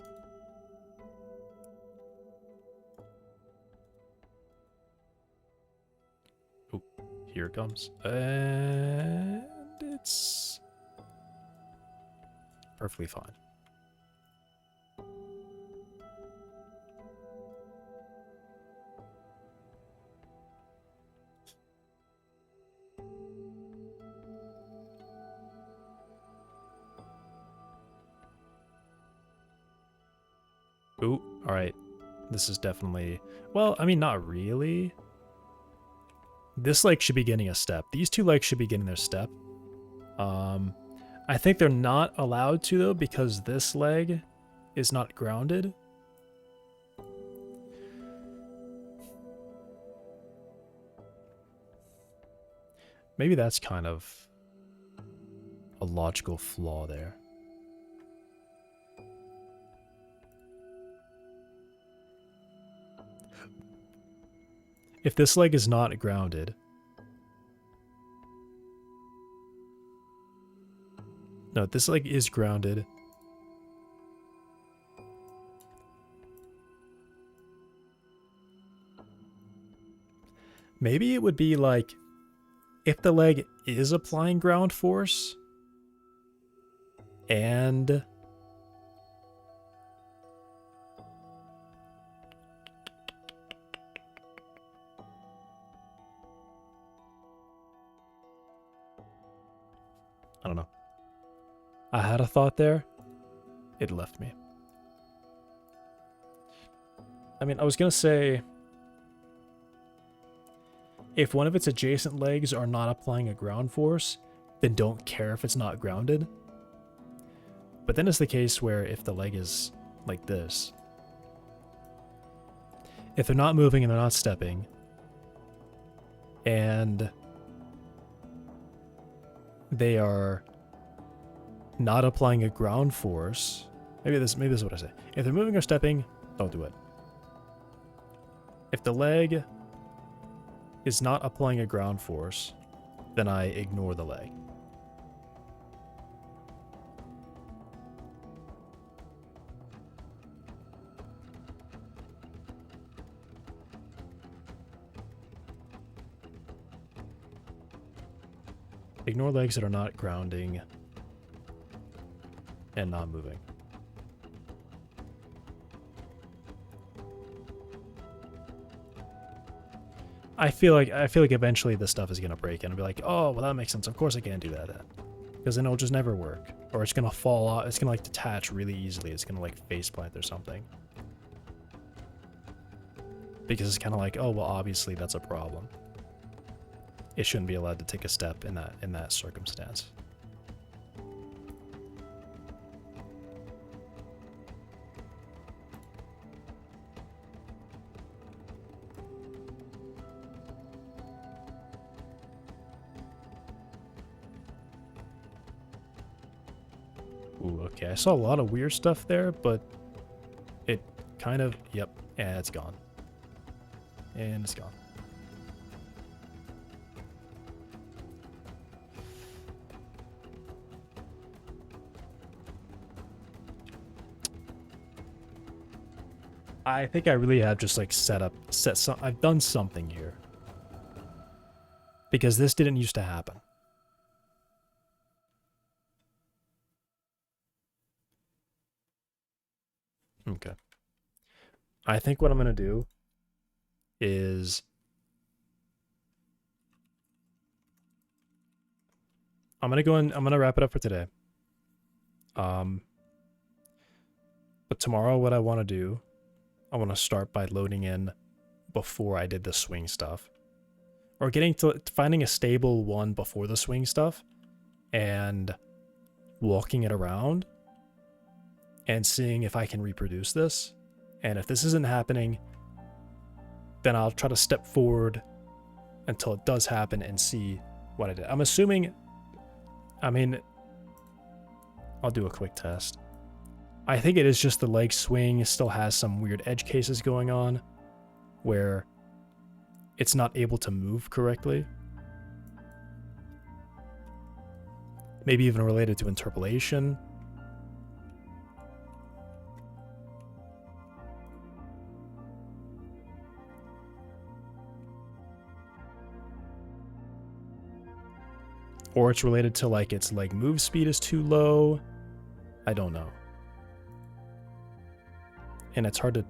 Oh, here it comes. And it's perfectly fine. Ooh, alright. This is definitely... Well, I mean, not really. This leg should be getting a step. These two legs should be getting their step. I think they're not allowed to, though, because this leg is not grounded. Maybe that's kind of a logical flaw there. If this leg is not grounded, no, this leg is grounded. Maybe it would be like, if the leg is applying ground force, and I don't know. I had a thought there. It left me. I mean, I was going to say, if one of its adjacent legs are not applying a ground force, then don't care if it's not grounded. But then it's the case where if the leg is like this, if they're not moving and they're not stepping, and they are not applying a ground force, maybe this is what I say. If they're moving or stepping, don't do it. If the leg is not applying a ground force, then I ignore the leg. Ignore legs that are not grounding and not moving. I feel like eventually this stuff is gonna break and I'll be like, oh, well, that makes sense. Of course I can't do that then. Because then it'll just never work. Or it's gonna fall off. It's gonna like detach really easily. It's gonna like faceplant or something. Because it's kind of like, oh, well, obviously that's a problem. It shouldn't be allowed to take a step in that circumstance. Ooh, okay, I saw a lot of weird stuff there, but it kind of, yep, and it's gone. And it's gone. I think I really have just like I've done something here. Because this didn't used to happen. Okay. I think what I'm going to do is I'm going to wrap it up for today. But tomorrow what I want to do, I want to start by loading in before I did the swing stuff. Or finding a stable one before the swing stuff and walking it around and seeing if I can reproduce this. And if this isn't happening, then I'll try to step forward until it does happen and see what I did. I'm assuming, I mean, I'll do a quick test. I think it is just the leg swing still has some weird edge cases going on where it's not able to move correctly. Maybe even related to interpolation. Or it's related to like its leg move speed is too low. I don't know. And it's hard to,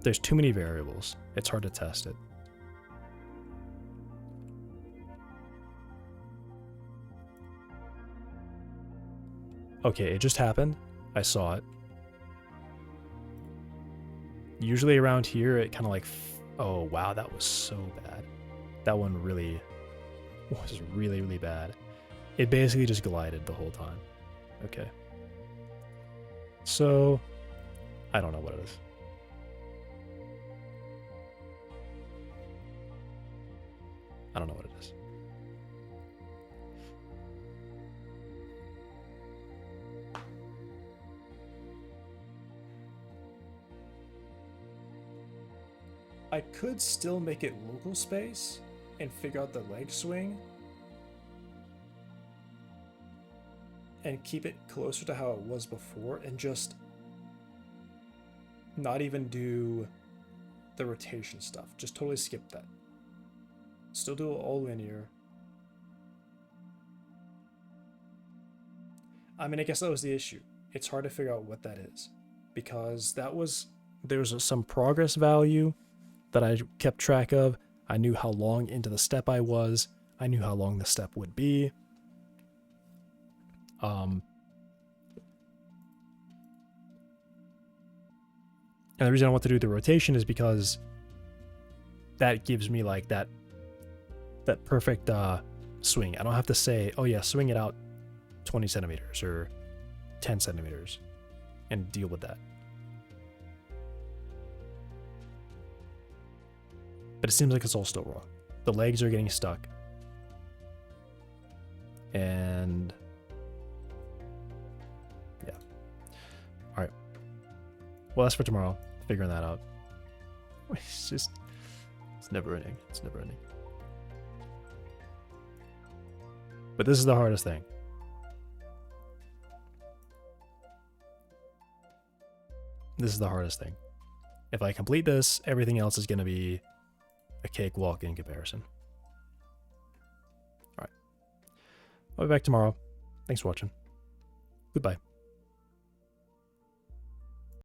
there's too many variables. It's hard to test it. Okay, it just happened. I saw it. Usually around here, it kind of like, oh wow, that was so bad. That one really was really, really bad. It basically just glided the whole time. Okay. So, I don't know what it is. I don't know what it is. I could still make it local space and figure out the leg swing and keep it closer to how it was before and just not even do the rotation stuff. Just totally skip that. Still do it all linear. I mean, I guess that was the issue. It's hard to figure out what that is because there was some progress value that I kept track of. I knew how long into the step I was. I knew how long the step would be. And the reason I want to do the rotation is because that gives me like that perfect swing. I don't have to say, oh yeah, swing it out 20 centimeters or 10 centimeters and deal with that. But it seems like it's all still wrong. The legs are getting stuck. And yeah. All right. Well, that's for tomorrow. Figuring that out. It's never ending. It's never ending. But this is the hardest thing. This is the hardest thing. If I complete this, everything else is going to be a cakewalk in comparison. All right. I'll be back tomorrow. Thanks for watching. Goodbye.